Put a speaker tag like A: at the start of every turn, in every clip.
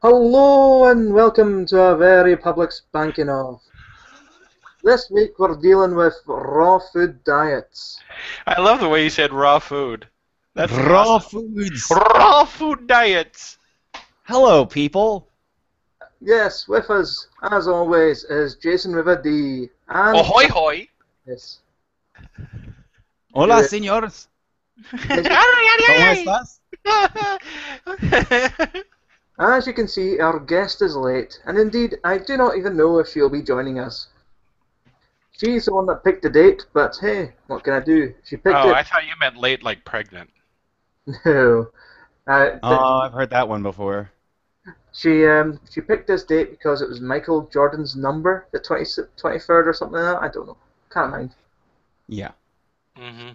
A: Hello and welcome to a very public spanking off. This week we're dealing with raw food diets.
B: I love the way you said raw food. That's
C: Raw
B: awesome.
C: foods.
B: Raw food diets.
C: Hello, people.
A: Yes, with us, as always, is Jason River D. And
B: Ahoy hoy.
A: yes,
C: Hola,
A: good.
C: señores.
A: As you,
C: ¿Cómo estás?
A: as you can see, our guest is late, and indeed, I do not even know if she'll be joining us. She's the one that picked the date, but hey, what can I do? She picked
B: Oh,
A: it.
B: I thought you meant late like pregnant.
A: No.
C: I've heard that one before.
A: She picked this date because it was Michael Jordan's number, the 23rd or something like that. I don't know. Can't mind.
C: Yeah.
B: Mm-hmm.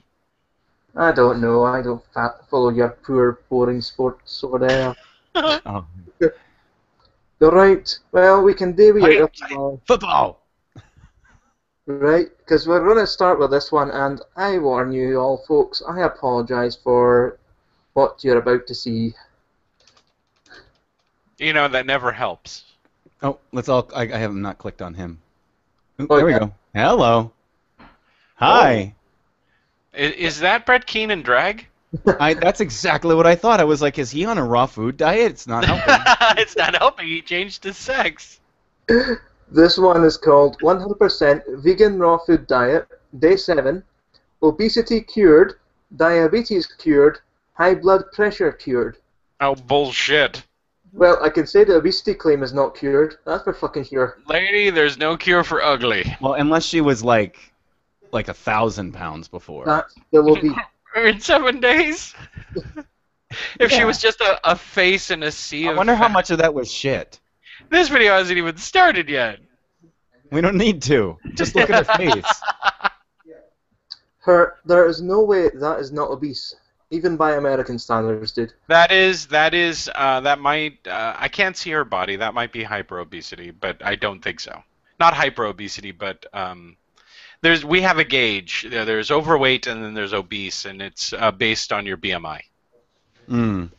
A: I don't know. I don't follow your poor, boring sports over there.
C: Oh.
A: You're right. Well, we can deviate
B: Right.
A: tomorrow,
C: Football.
A: right? Because we're going to start with this one, and I warn you all, folks, I apologize for what you're about to see.
B: You know, that never helps.
C: Oh, let's all. I have not clicked on him. Ooh,
A: Oh,
C: there we
A: yeah.
C: go. Hello. Hi.
B: Is that Brett Keenan drag?
C: That's exactly what I thought. I was like, is he on a raw food diet? It's not helping.
B: It's not helping. He changed his sex.
A: This one is called 100% Vegan Raw Food Diet, Day 7, Obesity Cured, Diabetes Cured, High Blood Pressure Cured.
B: Oh, bullshit.
A: Well, I can say the obesity claim is not cured. That's for fucking sure.
B: Lady, there's no cure for ugly.
C: Well, unless she was like 1,000 pounds before.
A: That still will be.
B: In 7 days? If she
C: Yeah.
B: was just a face in a sea
C: I
B: of
C: wonder how
B: fat.
C: much of that was shit.
B: This video hasn't even started yet.
C: We don't need to. Just look at her face.
A: There is no way that is not obese, even by American standards, dude.
B: That might, I can't see her body. That might be hyperobesity, but I don't think so. Not hyperobesity, but, we have a gauge. There's overweight and then there's obese, and it's based on your BMI.
C: Mm.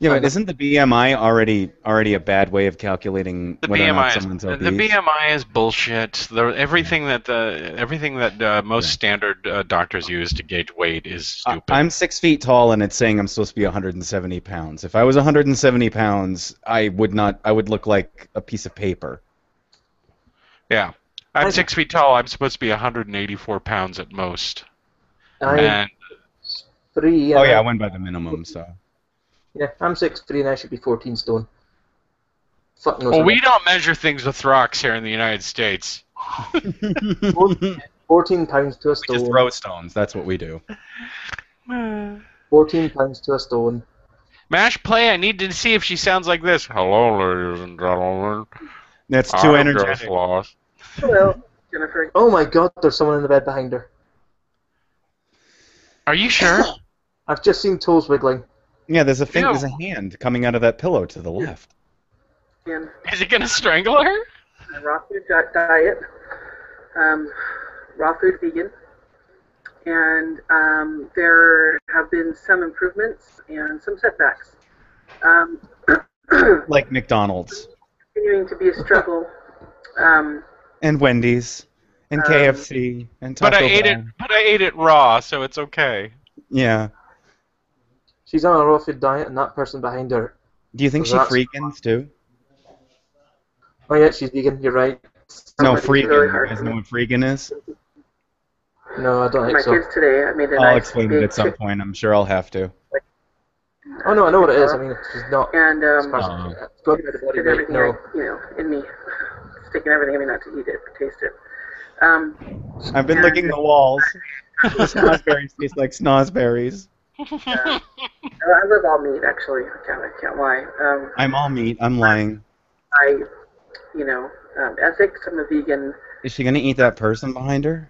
C: Yeah, but isn't the BMI already a bad way of calculating
B: The
C: whether or not
B: BMI
C: someone's
B: is
C: obese?
B: the BMI is bullshit. Everything that most standard doctors use to gauge weight is stupid.
C: I'm 6 feet tall, and it's saying I'm supposed to be 170 pounds. If I was 170 pounds, I would look like a piece of paper.
B: Yeah, I'm 6 feet tall. I'm supposed to be 184 pounds at most.
A: I'm
B: And
A: 3.
C: Oh yeah, I went by the minimum, so.
A: Yeah, I'm 6'3" and I should be 14 stone. Fuck knows.
B: well, we don't measure things with rocks here in the United States.
A: 14 pounds to a
C: We just
A: stone.
C: throw stones. That's what we do.
A: 14 pounds to a stone.
B: Mash play. I need to see if she sounds like this. Hello, ladies and gentlemen.
C: That's too
B: I'm just
C: energetic.
B: lost.
A: Hello, Jennifer. Oh my god, there's someone in the bed behind her.
B: Are you sure?
A: I've just seen toes wiggling.
C: Yeah, there's a
B: Ew.
C: hand coming out of that pillow to the left.
A: And
B: Is it gonna strangle her?
D: Raw food diet, raw food vegan, and there have been some improvements and some setbacks.
C: Like McDonald's.
D: Continuing to be a struggle.
C: And Wendy's. And KFC. And Taco
B: But I ate
C: Bell.
B: it. But I ate it raw, so it's okay.
C: Yeah.
A: she's on a raw food diet, and that person behind her.
C: Do you think she
A: That's-
C: freakins too?
A: Oh yeah, she's vegan. You're right.
C: No,
D: It's really
C: freakin'.
D: hard
C: You guys
D: for
C: know
D: me.
C: what freakin' is?
A: No, I don't
D: My
A: think so.
D: kids today, I made a
C: I'll
D: nice
C: explain it
D: big
C: at some
D: chicken,
C: point. I'm sure I'll have to.
A: Oh no, I know what it is. I mean, she's not.
D: and
A: It's got the body
D: did
A: weight.
D: everything
A: No.
D: in me, sticking everything in me not to eat it, but taste it.
C: I've been licking the walls. The snozzberries taste like snozzberries.
D: I love all meat, actually. I can't lie.
C: I'm all meat. I'm lying.
D: Ethics. I'm a vegan
C: Is she gonna eat that person behind her?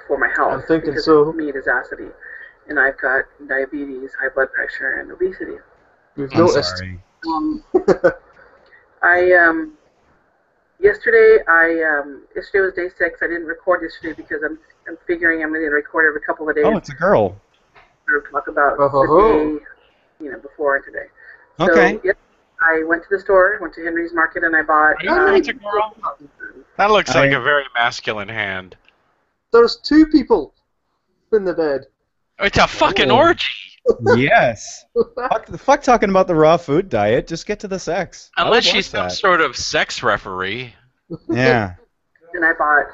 D: for my health.
A: I'm thinking
D: because
A: so.
D: meat is acidy, and I've got diabetes, high blood pressure, and obesity.
A: You've
C: I'm
A: noticed.
C: sorry.
D: Yesterday was day 6. I didn't record yesterday because I'm figuring I'm going to record every couple of days
C: Oh, it's a girl.
D: to talk about
A: Oh, ho, ho.
D: the day, before and today.
C: Okay.
D: So, yes, I went to the store, went to Henry's Market, and I bought.
B: Are you married to girl? That looks like a very masculine hand.
A: There's 2 people in the bed.
B: It's a fucking orgy.
C: Yes. Fuck talking about the raw food diet. Just get to the sex.
B: Unless she's some sort of sex referee.
C: Yeah.
D: And I bought.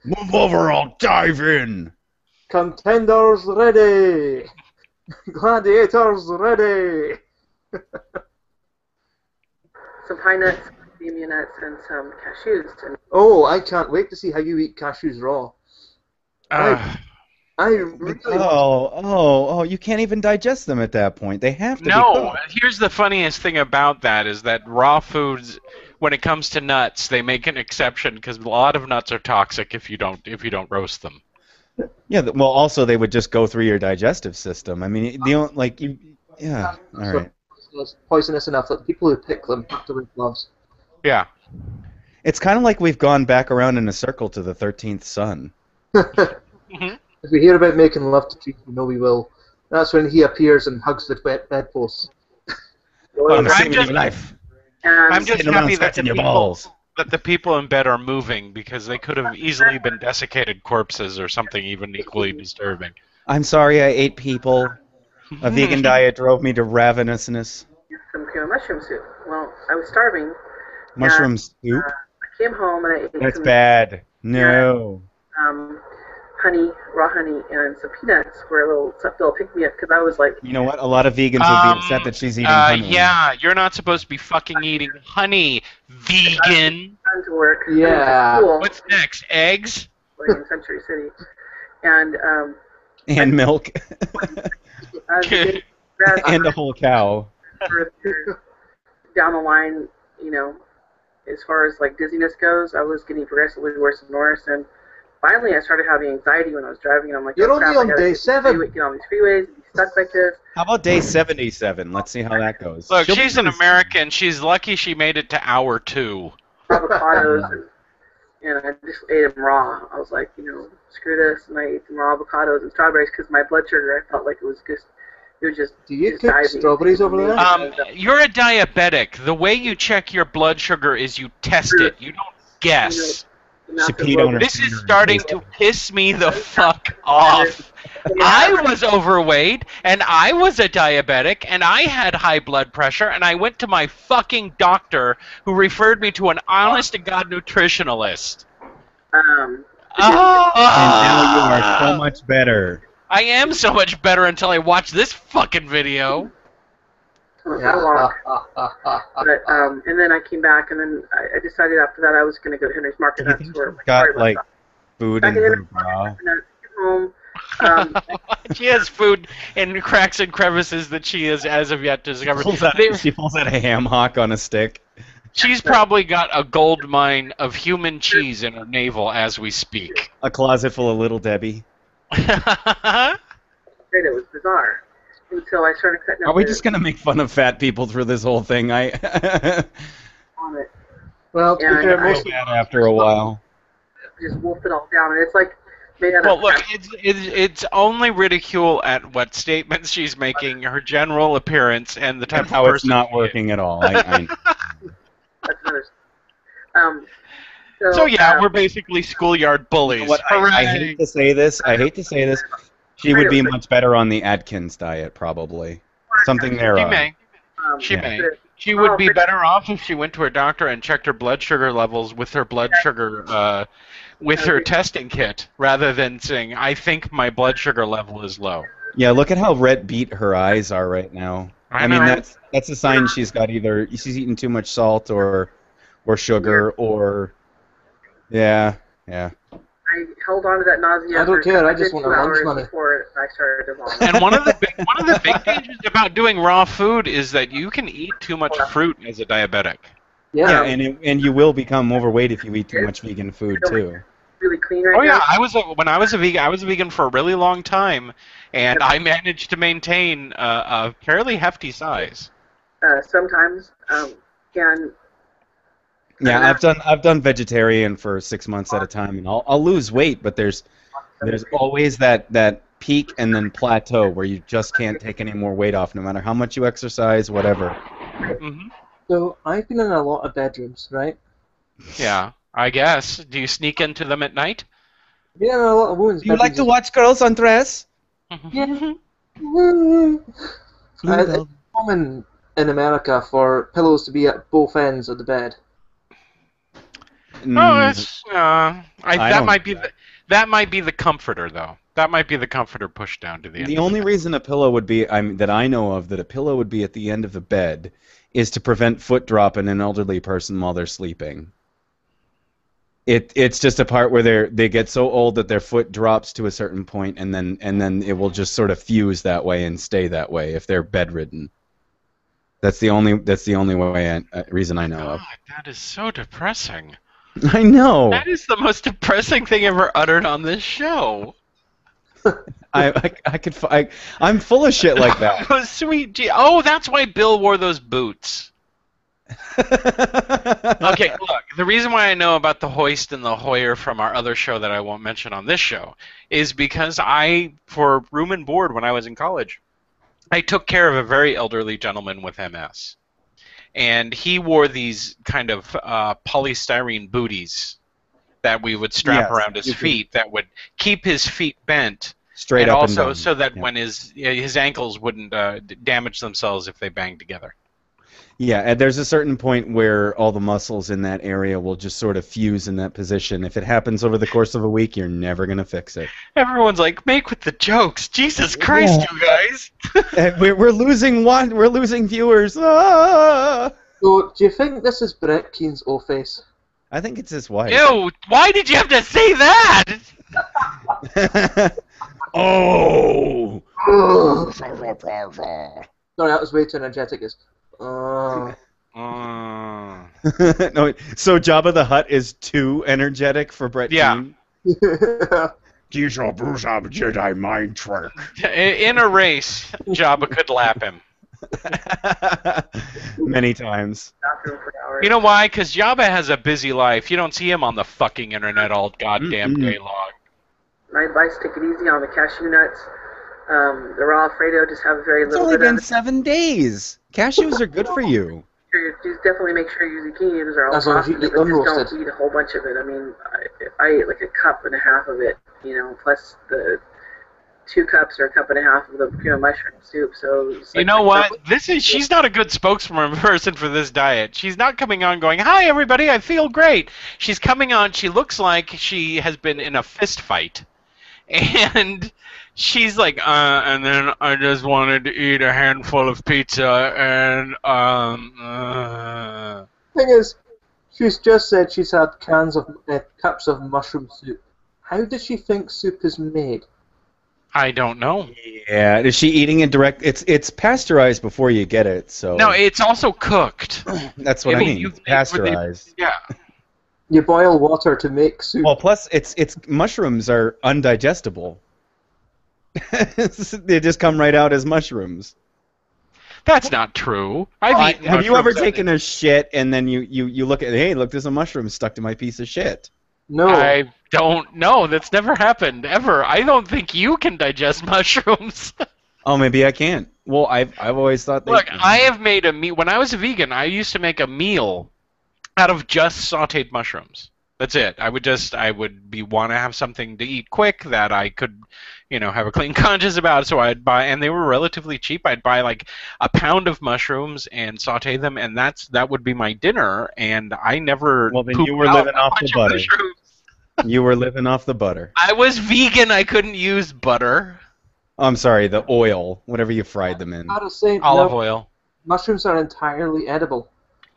C: Move over, I'll dive in.
A: Contenders ready. Gladiators ready.
D: Some pine nuts, macadamia nuts, and some cashews. And
A: Oh, I can't wait to see how you eat cashews raw. I really
C: Oh, you can't even digest them at that point. They have to be cooked.
B: Here's the funniest thing about that is that raw foods, when it comes to nuts, they make an exception because a lot of nuts are toxic if you don't roast them.
C: Yeah, well, also they would just go through your digestive system. I mean, yeah, all right.
A: It's poisonous enough that people who pick them have to wear gloves.
B: Yeah.
C: It's kind of like we've gone back around in a circle to the 13th sun.
B: Mm-hmm.
A: If we hear about making love to trees, we know we will. That's when he appears and hugs the bedposts.
C: I'm saving your life.
B: I'm just happy that
C: the
B: the people in bed are moving because they could have easily been desiccated corpses or something even equally disturbing.
C: I'm sorry I ate people. A vegan diet drove me to ravenousness.
D: some cream of mushroom soup. Well, I was starving.
C: Mushroom soup?
D: I came home and I ate
C: That's
D: some
C: bad. No.
D: honey, raw honey, and some peanuts for a little pick-me-up because I was like...
C: You know what? A lot of vegans would be upset that she's eating honey.
B: Yeah, you're not supposed to be fucking eating honey, vegan.
D: Time to work.
A: Yeah.
D: School,
B: What's next? Eggs?
D: like in Century City. And
C: milk. And a whole cow.
D: Down the line, you know, as far as like dizziness goes, I was getting progressively worse and worse, and finally I started having anxiety when I was driving, and I'm like,
A: You're
D: oh, crap,
A: only on day 7.
D: Get on these freeways, and be stuck like this.
C: How about day 77? Let's see how that goes.
B: Look, she's an American. She's lucky she made it to hour 2.
D: Avocados, and I just ate them raw. I was like, you know, screw this, and I ate some raw avocados and strawberries because my blood sugar, I felt like it was just
A: Do you cook strawberries over there?
B: You're a diabetic. The way you check your blood sugar is you test it. You don't guess.
C: She peed on her
B: This is
C: finger.
B: starting to piss me the fuck off. I was overweight, and I was a diabetic, and I had high blood pressure, and I went to my fucking doctor who referred me to an honest-to-God nutritionalist.
C: And now you are so much better.
B: I am so much better until I watch this fucking video.
A: Yeah.
D: But, and then I came back, and then I decided after that I was going to go to Henry's Market.
C: Do you think she's got, like, food in her bra?
D: Home.
B: She has food in cracks and crevices that she has as of yet discovered.
C: She pulls out a ham hock on a stick.
B: She's probably got a gold mine of human cheese in her navel as we speak.
C: A closet full of Little Debbie.
D: It was bizarre until I started cutting up.
C: Are we just going to make fun of fat people through this whole thing?
D: on it.
A: Well, to be
D: And
A: fair,
D: I
A: most
C: bad after a while.
D: just wolf it all down, and it's like made out
B: Well,
D: of.
B: look, it's only ridicule at what statements she's making, her general appearance, and the type of
C: How
B: person
C: it's not
B: she is.
C: working at all.
D: That's another.
B: So yeah, we're basically schoolyard bullies.
C: You know what? I hate to say this. She would be much better on the Atkins diet, probably. Something there.
B: She may. She may. She would be better off if she went to her doctor and checked her blood sugar levels with her blood sugar, with her testing kit, rather than saying, "I think my blood sugar level is low."
C: Yeah, look at how red beet her eyes are right now. I mean, that's a sign she's eaten too much salt or sugar or. Yeah.
D: I held on to that nausea.
A: I don't care. I just want to lunch money.
D: Before I started to vomit.
B: And one of the big dangers about doing raw food is that you can eat too much fruit as a diabetic.
A: Yeah.
C: And you will become overweight if you eat too much vegan food too.
D: Really clean right
B: Oh yeah,
D: now.
B: when I was a vegan for a really long time, and I managed to maintain a fairly hefty size.
D: Sometimes, and
C: Yeah, I've done vegetarian for 6 months at a time, and I'll lose weight, but there's always that peak and then plateau where you just can't take any more weight off, no matter how much you exercise, whatever.
B: Hmm.
A: So I've been in a lot of bedrooms, right?
B: Yeah, I guess. Do you sneak into them at night?
A: I've been in a lot of women's
C: Do you like
A: bedrooms.
C: to watch girls undress?
A: Yeah.
C: Blue
A: It's common in America for pillows to be at both ends of the bed.
B: Oh,
C: Mm,
B: it's
C: I
B: that
C: don't.
B: might be that might be the comforter though. That might be the comforter pushed down to the end
C: The
B: of the
C: only
B: bed.
C: reason a pillow would be, that I know of, that a pillow would be at the end of the bed is to prevent foot drop in an elderly person while they're sleeping. It's just a part where they get so old that their foot drops to a certain point, and then it will just sort of fuse that way and stay that way if they're bedridden. That's the only reason I know of.
B: God, that is so depressing.
C: I know.
B: That is the most depressing thing ever uttered on this show.
C: I'm full of shit like that.
B: Oh, sweet Oh, that's why Bill wore those boots. Okay, look, the reason why I know about the hoist and the Hoyer from our other show that I won't mention on this show is because for room and board when I was in college, I took care of a very elderly gentleman with MS. And he wore these kind of polystyrene booties that we would strap
C: Yes,
B: around his
C: you can-
B: feet that would keep his feet bent.
C: Straight
B: and
C: up
B: also
C: and down.
B: so that
C: Yeah.
B: when his ankles wouldn't damage themselves if they banged together.
C: Yeah, and there's a certain point where all the muscles in that area will just sort of fuse in that position. If it happens over the course of a week, you're never going to fix it.
B: Everyone's like, make with the jokes. Jesus Christ, you guys.
C: And we're losing we're losing viewers. Ah!
A: So, do you think this is Brett Keene's O-face?
C: I think it's his wife.
B: Ew, why did you have to say that?
C: Oh!
A: Sorry, that was way too energetic.
B: Uh,
C: No, so Jabba the Hutt is too energetic for Brett
B: Yeah.
C: Keane?
E: These are Bruce Jedi mind trick.
B: in a race, Jabba could lap him.
C: Many times.
D: Bathroom for hours.
B: You know why? Because Jabba has a busy life. You don't see him on the fucking internet all goddamn
C: Mm-mm.
B: day long.
D: My advice: take it easy on the cashew nuts. The raw Alfredo, just have very
C: It's
D: little
C: only
D: bit of
C: been
D: it.
C: 7 days. Cashews are good for you.
D: Just definitely make sure your zucchinis are all
A: As long as you
D: processed,
A: eat
D: but just
A: unroasted.
D: don't eat a whole bunch of it. I mean, I ate like a cup and a half of it, plus the 2 cups or a cup and a half of the cream of mushroom soup. So it's
B: You
D: like
B: know what? She's not a good spokesperson for this diet. She's not coming on going, "Hi everybody, I feel great." She's coming on, she looks like she has been in a fist fight. And she's like, and then I just wanted to eat a handful of pizza and
A: Thing is, she's just said she's had cups of mushroom soup. How does she think soup is made?
B: I don't know.
C: Yeah, is she eating it direct? It's pasteurized before you get it, so
B: No, it's also cooked.
C: that's what I mean. It's pasteurized.
B: Yeah.
A: You boil water to make soup.
C: Well, plus it's mushrooms are undigestible. They just come right out as mushrooms.
B: That's not true. I've eaten
C: Have you ever
B: mushrooms
C: taken a shit and then you look at, hey, look, there's a mushroom stuck to my piece of shit?
A: No.
B: I don't know. That's never happened ever. I don't think you can digest mushrooms.
C: Oh, maybe I can't. Well, I've always thought they.
B: Look, I have made a meal. When I was a vegan, I used to make a meal out of just sautéed mushrooms. That's it. I would want to have something to eat quick that I could, have a clean conscience about. So I'd buy, and they were relatively cheap. I'd buy like a pound of mushrooms and sauté them, and that would be my dinner. And I never.
C: Well, then
B: pooped
C: you were
B: out
C: living
B: a
C: off the
B: bunch of
C: butter.
B: mushrooms.
C: You were living off the butter.
B: I was vegan. I couldn't use butter.
C: I'm sorry, the oil, whatever you fried them in.
A: Gotta say,
B: Olive
A: no,
B: oil.
A: mushrooms are entirely edible.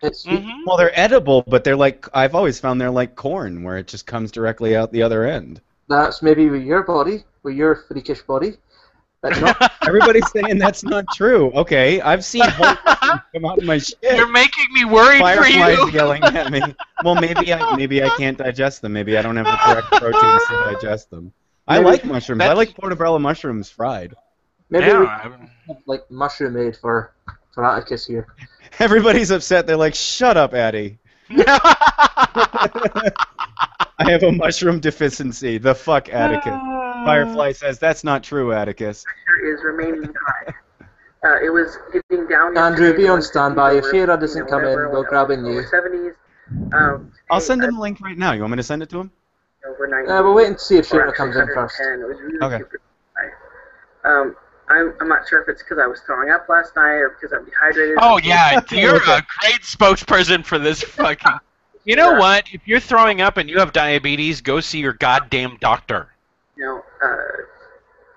A: It's
B: Mm-hmm.
C: Well, they're edible, but they're like, I've always found they're like corn, where it just comes directly out the other end.
A: That's maybe with your body, with your freakish body. But not.
C: Everybody's saying that's not true. Okay, I've seen whole mushrooms come out of my shit.
B: You're making me worried for
C: Fireflies
B: you.
C: yelling at me. Well, maybe I can't digest them. Maybe I don't have the correct proteins to digest them. I
A: Maybe
C: like mushrooms. I
B: that's-
C: like portobello mushrooms fried.
A: Maybe we
B: Yeah.
A: have like mushroom aid for Atticus here.
C: Everybody's upset. They're like, "Shut up, Addie. I have a mushroom deficiency." The fuck, Atticus. Firefly says that's not true, Atticus.
D: Pressure is remaining high. It was getting down.
A: Andrew,
D: yesterday,
A: be on
D: the
A: standby. If
D: 150s
A: Shara
D: over,
A: doesn't come
D: whatever,
A: in, we're grabbing you.
D: over 70s.
C: I'll
D: Today,
C: send him a link right now. You want me to send it to him?
D: over 90.
A: We're waiting to see if
D: or
A: Shara
D: actually
A: comes in first.
D: 110. It was really
C: Okay.
D: super high. I'm not sure if it's because I was throwing up last night or because I'm dehydrated.
B: Oh yeah, you're
C: Okay.
B: a great spokesperson for this fucking. You know what? If you're throwing up and you have diabetes, go see your goddamn doctor.
D: You know,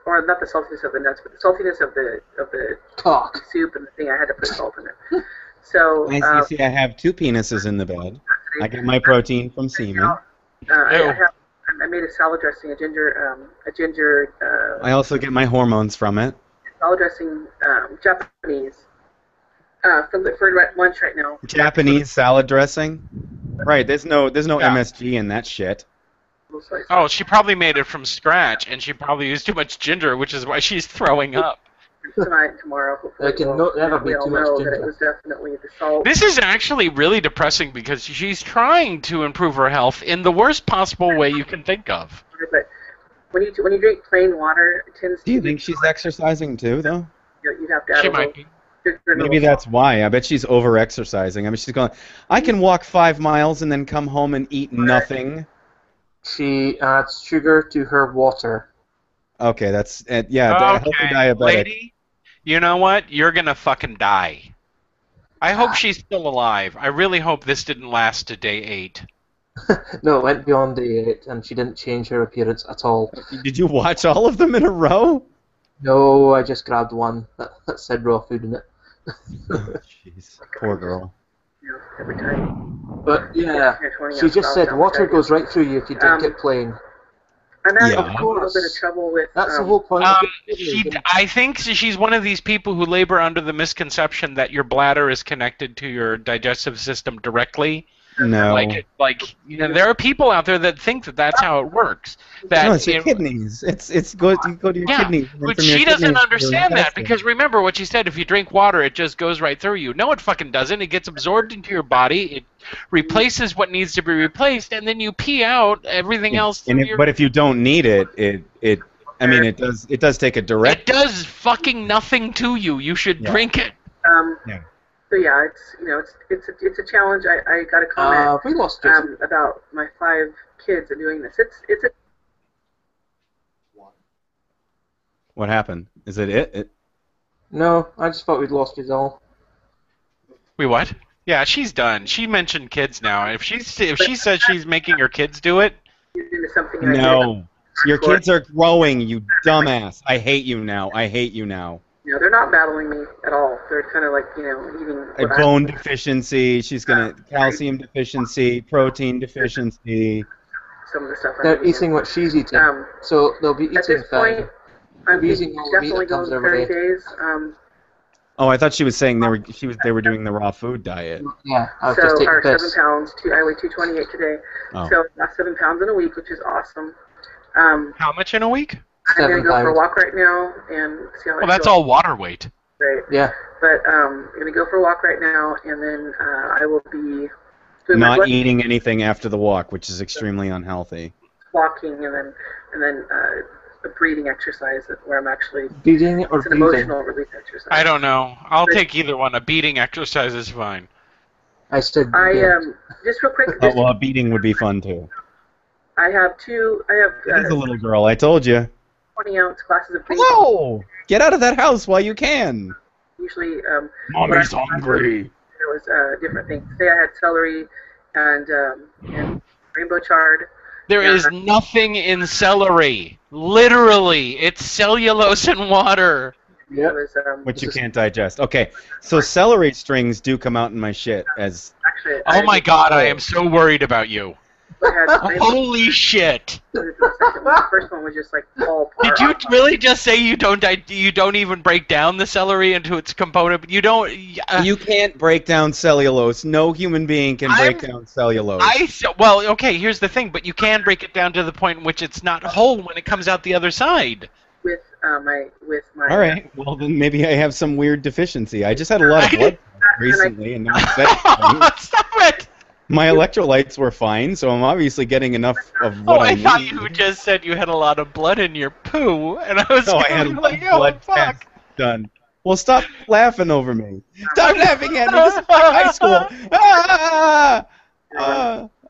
D: or not the saltiness of the nuts, but the saltiness of the
A: Cock.
D: soup and the thing. I had to put salt in it. So
C: Nice. You see, I have 2 penises in the bed. I get my protein from semen.
D: I made a salad dressing, a ginger.
C: I also get my hormones from it.
D: Salad dressing, Japanese. For lunch right now.
C: Japanese salad dressing. Right. There's no
B: Yeah.
C: MSG in that shit.
B: Oh, she probably made it from scratch, and she probably used too much ginger, which is why she's throwing up.
D: Tonight and tomorrow. Hopefully
A: There can never be
D: we all
A: too much
D: know that
A: ginger.
D: it was definitely the salt.
B: This is actually really depressing because she's trying to improve her health in the worst possible way you can think of.
D: But when you drink plain water, it tends to.
C: Do you think she's exercising too, though?
D: You'd have to add
B: She
D: a little
B: might be.
D: sugar and a
C: Maybe
D: little
C: that's why. I bet she's over-exercising. I mean, she's going, I can walk 5 miles and then come home and eat nothing.
A: She adds sugar to her water.
C: Okay, that's, healthy diabetic.
B: Lady, you know what? You're gonna fucking die. I hope she's still alive. I really hope this didn't last to day 8.
A: No, it went beyond day 8, and she didn't change her appearance at all.
C: Did you watch all of them in a row?
A: No, I just grabbed one that said raw food in it.
C: Jeez, poor girl.
D: every time.
A: But yeah, she just said water goes right through you if you drink it plain.
D: I'm having
C: Yeah.
D: a little bit of trouble with.
A: That's the whole point. of it, isn't it?
B: I think she's one of these people who labor under the misconception that your bladder is connected to your digestive system directly.
C: No.
B: Like you know, there are people out there that think that that's how it works. That
C: No, it's your
B: you know,
C: kidneys. It's good. You go to your
B: yeah,
C: kidneys. and
B: but
C: from your
B: she doesn't
C: kidneys to your
B: understand that
C: intestines.
B: because remember what she said. If you drink water, it just goes right through you. No, it fucking doesn't. It gets absorbed into your body. It replaces what needs to be replaced, and then you pee out everything else. Through your...
C: But if you don't need it, it does take a direct.
B: It does fucking nothing to you. You should drink it.
C: Yeah.
D: So yeah, it's a challenge. I got a comment
A: We lost Jason.
D: about my 5 kids and doing this. It's a
C: What happened? Is it?
A: No, I just thought we'd lost you all.
B: Wait, what? Yeah, she's done. She mentioned kids now. If she says she's making her kids do it,
D: into something. I did.
C: No. Your kids are growing, you dumbass. I hate you now.
D: You know, they're not battling me at all. They're kind of like, you know, eating.
C: A
D: what
C: bone deficiency. She's gonna calcium deficiency, protein deficiency.
D: some of the stuff.
A: They're eating what she's eating, so they'll be
D: At
A: eating
D: this point, I'm
A: using all the meat
D: definitely
A: that comes
D: going
A: their
D: 30
A: way.
D: days.
C: Oh, I thought she was saying they were doing the raw food diet.
A: Yeah, I was
D: So,
A: just taking
D: or 7
A: piss.
D: pounds. I weigh 228 today.
C: Oh.
D: So lost 7 pounds in a week, which is awesome.
B: how much in a week?
D: I'm gonna
A: 7
D: go for a
A: pounds.
D: walk right now and see how I
B: Well, that's
D: feel.
B: all water weight.
D: Right.
A: Yeah.
D: But I'm gonna go for a walk right now, and then I will be doing my
C: Not
D: blood
C: eating anything after the walk, which is extremely unhealthy.
D: walking, and then a breathing exercise where I'm actually.
A: Beating or
D: It's an
A: breathing?
D: emotional release exercise.
B: I don't know. I'll take either one. A beating exercise is fine.
A: I said
D: Just real quick.
C: Oh, well, a beating would be fun too.
D: I have 2. I
C: It is
D: have
C: a little girl. I told you.
D: 20-ounce glasses of green.
C: Hello. Get out of that house while you can.
D: Usually,
E: Mommy's hungry.
D: there was different things. Today I had celery and rainbow chard.
B: There is nothing in celery. Literally, it's cellulose and water.
A: Yep.
D: It was
C: Which you can't digest. Okay, so celery strings do come out in my shit as.
D: actually.
B: Oh my god, I am so worried about you.
D: I had rainbow
B: Holy shit!
D: The first one was just like all.
B: Did you really just say you don't even break down the celery into its component? You don't.
C: You can't break down cellulose. No human being can break down cellulose.
B: Well, okay. Here's the thing, but you can break it down to the point in which it's not whole when it comes out the other side.
D: With my.
C: All right. Well, then maybe I have some weird deficiency. I just had a lot of blood recently, and now
B: Stop it!
C: my electrolytes were fine, so I'm obviously getting enough of what I
B: I
C: need.
B: thought you just said you had a lot of blood in your poo, and I was
C: No, I had
B: going
C: a
B: like, oh
C: blood
B: fuck.
C: test done. Well, stop laughing over me. Stop laughing at me. This is like high school.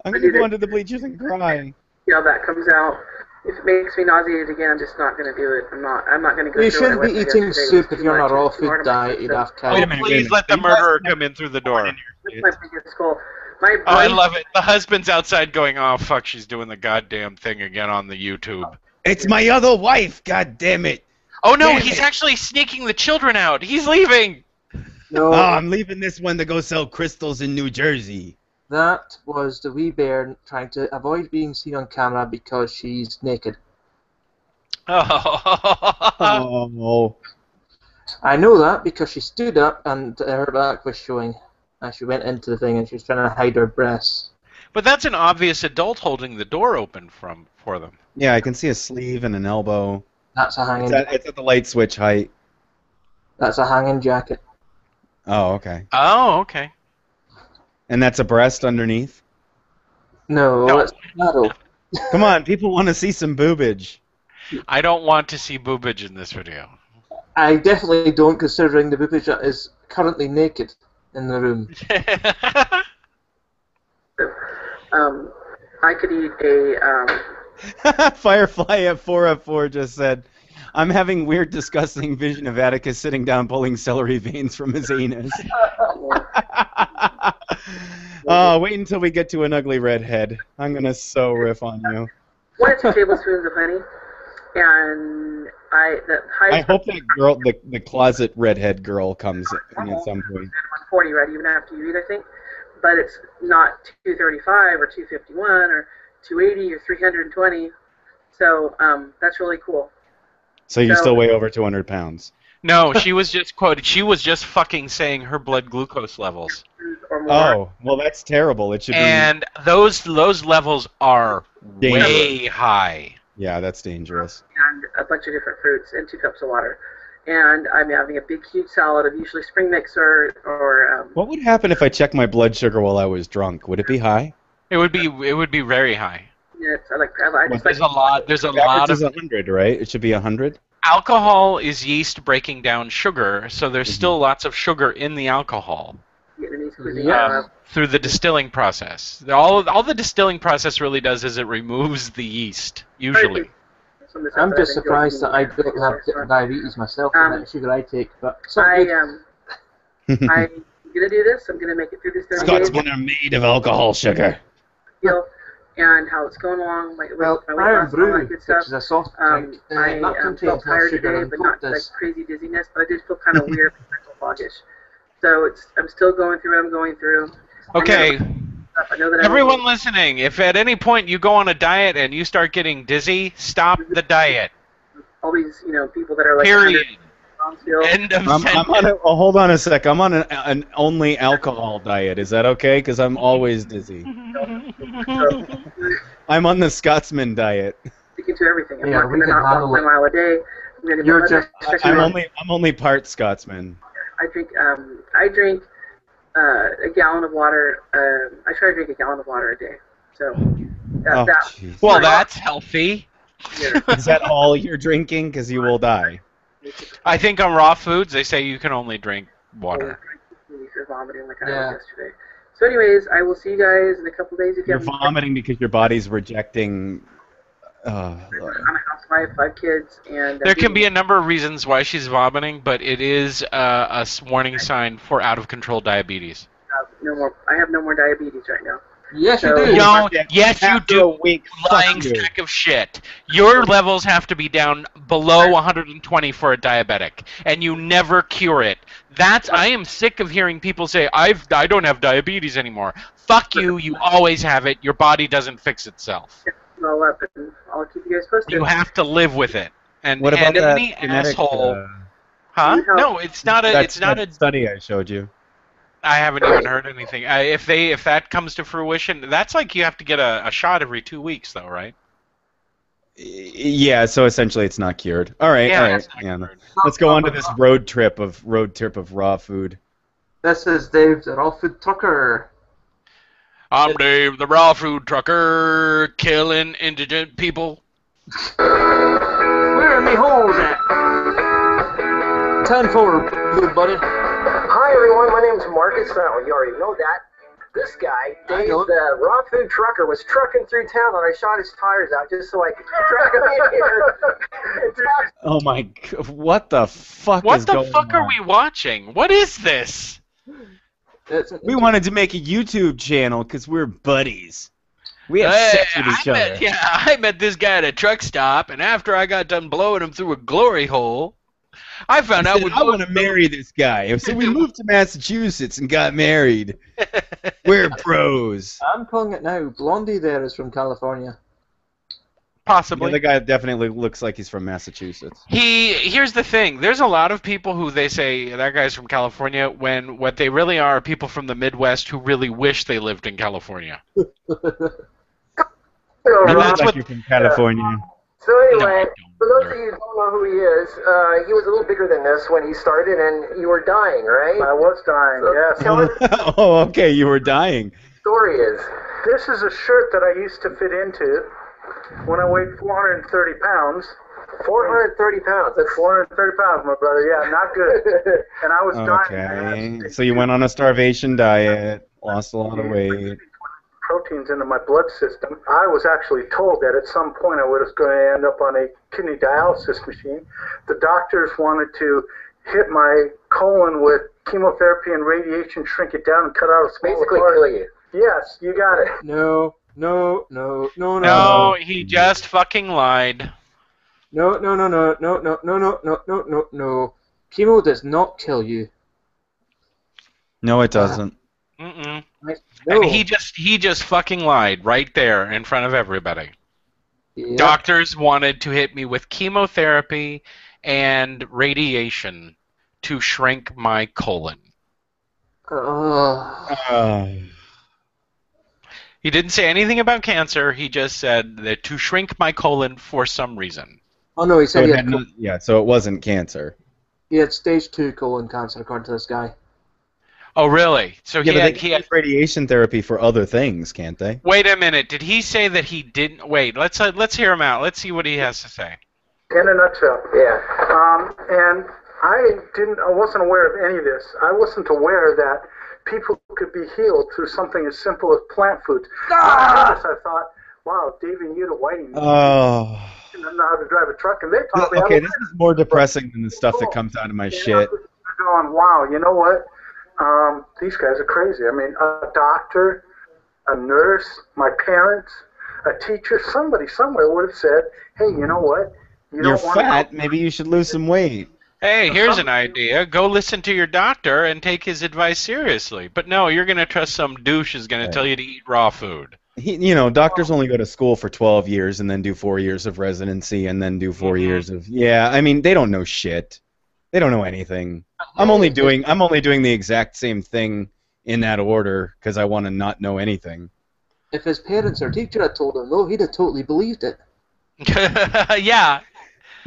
C: I'm going to go under the bleachers and cry.
D: You know, that comes out. If it makes me nauseated again, I'm just not going to do it. I'm not going to go
A: You
D: through
A: shouldn't
D: what I
A: be
D: went through
A: eating
D: yesterday. It
A: soup
D: was
A: if you're
D: too
A: on a
D: much.
A: raw
D: It was too
A: food
D: hard on my
A: diet, you'd
D: system.
A: have
B: Oh,
A: cow.
C: Wait a minute.
B: please let the murderer come in through the door.
D: That's my biggest goal. My
B: Oh, I
D: brain-
B: love it. The husband's outside going, oh, fuck, she's doing the goddamn thing again on the YouTube.
C: It's my other wife. God damn it.
B: Oh, no,
C: Damn
B: he's
C: it.
B: actually sneaking the children out. He's leaving.
A: No,
C: Oh, I'm leaving this one to go sell crystals in New Jersey.
A: that was the wee bear trying to avoid being seen on camera because she's naked.
C: Oh.
A: I know that because she stood up and her back was showing as she went into the thing and she was trying to hide her breasts.
B: But that's an obvious adult holding the door open for them.
C: Yeah, I can see a sleeve and an elbow.
A: That's a hanging.
C: It's at the light switch height.
A: That's a hanging jacket.
C: Oh, okay.
B: Oh, okay.
C: And that's a breast underneath?
A: No,
B: No.
A: it's metal.
C: Come on, people want to see some boobage.
B: I don't want to see boobage in this video.
A: I definitely don't, considering the boobage is currently naked in the room.
D: I could eat a
C: Firefly at 4F4 just said, I'm having weird, disgusting vision of Atticus sitting down pulling celery veins from his anus. Oh, wait until we get to an ugly redhead. I'm going to so riff on you.
D: 1 or 2 tablespoons of honey, and the
C: I
D: highest
C: hope that girl, the closet redhead girl, comes in at some point.
D: 140 right even after you eat, I think, but it's not 235 or 251 or 280 or 320, so that's really cool.
C: So you
D: So-
C: still weigh over 200 pounds.
B: No, she was just quoted. She was just fucking saying her blood glucose levels.
D: Or more.
C: Oh, well, that's terrible. It should be.
B: And those levels are
C: Dangerous.
B: way high.
C: Yeah, that's dangerous.
D: And a bunch of different fruits and 2 cups of water. And I'm having a big, huge salad of usually spring mix or
C: What would happen if I checked my blood sugar while I was drunk? Would it be high?
B: It would be very high.
D: peanuts. I just
B: There's
D: like
B: a lot. There's a
C: The average
B: lot
C: is
B: of
C: 100, right? It should be 100.
B: alcohol is yeast breaking down sugar, so there's still lots of sugar in the alcohol
D: Vietnamese cuisine.
A: Yeah.
B: through the distilling process. All the distilling process really does is it removes the yeast usually.
A: I'm just surprised that I don't have diabetes myself, the amount of sugar I take, but it's not good.
D: I'm gonna do this. I'm gonna make it through this 30 days.
C: Scotsmen are made of alcohol sugar.
D: Feel and how it's going along. My
A: Well,
D: weight
A: Iron
D: loss, all that
A: Brew,
D: good
A: which
D: stuff.
A: is a soft drink,
D: I
A: that
D: felt
A: contains more
D: tired
A: sugar
D: today,
A: than
D: but
A: Coke
D: not like
A: does.
D: crazy dizziness. But I did feel kind of weird, mental foggish. So I'm still going through what I'm going through.
B: Okay,
D: I know that
B: everyone listening, if at any point you go on a diet and you start getting dizzy, stop the diet.
D: all these people that are like
B: Period.
D: 100 pounds still.
B: End of
C: I'm
B: sentence.
C: on a, oh, hold on a sec. I'm on an only alcohol diet. Is that okay? Because I'm always dizzy.
D: So,
C: I'm on the Scotsman diet.
D: sticking to everything. I'm
A: Yeah,
D: not
A: we
D: going to
A: can
D: not
A: handle
D: walk
A: it.
D: 1 mile a day. I'm going to
A: You're just-
C: I'm only part Scotsman.
D: I drink a gallon of water. I try to drink a gallon of water a day. So
C: Oh,
D: that
C: jeez.
B: Well, that's healthy.
D: yeah.
C: Is that all you're drinking? Because you will die.
B: I think on raw foods they say you can only drink water.
D: For vomiting like I
A: Yeah.
D: was yesterday. So, anyways, I will see you guys in a couple days. If you
C: You're
D: have
C: vomiting because your body's rejecting.
D: I'm a housewife, 5 kids, and
B: There can be a number of reasons why she's vomiting, but it is a warning sign for out of control diabetes.
D: no more. I have no more diabetes right now.
A: Yes, you
D: So-
A: do.
B: No, yes you
C: After
B: do.
C: a week,
B: Lying
C: fuck you.
B: sack of shit. Your levels have to be down below 120 for a diabetic, and you never cure it. I am sick of hearing people say I don't have diabetes anymore. Fuck you. You always have it. Your body doesn't fix itself.
D: All up, and I'll keep you guys posted.
B: You have to live with it. And
C: What about
B: and
C: that
B: any
C: genetic,
B: asshole? Huh? No, it's not a.
C: that,
B: It's not
C: that
B: a.
C: study I showed you?
B: I haven't even heard anything. If that comes to fruition, that's like you have to get a shot every 2 weeks, though, right?
C: Yeah, so essentially it's not cured. All right, all right.
B: it's not
C: Yeah.
B: cured.
C: Let's go on to this road trip of raw food.
A: This is Dave, the raw food trucker.
B: I'm Dave, the raw food trucker, killing indigent people.
A: Where are me holes at? 10 forward, little buddy.
F: Hi everyone, my name's Marcus. Oh, you already know that. This guy, Dave, the raw food trucker, was trucking through town, and I shot his tires out just so I could drag him in here.
C: Oh my God, what the fuck
B: What
C: is
B: the
C: going
B: fuck are
C: on?
B: we watching? What is this?
C: We wanted to make a YouTube channel because we're buddies. We have sex with each other.
B: I met this guy at a truck stop, and after I got done blowing him through a glory hole, I found out
C: I want to marry this guy. So we moved to Massachusetts and got married. We're bros.
A: I'm calling it now. Blondie there is from California.
B: Possibly.
C: The guy definitely looks like he's from Massachusetts.
B: Here's the thing. There's a lot of people who they say that guy's from California when what they really are people from the Midwest who really wish they lived in California.
C: You
B: And
C: look
B: that's
C: like
B: what-
C: you're from California.
F: So anyway,
B: No,
F: for those of you who don't know who he was a little bigger than this when he started, and you were dying, right?
G: I was dying,
F: So
G: yes.
F: tell us what
C: Oh, okay, you were dying.
F: the story is.
G: This is a shirt that I used to fit into when I weighed 430 pounds.
F: 430 pounds. That's
G: 430 pounds, my brother. Yeah, not good. And I was dying.
C: Okay, so you went on a starvation diet, lost a lot of weight.
G: Proteins into my blood system. I was actually told that at some point I was going to end up on a kidney dialysis machine. The doctors wanted to hit my colon with chemotherapy and radiation, shrink it down, and cut out a small
F: basically
G: part.
F: kill you.
G: Yes, you got it.
A: No.
B: No, he just fucking lied.
A: No. Chemo does not kill you.
C: No, it doesn't.
B: Mm-mm.
A: No.
B: And he just fucking lied right there in front of everybody.
A: Yep.
B: Doctors wanted to hit me with chemotherapy and radiation to shrink my colon. He didn't say anything about cancer. He just said that to shrink my colon for some reason.
A: Oh no, he
C: So
A: said
C: it had so it wasn't cancer.
A: he had stage 2 colon cancer, according to this guy.
B: Oh, really? So
C: Yeah, but
B: he
C: they can
B: had.
C: use radiation therapy for other things, can't they?
B: Wait a minute. Did he say that he didn't? Wait. Let's hear him out. Let's see what he has to say.
G: In a nutshell.
F: Yeah.
G: And I wasn't aware of any of this. I wasn't aware that people could be healed through something as simple as plant foods. I thought, wow, Davey and Yuta Whiting
C: Oh.
G: didn't know how to drive a truck, and they taught me how
C: Okay,
G: to
C: this is more depressing than the stuff that comes out of my shit.
G: going, wow, you know what? These guys are crazy. I mean, a doctor, a nurse, my parents, a teacher, somebody somewhere would have said, hey, you know what? You
C: You're
G: don't want
C: fat, maybe you should lose some weight.
B: Hey, here's an idea. Go listen to your doctor and take his advice seriously. But no, you're going to trust some douche who's going to tell you to eat raw food.
C: Doctors only go to school for 12 years and then do 4 years of residency and then do 4 years of I mean, they don't know shit. They don't know anything. I'm only doing the exact same thing in that order because I want to not know anything.
A: If his parents or teacher had told him, no, he'd have totally believed it.
B: Yeah.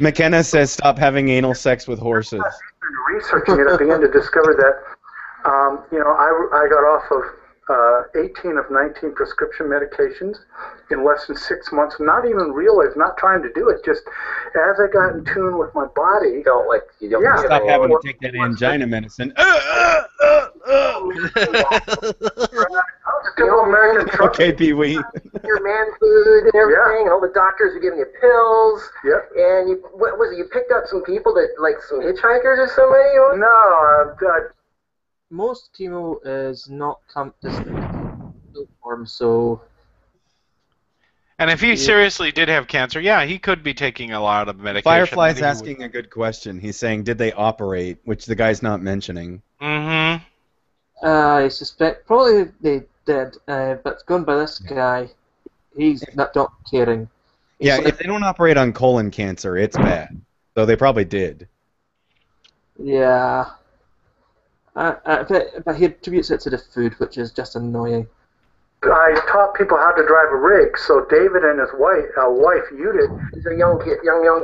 C: McKenna says stop having anal sex with horses.
G: researching it at the end to discover that, I got off of 18 of 19 prescription medications in less than 6 months, not even realize, not trying to do it, just as I got in tune with my body.
F: You don't
G: Yeah.
C: Stop having to take that angina medicine.
G: American truck.
C: Okay, Pee-wee.
F: your man food and everything, and all the doctors are giving you pills.
G: Yep.
F: And what was it? You picked up some people that, like some hitchhikers or somebody?
G: No,
A: Most chemo is not form, so
B: And if he seriously did have cancer, yeah, he could be taking a lot of medication.
C: Firefly's
B: Maybe he
C: asking a good question. He's saying, did they operate? Which the guy's not mentioning.
B: Mm-hmm.
A: I suspect probably they did, but going by this guy, he's not caring.
C: Yeah, if they don't operate on colon cancer, it's bad. So they probably did.
A: Yeah. But he attributes it to the food, which is just annoying.
G: I taught people how to drive a rig. So David and his wife Judith.
F: These are young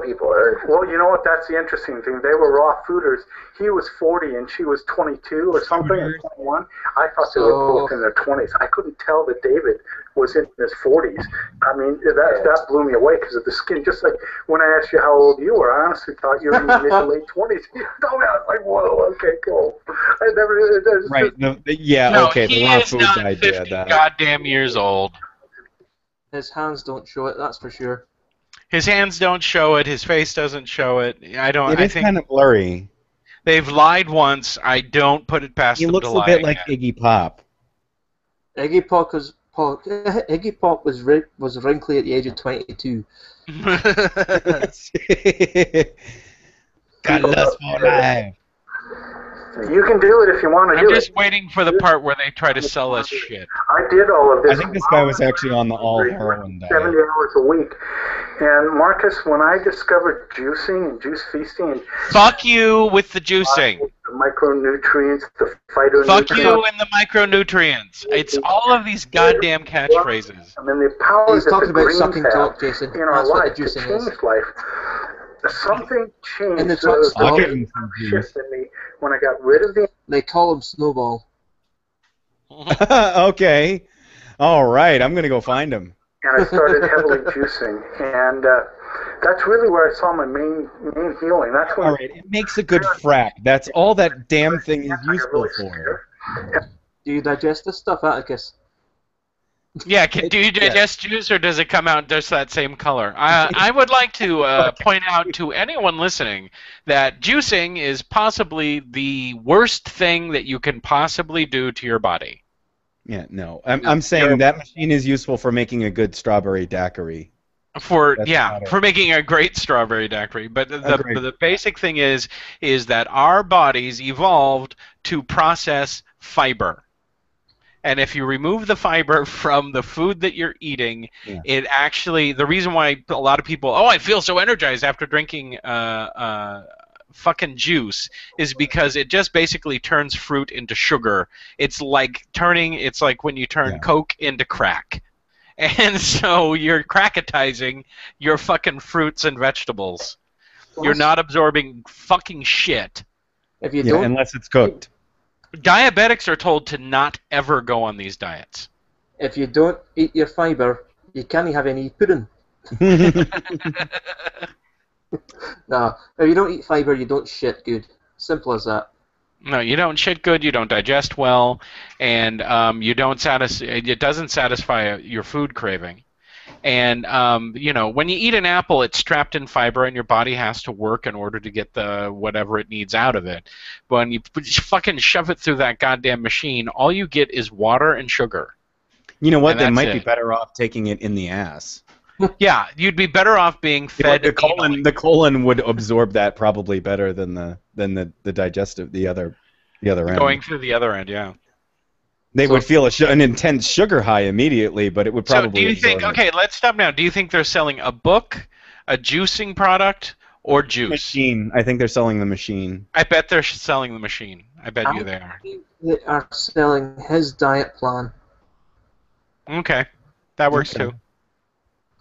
F: people.
G: Well, you know what? That's the interesting thing. They were raw fooders. He was 40 and she was 22 or something, or 21. I thought they were both in their 20s. I couldn't tell that David was in his 40s. I mean, that blew me away because of the skin. Just like when I asked you how old you were, I honestly thought you were in your mid to late 20s. You told me, I was like, whoa, okay, cool. I never.
C: Right. Yeah.
B: No,
C: okay.
B: he
C: The raw
B: is
C: food
B: not
C: idea.
B: 50
C: That.
B: goddamn years old.
A: His hands don't show it, that's for sure.
B: His hands don't show it. His face doesn't show it. I
C: It is
B: think
C: kind of blurry.
B: they've lied once. I don't put it past
C: He
B: them
C: looks
B: to
C: a
B: lie
C: bit like
B: again.
C: Iggy Pop.
A: Iggy Pop was wrinkly at the age of 22.
C: Got lust for life.
G: You can do it if you want to
B: I'm
G: do
B: just
G: it.
B: waiting for the part where they try to sell us shit.
G: I did all of this.
C: I think this guy was actually on the all heroin diet.
G: 70 hours a week. And Marcus, when I discovered juicing and juice feasting and
B: Fuck you with the juicing.
G: the micronutrients, the phytonutrients.
B: Fuck you and the micronutrients. It's all of these goddamn catchphrases.
G: I mean, the power
A: He's
G: that
A: talking
G: the
A: about
G: greens
A: sucking
G: have
A: cock, Jason.
G: in our
A: That's what
G: life
A: the
G: to
A: juicing
G: change
A: is.
G: life. Something changed.
A: In the
G: So
A: truck
C: I'll
A: stop,
C: give him some juice.
G: shift in me when I got rid of the
A: they call him Snowball.
C: Okay. All right. I'm gonna go find him.
G: and I started heavily juicing, and that's really where I saw my main healing. That's when
C: All right. It makes a good frack. That's all that damn thing is
G: I got
C: useful
G: really
C: for.
G: scared.
A: Do you digest this stuff, Atticus?
B: Yeah, do you digest juice or does it come out just that same color? I would like to point out to anyone listening that juicing is possibly the worst thing that you can possibly do to your body.
C: Yeah. No. I'm saying that machine is useful for making a good strawberry daiquiri.
B: For
C: That's about it.
B: for making a great strawberry daiquiri, but
C: Agreed.
B: the basic thing is that our bodies evolved to process fiber. And if you remove the fiber from the food that you're eating,
C: Yeah.
B: it actually, the reason why a lot of people, I feel so energized after drinking fucking juice, is because it just basically turns fruit into sugar. It's like when you turn
C: Yeah.
B: Coke into crack. And so you're crackatizing your fucking fruits and vegetables. You're not absorbing fucking shit.
A: If you
C: Yeah,
A: don't,
C: unless it's cooked.
B: Diabetics are told to not ever go on these diets.
A: if you don't eat your fiber, you can't have any pudding. No, if you don't eat fiber, you don't shit good. Simple as that.
B: No, you don't shit good, you don't digest well, and it doesn't satisfy your food craving. And when you eat an apple, it's trapped in fiber, and your body has to work in order to get the whatever it needs out of it. But when you fucking shove it through that goddamn machine, all you get is water and sugar.
C: You know what?
B: And
C: They
B: that's
C: might be
B: it.
C: better off taking it in the ass.
B: Yeah, you'd be better off being fed.
C: The colon would absorb that probably better than the digestive the other end.
B: going through the other end, yeah.
C: They would feel an intense sugar high immediately, but it would probably.
B: So do you think?
C: absorb it.
B: Okay, let's stop now. Do you think they're selling a book, a juicing product, or juice?
C: Machine. I think they're selling the machine.
B: I bet they're selling the machine. I bet you they are.
A: They are selling his diet plan.
B: Okay, that works
C: Okay.
B: too.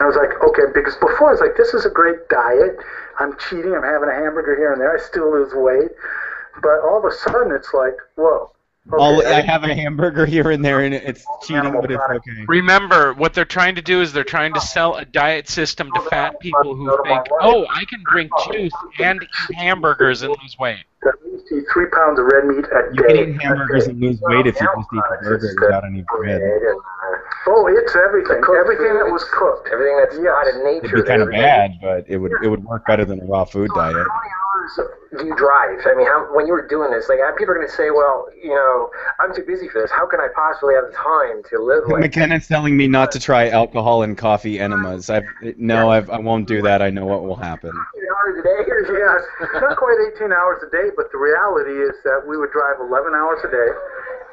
G: I was like, okay, because before I was like, this is a great diet. I'm cheating. I'm having a hamburger here and there. I still lose weight. But all of a sudden, it's like, whoa. Okay,
C: I have a hamburger here and there, and it's cheating, but it's okay.
B: Remember, what they're trying to do is they're trying to sell a diet system to fat people who think, I can drink juice and eat hamburgers and lose weight.
G: at least eat 3 pounds of red meat a
C: You
G: day.
C: can eat hamburgers and lose weight if you just eat the burger without any bread.
G: Oh, it's everything. Everything that was cooked.
F: Everything that's not in
C: It'd
F: nature.
C: be kind of
F: everything.
C: bad, but it would work better than a raw food diet.
F: How many hours do you drive? I mean, when you were doing this, people are going to say, well, I'm too busy for this. How can I possibly have the time to live like
C: McKenna's telling me not to try alcohol and coffee enemas. I won't do that. I know what will happen.
F: 18 hours a day?
G: Yes, not quite 18 hours a day, but the reality is that we would drive 11 hours a day,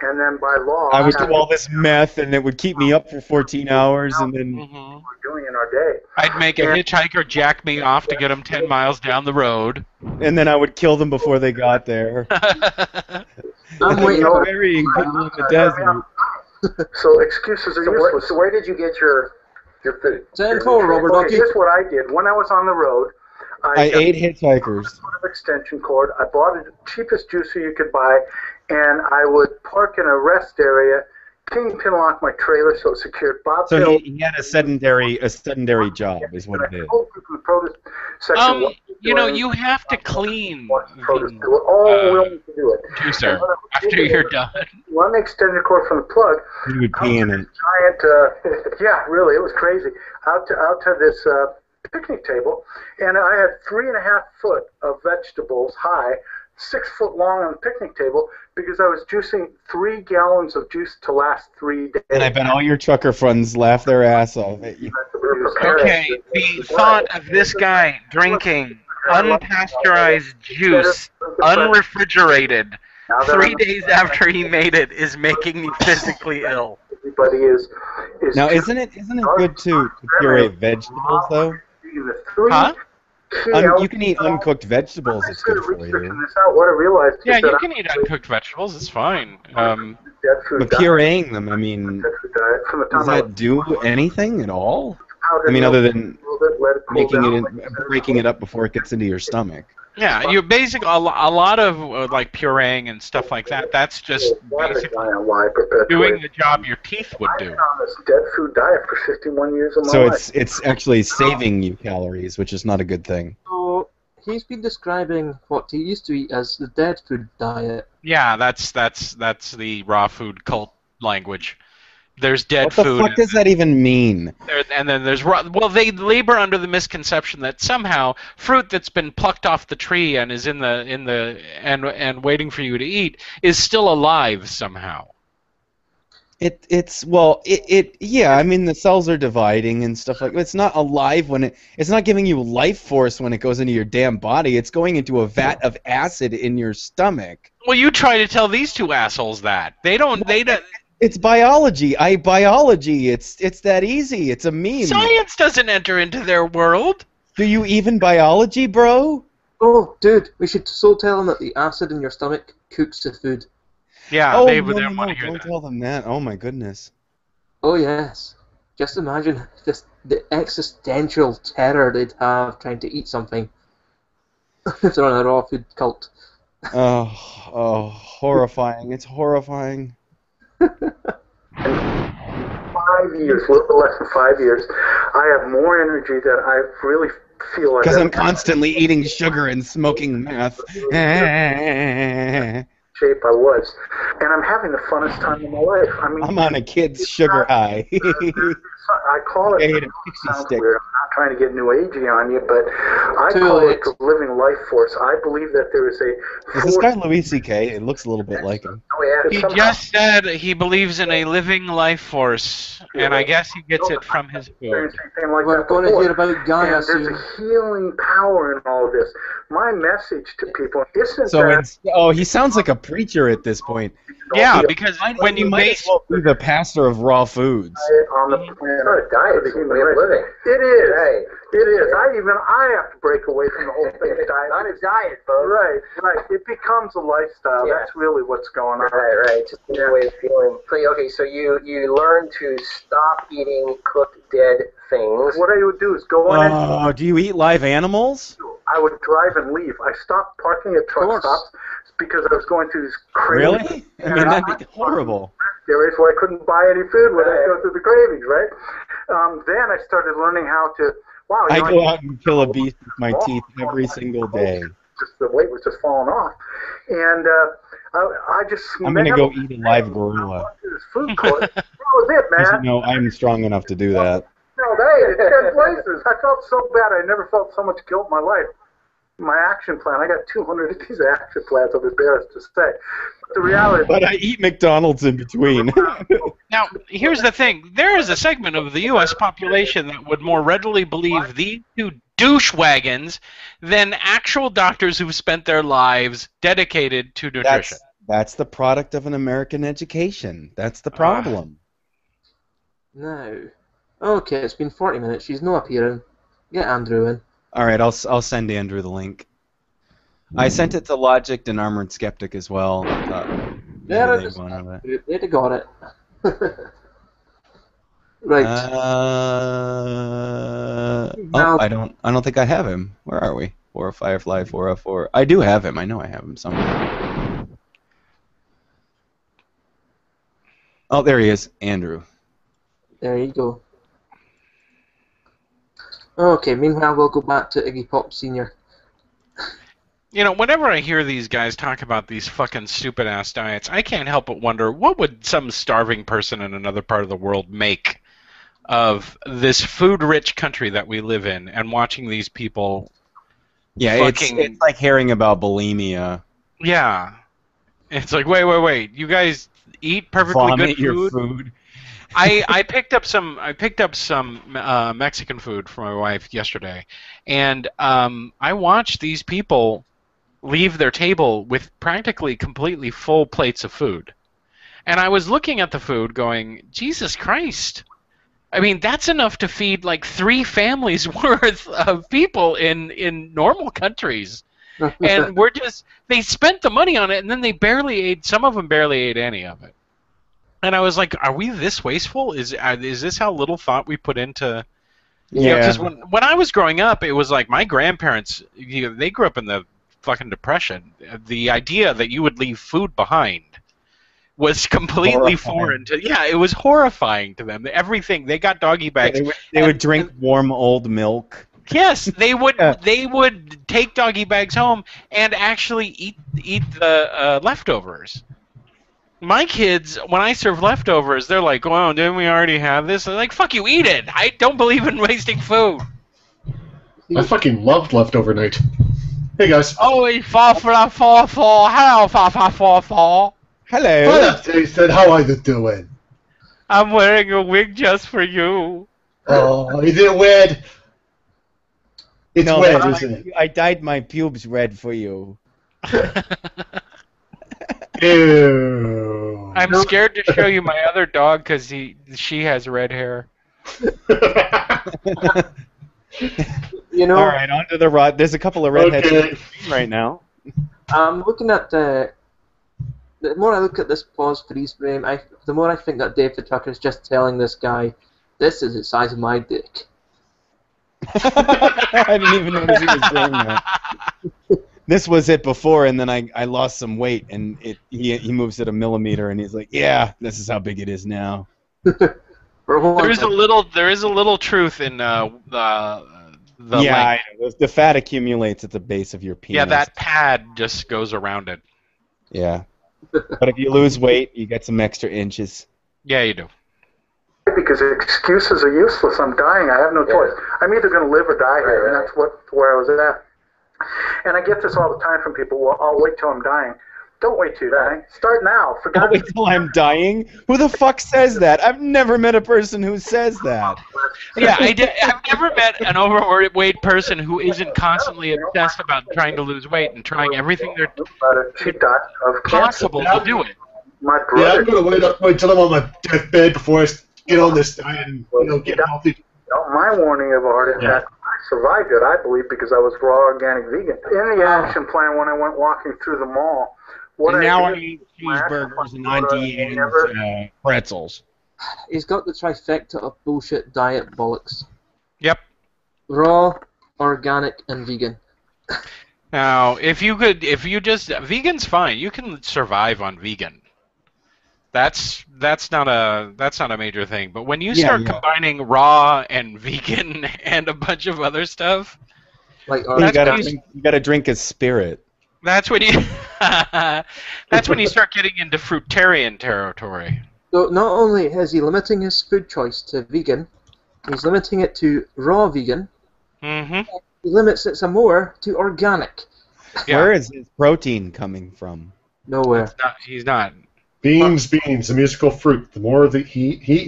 G: and then by law,
C: I would do all this meth, and it would keep me up for 14 hours, and then
B: Mhm.
G: we're doing in our day.
B: I'd make a hitchhiker jack me off to get him 10 miles down the road.
C: I would kill them before they got there.
A: I'm waiting
C: No
A: for
C: burying people in the desert.
G: So excuses are useless.
F: So where did you get your food?
A: 10-4, Robert
G: Okay,
A: Ducky.
G: here's what I did. When I was on the road,
C: I
G: got
C: ate hitchhikers.
G: a sort of extension cord. I bought the cheapest juicer you could buy, and I would park in a rest area, kingpin lock my trailer so it's secured.
C: So he had a sedentary job, is what it is.
G: The produce section,
B: You have to clean
G: produce.
B: the
G: They were all willing to do it.
B: juicer after you're done.
G: Run the extended cord from the plug.
C: He would pee in it.
G: Giant, yeah, really, it was crazy. Out to this picnic table, and I had 3.5 foot of vegetables high, 6 foot long on the picnic table because I was juicing 3 gallons of juice to last 3 days.
C: And I bet all your trucker friends laugh their ass off at you.
H: Okay, the thought of this guy drinking unpasteurized juice, unrefrigerated, 3 days after he made it is making me physically ill.
G: Everybody is
C: Now, isn't it good to puree vegetables though?
B: Huh?
C: You can eat uncooked vegetables. It's good for you.
G: What I realized
B: Yeah,
G: is that
B: you can eat uncooked vegetables. It's fine.
C: But pureeing them, I mean, does that do anything at all? I mean, other than breaking it up before it gets into your stomach.
B: Yeah, you basically a lot of like pureeing and stuff like that. That's just basically doing the job your teeth would do.
G: I've been on this dead food diet for 51 years of my
C: So
G: life.
C: it's actually saving you calories, which is not a good thing.
A: So he's been describing what he used to eat as the dead food diet.
B: Yeah, that's the raw food cult language. There's dead
C: What the
B: food.
C: fuck does that even mean?
B: And then there's they labor under the misconception that somehow fruit that's been plucked off the tree and is in the and waiting for you to eat is still alive somehow.
C: Yeah, I mean the cells are dividing and stuff like that. It's not alive when it's not giving you life force when it goes into your damn body. It's going into a vat of acid in your stomach.
B: Well, you try to tell these two assholes that. They don't.
C: It's biology. Biology. It's that easy. It's a meme.
B: Science doesn't enter into their world.
C: Do you even biology, bro?
A: Oh, dude, we should so tell them that the acid in your stomach cooks the food.
B: Yeah, they would
C: no,
B: want to hear
C: don't
B: that.
C: tell them that. Oh my goodness.
A: Oh yes. Just imagine the existential terror they'd have trying to eat something if they're on a raw food cult.
C: Oh, horrifying. It's horrifying.
G: 5 years, a little less than 5 years, I have more energy than I really feel like.
C: Because I'm constantly eating sugar and smoking meth.
G: Shape I was, and I'm having the funnest time of my life. I mean,
C: I'm on a kid's sugar high.
G: I call it.
C: I ate a pixie stick.
G: Weird. I'm not trying to get new agey on you, but I call it the living life force. I believe that there is a.
C: Is this guy Louis C.K.? It looks a little bit like him.
F: Oh yeah.
B: He just said he believes in a living life force, and I guess he gets it from his food.
A: We're going to hear about Gaia
G: and
A: soon.
G: there's a healing power in all of this. My message to people isn't
C: So
G: that.
C: he sounds like a preacher at this point.
B: Yeah, because when you
C: might
B: base
C: as well be the pastor of raw foods.
G: On the planet.
F: It's not a diet, it's a way of living.
G: It is.
F: Right.
G: It is. I have to break away from the whole thing.
F: It's not a diet, folks.
G: Right. It becomes a lifestyle.
F: Yeah.
G: That's really what's going on.
F: Right. Just a new way of feeling. So you learn to stop eating cooked dead things.
G: What I would do is go in.
C: Oh, do you eat live animals?
G: I would drive and leave. I stopped parking at truck stops because I was going through these crazy
C: Really? I mean, that'd be horrible.
G: areas where I couldn't buy any food when I go through the cravings, right? Then I started learning how to. Wow,
C: I go out and kill a beast with my teeth every single day.
G: Just the weight was just falling off, and I just.
C: I'm gonna go eat a live gorilla.
G: This food court. That was it,
C: Because
G: man.
C: you know I'm strong enough to do that.
G: No, hey, it's 10 places. I felt so bad. I never felt so much guilt in my life. My action plan. I got 200 of these action plans. I'm embarrassed to say. But the reality.
C: But I eat McDonald's in between.
B: Now, here's the thing. There is a segment of the U.S. population that would more readily believe these two douche wagons than actual doctors who've spent their lives dedicated to nutrition.
C: That's the product of an American education. That's the problem.
A: No. Okay, it's been 40 minutes. She's not appearing. Get Andrew in.
C: All right, I'll send Andrew the link. I sent it to Logic and Armored Skeptic as well.
A: There it is. They got it. Right.
C: Oh, I don't think I have him. Where are we? 4 Firefly, 404. I do have him. I know I have him somewhere. Oh, there he is, Andrew.
A: There you go. Okay, meanwhile, we'll go back to Iggy Pop Sr.
B: You know, whenever I hear these guys talk about these fucking stupid-ass diets, I can't help but wonder, what would some starving person in another part of the world make of this food-rich country that we live in, and watching these people fucking...
C: it's like hearing about bulimia.
B: Yeah. It's like, wait. You guys eat perfectly
C: Vomit
B: good
C: your
B: food?
C: food.
B: I picked up some Mexican food for my wife yesterday, and I watched these people leave their table with practically completely full plates of food. And I was looking at the food going, Jesus Christ. I mean, that's enough to feed like 3 families worth of people in normal countries. And they spent the money on it, and then some of them barely ate any of it. And I was like, are we this wasteful? Is this how little thought we put into...
C: Yeah.
B: Because when I was growing up, it was like my grandparents, they grew up in the fucking Depression. The idea that you would leave food behind was completely foreign to... Yeah, it was horrifying to them. Everything. They got doggy bags.
C: They would drink warm old milk.
B: Yes, they would. They would take doggy bags home and actually eat the leftovers. My kids, when I serve leftovers, they're like, "Oh, didn't we already have this?" They're like, "Fuck you, eat it! I don't believe in wasting food."
I: I fucking loved leftover night. Hey guys.
B: Oh, it's 444. Hello, 444.
C: Hello.
I: Hi, Jason. How are you doing?
B: I'm wearing a wig just for you.
I: Oh, is it red? It's
C: No,
I: red, isn't it?
C: I dyed my pubes red for you.
I: Ew.
B: I'm scared to show you my other dog because she has red hair.
A: You know,
C: All right, on to the rod. There's a couple of redheads
I: Okay.
C: right now.
A: I'm looking at the more I look at this pause freeze frame, the more I think that David Tucker's just telling this guy, "This is the size of my dick."
C: I didn't even notice he was doing that. This was it before, and then I lost some weight, and he moves it a millimeter, and he's like, "Yeah, this is how big it is now."
B: There is a little truth in the
C: yeah,
B: length.
C: the fat accumulates at the base of your penis.
B: Yeah, that pad just goes around it.
C: Yeah, but if you lose weight, you get some extra inches.
B: Yeah, you do.
G: Because excuses are useless. I'm dying. I have no choice. I'm either going to live or die here, and that's where I was at. And I get this all the time from people. Well, I'll wait till I'm dying. Don't wait till you're dying. Start now. For
C: I'll
G: God's
C: wait till I'm dying? Who the fuck says that? I've never met a person who says that.
B: Yeah, I've never met an overweight person who isn't constantly obsessed about trying to lose weight and trying everything they're possible to do it.
G: My
I: Yeah,
G: brother.
I: I'm gonna wait till I'm on my deathbed before I get on this diet and get healthy.
G: My warning of a heart attack, I survived it, I believe, because I was raw organic vegan. In the action plan, when I went walking through the mall, what
C: And
G: I
C: now
G: did,
C: I eat
G: my action
C: cheeseburgers and
G: plan was,
C: Auntie pretzels.
A: He's got the trifecta of bullshit diet bollocks:
B: Yep.
A: raw, organic, and vegan.
B: Now, vegan's fine. You can survive on vegan. That's not a major thing. But when you start combining raw and vegan and a bunch of other stuff,
A: Like
C: You gotta drink a spirit.
B: that's when you start getting into fruitarian territory.
A: So not only is he limiting his food choice to vegan, he's limiting it to raw vegan.
B: Mm-hmm.
A: He limits it some more to organic.
B: Yeah.
C: Where is his protein coming from?
A: Nowhere.
B: He's not.
I: Beans, a musical fruit. The more that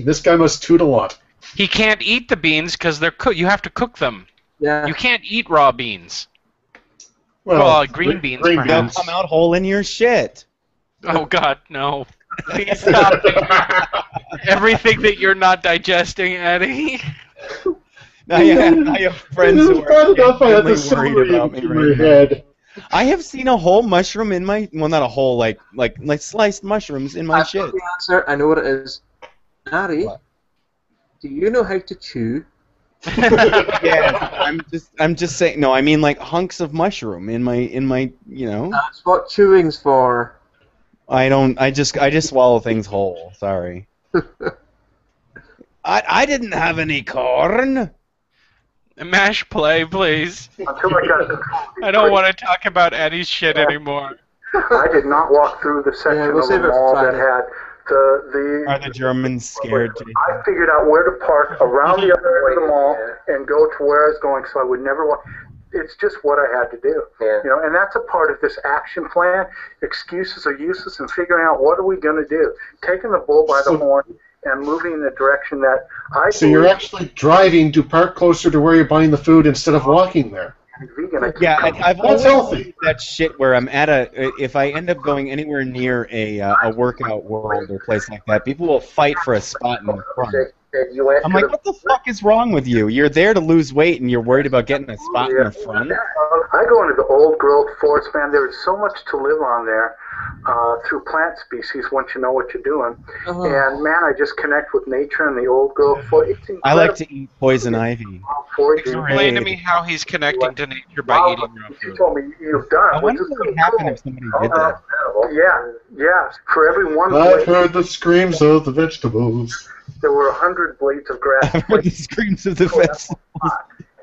I: this guy must toot a lot.
B: He can't eat the beans because they're cooked. You have to cook them.
A: Yeah.
B: You can't eat raw beans.
I: Well,
B: green beans,
I: green
B: perhaps.
C: They'll come out whole in your shit.
B: Oh God, no! Please stop everything that you're not digesting, Eddie.
C: I have friends who are genuinely worried about me right now.
I: head.
C: I have seen a whole mushroom in my not a whole like sliced mushrooms in my
A: I've
C: shit.
A: got the answer. I know what it is. Harry,
C: What?
A: do you know how to chew?
C: Yeah, I'm just saying. No, I mean like hunks of mushroom in my you know.
A: That's what chewing's for.
C: I don't. I just swallow things whole. Sorry. I didn't have any corn.
B: Mash play, please.
G: Until I got
B: I don't want to talk about any shit anymore.
G: I did not walk through the section
A: we'll
G: of the
A: save it for
G: mall that
A: Friday.
G: had the.
C: Are the Germans scared? Jason?
G: I figured out where to park around the other end of the mall and go to where I was going, so I would never walk. It's just what I had to do, you know, and that's a part of this action plan. Excuses are useless, and figuring out what are we going to do. Taking the bull by the horn and moving in the direction that I.
I: So you're actually driving to park closer to where you're buying the food instead of walking there.
G: Vegan.
C: Yeah, I've
I: That's
C: always
I: healthy.
C: done that shit where I'm at if I end up going anywhere near a workout world or place like that, people will fight for a spot in the front. I'm like, what the fuck is wrong with you? You're there to lose weight and you're worried about getting a spot in the front?
G: I go into the old growth forest, man. There's so much to live on there through plant species once you know what you're doing. And, man, I just connect with nature and the old growth forest.
C: I like to eat poison ivy.
B: Explain to me how he's connecting to nature by eating raw
G: You
B: food.
G: told me you've done.
C: I wonder what would happen if somebody did that.
G: Yeah. For every one
I: I've
G: blade,
I: heard the screams of the vegetables.
G: there were 100 blades of grass.
C: I've heard the screams of the vegetables.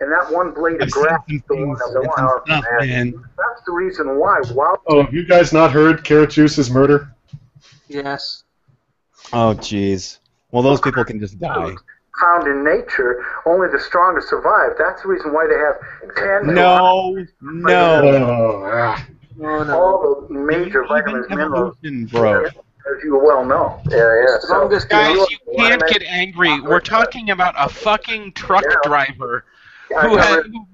G: And that one blade of
C: I've seen
G: grass
C: some
G: is the one
C: things,
G: that
C: some
G: won
C: stuff,
G: our
C: man.
G: That's the reason why.
I: Oh, have you guys not heard Carrot Juice's murder?
A: Yes.
C: Oh, jeez. Well, those people can just die.
G: Found in nature, only the strongest survive. That's the reason why they have 10.
C: No.
I: Oh, ah.
G: All the major vitamins,
C: Even
G: minerals,
C: evolution, bro.
G: as you well know.
A: Strongest
B: Guys,
A: guy.
B: you can't get angry. We're talking about a fucking truck driver who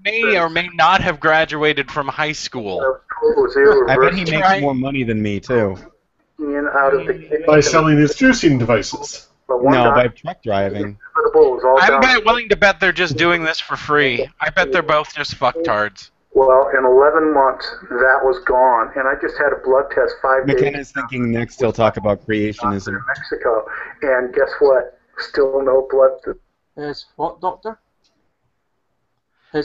B: may or may not have graduated from high school.
C: I bet he makes more money than me, too.
G: Out of the
I: By selling his juicing devices.
C: No, by truck driving.
B: I'm willing to bet they're just doing this for free. I bet they're both just fucktards.
G: Well, in 11 months, that was gone, and I just had a blood test 5 days
C: McKenna's thinking next he'll talk about creationism.
G: in Mexico, and guess what? Still no blood.
A: His what, doctor?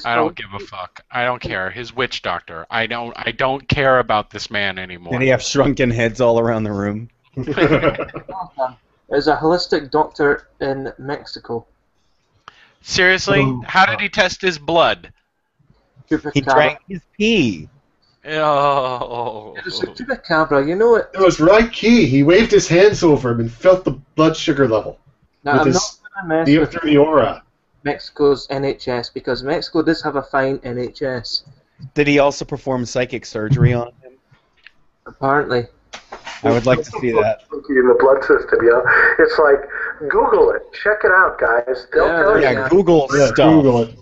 B: I don't give a fuck. I don't care. His witch doctor. I don't care about this man anymore.
C: Did he have shrunken heads all around the room?
A: There's a holistic doctor in Mexico.
B: Seriously? How did he test his blood?
C: He drank his pee.
B: Oh.
A: It was a chupacabra, you know it.
I: It was right key. He waved his hands over him and felt the blood sugar level.
A: Now,
I: with
A: I'm
I: his
A: not going to mess with
I: through the aura.
A: Mexico's NHS because Mexico does have a fine NHS.
C: Did he also perform psychic surgery on him?
A: Apparently.
C: I would like to see that.
G: In the blood system, it's like Google it, check it out, guys. They'll tell you.
C: Yeah, Google stuff.
I: Google it.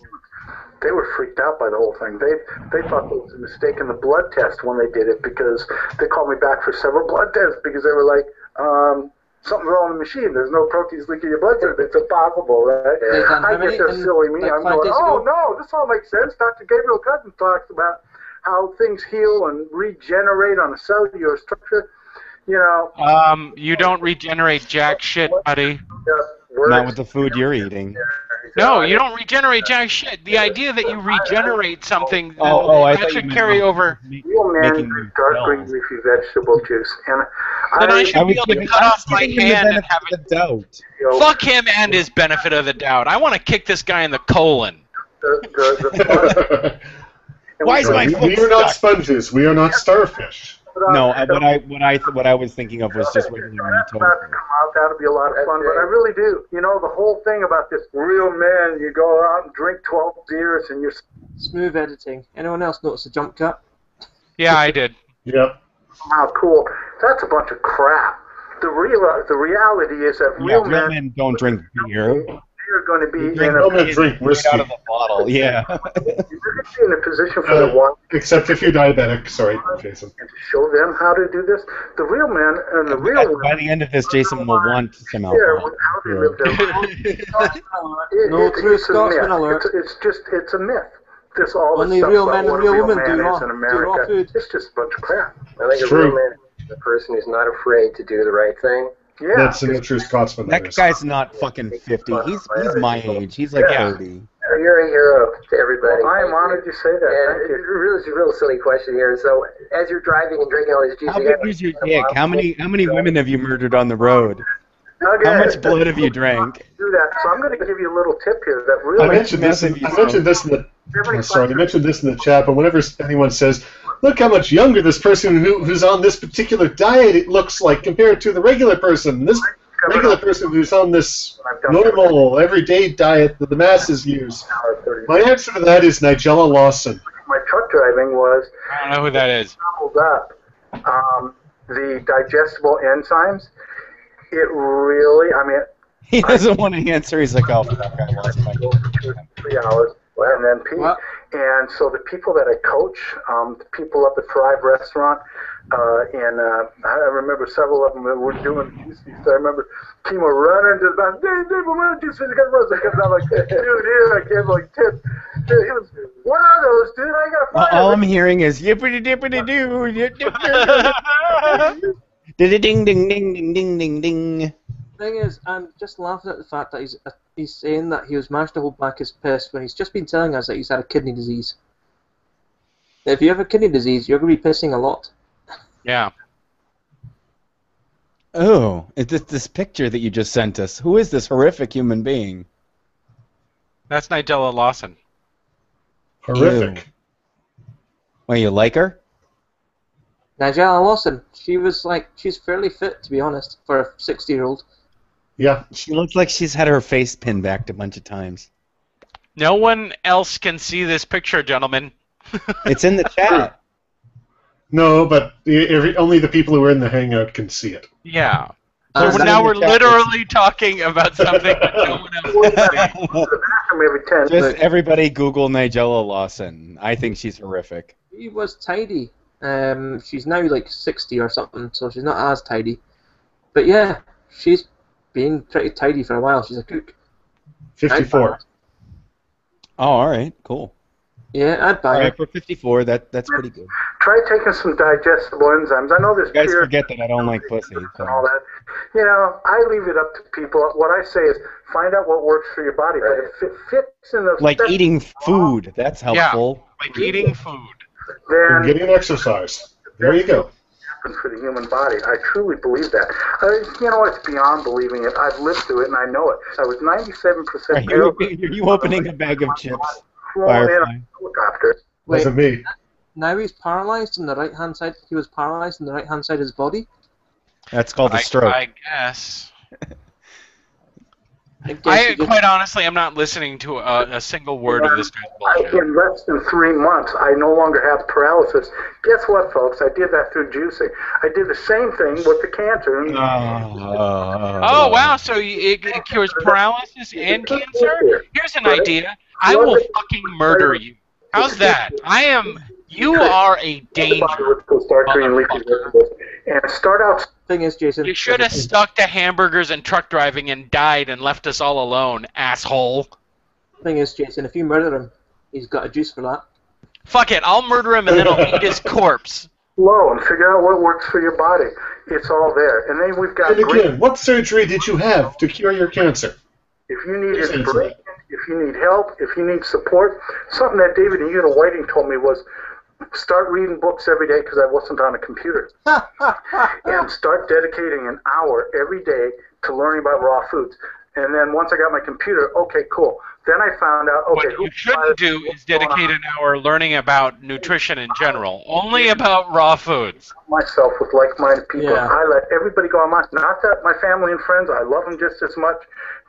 G: They were freaked out by the whole thing. They thought it was a mistake in the blood test when they did it because they called me back for several blood tests because they were like, something's wrong with the machine. There's no proteins leaking your blood. It's impossible, right? I get their silly me. I'm going, oh, no, this all makes sense. Dr. Gabriel Cutton talks about how things heal and regenerate on a cellular structure. You know.
B: You don't regenerate jack shit, buddy.
C: Not with the food you're eating.
B: No, you don't regenerate jack shit. The idea that you regenerate something
C: I
B: that
C: thought
B: should
C: you
B: carry over.
G: Real men drink dark green leafy vegetable juice, and
B: Then I should be able to cut off my hand and have
C: the doubt.
B: Fuck him and his benefit of the doubt. I want to kick this guy in the colon.
C: Why is my foot
I: We are not
C: stuck?
I: sponges. We are not starfish.
C: No, what I was thinking of was just regular tofu.
G: That'll be a lot of fun, but I really do. You know, the whole thing about this real man, you go out and drink 12 beers and you're...
A: Smooth editing. Anyone else notice the jump cut?
B: Yeah, I did.
I: Yep.
G: Wow, cool. That's a bunch of crap. The reality is that real
C: Real
G: men
C: men don't drink beer.
G: are going to be in
I: Real men
G: a...
I: drink whiskey.
C: Out of the bottle, yeah.
G: You're going to be in a position for the one
I: Except if you're diabetic. Sorry, Jason.
G: and show them how to do this. The real men and the real women...
C: By the end of this, Jason will want some
G: Here,
C: alcohol.
G: how they live their lives.
A: No true
G: it's a
A: Scotsman
G: myth.
A: alert.
G: It's a myth. This all
A: Only
G: this stuff
A: real
G: about
A: men and
G: what
A: real
G: a real
A: women
G: man
A: do raw-
G: is in
A: do
G: America.
A: raw food.
G: It's just a bunch of crap.
F: I think
I: It's
F: a real
I: true.
F: man is a person who's not afraid to do the right thing Yeah.
I: That's an true Scotsman.
C: That guy's not fucking 50. He's my age. He's like 30.
F: You're a hero to everybody.
G: Well, I am honored you say that.
F: And
G: Thank you.
F: it's a real silly question here. So, as you're driving and drinking all these juice,
C: How big is your dick? How many women have you murdered on the road?
G: Okay.
C: How much blood have you drank?
G: Do that. So I'm going to give you a little tip here that really.
I: I mentioned this in the chat, but whenever anyone says, "Look how much younger this person who's on this particular diet it looks like compared to the regular person," this regular person who's on this normal everyday diet that the masses use. My answer to that is Nigella Lawson.
G: My truck driving was.
B: I don't know who that is.
G: Doubled up the digestible enzymes. It really, I mean.
C: He doesn't want to answer. He's like, "Oh, fuck, I lost my."
G: 3 hours, and then and so the people that I coach, the people up at Thrive Restaurant, and I remember several of them that were doing these. I remember Kimo running to the back. Dave, I'm running to the got run. I was like, dude, here I gave like tip. He was, what are those, dude? I got fired.
C: All I'm hearing is yippity dippity doo. Ding ding ding ding ding ding ding.
A: Thing is, I'm just laughing at the fact that he's saying that he was managed to hold back his piss when he's just been telling us that he's had a kidney disease. If you have a kidney disease, you're going to be pissing a lot.
B: Yeah.
C: Oh, it's this picture that you just sent us. Who is this horrific human being?
B: That's Nigella Lawson.
I: Horrific.
C: Ew. Well, you like her?
A: Nigella Lawson, she's fairly fit, to be honest, for a 60-year-old.
I: Yeah.
C: She looks like she's had her face pinned back a bunch of times.
B: No one else can see this picture, gentlemen.
C: It's in the chat.
I: No, but only the people who are in the hangout can see it.
B: Yeah. So now we're literally talking about something that no one else can see.
C: Just everybody Google Nigella Lawson. I think she's horrific.
A: She was tidy. She's now like 60 or something, so she's not as tidy. But yeah, she's been pretty tidy for a while. She's a cook.
I: 54.
C: Oh, all right, cool.
A: Yeah, I'd buy
C: All
A: her.
C: right, for 54, that's pretty good.
G: Try taking some digestible enzymes. I know there's
C: You guys
G: pure
C: forget that I don't like pussy.
G: and
C: So.
G: all that. You know, I leave it up to people. What I say is find out what works for your body. But if it fits in the
C: Like eating food, that's helpful.
B: Yeah, like eating food.
G: then
I: Getting exercise. There you go.
G: for the human body. I truly believe that. You know, it's beyond believing it. I've lived through it and I know it. I was 97%
C: Are you opening a bag of chips? Firefly.
G: helicopter.
I: Wasn't me.
A: Now he's paralyzed on the right-hand side. He was paralyzed on the right-hand side of his body.
C: That's called a stroke.
B: I guess. Quite honestly, I'm not listening to a single word of this guy's bullshit.
G: In less than 3 months, I no longer have paralysis. Guess what, folks? I did that through juicing. I did the same thing with the cancer.
B: Oh, wow, so it cures paralysis and cancer? Here's an idea. I will fucking murder you. How's that? You are a danger.
G: And start out.
A: Thing is, Jason,
B: You should have stuck to hamburgers and truck driving and died and left us all alone, asshole.
A: Thing is, Jason, if you murder him, he's got a juice for that.
B: Fuck it, I'll murder him and then I'll eat his corpse.
G: Slow and figure out what works for your body. It's all there. And then we've got.
I: And again, what surgery did you have to cure your cancer?
G: If you need inspiration, if you need help, if you need support, something that David and Una Whiting told me was start reading books every day because I wasn't on a computer. And start dedicating an hour every day to learning about raw foods. And then once I got my computer, okay, cool. Then I found out, okay.
B: What you shouldn't do is dedicate an hour learning about nutrition in general. Only about raw foods.
G: Myself with like-minded people.
A: Yeah.
G: I let everybody go online. Not that my family and friends, I love them just as much,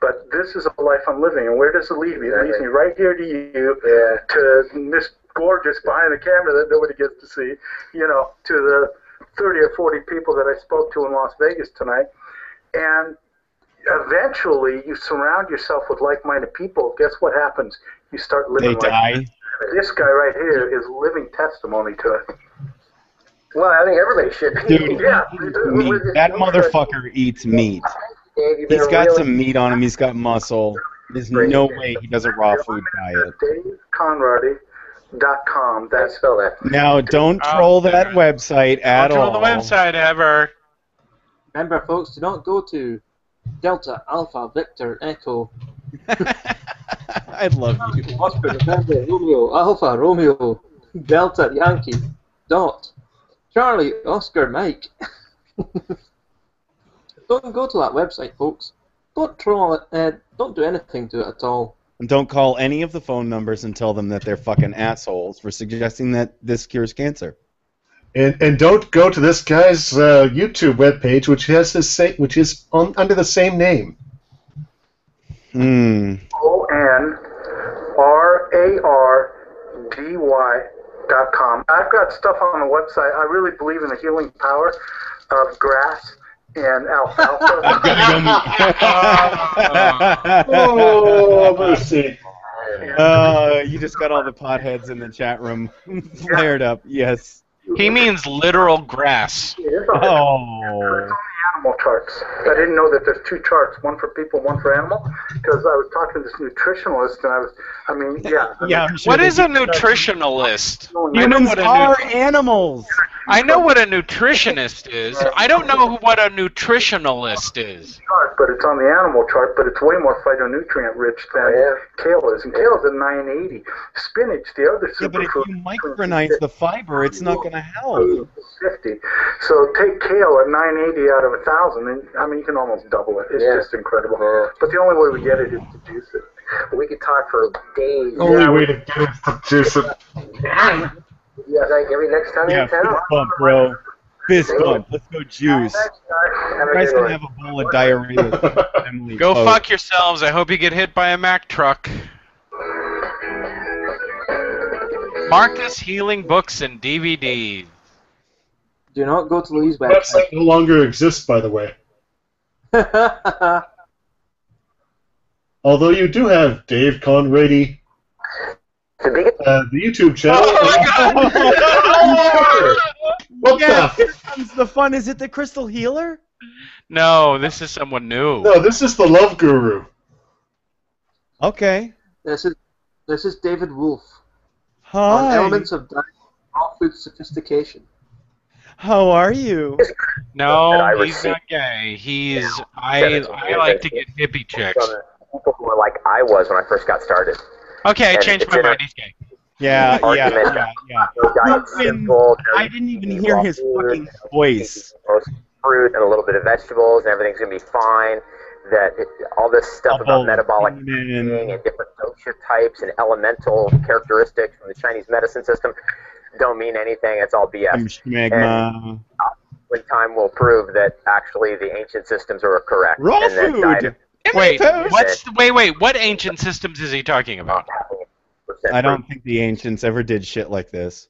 G: but this is a life I'm living. And where does it lead me? It leads me right here to you, to Miss Gorgeous behind the camera that nobody gets to see, you know, to the 30 or 40 people that I spoke to in Las Vegas tonight. And eventually you surround yourself with like-minded people. Guess what happens? You start living
C: They die.
G: This guy right here is living testimony to it.
F: Well, I think everybody should be.
C: Dude,
G: Yeah.
C: meat. That motherfucker eats meat.
F: Dave, you've
C: He's
F: been
C: got
F: really-
C: some meat on him. He's got muscle. There's no way he does a raw food diet.
G: DaveConradi.com.
F: How do you
G: That's
F: spell that?
C: Now, don't troll that website at
B: Don't
C: all.
B: troll the website ever.
A: Remember, folks, do not go to Delta Alpha Victor Echo
C: I love you.
A: Oscar November Romeo Alpha Romeo Delta Yankee dot Charlie Oscar Mike. Don't go to that website, folks. Don't troll it. Don't do anything to it at all.
C: And don't call any of the phone numbers and tell them that they're fucking assholes for suggesting that this cures cancer.
I: And don't go to this guy's YouTube webpage, which has which is under the same name.
G: ONRARDY.com. I've got stuff on the website. I really believe in the healing power of grass and alfalfa.
I: Oh, mercy.
C: You just got all the potheads in the chat room flared up. Yes.
B: He means literal grass.
C: Oh.
G: Animal charts. I didn't know that there's two charts, one for people, one for animal, because I was talking to this nutritionalist, and
C: I'm sure
B: What is a nutritionalist?
C: Humans are animals.
B: I know what a nutritionist is. I don't know what a nutritionalist is.
G: But it's on the animal chart, but it's way more phytonutrient rich than kale is, and kale is at 980. Spinach, the other superfood.
C: Yeah, but if you micronize the fiber, it's not going to help.
G: 50. So take kale at 980 out of 1,000, and I mean you can almost double it. It's just incredible. But the only way we get it is to juice it.
F: We could talk for days.
I: Only way to get it is to juice it.
F: Yeah, like every next time you're in
C: Fist
F: town.
C: bump, bro. Fist bump. Let's go juice.
F: Have
C: You
F: a
C: guys
F: good
C: can
F: one.
C: have a bowl of diarrhea. Emily
B: Go
C: Poe.
B: fuck yourselves. I hope you get hit by a Mack truck. Marcus Healing Books and DVDs.
A: Do not go to Louise'
I: The
A: website.
I: website no longer exists, by the way. Although you do have Dave Conrady, the YouTube channel. What
C: Yes,
I: the?
C: here comes the fun. Is it the Crystal Healer?
B: No, this is someone new.
I: No, this is the Love Guru.
C: Okay.
A: This is David Wolf on
C: Hi.
A: elements of diet, raw food sophistication.
C: How are you?
F: that
B: No,
F: I
B: he's
F: received.
B: not gay. I like to get hippie chicks.
F: People who are like I was when I first got started.
B: Okay, I
F: And
B: changed
F: it's
B: my
F: in a-
B: mind. He's gay.
C: Yeah.
F: No diet simple.
C: I didn't even hear his fucking voice.
F: Fruit and a little bit of vegetables, and everything's gonna be fine. That all this stuff about metabolic eating and different dosha types and elemental characteristics from the Chinese medicine system don't mean anything. It's all BS.
C: Schmegma.
F: When time will prove that actually the ancient systems are correct.
C: Raw
F: and that
C: food.
F: diet
B: Wait, what ancient systems is he talking about?
C: I don't think the ancients ever did shit like this.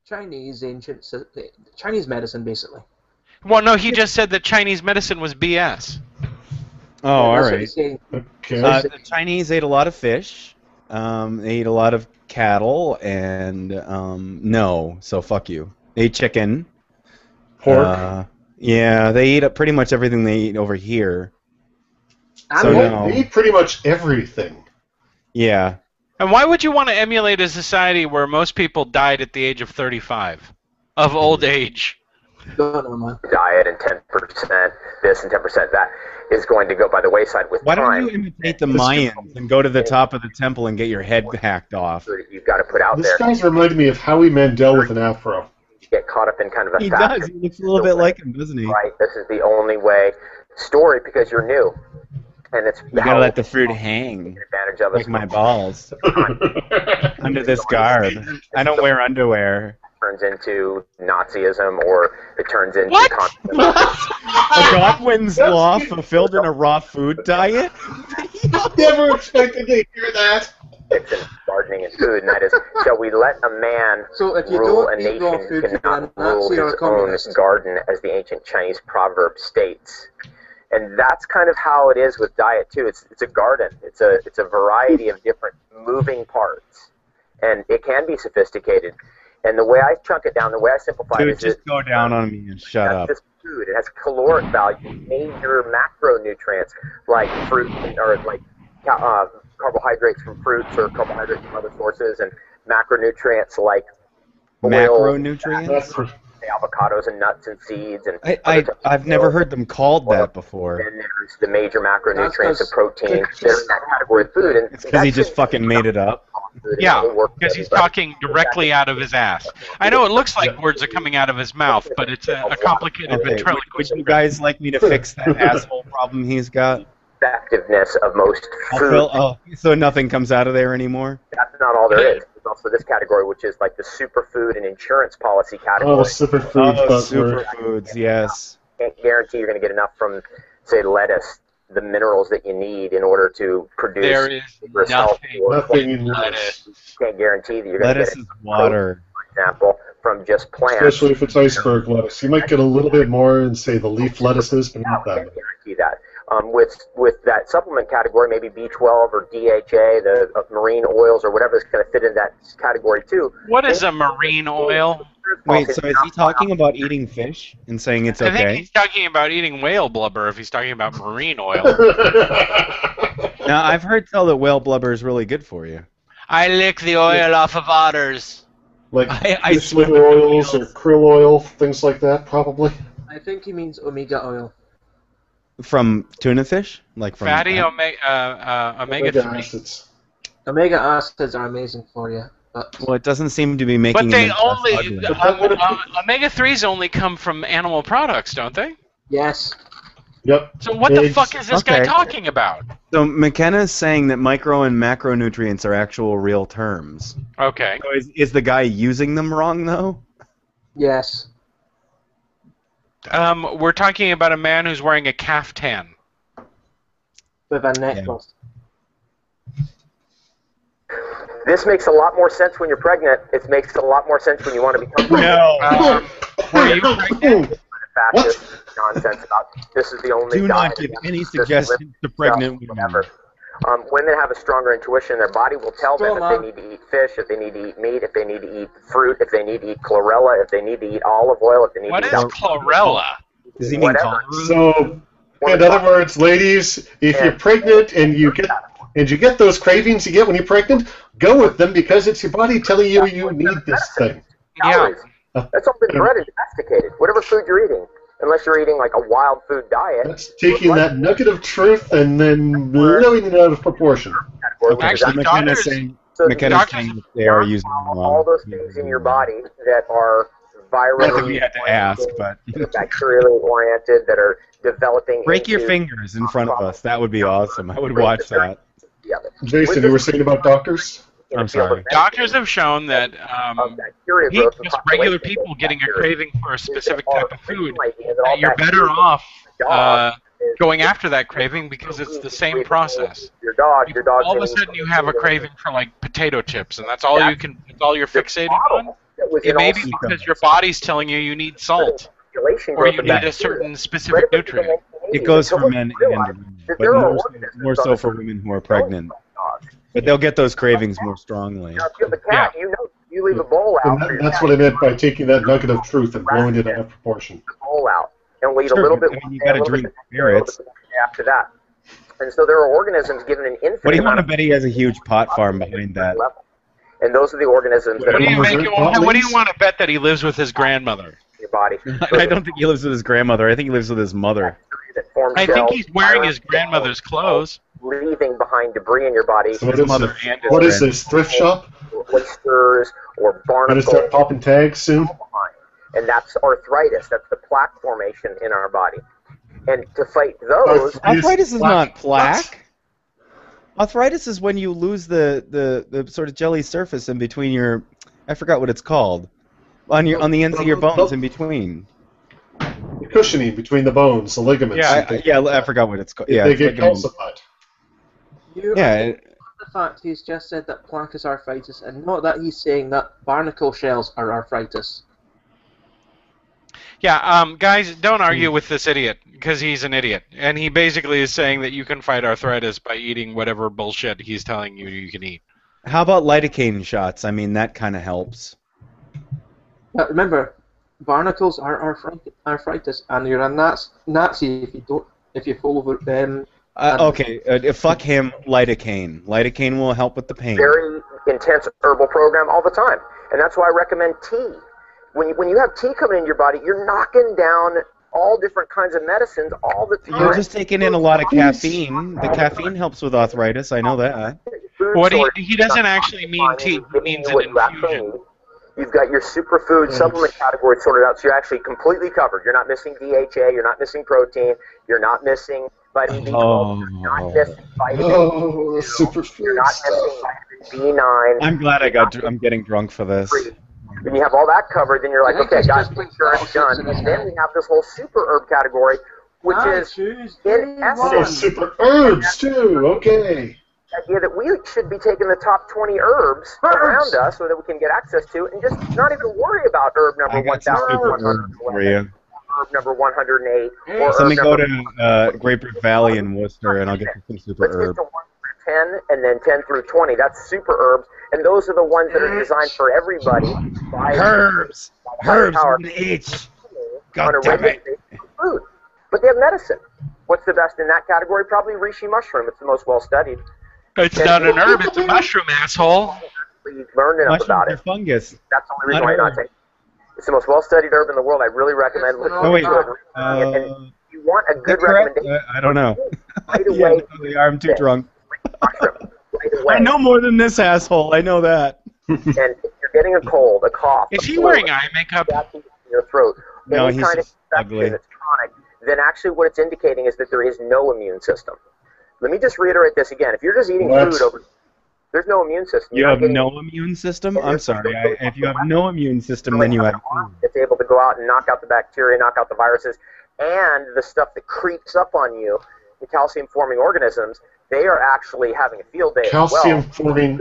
A: Chinese medicine, basically.
B: Well, no, he just said that Chinese medicine was BS.
C: Oh, all
A: That's what
C: right.
A: he's saying.
I: Okay.
C: The Chinese ate a lot of fish. They ate a lot of cattle, and no, so fuck you. They ate chicken.
I: Pork.
C: Yeah, they eat pretty much everything they eat over here. So
A: Animal?
C: no.
I: They eat pretty much everything.
C: Yeah.
B: And why would you want to emulate a society where most people died at the age of 35? Of old age?
A: Don't know, man.
F: Diet and 10% this and 10% that is going to go by the wayside with
C: Why
F: time.
C: don't you imitate the Mayans and go to the top of the temple and get your head hacked off?
F: You've got to put out
I: This
F: there.
I: guy's reminded me of Howie Mandel with an afro.
F: You get caught up in kind of a
C: He
F: factor.
C: does. He looks a little bit like him, doesn't he?
F: Right, this is the only way story because you're new. And it's
C: You gotta let the fruit hang,
F: advantage of
C: like my balls, under this garb. I don't wear underwear.
F: turns into Nazism or it turns into
B: What?
C: A Godwin's law fulfilled in a raw food diet?
I: Never expected to hear that.
F: and gardening and food, and that is, shall we let a man
A: So if you
F: rule a
A: don't eat raw
F: nation
A: food, you're
F: cannot
A: a
F: rule
A: Nazi or
F: his
A: a communist.
F: own garden, as the ancient Chinese proverb states. And that's kind of how it is with diet too. It's a garden. It's a variety of different moving parts, and it can be sophisticated. And the way I chunk it down, the way I simplify it
C: Dude,
F: is
C: just go down on me and shut
F: that's
C: up.
F: just food. It has caloric value, major macronutrients like fruit or like carbohydrates from fruits or carbohydrates from other sources, and macronutrients like oil,
C: Macronutrients?
F: say avocados and nuts and seeds and
C: I've never heard them called that before.
F: Then there's the major macronutrients and
A: That's
F: protein. There's that category of food, and
C: It's because he just fucking made it up.
B: Yeah, because he's talking directly out of his ass. I know it looks like words are coming out of his mouth, but it's a complicated
C: Okay,
B: ventriloquist.
C: would you guys like me to fix that asshole problem he's got?
F: effectiveness of most food.
C: So nothing comes out of there anymore?
F: That's not all there is. There's also this category, which is like the superfood and insurance policy category.
I: Oh, superfoods.
C: Superfoods, yes.
F: Can't guarantee you're going to get enough from, say, lettuce, the minerals that you need in order to produce.
B: There is
I: Nothing in lettuce.
F: Can't guarantee that you're going to get
C: Lettuce is water.
F: for example, from just plants.
I: Especially if it's iceberg lettuce. You might get a little bit more in, say, the leaf lettuces, but not that
F: Can't
I: much.
F: guarantee that. With that supplement category, maybe B12 or DHA, the marine oils or whatever is going to fit in that category too.
B: What is a marine oil?
C: Wait, so is he talking about eating fish and saying it's
B: I think
C: okay?
B: he's talking about eating whale blubber if he's talking about marine oil.
C: Now, I've heard tell that whale blubber is really good for you.
B: I lick the oil off of otters.
I: Like
C: I
I: fish
C: swim
I: liver
C: in
I: oils or
C: whales.
I: krill oil, things like that, probably.
A: I think he means omega oil.
C: From tuna fish? Like from
B: Fatty omega 3.
I: acids.
A: Omega acids are amazing for you, but
C: Well, it doesn't seem to be making
B: But they
C: them
B: only
C: ugly.
B: omega 3s only come from animal products, don't they?
A: yes,
I: Yep.
B: So what the
I: Eggs.
B: fuck is this guy
C: Okay.
B: talking about?
C: So McKenna's saying that micro and macronutrients are actual real terms.
B: Okay.
C: So is the guy using them wrong, though?
A: yes.
B: We're talking about a man who's wearing a caftan.
A: With a necklace.
F: This makes a lot more sense when you're pregnant. It makes a lot more sense when you want to become pregnant.
C: No.
B: Were you pregnant?
F: Fascist nonsense about this is the only
C: Do
F: diet
C: not give
F: that
C: any
F: just
C: suggestions to pregnant
F: stuff,
C: women.
F: whatever. Women have a stronger intuition. Their body will tell them
A: Strong
F: if they need to eat fish, if they need to eat meat, if they need to eat fruit, if they need to eat chlorella, if they need to eat olive oil, if they need
B: What
F: to
B: is
F: eat
B: chlorella?
C: Does he mean
F: Whatever.
C: chlorella?
I: So, in other words, ladies, if you're pregnant and you get those cravings you get when you're pregnant, go with them because it's your body telling you you need this thing.
B: Yeah.
F: calories. That's all been bred and domesticated. Whatever food you're eating, unless you're eating like a wild food diet.
I: That's taking that nugget of truth and then blowing it out of proportion.
C: Okay, so
B: Actually,
C: McKenna's
B: doctors-
C: saying,
F: So
C: McKenna's
B: doctors-
C: saying that they are using them wrong.
F: all those things in your body that are
C: Not that we
F: virally
C: had to ask, but
F: bacterially oriented, that are developing.
C: break your
F: into-
C: fingers in front of us. That would be awesome. I would watch that.
F: Yeah.
I: Jason, you were saying about doctors?
F: In
C: I'm
F: the field
C: sorry.
F: of
B: Doctors have shown that
F: of bacteria growth and
B: just regular
F: population
B: people getting a
F: bacteria.
B: craving for a specific
F: There
B: type
F: are
B: of food,
F: idea that all
B: that you're better
F: bacteria
B: off
F: in your dog is-
B: going after that craving because it's the same process.
F: Your dog's
B: All of a sudden, you have a craving for like potato chips, and that's all you're fixated on. It may be because your body's telling you need salt, or you need a certain specific nutrient.
C: It goes for men and women, but more so for women who are pregnant. But they'll get those cravings more strongly.
F: Now, if you have a cat, you know, you leave a bowl out.
I: And
F: for your
I: that's
F: cat,
I: what I meant by taking that nugget of truth and blowing it out of proportion.
F: the bowl out, and we'll eat a
C: Sure,
F: little bit.
C: I mean, you
F: and a
C: gotta
F: little
C: drink
F: bit and a little
C: spirits.
F: bit after that. And so there are organisms given an infinite
C: What do you want
F: amount
C: to bet he has a huge pot farm behind that?
F: level. And those are the organisms that
B: What do
F: are
B: you
F: in
B: want to bet that he lives with his grandmother?
F: your body.
C: I don't think he lives with his grandmother. I think he lives with his mother.
F: That form
B: I think
F: gels,
B: he's wearing
F: virus
B: his grandmother's clothes.
F: leaving behind debris in your body,
I: So what
C: His
I: is,
C: mother and his
I: what is
C: friend.
I: this, thrift shop?
F: or oysters or
I: Going to start
F: barnacles
I: popping tags soon?
F: behind. And that's arthritis. That's the plaque formation in our body. And to fight those,
C: Arthritis is not plaque. Arthritis is when you lose the sort of jelly surface in between your, I forgot what it's called, on the ends of your bones in between.
I: The cushioning between the bones, the ligaments.
C: I forgot what it's called. Yeah,
I: They
C: it's
I: get
C: like
I: calcified.
C: yeah.
A: The fact he's just said that plaque is arthritis, and not that he's saying that barnacle shells are arthritis.
B: Yeah, guys, don't argue with this idiot because he's an idiot, and he basically is saying that you can fight arthritis by eating whatever bullshit he's telling you you can eat.
C: How about lidocaine shots? I mean, that kind of helps.
A: But remember, barnacles are arthritis, and you're a Nazi if you follow them.
C: Okay, fuck him, lidocaine. Lidocaine will help with the pain.
F: very intense herbal program all the time. And that's why I recommend tea. When you have tea coming into your body, you're knocking down all different kinds of medicines all the time.
C: You're just taking in a lot of caffeine. The caffeine helps with arthritis. I know that.
B: What he doesn't actually mean tea. He means an infusion.
F: You've got your superfood supplement category sorted out, so you're actually completely covered. You're not missing DHA. You're not missing protein. You're not missing vitamin B12. You're not missing vitamin
I: superfood
F: You're not missing vitamin B9.
C: I'm glad I'm getting drunk for this.
F: When you have all that covered, then you're like, okay, guys, insurance done. And then we have this whole super herb category, which is, in essence,
I: super herbs, too. Okay.
F: The idea that we should be taking the top 20 herbs around us so that we can get access to and just not even worry about herb number 1,111, herb number 108, or
C: Somebody
F: herb
C: go
F: number
C: to Great Brick Valley in Worcester, and I'll get you some super
F: Let's
C: herb.
F: get to 1 through 10, and then 10 through 20. That's super herbs, and those are the ones that are designed for everybody.
C: Herbs with an H. God damn it.
F: Food. But they have medicine. What's the best in that category? Probably reishi mushroom. It's the most well-studied.
B: It's not an herb, it's a mushroom, asshole.
F: We've learned enough about it.
C: Fungus.
F: That's the only reason why you're not taking it. It's the most well-studied herb in the world. I really recommend looking into it. And if you want a good recommendation,
C: I don't know.
F: right away,
C: I'm too drunk.
F: mushroom. Right away.
C: I know more than this asshole. I know that.
F: And if you're getting a cold, a cough,
B: is he wearing eye makeup?
F: in your throat,
C: No,
F: any
C: he's
F: kind of
C: just
F: infection
C: ugly.
F: that's chronic, then actually what it's indicating is that there is no immune system. Let me just reiterate this again. If you're just eating food there's no immune system.
C: You have no immune system? I'm sorry. If you have no immune system, then you have...
F: It's able to go out and knock out the bacteria, knock out the viruses, and the stuff that creeps up on you, the calcium-forming organisms, they are actually having a field day as well.
I: Calcium-forming...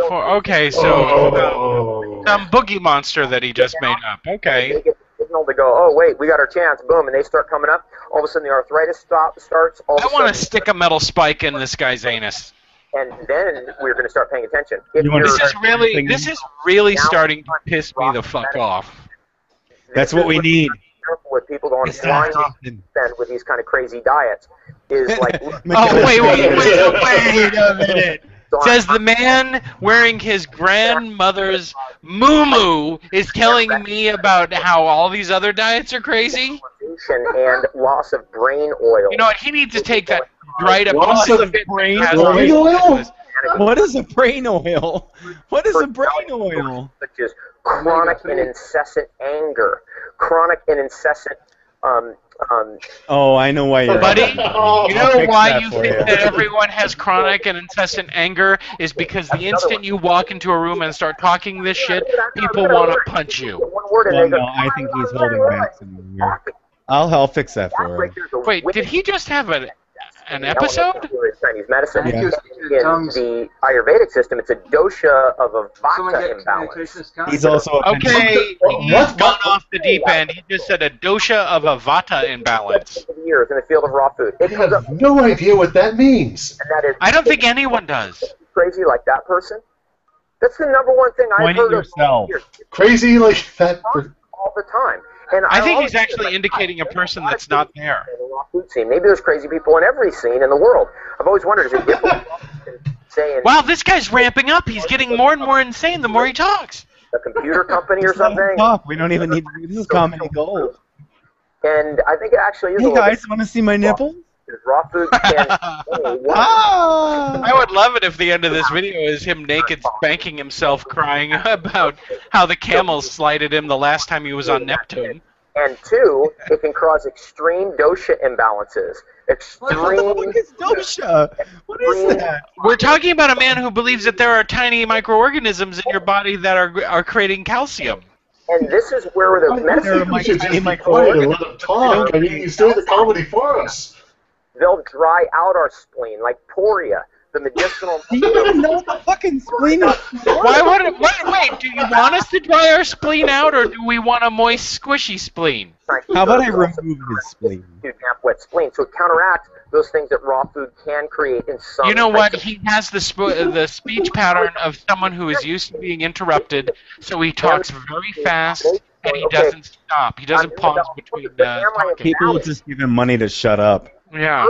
B: Okay, so some boogie monster that he just made up. Okay.
F: They get the signal to go, oh, wait, we got our chance, boom, and they start coming up. All of a sudden the arthritis starts.
B: I want to stick a metal spike in this guy's anus.
F: And then we're going to start paying attention.
B: This is really starting to piss me the fuck off.
C: That's what we need.
F: Careful with people going flying off the deep end with these kind of crazy diets is like.
B: Wait a minute. Says the man wearing his grandmother's moo-moo is telling me about how all these other diets are crazy?
F: And loss of brain oil.
B: You know what? He needs to take that dried up
C: Loss of brain oil? What is a brain oil? What is a brain oil?
F: Such as chronic and incessant anger, chronic and incessant.
C: Oh, I know why you're.
B: Buddy, you know why you think that everyone has chronic and incessant anger is because the instant you walk into a room and start talking this shit, people want to punch you.
C: Well, no, I think he's holding back some here. I'll fix that for him.
B: Wait, did he just have an episode?
F: Chinese medicine.
A: Yeah.
F: In the Ayurvedic system, it's a dosha of a vata imbalance.
C: He's also a
B: okay. He's gone off the deep end. He just said a dosha of a vata imbalance.
F: Years in the field of raw food.
I: I have no idea what that means.
F: And that is
B: I don't think anyone does.
F: crazy like that person. That's the number one thing I've heard
C: yourself.
F: of
I: Crazy like that.
F: All the time. And
B: I think he's actually indicating a person that's not there.
F: Food scene. Maybe there's crazy people in every scene in the world. I've always wondered, is it different saying
B: Wow, this guy's ramping up. He's getting more and more insane the more he talks.
F: a computer company or something?
C: We don't even need. This is comedy gold.
F: And I think it actually is.
C: Hey guys, want to see my nipple?
F: Raw food can.
B: I would love it if the end of this video is him naked spanking himself, crying about how the camels slighted him the last time he was on Neptune.
F: And two, it can cause extreme dosha imbalances. Extreme.
C: What the fuck is dosha? What is that?
B: We're talking about a man who believes that there are tiny microorganisms in your body that are creating calcium.
F: And this is where the medicine.
I: We should just be quiet and let him talk. I mean, he's doing the comedy for us.
F: They'll dry out our spleen, like poria, the medicinal.
C: Do you even know what the fucking spleen is?
B: Why would it? Wait, do you want us to dry our spleen out, or do we want a moist, squishy spleen?
C: How about I remove his spleen?
F: Damp, wet spleen, so it counteracts those things that raw food can create in some.
B: You know what? He has the speech pattern of someone who is used to being interrupted, so he talks very fast and he doesn't stop. He doesn't pause between talking.
C: People just give him money to shut up.
B: Yeah.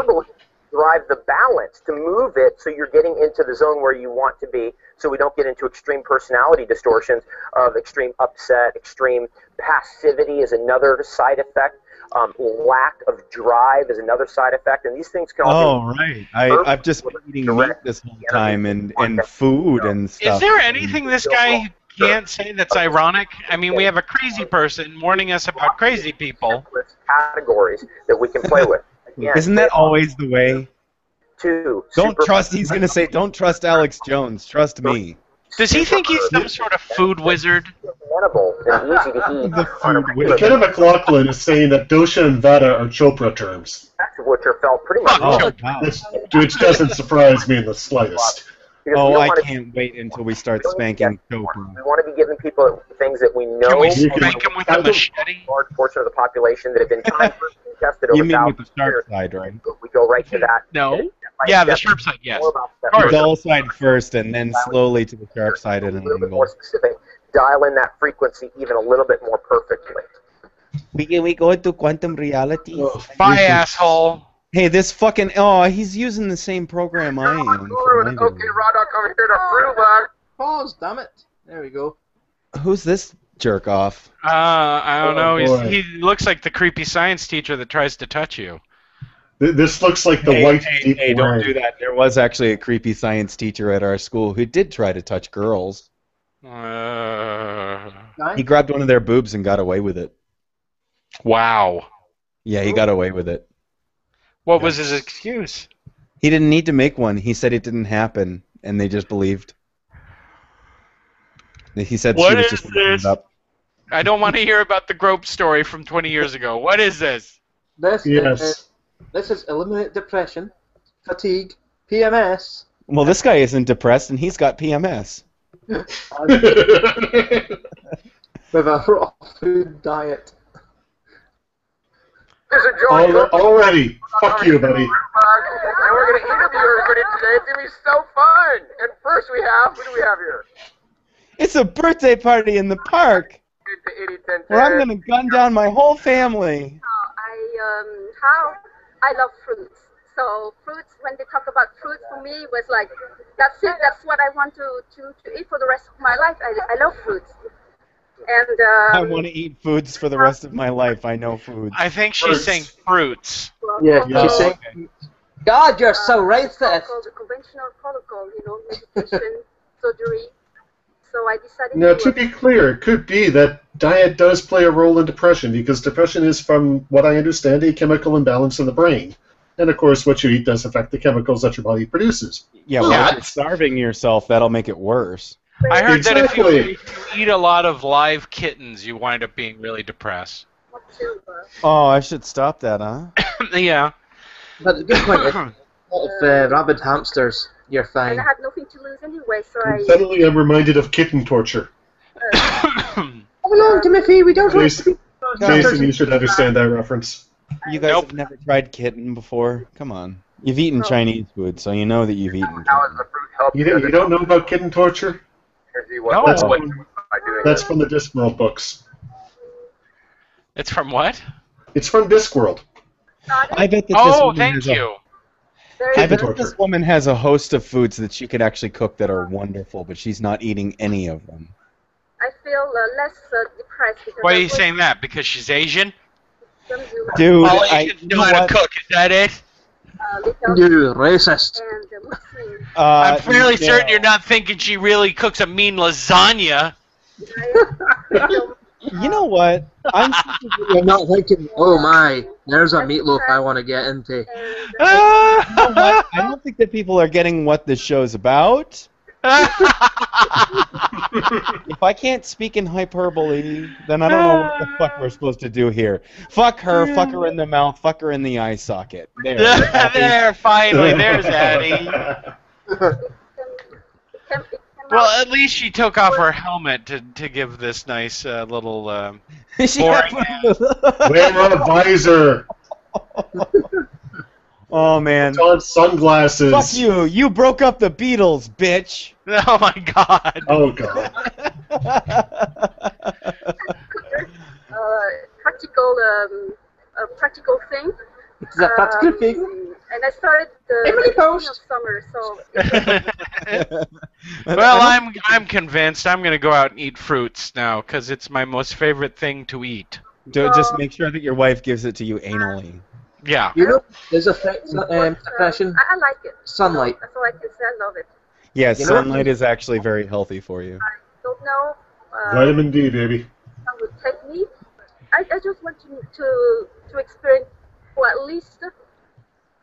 F: drive the balance to move it so you're getting into the zone where you want to be, so we don't get into extreme personality distortions of extreme upset, extreme passivity is another side effect. Lack of drive is another side effect, and these things can all be
C: right. I've just been eating meat this whole time and food and stuff.
B: Is there anything this guy can't say that's ironic? I mean, we have a crazy person warning us about crazy people.
F: Categories that we can play with. Again,
C: Isn't that always the way?
F: Don't
C: trust. He's going to say, "Don't trust Alex Jones. Trust me."
B: Does he think he's some sort of food wizard?
F: And easy to eat.
C: The food wizard.
I: Kevin McLaughlin is saying that dosha and vata are Chopra terms.
F: Which are felt pretty much.
C: Oh, wow.
I: Which doesn't surprise me in the slightest.
C: Oh, I can't wait until we start spanking Chopra.
F: We want to be giving people things that we know.
B: Can we spank him with a machete?
F: A large portion of the population that have been tested over
C: You mean with
F: thousands
C: the
F: of years.
C: sharp side, right?
F: We go right to that.
B: No. Yeah, the sharp side, yes.
C: The dull side first, and then slowly to the sharp side at an
F: A little bit
C: angle.
F: more specific. Dial in that frequency even a little bit more perfectly.
C: We go to quantum reality.
B: Bye, asshole.
C: Hey, this fucking he's using the same program I am. for my video.
F: Okay, Roddock over here to Brewbug.
A: Pause, damn it. There we go.
C: Who's this jerk off?
B: I don't know.
I: boy.
B: He looks like the creepy science teacher that tries to touch you.
I: This looks like the white deep
C: don't
I: line.
C: do that. There was actually a creepy science teacher at our school who did try to touch girls. He grabbed one of their boobs and got away with it.
B: Wow.
C: Yeah, he got away with it.
B: What was his excuse?
C: He didn't need to make one. He said it didn't happen, and they just believed. He said
B: What
C: she was
B: is
C: just making it
B: this?
C: up.
B: I don't want to hear about the grope story from 20 years ago. What is this?
A: This is eliminate depression, fatigue, PMS.
C: Well, this guy isn't depressed, and he's got PMS.
A: With a raw food diet.
F: There's a joy.
I: Already. Fuck you, buddy.
F: And we're going to interview everybody today. It's going to be so fun. And first we have, who do we have here?
C: It's a birthday party in the park where I'm going to gun down my whole family.
J: I love fruits. So fruits, when they talk about fruits, for me was like, that's it. That's what I want to eat for the rest of my life. I love fruits. And
C: I want to eat foods for the rest of my life. I know foods.
B: I think she's saying fruits.
A: Yeah, she's saying, God, you're so racist.
J: The conventional protocol, medication, surgery. So I decided
I: Now, to be clear, it could be that diet does play a role in depression, because depression is, from what I understand, a chemical imbalance in the brain. And, of course, what you eat does affect the chemicals that your body produces.
C: Yeah, well, if you're starving yourself, that'll make it worse.
B: I heard that if you
I: Exactly.
B: eat a lot of live kittens, you wind up being really depressed.
C: Oh, I should stop that, huh?
B: Yeah.
A: But the good point is, a lot of rabid hamsters, you're
J: and
A: fine.
J: I had nothing to lose anyway, so
I: And suddenly I'm reminded of kitten torture.
A: Hold on, Timothy, we don't want to
I: Jason, Jason, you should understand that reference.
C: You guys
B: Nope.
C: have never tried kitten before? Come on. You've eaten Chinese food, so you know that you've eaten
F: How
C: kitten.
F: does the fruit help
I: You don't know about kitten torture?
B: No.
I: That's
B: Wait.
I: That's from the Discworld books.
B: It's from what?
I: It's from Discworld.
C: I bet that this
B: Oh,
C: woman
B: thank
C: has a-
B: you.
C: I bet
I: Torture.
C: this woman has a host of foods that she could actually cook that are wonderful, but she's not eating any of them.
J: I feel less depressed. Because
B: Why are
J: I
B: you
J: was
B: saying that? Because she's Asian?
C: Dude,
B: All Asians know how to cook. Is that it?
A: You racist.
J: And Muslim.
B: I'm fairly
C: yeah.
B: certain you're not thinking she really cooks a mean lasagna.
C: You know what? I'm
A: You're not thinking, oh my, there's a meatloaf I want to get into.
C: You know what? I don't think that people are getting what this show's about. If I can't speak in hyperbole, then I don't know what the fuck we're supposed to do here. Fuck her in the mouth, fuck her in the eye socket. There.
B: There, finally, there's Addie. Well, at least she took off her helmet to give this nice little.
C: She
B: boring
I: Wear a visor.
C: Oh man.
I: Put on sunglasses.
C: Fuck you! You broke up the Beatles, bitch.
B: Oh my god.
I: Oh god.
J: Practical thing.
A: It's a practical thing.
J: And I started the
A: Emily
J: beginning
A: Post.
J: of summer, so
B: Well, I'm convinced. I'm gonna go out and eat fruits now because it's my most favorite thing to eat.
C: Just make sure that your wife gives it to you anally.
B: Yeah.
A: You know, there's a fashion.
J: I like it.
A: Sunlight.
J: That's all I can say. I love it.
C: Yeah,
A: You know-
C: sunlight is actually very healthy for you.
J: I don't know.
I: Vitamin D, baby.
J: How would take me. I just want to experience for at least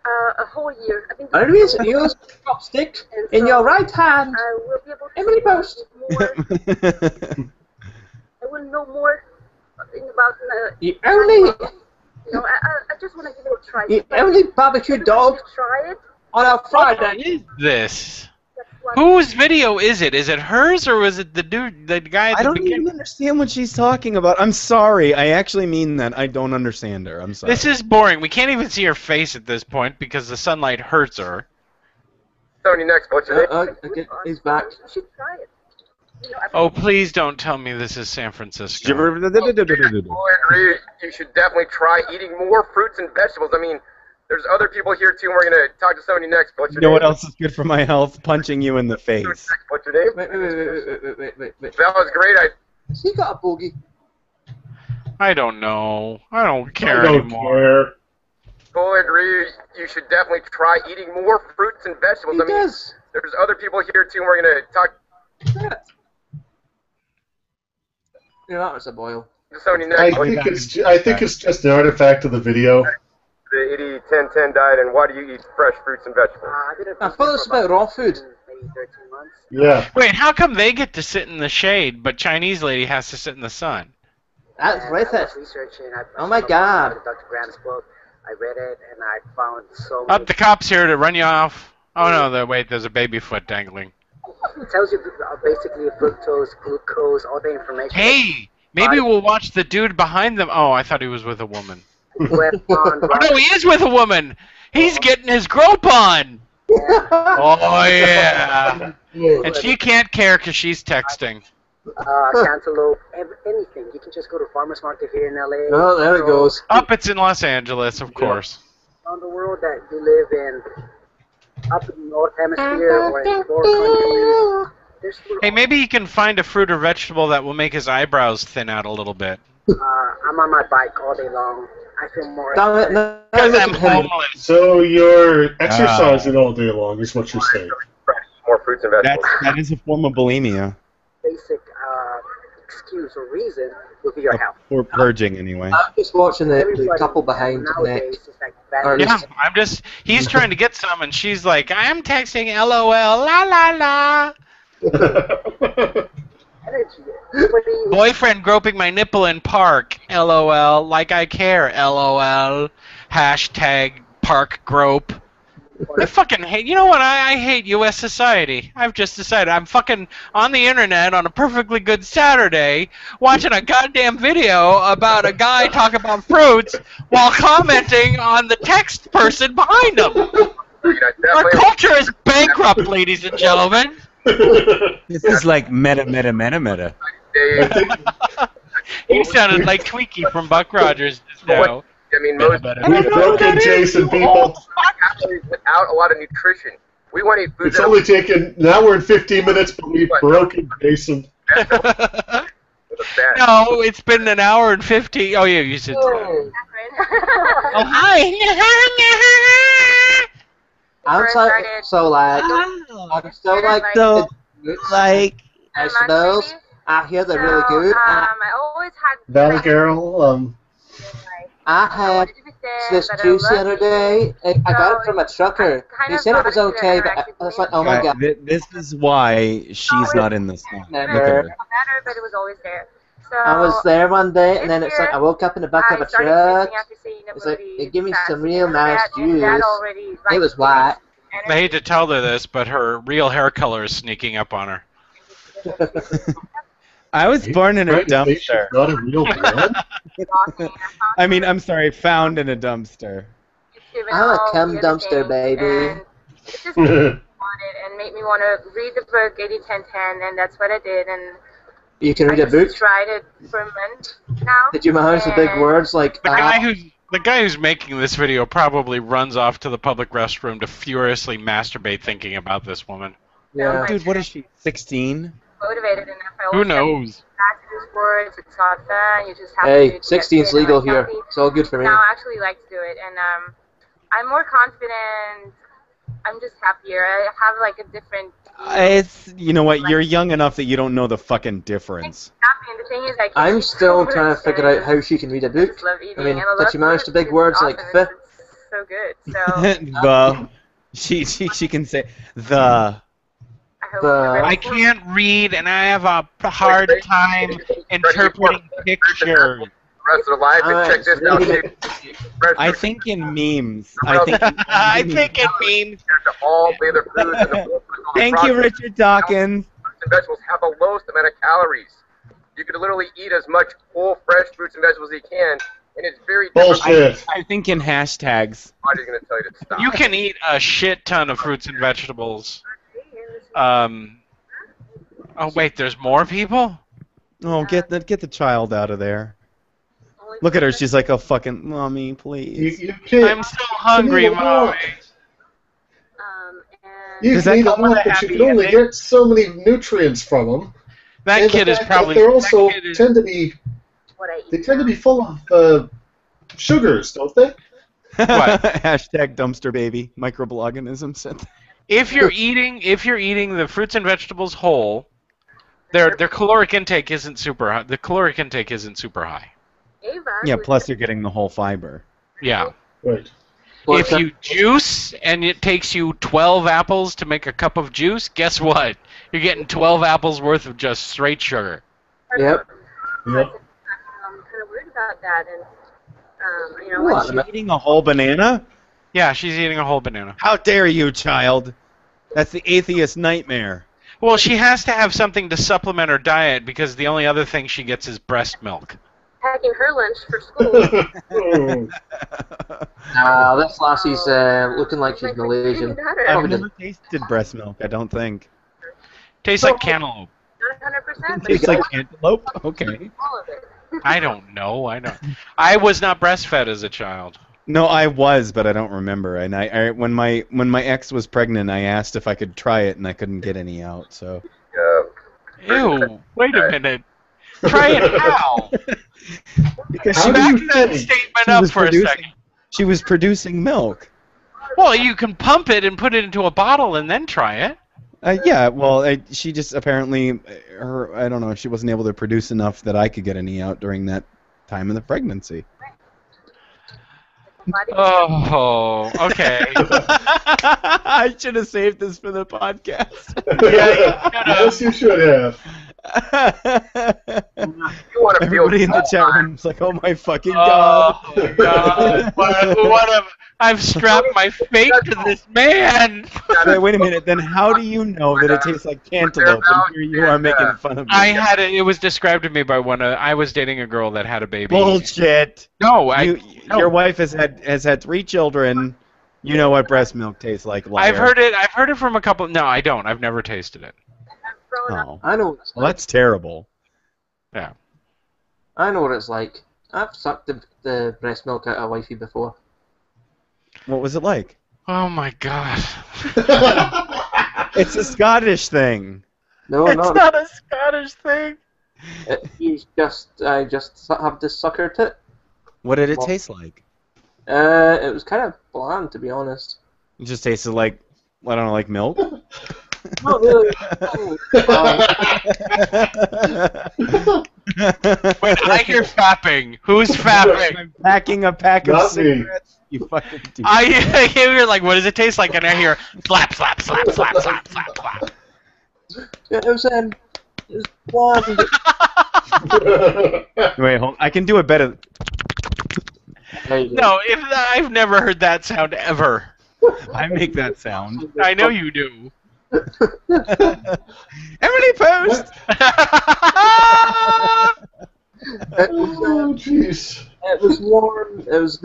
J: a whole year. I've been doing
A: Always
J: it,
A: use chopstick
J: and
A: in
J: so
A: your right hand.
J: I will be able to
A: Emily Post.
J: more. I will know more in about.
A: You only,
J: You know, I just want to give it a try.
A: you only barbecue dog
J: Try it.
A: on a
B: What
A: Friday.
B: is this?
J: That's what.
B: Whose video is it? Is it hers or was it the dude, the guy at
C: I
B: the
C: don't even
B: beginning?
C: understand what she's talking about. I'm sorry. I actually mean that. I don't understand her. I'm sorry.
B: This is boring. We can't even see her face at this point because the sunlight hurts her.
F: Sony next, what's your name?
A: Okay, he's back.
J: You should try it. You know,
B: Oh, please don't tell me this is San Francisco.
F: I agree. You should definitely try eating more fruits and vegetables. I mean, there's other people here too, and we're gonna talk to Sony next. What's
C: You
F: your
C: know
F: name?
C: what else is good for my health? Punching you in the face.
F: What's your name?
A: Wait.
F: That was great.
A: Has he got a bogey?
B: I don't know. I don't care
I: I don't
B: anymore.
I: care.
F: Fully agree. You should definitely try eating more fruits and vegetables.
A: He
F: I mean,
A: does.
F: there's other people here too, and we're gonna talk
A: Yeah, that was a boil.
F: to Sony
I: I
F: next.
I: think it's just an artifact of the video.
F: The 80-10-10 diet, and why do you eat fresh fruits and vegetables?
A: I thought it's about raw food.
J: maybe 13 months.
I: Yeah.
B: Wait, how come they get to sit in the shade, but Chinese lady has to sit in the sun?
A: That's
K: I
A: racist.
K: was researching.
A: Oh my God.
K: Dr. Graham's book. I read it and I found so
B: Up
K: many.
B: the cop's here to run you off. Oh no, wait, there's a baby foot dangling.
K: It tells you basically fructose, glucose, all the information.
B: Hey, maybe we'll watch the dude behind them. Oh, I thought he was with a woman.
K: Went on,
B: Oh no, he is with a woman. He's getting his grope on. Oh yeah. And she can't care because she's texting.
K: cantaloupe, anything. You can just go to farmers market here in LA.
A: Oh, there it goes.
B: Up, it's in Los Angeles, of course.
K: Around the world that you live in, up in the North Hemisphere or in foreign countries. There's food
B: Hey, maybe he can find a fruit or vegetable that will make his eyebrows thin out a little bit.
K: I'm on my bike all day long. I feel more.
A: Damn it, no,
B: Because I'm
A: look at him.
B: homeless.
I: So you're exercising all day long, is what you're saying.
F: More fruits and vegetables.
C: That is a form of bulimia.
K: Basic excuse or reason would be your health.
C: Or purging, anyway.
A: I'm just watching the
K: Everybody
A: couple behind
K: nowadays
A: next.
K: is like
A: Or at
B: Yeah,
A: least-
B: I'm just. He's trying to get some, and she's like, "I'm texting LOL, la la la."
K: energy. Everybody is
B: Boyfriend groping my nipple in park, LOL. Like I care, LOL. Hashtag park grope. I fucking hate. You know what? I hate U.S. society. I've just decided I'm fucking on the internet on a perfectly good Saturday watching a goddamn video about a guy talking about fruits while commenting on the text person behind him. Our culture is bankrupt, ladies and gentlemen.
C: This is like meta.
B: You sounded like Tweaky from Buck Rogers just now.
F: I mean, most
I: We've broken Jason, people.
F: calories without a lot of nutrition. We want to eat food
I: It's only taken, now we're in 15 minutes, but we've broken Jason.
F: with a fat.
B: No, it's been an hour and 50. Oh, yeah, you said. Oh, hi.
A: I'm so like, I'm so like,
C: So, like,
A: vegetables. I hear they're really good.
J: I always had.
I: Valley Girl,
A: I had this juice the other day. I got it from a trucker. He said it was okay, but I was like, oh my
C: right,
A: god.
C: this is why she's not in this song. Look at her.
J: Better, but it was always there. So
A: I was there one day, and then it's like I woke up in the back of a truck. It's like it gave me some real nice juice. It was white.
B: I hate to tell her this, but her real hair color is sneaking up on her.
C: I was born in a
I: Right,
C: dumpster.
I: not a real blood.
C: I mean, I'm sorry, found in a dumpster.
A: I'm a cum dumpster, baby.
J: And it just made me want it and made me want to read the book 80-10-10, and that's what I did. And
A: You can read
J: I
A: a book.
J: just tried it for a month now.
A: Did you memorize the big
J: and
A: words like
B: The guy who's The guy who's making this video probably runs off to the public restroom to furiously masturbate thinking about this woman.
A: Yeah.
C: Dude, what is she? 16?
J: Motivated enough. I
B: Who
J: always
B: knows?
J: have to do sports. It's not fun. You just have
A: Hey,
J: to.
A: 16's
J: get
A: legal
J: fit and
A: here.
J: healthy.
A: It's all good for me.
J: Now I actually like to do it, and I'm more confident. I'm just happier. I have like a different.
C: It's, you know what, you're young enough that you don't know the fucking difference.
J: Happy, and the thing is, like,
A: I'm still trying to figure out how she can read a book.
J: just love eating.
A: I mean,
J: and I
A: did
J: love
A: she manage
J: food.
A: to big
J: It's
A: words
J: awesome.
A: like the?
J: It's so good. So
C: The. She can say the.
B: I can't read, and I have a hard time interpreting pictures.
F: The rest of the life, and check this out.
C: I think in memes. I think.
B: I think it means.
F: All the other foods and the
C: Thank you, Richard Dawkins.
F: Fruits and vegetables have the lowest amount of calories. You could literally eat as much whole, fresh fruits and vegetables as you can, and it's very
I: Bullshit.
C: I think in hashtags.
F: Body's going to tell you to stop.
B: You can eat a shit ton of fruits and vegetables. Oh wait, there's more people?
C: Oh, get the child out of there. Look at her. She's like, oh, fucking mommy, please.
I: You can't.
B: I'm so hungry, mommy.
I: You
C: Does
I: can
C: that
I: eat a
C: come with
I: lot,
C: a
I: but you
C: happy
I: can only
C: ending?
I: get so many nutrients from them.
B: That
I: And
B: kid
I: the
B: is
I: fact that
B: probably.
I: They also
B: that kid is-
I: tend to be.
J: what I eat.
I: They tend to be full of sugars, don't they?
B: What?
C: Hashtag dumpster baby. Microblogganism said that.
B: If you're eating the fruits and vegetables whole, their caloric intake isn't super high. The caloric intake isn't super high.
J: Ava,
C: Yeah, plus you're getting the whole fiber.
B: Yeah.
I: Right.
B: If you juice and it takes you 12 apples to make a cup of juice, guess what? You're getting 12 apples worth of just straight sugar.
A: Yep.
I: Yep.
J: I'm kind of worried about that, and you know,
A: What?
J: like,
C: She's eating a whole banana?
B: Yeah, she's eating a whole banana.
C: How dare you, child? That's the atheist nightmare.
B: Well, she has to have something to supplement her diet because the only other thing she gets is breast milk.
J: packing her lunch for school.
A: This lassie's looking like she's Malaysian.
C: I've never tasted breast milk, I don't think.
B: Tastes like cantaloupe.
J: Not 100%.
C: Tastes like cantaloupe? Okay.
J: All of it.
B: I don't know. I was not breastfed as a child.
C: No, I was, but I don't remember. And I when my ex was pregnant, I asked if I could try it, and I couldn't get any out. So.
B: Ew! Wait a minute. Try it how?
C: Because
B: Back that statement up for a second.
C: She was producing milk.
B: Well, you can pump it and put it into a bottle and then try it.
C: Yeah, well, she just apparently, I don't know, she wasn't able to produce enough that I could get any out during that time of the pregnancy.
B: Oh, okay.
C: I should have saved this for the podcast.
I: Yes, you should have.
C: Everybody in the chat room is like, "Oh my fucking god!"
B: Oh my god! I've strapped my fate to this man.
C: Wait a minute. Then how do you know that it tastes like cantaloupe? And here you are making fun of me.
B: It was described to me by I was dating a girl that had a baby.
C: Bullshit.
B: No, no.
C: Your wife has had 3 children. You know what breast milk tastes like. Liar.
B: I've heard it from a couple. No, I don't. I've never tasted it.
C: Oh.
A: I know what it's
C: Well,
A: like.
C: that's terrible.
B: Yeah.
A: I know what it's like. I've sucked the breast milk out of wifey before.
C: What was it like?
B: Oh my god.
C: It's a Scottish thing.
A: No,
B: It's
A: no.
B: not a Scottish thing.
A: I just have to sucker it.
C: What did it taste like?
A: It was kind of bland, to be honest.
C: It just tasted like, I don't know, like milk?
A: Not really.
B: Wait, I hear fapping. Who's fapping?
C: I'm packing a pack of
I: Not me.
C: cigarettes. You fucking dude.
B: I hear like, what does it taste like? And I hear slap, slap, slap, slap, slap, slap, slap.
A: It was bland.
C: Wait, hold. I can do it better.
A: There you go.
B: No, I've never heard that sound ever.
C: I make that sound.
B: I know you do.
C: Emily Post.
I: Oh, jeez.
A: It was warm. It was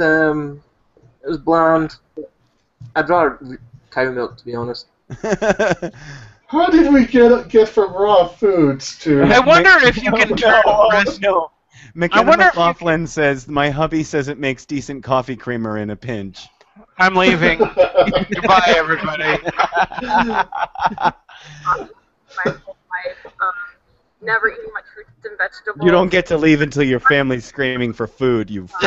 A: bland. I'd rather cow milk, to be honest.
I: How did we get from raw foods to?
B: I wonder if you can turn
C: no,
B: breast.
C: no. McKenna
B: wonder if you
C: McLaughlin says, my hubby says it makes decent coffee creamer in a pinch.
B: I'm leaving. Goodbye, everybody.
L: My whole life, never eating much fruits and vegetables.
C: You don't get to leave until your family's screaming for food, you fuck.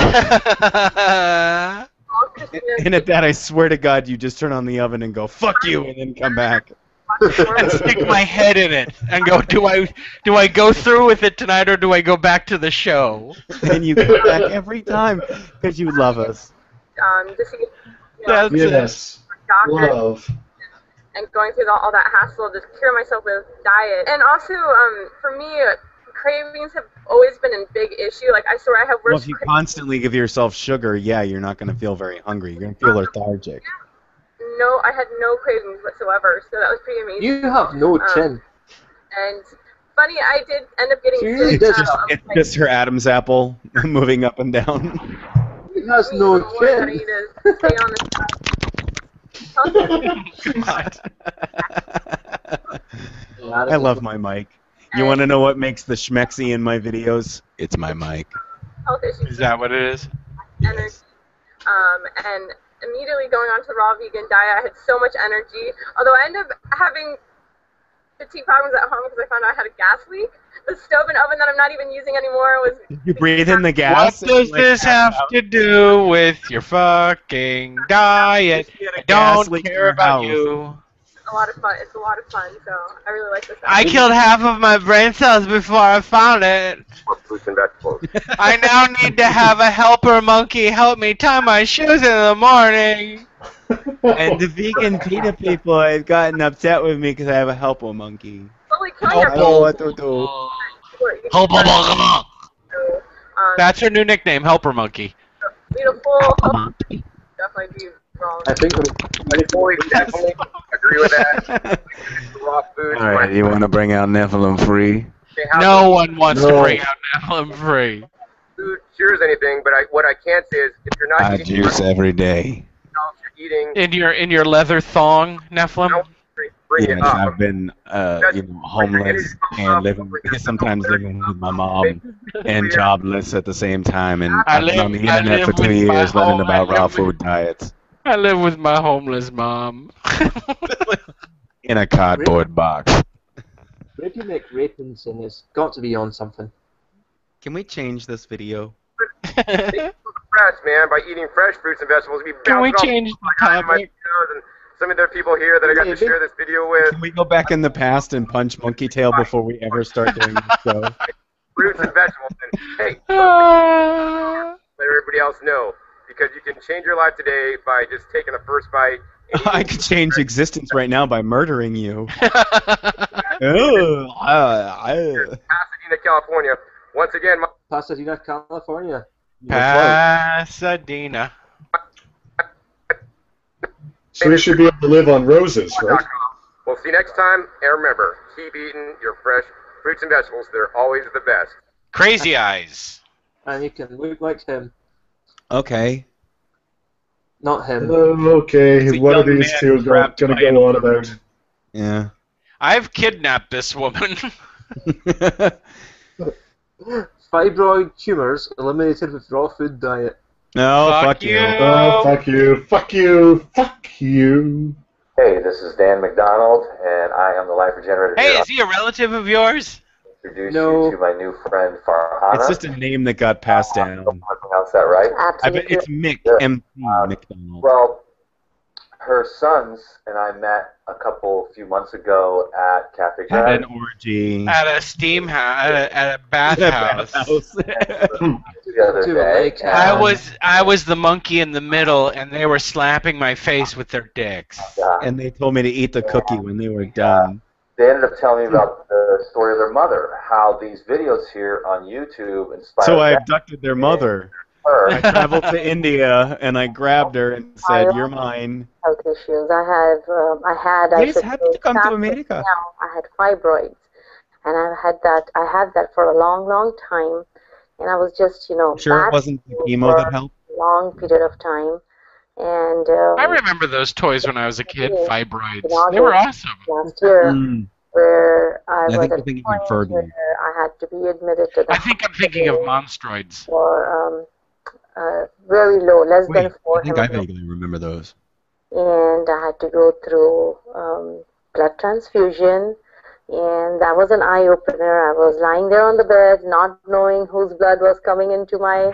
L: All Christmas,
C: And at that, I swear to God, you just turn on the oven and go, fuck you, and then come back.
B: And stick my head in it and go, do I go through with it tonight or do I go back to the show?
C: And you come back every time because you love us.
L: just to get,
B: That's
I: Yes.
L: doctors
I: Love.
L: and going through all that hassle to cure myself with diet. And also, for me, cravings have always been a big issue. Like, I swear I have
C: Well,
L: worse
C: if you
L: cravings.
C: constantly give yourself sugar, yeah, you're not going to feel very hungry. You're going to feel lethargic.
L: No, I had no cravings whatsoever, so that was pretty amazing.
A: You have no chin.
L: And funny, I did end up getting
A: She really
L: sick.
A: does.
C: It's just her Adam's apple moving up and down.
A: It has no
L: what I gotta
A: chin.
L: eat is stay on this.
C: I love my mic. You want to know what makes the schmexy in my videos? It's my mic.
L: Health issues.
B: Is that what it is?
L: Energy. And immediately going on to the raw vegan diet, I had so much energy. Although I ended up having fatigue problems at home because I found out I had a gas leak. The stove and oven that I'm not even using anymore was.
C: You breathe in the gas.
B: What does this have to do with your fucking diet? I don't care about you.
L: A lot of fun. It's a lot of fun, so I really like this.
B: I killed half of my brain cells before I found it.
F: Fruits and vegetables.
B: I now need to have a helper monkey help me tie my shoes in the morning.
C: And the vegan PETA people have gotten upset with me because I have a helper monkey.
L: Totally
C: I don't know what to do.
B: Helper monkey. That's her new nickname, helper monkey.
L: Beautiful. Definitely be wrong.
A: I think
F: Definitely agree with that. Raw foods.
C: All right, you want to bring out Nephilim free?
B: No one wants to bring out Nephilim free.
F: Food cures anything, but what I can say is if you're not
C: I
F: eating
C: juice every day.
F: you're eating,
B: In your leather thong, Nephilim.
F: bring it
C: Yes,
F: up.
C: I've been homeless and sometimes living with my mom and jobless at the same time, and I've been on the internet for 2 years learning about raw food diets
B: I live with my homeless mom.
C: in a cardboard box.
A: Where do you make rapins, and it's got to be on something.
C: Can we change this video?
F: Fresh, man, by eating fresh fruits and vegetables.
B: Can we change the topic?
F: And some of the people here that I got to share this video with.
C: Can we go back in the past and punch Monkey Tail before we ever start doing this show?
F: Fruits and vegetables. And hey, let everybody else know. Because you can change your life today by just taking the first bite.
C: I could change existence right now by murdering you.
F: Pasadena, California. Once again,
A: Pasadena, California.
B: Pasadena.
I: So we should be able to live on roses, right?
F: We'll see you next time. And remember, keep eating your fresh fruits and vegetables. They're always the best.
B: Crazy eyes.
A: And you can look like him.
C: Okay.
A: Not him.
I: Okay, what are these two going to go on about?
C: Yeah.
B: I've kidnapped this woman.
A: Fibroid tumors eliminated with raw food diet.
C: No, fuck you.
I: Oh, fuck you. Fuck you. Fuck you.
M: Hey, this is Dan McDonald, and I am the life regenerator.
B: Hey,
M: here.
B: is he a relative of yours?
M: I'll introduce you to my new friend Farhana.
C: It's just a name that got passed down.
M: I pronounce that right?
C: It's Mick, M.C. McDonald.
M: Well, her sons and I met a few months ago at Cafe
C: At
M: Grad.
C: an orgy.
B: At a steam house, at a bathhouse.
M: The other day.
B: I was the monkey in the middle, and they were slapping my face with their dicks.
C: And they told me to eat the cookie when they were done.
M: They ended up telling me about the story of their mother, how these videos here on YouTube inspired
C: So I
M: them.
C: abducted their mother.
M: Her.
C: I traveled to India, and I grabbed her and said, "You're mine."
N: Health issues. I had.
C: Yes, happy to come to America.
N: Now I had fibroids, and I had that for a long, long time, and I was just,
C: Sure, it wasn't the chemo that helped.
N: a long period of time, and
B: I remember those toys when I was a kid, fibroids.
N: in
B: They were
N: August
B: awesome.
N: last year, where I was
C: think
N: at
C: you're thinking
N: a
C: of
N: point
C: Fergie.
N: where I had to be admitted to the
B: I think I'm thinking of Monstroids.
N: for very low, less
C: Wait,
N: than 4
C: I think I
N: hemoglobin.
C: vaguely remember those.
N: And I had to go through blood transfusion, and that was an eye-opener. I was lying there on the bed, not knowing whose blood was coming into my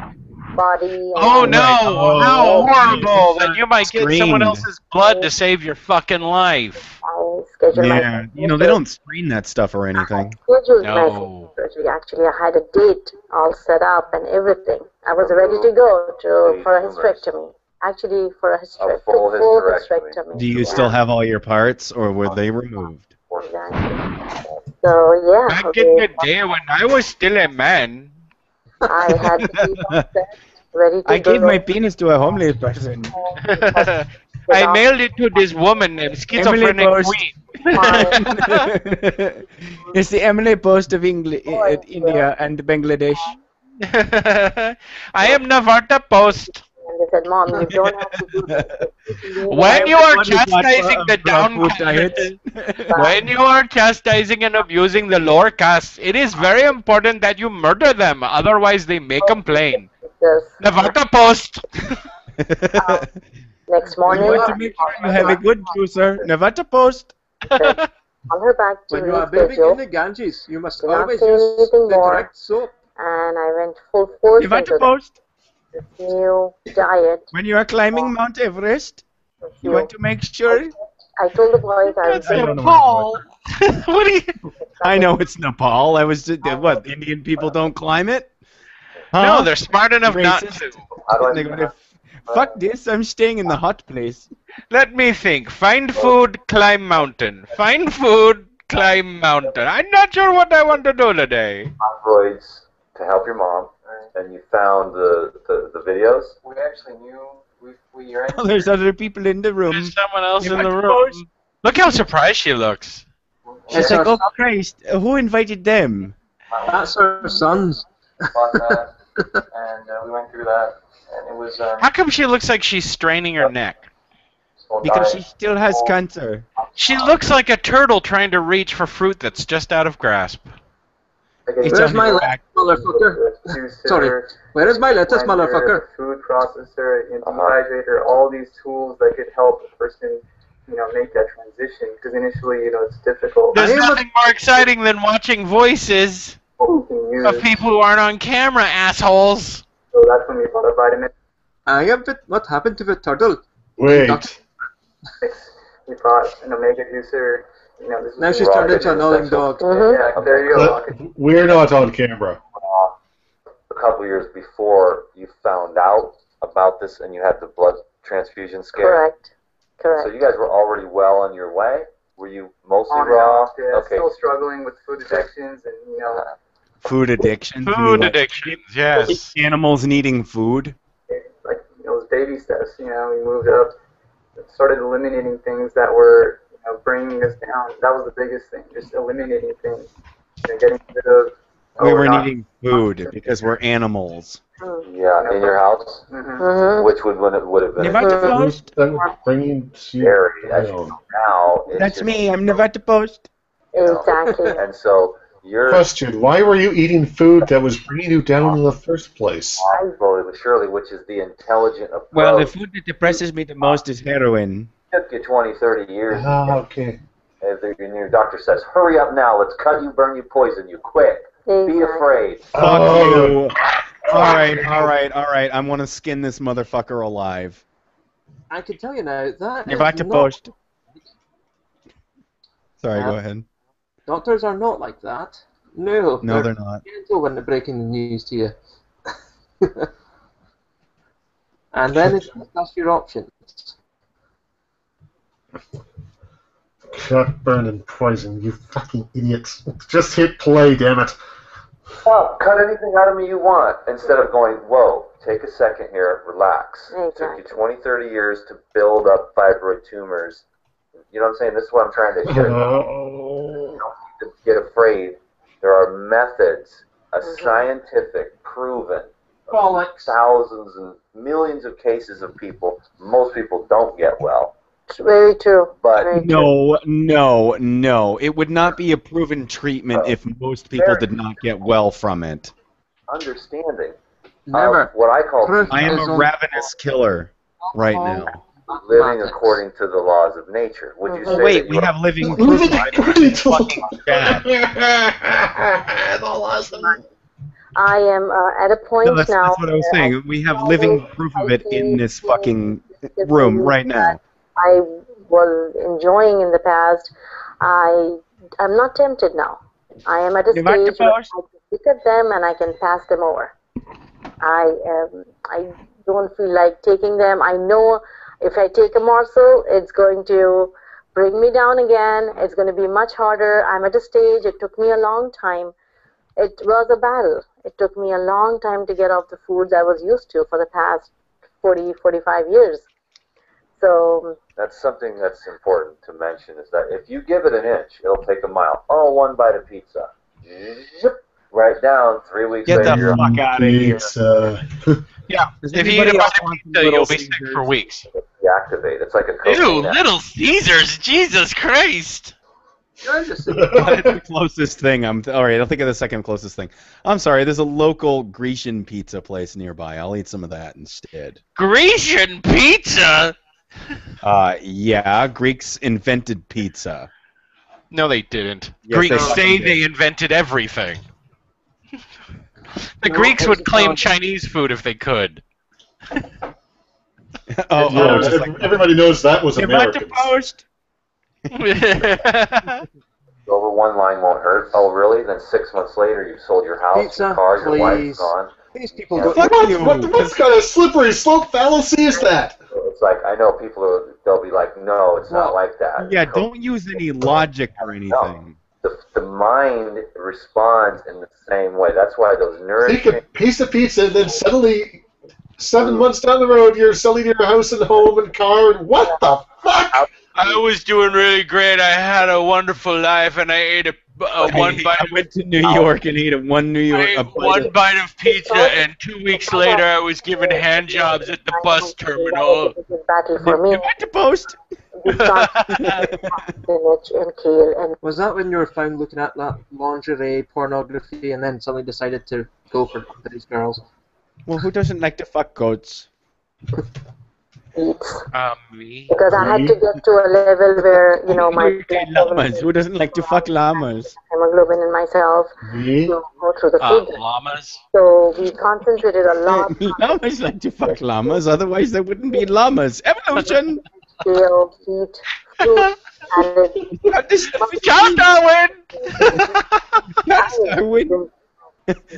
N: body.
B: Oh
N: And
B: no! How horrible
C: it's
B: that you might get someone
C: screened.
B: else's blood to save your fucking life.
N: I scheduled my
C: Yeah, you know, they don't screen that stuff or anything.
N: scheduled my
B: No.
N: surgery. Actually, I had a date all set up and everything. I was ready to go for a hysterectomy. Actually, for a
M: full
N: full
M: hysterectomy.
N: hysterectomy.
C: Do you still have all your parts, or were they removed?
N: Exactly. So yeah,
B: Back in the day when I was still a man.
N: I had to be all set, ready to
C: I
N: go.
C: gave my penis to a homeless person.
B: I mailed it to this woman named Schizophrenic
C: Post.
B: Queen.
C: It's the Emily Post of India and Bangladesh.
B: I am Navata Post.
N: And they said, Mom, you don't have to do this.
B: When you are chastising the downcastes, when you are chastising and abusing the lower castes, it is very important that you murder them, otherwise they may complain.
N: Yes.
B: Navata Post.
N: Next
C: We
N: morning,
C: want to make sure you have a good juicer. Navata Post.
N: on her back to
A: When you are bathing in
N: reschedule,
A: the Ganges, you must
N: Do not
A: always
N: say
A: use
N: anything
A: the
N: more.
A: correct soap.
N: and I went full force into
C: Navata Post.
N: this new diet.
C: When you are climbing Mount Everest, you want to make sure.
N: I told the boys I was
B: That's Nepal. What are you?
C: I know it's Nepal. I was just, what? Indian people don't climb it? Huh?
B: No, they're smart enough not
C: Racist.
B: to.
C: They go, fuck this, I'm staying in the hot place.
B: Let me think. Find food, climb mountain. Find food, climb mountain. I'm not sure what I want to do today.
M: Androids to help your mom, and you found the videos.
O: We actually knew we are.
C: Oh, there's other people in the room.
B: There's someone else in the
C: Navata
B: room.
C: Post.
B: Look how surprised she looks.
C: She's like, oh Christ, who invited them?
A: That's her sons.
O: Bought that, and we went through that, and it was.
B: How come she looks like she's straining her neck?
C: Because she still has cancer.
B: She looks like a turtle trying to reach for fruit that's just out of grasp.
C: It's
A: Where's
C: on
A: my
C: her
A: lettuce,
C: back.
A: motherfucker? Sorry. Where is my lettuce, motherfucker?
O: Food processor, dehydrator, all these tools that could help a person, make that transition. Because initially, it's difficult.
B: There's nothing more exciting than watching voices of people who aren't on camera, assholes.
O: So that's when we bought a vitamin.
A: What happened to the turtle?
I: Wait.
O: We bought an omega juicer. This is
A: Now she's turned into an annoying dog.
O: Yeah, there you go.
I: We're not on camera.
M: A couple years before you found out about this and you had the blood transfusion scare.
N: Correct.
M: So you guys were already well on your way? Were you mostly
O: On and
M: raw?
O: off, yeah,
M: Okay.
O: still struggling with food addictions and,
C: Food addiction.
B: Food addictions, yes.
C: Animals needing food.
O: like, it was baby steps, we moved up, started eliminating things that were, bringing us down. That was the biggest thing, just eliminating things, getting rid of.
C: We were needing food because we're animals.
M: Yeah, in your house? Which would have been
C: Navata Post.
I: Bringing
M: scary. As you know now, it's
C: That's
M: just,
C: me. I'm Navata Post.
N: Exactly.
M: And so you're
I: Question: why were you eating food that was bringing you down in the first place?
M: slowly but surely, which is the intelligent approach.
C: Well, the food that depresses me the most is heroin.
M: It took you 20, 30 years.
I: Okay.
M: And your doctor says, hurry up now, let's cut you, burn you, poison you, quick. Be afraid.
C: Fuck you. Alright. I want to skin this motherfucker alive.
A: I can tell you now, that is
C: Navata
A: not...
C: Post. Sorry, go ahead.
A: Doctors are not like that. No.
C: No, they're not.
A: Gentle when they're breaking the news to you. And then it's discuss your options.
I: Cut, burn, and poison, you fucking idiots. Just hit play, damn it.
M: Oh, cut anything out of me you want. Instead of going, whoa, take a second here, relax. It took you 20, 30 years to build up fibroid tumors. You know what I'm saying? This is what I'm trying to show you. You don't need to get afraid. There are methods, scientific, proven, thousands and millions of cases of people. Most people don't get well.
N: Very true.
M: But
N: Very true.
C: No. It would not be a proven treatment if most people did not get well from it.
M: understanding
A: Never.
M: of what I call
A: Proof
C: I am
A: is
C: a
A: on-
C: ravenous killer right now.
M: living according to the laws of nature. Would you say
C: Wait,
M: that
C: we
M: you
C: have
M: are
C: living
I: Living
C: proof.
I: according to
C: Fucking bad.
N: I am at a point
C: No, that's
N: now.
C: what I was
N: where
C: saying. We have living proof of it in this fucking room right now.
N: I was enjoying in the past. I'm not tempted now. I am at a
C: You like the
N: stage where I
C: post?
N: can look at them and I can pass them over. I don't feel like taking them. I know if I take a morsel, it's going to bring me down again. It's going to be much harder. I'm at a stage. It took me a long time. It was a battle. It took me a long time to get off the foods I was used to for the past 40, 45 years. So
M: that's something that's important to mention is that if you give it an inch, it'll take a mile. Oh, one bite of pizza. Zip, right down, 3 weeks
C: Get
M: later.
C: the
M: you're
C: fuck out of here.
I: Pizza.
B: Yeah,
C: Does
B: if you eat
C: anybody
B: a
C: else
B: bite of
C: want some
B: pizza,
C: Little
B: you'll be sick
C: Caesars?
B: for weeks.
M: Deactivate. It's like a
B: Ew,
M: cocaine addict.
B: Little Caesars! Jesus Christ!
C: That's the closest thing. All right, I'll think of the second closest thing. I'm sorry, there's a local Grecian pizza place nearby. I'll eat some of that instead.
B: Grecian pizza?
C: Yeah, Greeks invented pizza.
B: No, they didn't.
C: Yes,
B: Greeks
C: they
B: say
C: fucking did.
B: they invented everything. The Greeks would claim Chinese food if they could.
I: Everybody knows that was Americans.
M: Over one line won't hurt. Oh, really? Then 6 months later, you've sold your house,
A: Pizza,
M: your car, your wife's
A: please.
M: gone.
A: These people
M: Yeah.
A: don't.
I: What kind of slippery slope fallacy is that?
M: It's like, I know people, they'll be like, no, it's not like that.
C: Yeah, don't use any logic or anything.
M: The mind responds in the same way. That's why those
I: Take
M: nourishing...
I: a piece of pizza and then suddenly, 7 months down the road, you're selling your house and home and car and what the fuck?
B: I was doing really great. I had a wonderful life, and I ate one bite.
C: I went to New York and ate one
B: bite of pizza, and 2 weeks later, I was given hand jobs at the bus terminal.
N: battle for me.
C: You went to Post?
A: Was that when you were found looking at that lingerie pornography and then suddenly decided to go for these girls?
C: Well, who doesn't like to fuck goats?
B: Me.
N: Because I had to get to a level where, my
C: llamas. Who doesn't like to fuck llamas?
N: hemoglobin in myself to go through the food.
B: Llamas?
N: So we concentrated a lot.
C: Llamas like to fuck llamas, otherwise there wouldn't be llamas. Evolution!
N: Scale, heat, fruit, and
B: Charles Darwin!
C: Darwin!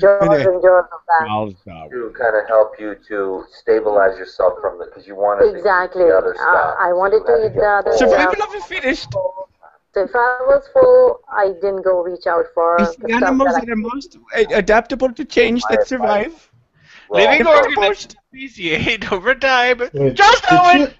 N: Jaws and jaws of that.
M: To kind of help you to stabilize yourself from because you wanted
N: Exactly.
M: to eat the other stuff.
N: I wanted to eat the other
C: Survival of the fittest.
N: So if I was full, I didn't go reach out for
C: It's the animals that are most adaptable to change that survive.
B: Living organisms speciate over time. Charles Darwin!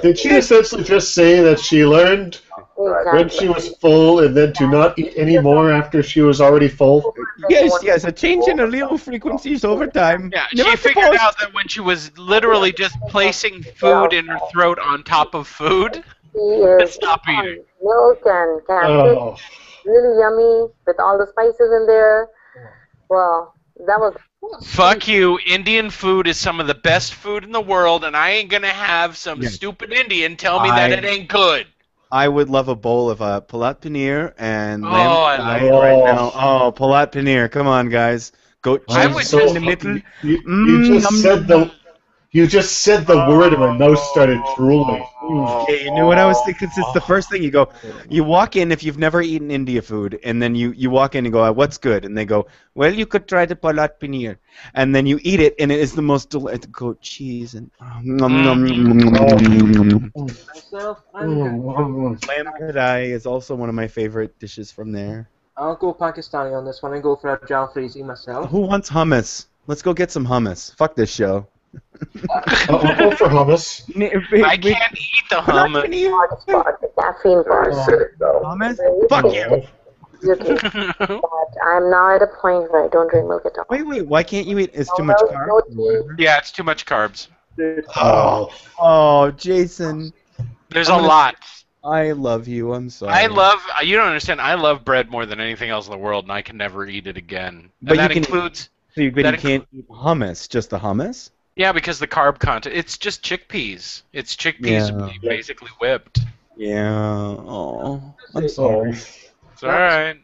I: Did she essentially just say that she learned when she was full and then to not eat any more after she was already full?
C: Yes, a change in allele frequencies over time.
B: Yeah, she figured out that when she was literally just placing food in her throat on top of food, to stop eating.
N: Milk and canned fish, really yummy with all the spices in there. Well, that was...
B: Fuck you. Indian food is some of the best food in the world, and I ain't gonna have some stupid Indian tell me that it ain't good.
C: I would love a bowl of palat paneer and lamb
B: I
C: right
B: love
C: now. Oh, palat paneer. Come on, guys. Goat cheese
I: so
C: in the middle.
I: You just said the word and my mouth started drooling.
C: Okay, you knew what I was thinking. It's the first thing you go. You walk in if you've never eaten India food, and then you walk in and go, "What's good?" And they go, "Well, you could try the palat paneer." And then you eat it, and it is the most delightful goat cheese and lamb kadai is also one of my favorite dishes from there.
A: I'll go Pakistani on this one and go for a jalfrezi myself.
C: Who wants hummus? Let's go get some hummus. Fuck this show.
I: I'll go for hummus.
B: I can't eat the hummus.
N: Caffeine bars.
C: Hummus? Fuck you.
N: But I'm now at a point where I don't drink milk at all.
C: Wait, why can't you eat? It's too much carbs.
B: Yeah, it's too much carbs.
C: Oh, Jason.
B: There's a lot.
C: I love you. I'm sorry.
B: You don't understand. I love bread more than anything else in the world, and I can never eat it again.
C: But
B: And that
C: you can,
B: includes.
C: So you can't eat hummus, just the hummus?
B: Yeah, because the carb content. It's just chickpeas. It's chickpeas basically whipped.
C: Yeah. Oh, I'm sorry.
B: It's all right.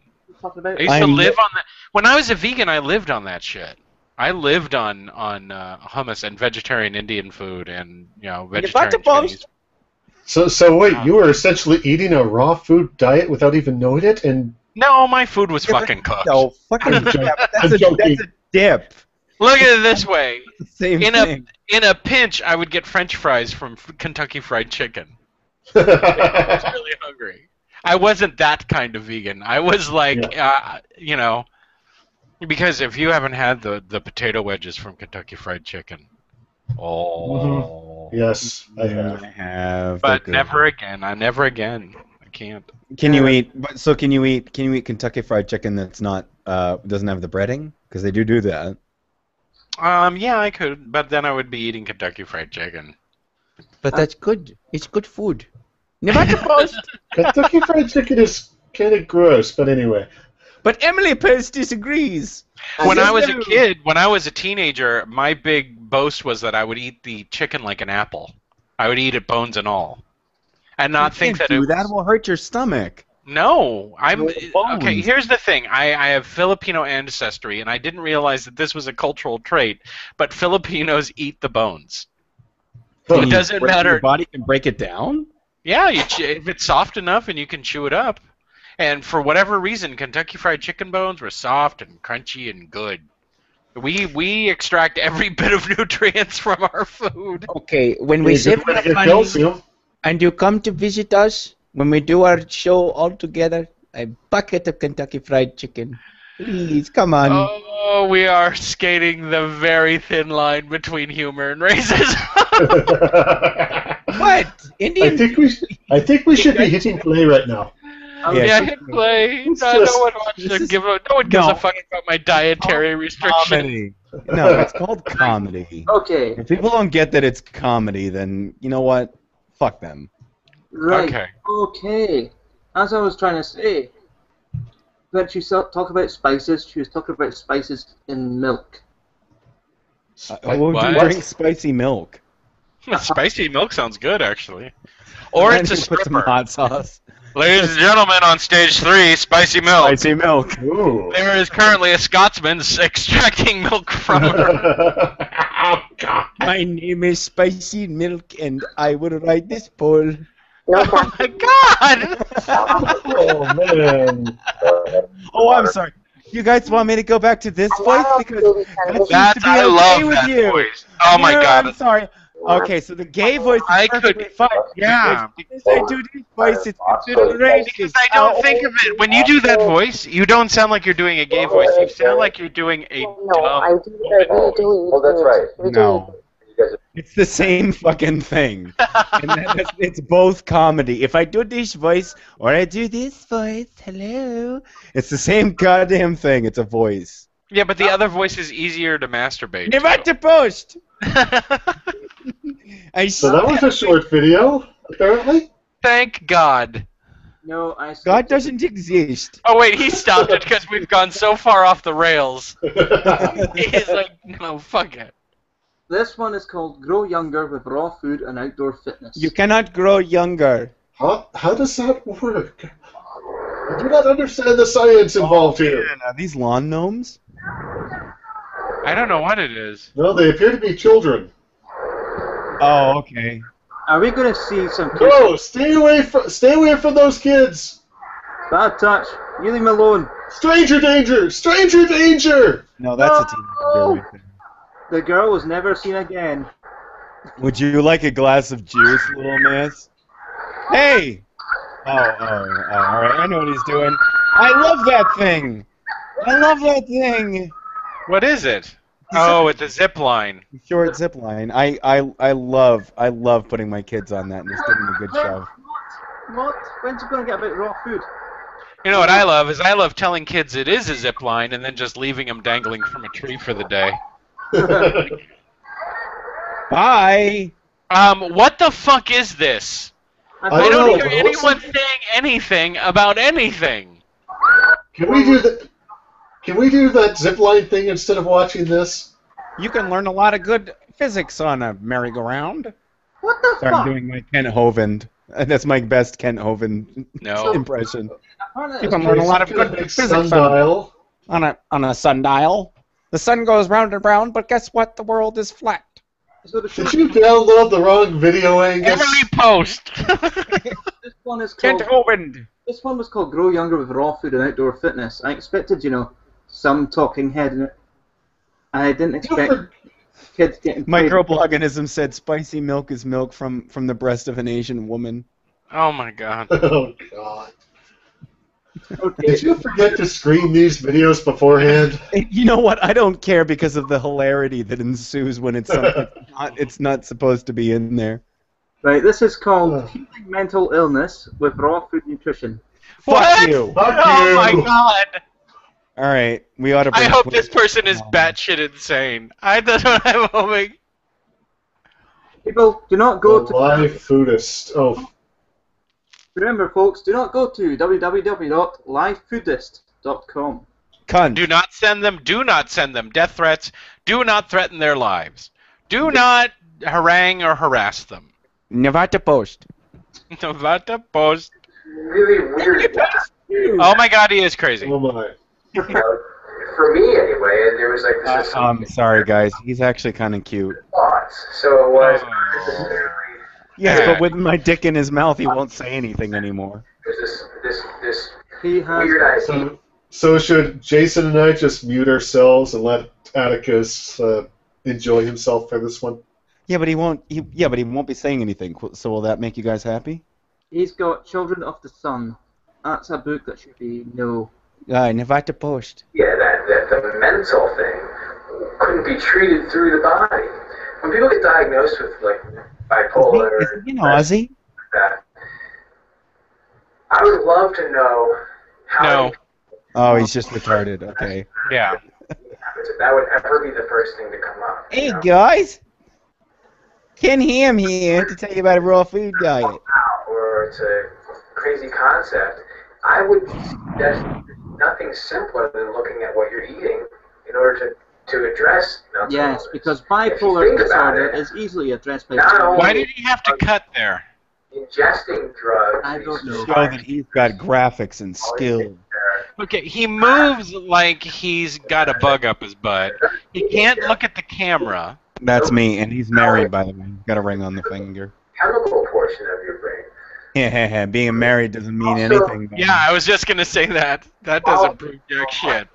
B: I used to live on that. When I was a vegan, I lived on that shit. I lived on hummus and vegetarian Indian food and vegetarian Chinese.
I: So wait, you were essentially eating a raw food diet without even knowing it, and
B: no, my food was fucking cooked.
C: No, fucking that's a dip.
B: Look at it this way.
C: Same
B: in
C: thing.
B: In a pinch, I would get French fries from Kentucky Fried Chicken. I was really hungry. I wasn't that kind of vegan. I was like, because if you haven't had the potato wedges from Kentucky Fried Chicken,
I: yes, I
C: have.
B: But never again. Never again. I can't.
C: Can you eat? So can you eat Kentucky Fried Chicken that's not doesn't have the breading? Because they do that.
B: Yeah, I could, but then I would be eating Kentucky Fried Chicken.
C: But that's good. It's good food. Never supposed.
I: Kentucky Fried Chicken is kind of gross, but anyway.
C: But Emily Post disagrees.
B: When I was a kid, when I was a teenager, my big boast was that I would eat the chicken like an apple. I would eat it bones and all, and not think that
C: that will hurt your stomach.
B: No, okay. Here's the thing: I have Filipino ancestry, and I didn't realize that this was a cultural trait. But Filipinos eat the bones. It doesn't matter.
C: Your body can break it down.
B: Yeah, if it's soft enough and you can chew it up. And for whatever reason, Kentucky Fried Chicken bones were soft and crunchy and good. We extract every bit of nutrients from our food.
P: Okay, when we save money and you come to visit us, when we do our show all together, a bucket of Kentucky Fried Chicken. Please, come on.
B: Oh, we are skating the very thin line between humor and racism.
P: What? Indian?
I: I think we should be hitting play right now.
B: Yeah, hit play. No one gives a fuck about my dietary restriction.
C: No, it's called comedy.
A: Okay.
C: If people don't get that it's comedy, then you know what? Fuck them.
A: Right. Okay. As I was trying to say, when she talked about spices, she was talking about spices in milk.
C: Would you drink spicy milk?
B: Spicy milk sounds good, actually. Or it's a stripper.
C: Put some hot sauce.
B: Ladies and gentlemen, on stage 3, spicy milk.
C: Spicy milk.
I: Ooh.
B: There is currently a Scotsman extracting milk from her.
P: My name is Spicy Milk, and I will ride this pole.
B: Oh my God!
I: Oh man!
C: Oh, I'm sorry. You guys want me to go back to this voice because
B: I love that voice. Oh my God!
C: I'm sorry. Okay, so the gay voice is perfectly fine.
B: Yeah.
C: Because I do this voice, it's considered racist.
B: Because I don't think of it. When you do that voice, you don't sound like you're doing a gay voice. You sound like you're doing a dumb.
F: Oh, that's right.
C: No. It's the same fucking thing. And it's both comedy. If I do this voice or I do this voice, hello, it's the same goddamn thing. It's a voice.
B: Yeah, but the other voice is easier to masturbate.
P: Never to post!
I: So that was a short video, apparently.
B: Thank God.
A: No,
P: God doesn't exist.
B: Oh wait, he stopped it because we've gone so far off the rails. He's like, no, fuck it.
A: This one is called Grow Younger with Raw Food and Outdoor Fitness.
P: You cannot grow younger.
I: How does that work? I do not understand the science involved here.
C: Are these lawn gnomes?
B: I don't know what it is.
I: No, they appear to be children.
C: Oh, okay.
A: Are we going to see some kids?
I: No, stay away from those kids.
A: Bad touch. You leave them alone.
I: Stranger danger! Stranger danger!
C: No, that's a teenager right there.
A: The girl was never seen again.
C: Would you like a glass of juice, little miss? Hey! Oh, all right. I know what he's doing. I love that thing. I love that thing.
B: What is it? Oh, it's a zip line.
C: Short zip line. I love putting my kids on that and just giving them a good shove.
A: What? When's it going to get about raw food?
B: You know what I love is I love telling kids it is a zip line and then just leaving them dangling from a tree for the day.
P: Bye.
B: What the fuck is this? I don't hear anyone saying anything about anything.
I: Can we do that? Can we do that zipline thing instead of watching this?
C: You can learn a lot of good physics on a merry-go-round.
A: What the
C: Sorry,
A: fuck?
C: I'm doing my Kent Hovind. That's my best Kent Hovind
B: No.
C: impression.
A: Apparently
C: You
A: it's
C: can learn a lot of
I: Some kind
C: good
I: big
C: physics
I: sundial.
C: on a sundial. The sun goes round and round, but guess what? The world is flat.
A: So the
I: Did you download the wrong video, Angus?
B: Everly Post.
A: This one is
C: Kent
A: called.
C: Hovind.
A: This one was called "Grow Younger with Raw Food and Outdoor Fitness." I expected, some talking head in it. I didn't expect kids getting played.
C: Microbloganism said spicy milk is milk from the breast of an Asian woman.
B: Oh my god.
I: Oh god. Did you forget to screen these videos beforehand?
C: You know what? I don't care because of the hilarity that ensues when it's something it's not supposed to be in there.
A: Right, this is called Healing Mental Illness with Raw Food Nutrition.
C: Fuck you.
I: Fuck
B: Oh
I: you.
B: my god.
C: All right, we ought to.
B: I
C: bring
B: hope
C: Twitter
B: this person is
C: down.
B: batshit insane. That's what I'm hoping.
A: People, do not go
I: The
A: to.
I: live foodist. Oh,
A: Remember, folks, do not go to www.livefoodist.com.
C: Cunt.
B: Do not send them death threats. Do not threaten their lives. Do not harangue or harass them.
C: Nevada Post.
B: Nevada Post.
O: Really weird.
B: Oh my god, he is crazy.
I: oh my.
O: For me, anyway, there was like this
C: I'm sorry, guys. He's actually kind of cute.
O: thoughts. So it was
C: Yes, but with my dick in his mouth, he won't say anything anymore.
O: there's this
A: He has.
O: weird idea.
I: So should Jason and I just mute ourselves and let Atticus enjoy himself for this one?
C: Yeah, but he won't. But he won't be saying anything. So will that make you guys happy?
A: He's got Children of the Sun. That's a book that should be
C: Nevada Post.
O: Yeah, that the mental thing couldn't be treated through the body. When people get diagnosed with like bipolar,
C: Is he an Aussie?
O: that, I would love to know how
B: No.
C: Oh, he's just retarded. Okay.
B: Yeah.
O: that would ever be the first thing to come up.
C: Hey guys, Ken Ham here to tell you about a raw food diet.
O: Or it's a crazy concept. I would suggest nothing simpler than looking at what you're eating in order to address mental
A: Yes,
O: illness.
A: because
O: If you
A: bipolar
O: think about
A: disorder
O: it,
A: is easily addressed by.
O: not only
B: Why did he have to cut there?
O: ingesting drugs,
A: I don't know.
C: Show that he's got graphics and skill.
B: Okay, he moves like he's got a bug up his butt. He can't look at the camera.
C: That's me, and he's married, by the way. He's got a ring on the finger.
O: chemical portion of your brain.
C: Yeah, being married doesn't mean anything.
B: Yeah, I was just gonna say that. That doesn't prove jack shit.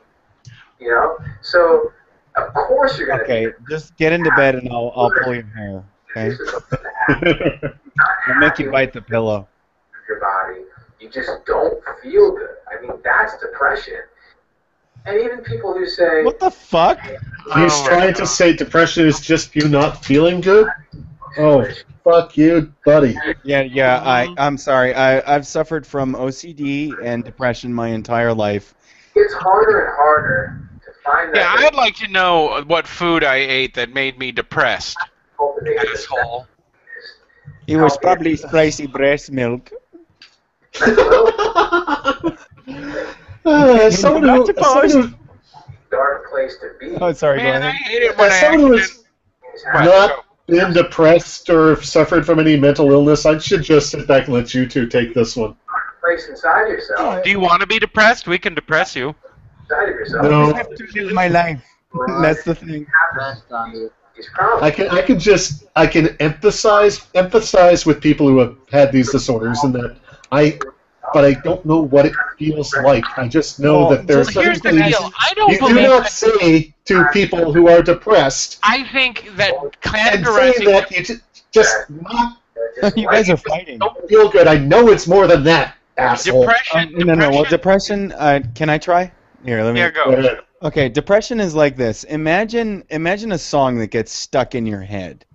O: You know, so of course you're gonna.
C: Okay, just get into bed and I'll pull your hair. Okay. I'll make you bite the pillow.
O: Your body, you just don't feel good. I mean, that's depression. And even people who say,
C: What the fuck?
I: He's trying to say depression is just you not feeling good? Oh, fuck you, buddy.
C: Yeah. I'm sorry. I've suffered from OCD and depression my entire life.
O: it's harder and harder to find
B: Yeah,
O: that.
B: I'd like to know what food I ate that made me depressed. Asshole.
P: It was probably spicy breast milk.
I: Someone who
O: Dark place to be.
C: Oh, sorry,
B: Man,
C: go
B: I
C: ahead.
B: hate it when
I: As someone who's
B: What?
I: not been depressed or suffered from any mental illness, I should just sit back and let you two take this one.
O: Place inside yourself.
B: Do you want to be depressed? We can depress you.
O: Inside of yourself.
I: No.
P: I have to live my life.
C: That's the thing.
O: These problems.
I: I can empathize with people who have had these disorders, and that but I don't know what it feels like. I just know that there are certain
B: here's the
I: things
B: deal. I don't
I: you do
B: believe
I: not
B: that-
I: say to people who are depressed.
B: I think that
I: And saying
B: categorizing
I: that you just not
C: You guys are fighting.
I: don't feel good. I know it's more than that, asshole.
C: No. Well, depression. Can I try? Here, let me.
B: Yeah, go.
I: Go ahead.
C: Okay, depression is like this. Imagine a song that gets stuck in your head.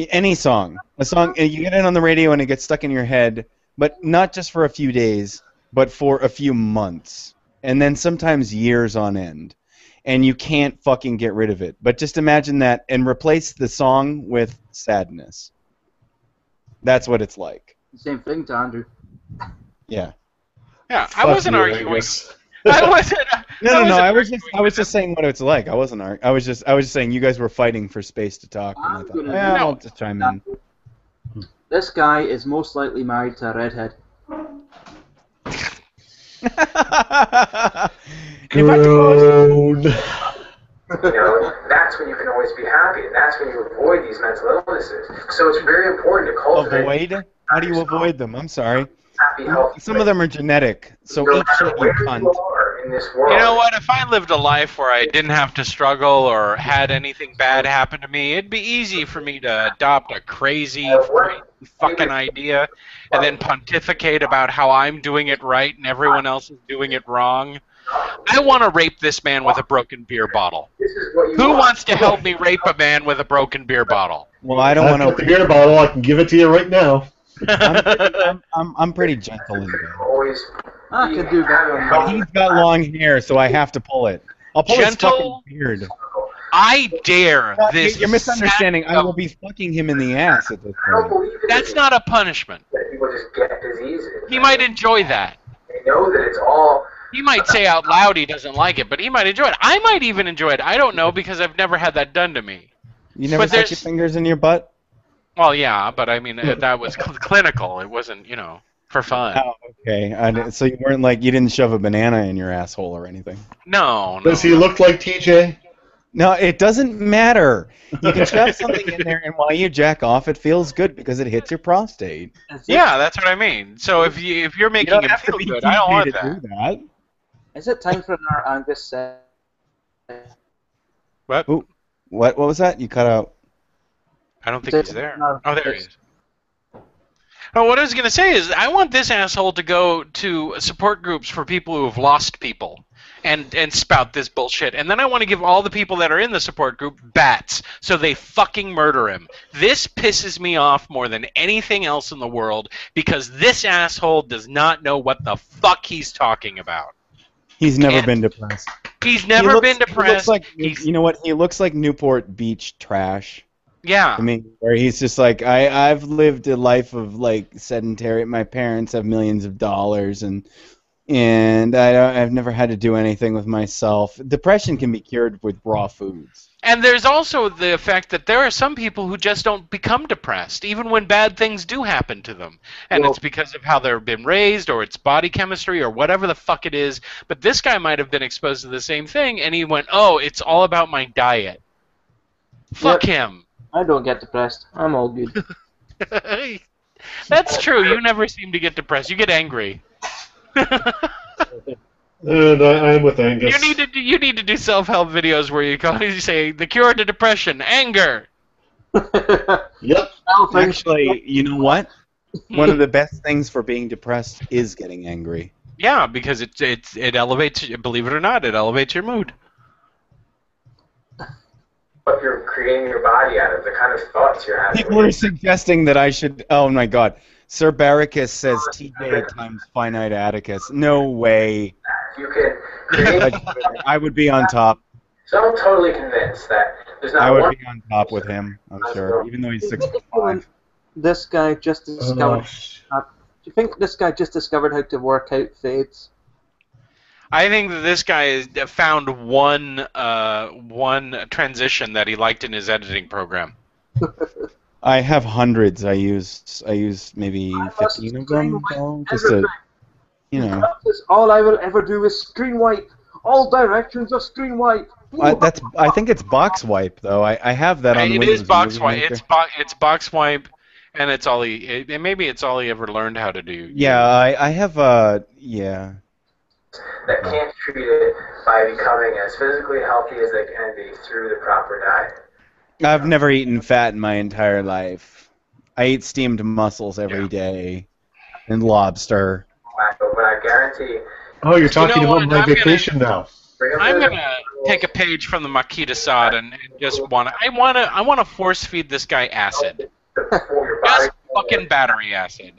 C: Any song, you get it on the radio and it gets stuck in your head, but not just for a few days, but for a few months, and then sometimes years on end, and you can't fucking get rid of it. But just imagine that and replace the song with sadness. That's what it's like.
K: Same thing to Andrew.
C: Yeah.
B: Yeah, I
I: Fuck
B: wasn't
I: you,
B: arguing.
I: Angus.
B: I wasn't.
C: No. I was just saying what it's like. I wasn't. I was just saying you guys were fighting for space to talk, and I thought, well, I'll just chime in.
K: This guy is most likely married to a redhead.
I: Grown.
O: You know, that's when you can always be happy, and that's when you avoid these mental illnesses. So it's very important to cultivate.
C: Avoid? How do you avoid them? I'm sorry.
O: Happy, healthy.
C: Some of them are genetic, so
O: No
C: eat shit,
O: matter
C: you
O: where
C: cunt.
O: you are in this world.
B: You know what? If I lived a life where I didn't have to struggle or had anything bad happen to me, it'd be easy for me to adopt a crazy fucking idea and then pontificate about how I'm doing it right and everyone else is doing it wrong. I want to rape this man with a broken beer bottle. Who wants to help me rape a man with a broken beer bottle?
C: Well, I don't
I: I've
C: want
I: got the beer bottle. I can give it to you right now.
C: I'm pretty gentle in bed.
K: I could do better on
C: But
K: that.
C: he's got long hair, so I have to pull it. I'll pull his
B: Gentle?
C: fucking beard.
B: I dare this.
C: You're misunderstanding. I will be fucking him in the ass at this point.
B: That's not a punishment.
O: People just get diseases.
B: He might enjoy that.
O: They know that it's all.
B: He might say out loud he doesn't like it, but he might enjoy it. I might even enjoy it. I don't know because I've never had that done to me.
C: You never stuck your fingers in your butt?
B: Well, yeah, but I mean that was clinical. It wasn't, for fun.
C: Oh, okay. So you weren't like you didn't shove a banana in your asshole or anything.
B: No.
I: Does he look like TJ?
C: No, it doesn't matter. You can shove something in there, and while you jack off, it feels good because it hits your prostate.
B: Yeah, that's what I mean. So if you're making him feel good, I don't want that.
C: Do that.
K: Is it time for another Angus set?
B: What?
C: Ooh, what was that? You cut out.
B: I don't think he's there. Oh, there he is. Oh, what I was going to say is I want this asshole to go to support groups for people who have lost people and spout this bullshit. And then I want to give all the people that are in the support group bats so they fucking murder him. This pisses me off more than anything else in the world because this asshole does not know what the fuck he's talking about.
C: He's never been depressed.
B: He's never been depressed.
C: He looks like, you know what? He looks like Newport Beach trash.
B: Yeah.
C: I mean, where he's just like, I've lived a life of like sedentary. My parents have millions of dollars, and I've never had to do anything with myself. Depression can be cured with raw foods.
B: And there's also the fact that there are some people who just don't become depressed, even when bad things do happen to them. And it's because of how they've been raised, or it's body chemistry, or whatever the fuck it is. But this guy might have been exposed to the same thing, and he went, oh, it's all about my diet. Fuck him.
K: I don't get depressed. I'm all good.
B: That's true. You never seem to get depressed. You get angry.
I: And I'm with Angus.
B: You need to do self-help videos where you say the cure to depression, anger.
I: Yep.
C: Actually, you know what? One of the best things for being depressed is getting angry.
B: Yeah, because it elevates. Believe it or not, it elevates your mood.
O: What you're creating your body out of, the kind of thoughts you're having.
C: People are suggesting that I should. Oh my God. Sir Barricus says TJ times finite Atticus. No way.
O: You can create.
C: I would be on top.
O: So I'm totally convinced that there's not
C: I would
O: one.
C: be on top with him, I'm sure, even though he's 65.
K: This guy just discovered. Do you think this guy just discovered how to work out fades?
B: I think that this guy has found one transition that he liked in his editing program.
C: I have hundreds. I use maybe 15 of them, though, just to, you know.
K: All I will ever do is screen wipe. All directions are screen wipe.
C: I think it's box wipe though. I have that on Windows.
B: It is box
C: Movie
B: wipe.
C: Maker.
B: It's box wipe, and it's all maybe it's all he ever learned how to do.
C: Yeah, I have yeah.
O: That can't treat it by becoming as physically healthy as they can be through the proper diet.
C: I've never eaten fat in my entire life. I eat steamed mussels every day, and lobster.
O: But I guarantee.
I: Oh, you're talking
B: know
I: about
B: what?
I: my vacation now.
B: I'm gonna take a page from the Marquis de Sade and just I wanna force feed this guy acid. Just fucking battery acid.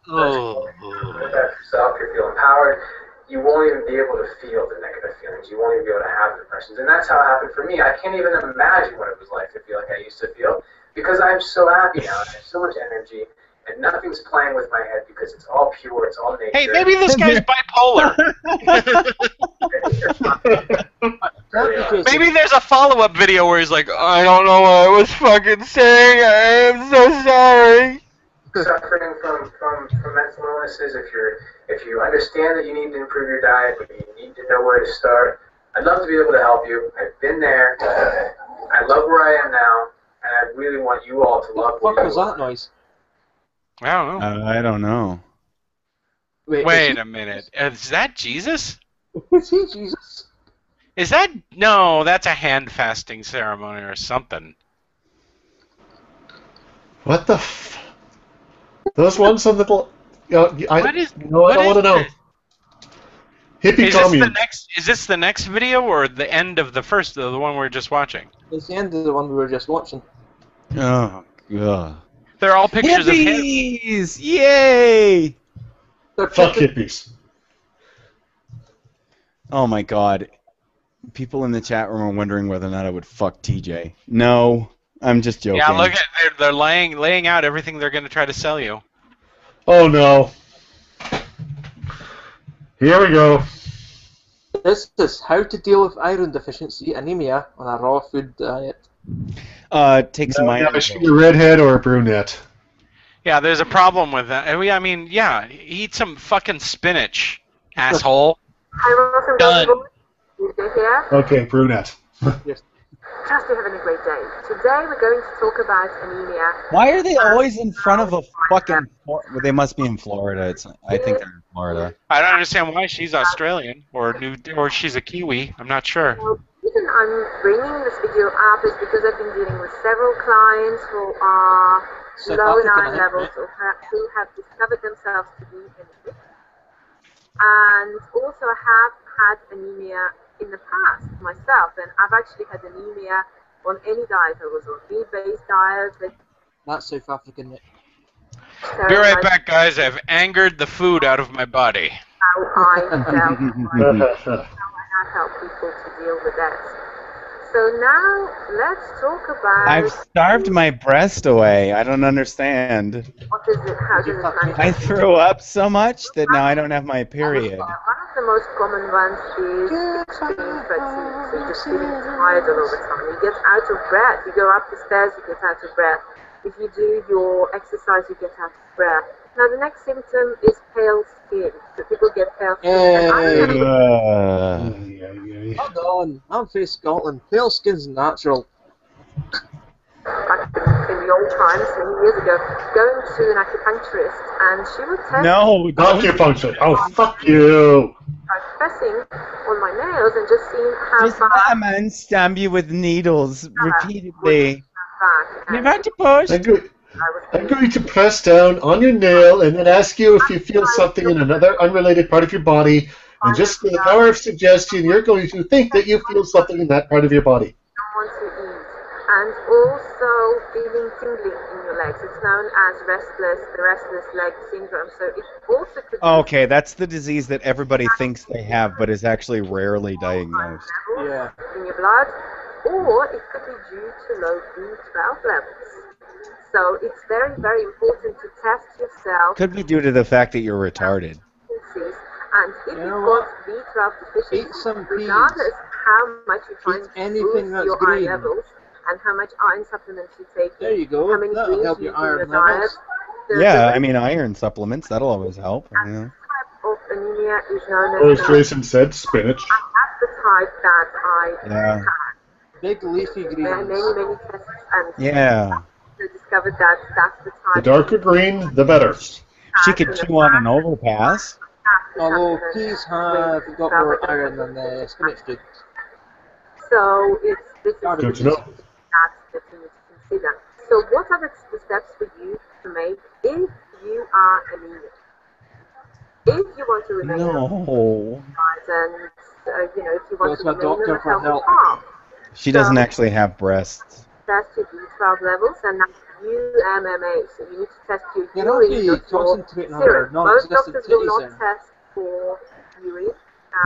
O: Yourself, you feel empowered. You won't even be able to feel the negative feelings. You won't even be able to have depressions. And that's how it happened for me. I can't even imagine what it was like to feel like I used to feel because I'm so happy now. I have so much energy.
Q: and nothing's playing with my head because it's all pure, it's all nature.
B: Hey, maybe this guy's bipolar. Maybe there's a follow-up video where he's like, I don't know what I was fucking saying. I am so sorry.
Q: Suffering from mental illnesses, if you understand that you need to improve your diet, but you need to know where to start, I'd love to be able to help you. I've been there. I love where I am now, and I really want you all to love
A: What
Q: me.
A: was that noise?
B: I don't know.
C: I don't know.
B: Wait a minute. Is that Jesus?
A: Is he Jesus?
B: Is that... No, that's a hand fasting ceremony or something.
I: What the f... Those ones on the... I
B: What is-
I: don't want to know. Hippie commune.
B: Is this the next video or the end of the first, the one we're just watching?
A: It's the end of the one we were just watching.
C: Oh, God.
B: They're all pictures of him.
C: Hippies! Yay!
I: Fuck hippies.
C: Oh my God. People in the chat room are wondering whether or not I would fuck TJ. No, I'm just joking.
B: Yeah, look at they're laying out everything they're going to try to sell you.
I: Oh no. Here we go.
A: This is how to deal with iron deficiency anemia on a raw food diet.
C: Take some iron.
I: Now, is she a redhead or a brunette?
B: Yeah, there's a problem with that. I mean, yeah, eat some fucking spinach, asshole. Done.
J: Here.
I: Okay, brunette.
J: Trust you're having a great day. Today we're going to talk about anemia.
C: Why are they always in front of a fucking... Well, they must be in Florida. I think they're in Florida.
B: I don't understand why she's Australian or she's a Kiwi. I'm not sure.
J: The reason I'm bringing this video up is because I've been dealing with several clients who are low in iron levels or who have discovered themselves to be anemic. And also I have had anemia in the past myself, and I've actually had anemia on any diet. I was on meat-based diet.
A: That's South African, Nick.
B: Be right back, guys. I've angered the food out of my body.
J: How I help people to deal with that. So now let's talk about.
C: I've starved my breast away. I don't understand.
J: What is it? How does it manifest?
C: I threw up so much that now I don't have my period.
J: One of the most common ones is extreme fatigue. So you're just feeling tired all the time. You get out of breath. You go up the stairs, you get out of breath. If you do your exercise, you get out of breath. Now the next symptom is pale skin. So people get pale skin.
A: Hold on, I'm from Scotland. Pale skin's natural.
J: Back in the old times, many years ago, going to an acupuncturist, and she would test
C: No,
I: acupuncture. Oh, fuck you.
J: by pressing on my nails and just seeing how
C: Just let a man stab you with needles repeatedly.
J: back.
C: Never had to push.
I: I'm going to press down on your nail and then ask you if you feel something in another unrelated part of your body. And just for the power of suggestion, you're going to think that you feel something in that part of your body.
J: Want to eat, and also feeling tingling in your legs. It's known as the restless leg syndrome. So it also could
C: Okay, that's the disease that everybody thinks they have, but is actually rarely diagnosed.
J: be in your blood, or it could be due to low B12 levels. So it's very, very important to test yourself.
C: Could be due to the fact that you're retarded.
J: And if you've got B12 deficiency, regardless how much you try to boost your iron levels and how much iron supplements you take,
A: there you go.
J: how many
A: That'll
J: greens
A: help
J: you
A: your
J: eat in
A: iron
J: your
A: levels.
J: diet.
C: Yeah, I mean, iron supplements, that'll always help. You know.
J: Of anemia is known
I: Or
J: as
I: as Jason said, spinach.
J: that's the type that I
C: Yeah.
J: had.
A: Big leafy greens.
J: There are many tests, and
C: Yeah.
J: they discovered that that's the type.
I: The darker green, the better.
C: She could chew on an overpass.
A: Although peas have got more iron than the spinach do.
J: So this is
I: Good to know.
J: that you need to consider. So what are the steps for you to make if you are anemic? If you want to remain
C: No.
J: and if you want
A: Go
J: to
A: to a
J: remain on
A: doctor
J: a
A: for
J: healthy
A: help.
J: path,
C: She doesn't actually have breasts.
J: test your B12 levels and that's UMMA. So you need to test your
A: You're
J: urine,
A: actually
J: not your
A: concentrating on your
J: serum. Most
A: non-existent
J: doctors will
A: titties
J: not
A: there.
J: test for urine.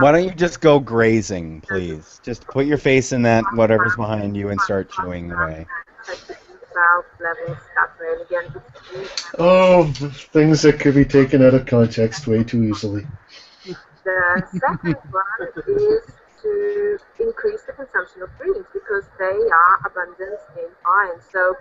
C: Why don't you just go grazing, please? Just put your face in that whatever's behind you and start chewing away.
J: Test your B12 B12 levels that way. And again, it's huge.
I: Oh, things that could be taken out of context way too easily.
J: The second one is to increase the consumption of greens because they are abundant in iron. So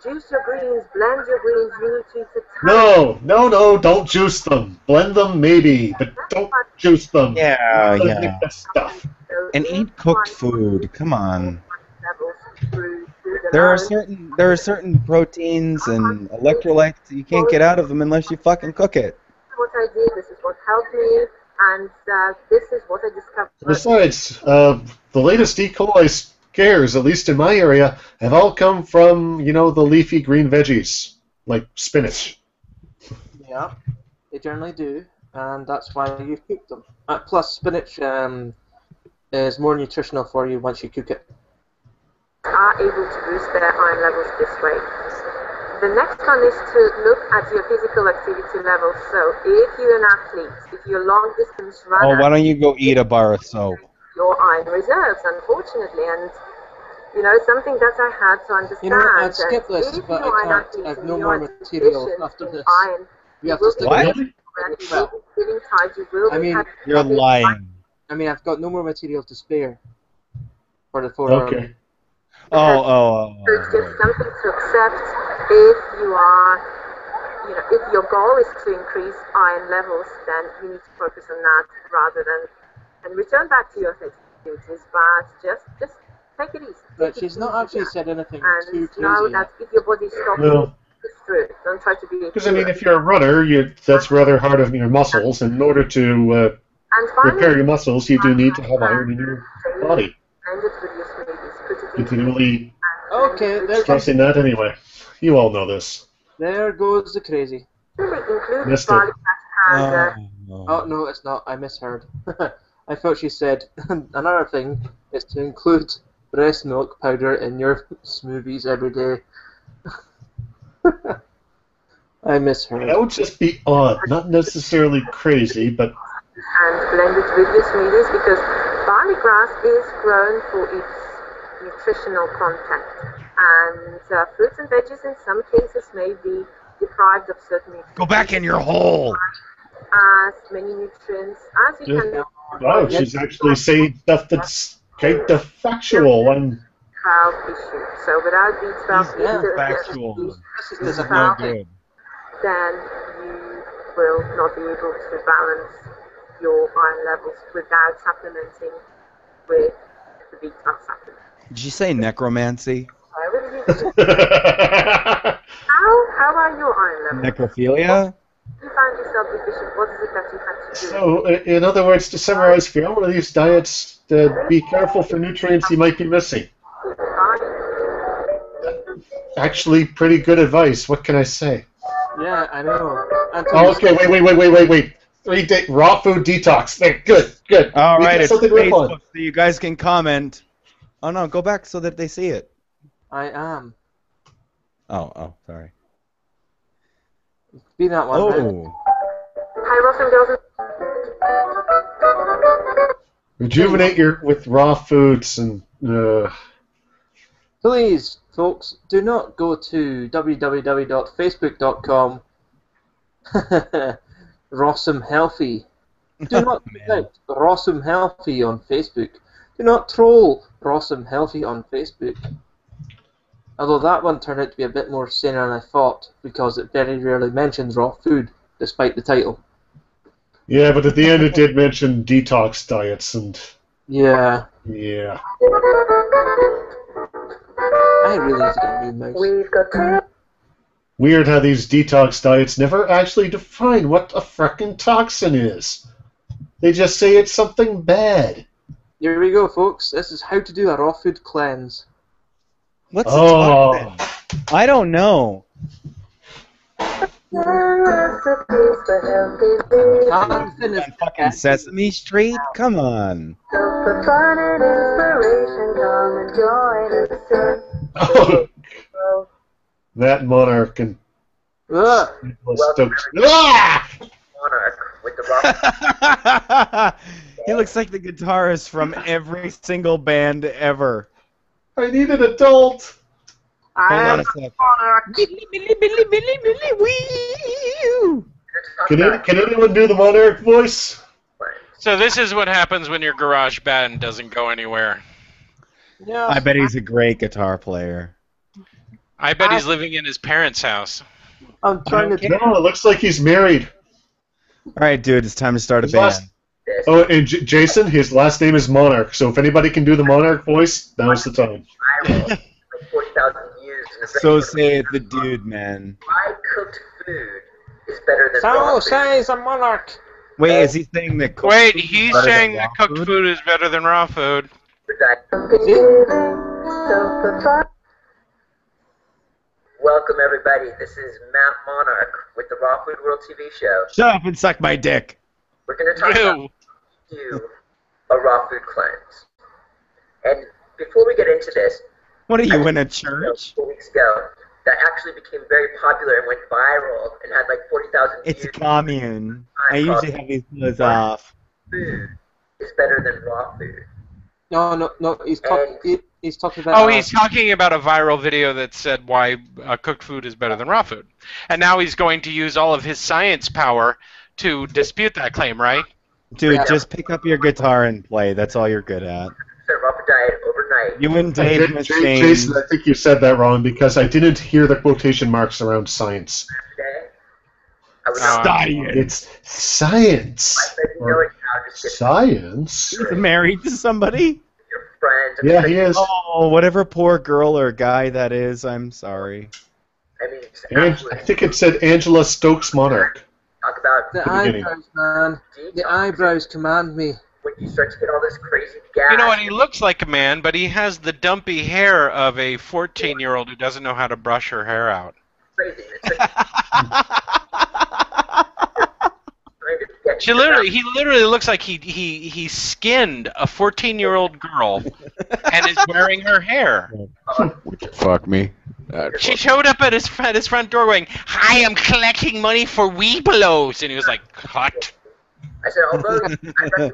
J: juice your greens, blend your greens, you need to eat a ton.
I: No, don't juice them. Blend them maybe, but don't juice them.
C: Yeah,
I: Don't
C: yeah.
I: make that stuff.
C: And eat cooked food. Come on.
J: Levels through the
C: There are
J: lungs.
C: certain proteins and electrolytes you can't get out of them unless you fucking cook it.
J: What I did, this is what helped me, and this is what I discovered.
I: Besides, the latest E. coli scares, at least in my area, have all come from, the leafy green veggies, like spinach.
A: Yeah, they generally do, and that's why you cook them. Plus, spinach is more nutritional for you once you cook it.
J: Are able to boost their iron levels this way. The next one is to look at your physical activity levels. So if you're an athlete, if you're a long distance runner,
C: Oh, why don't you go eat a bar of soap?
J: your iron reserves, unfortunately, and something that I had to understand.
A: I'd skip this, but I can't. I have no more material after this.
J: Iron,
A: We have to stick
C: What?
A: I mean,
C: You're lying.
A: I mean, I've got no more material to spare for the 4 hour.
I: Okay.
C: Oh.
J: It's just something to accept if you are, if your goal is to increase iron levels, then you need to focus on that rather than, and return back to your activities, but just take it easy.
A: But she's not actually said anything too crazy.
J: Know that if your body stops, it's through. Don't try to be.
I: Because, if you're a runner, that's rather hard on your muscles. In order to repair your muscles, you do need to have iron in your body. Continually stressing that anyway. You all know this.
A: There goes the crazy.
I: Missed it.
A: Oh, no, it's not. I misheard. I thought she said another thing is to include breast milk powder in your smoothies every day. I misheard.
I: That would just be odd. Not necessarily crazy, but...
J: And blend it with your smoothies because barley grass is grown for its nutritional content. And fruits and veggies in some cases may be deprived of certain nutrients.
C: Go back in your hole!
J: As many nutrients as you can.
I: Wow, she's actually saying stuff that's kind of factual.
J: B12 issue. So without B12
C: factual.
J: This is no good. Then you will not be able to balance your iron levels without supplementing with the B12 supplement.
C: Did you say necromancy?
J: How are your iron levels?
C: Necrophilia?
J: You found yourself deficient. What is it that you had to do?
I: So, in other words, to summarize, for all of these diets, be careful for nutrients you might be missing. Actually, pretty good advice. What can I say?
A: Yeah, I know.
I: Okay, wait. 3-day raw food detox. There, good.
C: All right, it's
I: something to rip on.
C: Facebook, so you guys can comment. Oh no, go back so that they see it.
A: I am.
C: Oh, sorry.
A: Be that one.
C: Oh.
J: Hi, Ross and girls.
I: Rejuvenate with raw foods and.
A: Please, folks, do not go to www.facebook.com Rossum Healthy. Do not type Rossum Healthy on Facebook. Do not troll Rossum Healthy on Facebook. Although that one turned out to be a bit more saner than I thought, because it very rarely mentions raw food, despite the title.
I: Yeah, but at the end it did mention detox diets and...
A: Yeah.
I: Yeah.
A: I really need to get a new mouse.
I: Weird how these detox diets never actually define what a frickin' toxin is. They just say it's something bad.
A: Here we go, folks. This is how to do a raw food cleanse.
C: What's a toxin? I don't know.
A: Toxin is
C: fucking Sesame Street? Come on.
I: Oh, that monarch and Stokes.
F: Monarch with the rock.
C: He looks like the guitarist from every single band ever.
I: I need an adult.
C: Hold on a sec.
I: Can anyone do the Monarch voice?
B: So this is what happens when your garage band doesn't go anywhere.
A: Yeah.
C: I bet he's a great guitar player.
B: I bet he's living in his parents' house.
A: I'm trying to.
I: No, it looks like he's married.
C: All right, dude, it's time to start a
I: His
C: band.
I: last- Oh, and Jason, his last name is Monarch. So if anybody can do the Monarch voice, now's the time.
F: 40,000 views.
C: So say it, the dude, man.
F: My cooked food is better than
A: So
F: raw food.
A: says a monarch.
C: Wait, is he saying that? cooked
B: Wait,
C: food is
B: he's
C: better than
B: saying
C: raw
B: that cooked food is better than raw food.
F: Welcome, everybody. This is Matt Monarch with the Raw Food World TV show.
C: Shut up and suck my dick.
F: We're going to talk about do a raw food cleanse. And before we get into this,
C: What are you in a church?
F: 4 weeks ago, that actually became very popular and went viral and had like 40,000 views.
C: It's a commune. I usually have these clothes off.
F: Food is better than raw food.
A: No. He's talking about.
B: Oh, he's talking about a viral video that said why cooked food is better than raw food. And now he's going to use all of his science power to dispute that claim, right?
C: Dude, just pick up your guitar and play. That's all you're good at.
F: Raw food diet overnight.
C: You and Dave Mustaine.
I: Jason, I think you said that wrong because I didn't hear the quotation marks around science.
C: Science.
I: It's science. Science?
C: He's married to somebody?
I: Yeah, he is.
C: Oh, whatever poor girl or guy that is, I'm sorry.
I: I think it said Angela Stokes Monarch.
F: Talk about
A: The eyebrows, man. The eyebrows command me.
F: when you start to get all this crazy gas.
B: You know what? He looks like a man, but he has the dumpy hair of a 14-year-old who doesn't know how to brush her hair out.
F: Crazy. It's like,
B: He literally looks like he skinned a 14-year-old girl and is wearing her hair.
C: Fuck me.
B: She showed up at his front door going, "Hi, I'm collecting money for Weebelos," and he was like, "Cut."
F: I said, although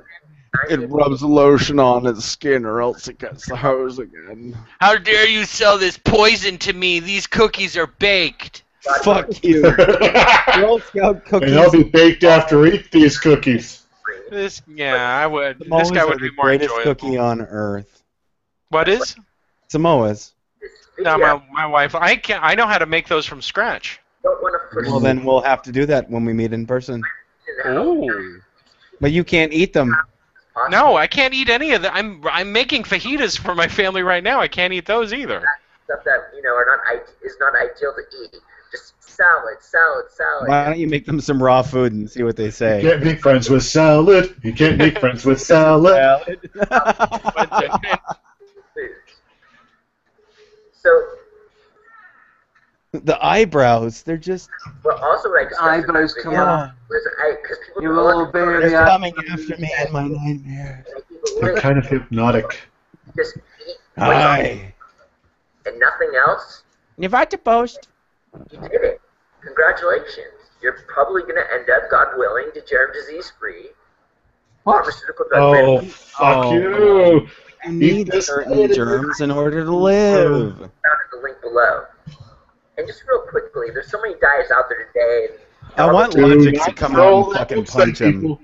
R: It rubs lotion on its skin or else it gets the hose again.
B: How dare you sell this poison to me? These cookies are baked.
C: Fuck you. Girl Scout cookies.
I: And I'll be baked after I eat these cookies.
B: I would. This
C: Samoas
B: guy
C: are
B: would
C: the
B: be more
C: greatest
B: enjoyable.
C: cookie on earth.
B: What is?
C: Samoas.
B: No, my wife. I know how to make those from scratch.
C: Well, then we'll have to do that when we meet in person.
B: Oh.
C: But you can't eat them.
B: No, I can't eat any of them. I'm making fajitas for my family right now. I can't eat those either.
F: stuff that is not ideal to eat. Just salad.
C: Why don't you make them some raw food and see what they say?
I: You can't make friends with salad. You can't make friends with salad.
F: So
C: The eyebrows, they're just...
F: well, also what I discussed
A: eyebrows come on.
F: because people
A: You little baby.
C: They're coming after me in my nightmares.
I: They're kind of hypnotic.
F: just eat
C: Hi.
F: and nothing else.
C: You about to post?
F: You did it. Congratulations. You're probably going to end up, God willing, germ disease free. Pharmaceutical drug
I: Oh,
F: free.
I: fuck you.
C: You need certain germs in order to live.
F: Found in the link below. And just real quickly, there's so many diets out there today. And
C: I want Logic to come out and fucking punch him.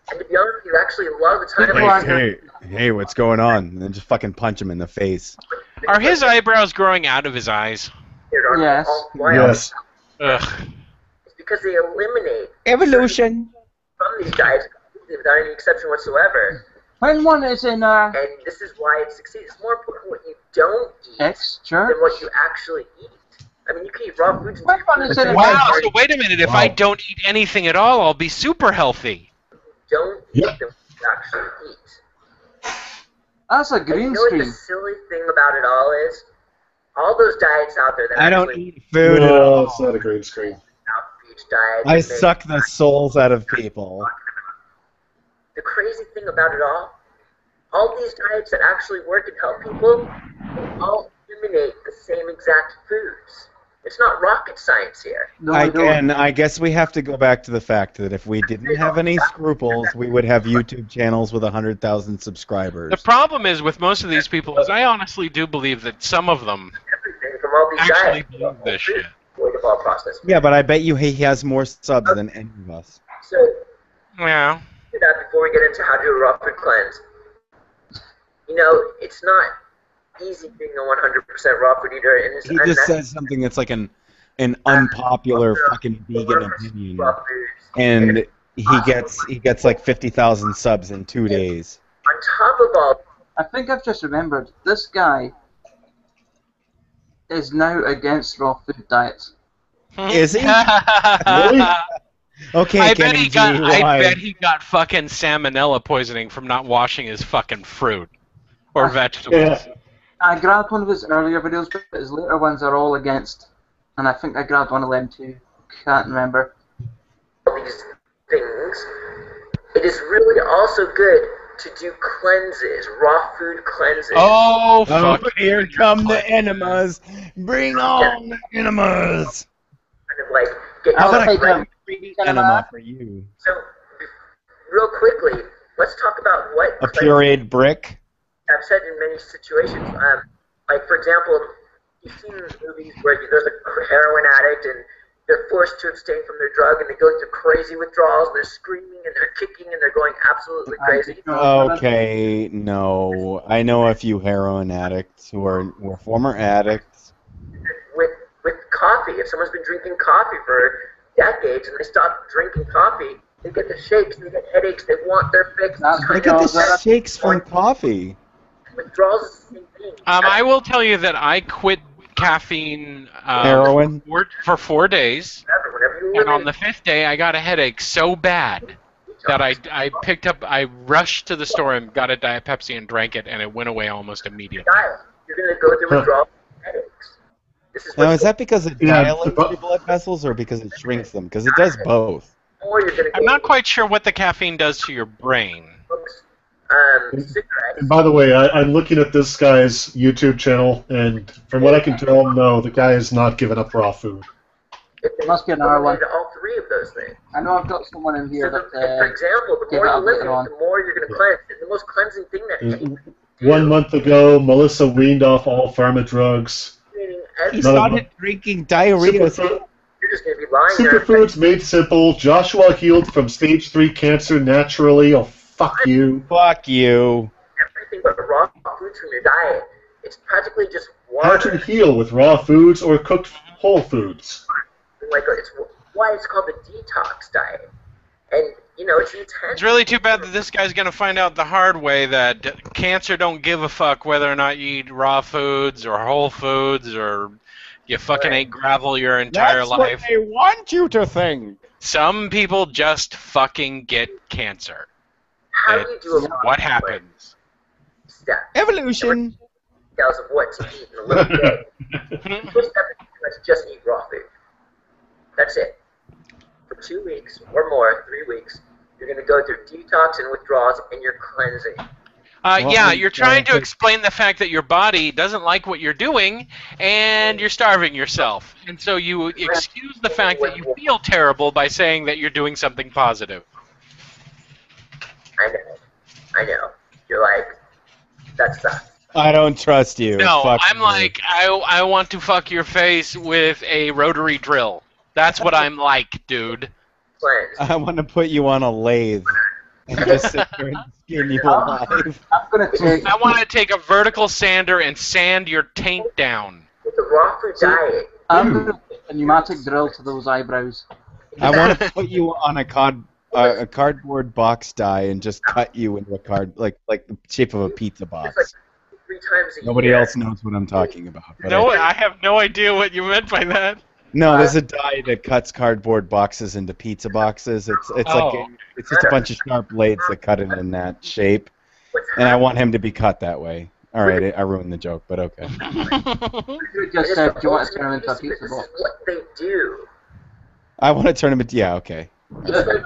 F: And to be honest with you, actually, a lot of the time,
C: Hey, what's going on? And then just fucking punch him in the face.
B: Are his eyebrows growing out of his eyes?
A: Yes.
I: Yes.
B: Ugh.
F: it's because they eliminate
P: Evolution.
F: from these diets without any exception whatsoever.
A: When one is in
F: And this is why it succeeds. It's more important what you don't eat
A: extra.
F: than what you actually eat. I mean, you can eat raw foods.
A: When one is in
B: Wow, so wait a minute. If I don't eat anything at all, I'll be super healthy.
F: Don't eat them you actually eat.
A: That's a
F: And
A: green
F: you know what
A: screen.
F: the silly thing about it all is? All those diets out there that
C: I don't
F: actually
C: eat food at
I: No,
C: all.
I: it's not a green screen.
F: beach diets.
C: I
F: and
C: suck the souls out of people.
F: the crazy thing about it all these diets that actually work and help people, they all eliminate the same exact foods. It's not rocket science here.
C: I guess we have to go back to the fact that if we didn't have any scruples, we would have YouTube channels with 100,000 subscribers.
B: The problem is with most of these people is I honestly do believe that some of them
F: from all these
B: actually
F: diets.
B: believe this shit.
F: Metabolic process.
C: Yeah, but I bet you he has more subs than any of us.
F: So,
B: yeah.
F: Do that before we get into how to do a raw food cleanse. You know, it's not easy being a 100% raw food eater, and it's
C: He just says something that's like an unpopular fucking vegan opinion, and he gets like 50,000 subs in 2 days.
F: On top of all,
A: I think I've just remembered, this guy is now against raw food diets.
C: Is he? Really? Okay,
B: I
C: Kenny
B: bet
C: G, why?
B: I bet he got fucking salmonella poisoning from not washing his fucking fruit or vegetables.
I: Yeah.
A: I grabbed one of his earlier videos, but his later ones are all against. And I think I grabbed one of them too. Can't remember.
F: these things, it is really also good to do cleanses, raw food cleanses.
C: Oh, here come the enemas. Bring on the enemas.
F: Kind of like get
C: I'll take
F: yourself
C: a
F: ready.
C: enema for you.
F: So, real quickly, let's talk about what
C: A pureed brick.
F: I've said in many situations. Like, for example, you've seen movies where there's a heroin addict and they're forced to abstain from their drug and they go into crazy withdrawals and they're screaming and they're kicking and they're going absolutely crazy.
C: Okay, no. I know a few heroin addicts who were former addicts.
F: With coffee, if someone's been drinking coffee for decades and they stop drinking coffee, they get the shakes, they get headaches, they want their fix.
C: Look at the shakes from coffee.
F: Withdrawals is the same thing.
B: I will tell you that I quit caffeine
C: Heroin?
B: for 4 days, and on the 5th day I got a headache so bad that I rushed to the store and got a Diet Pepsi and drank it, and it went away almost immediately.
F: You're going to go through withdrawals and headaches.
C: Now, is that because it dilates your blood vessels or because it shrinks them? Because it does both.
B: I'm not quite sure what the caffeine does to your brain.
I: And by the way, I'm looking at this guy's YouTube channel, and from what I can tell, no, the guy is not giving up raw food.
A: It must be another one.
F: All three of those things.
A: I know I've got someone in here that.
F: For example, the more you eliminate, the more you're going to cleanse. And the most cleansing thing that
I: 1 month ago, Melissa weaned off all pharma drugs.
P: He started drinking diarrhea.
F: You're just going to be lying there.
I: Superfoods made simple. Joshua healed from stage 3 cancer naturally. Oh, fuck you.
C: Fuck you.
F: Everything but raw foods from your diet. It's practically just
I: How
F: water.
I: to heal with raw foods or cooked whole foods.
F: Like it's why it's called the detox diet. And you know it's intense.
B: It's really too bad that this guy's gonna find out the hard way that cancer don't give a fuck whether or not you eat raw foods or whole foods or you fucking ate gravel your entire
R: That's
B: life.
R: what they want you to think.
B: Some people just fucking get cancer.
F: How do you do a
B: What happens?
F: step?
C: Evolution.
F: Details of what to eat in a little bit. First step is just eat raw food. That's it. For 2 weeks or more, 3 weeks, you're going to go through detox and withdrawals, and you're cleansing.
B: Yeah, you're trying to explain the fact that your body doesn't like what you're doing, and you're starving yourself. And so you excuse the fact that you feel terrible by saying that you're doing something positive.
F: I know. You're like, that sucks.
C: I don't trust you.
B: No,
C: Fuck
B: I'm
C: you.
B: like, I want to fuck your face with a rotary drill. That's what I'm like, dude.
C: I want to put you on a lathe and just sit there and skin you alive.
A: I'm gonna take.
B: I want to take a vertical sander and sand your taint down.
F: With the raw food diet.
A: I'm gonna take a pneumatic drill to those eyebrows.
C: I want to put you on a cardboard box die and just cut you into a like the shape of a pizza box.
F: 3 times a
C: Nobody
F: year.
C: else knows what I'm talking about. But
B: No, I have no idea what you meant by that.
C: No, there's a die that cuts cardboard boxes into pizza boxes. It's like it's just a bunch of sharp blades that cut it in that shape, and I want him to be cut that way. All right, I ruined the joke, but okay.
A: You just said you want to turn him into a pizza box.
F: What they do.
C: I want to turn him into okay.
F: It's like,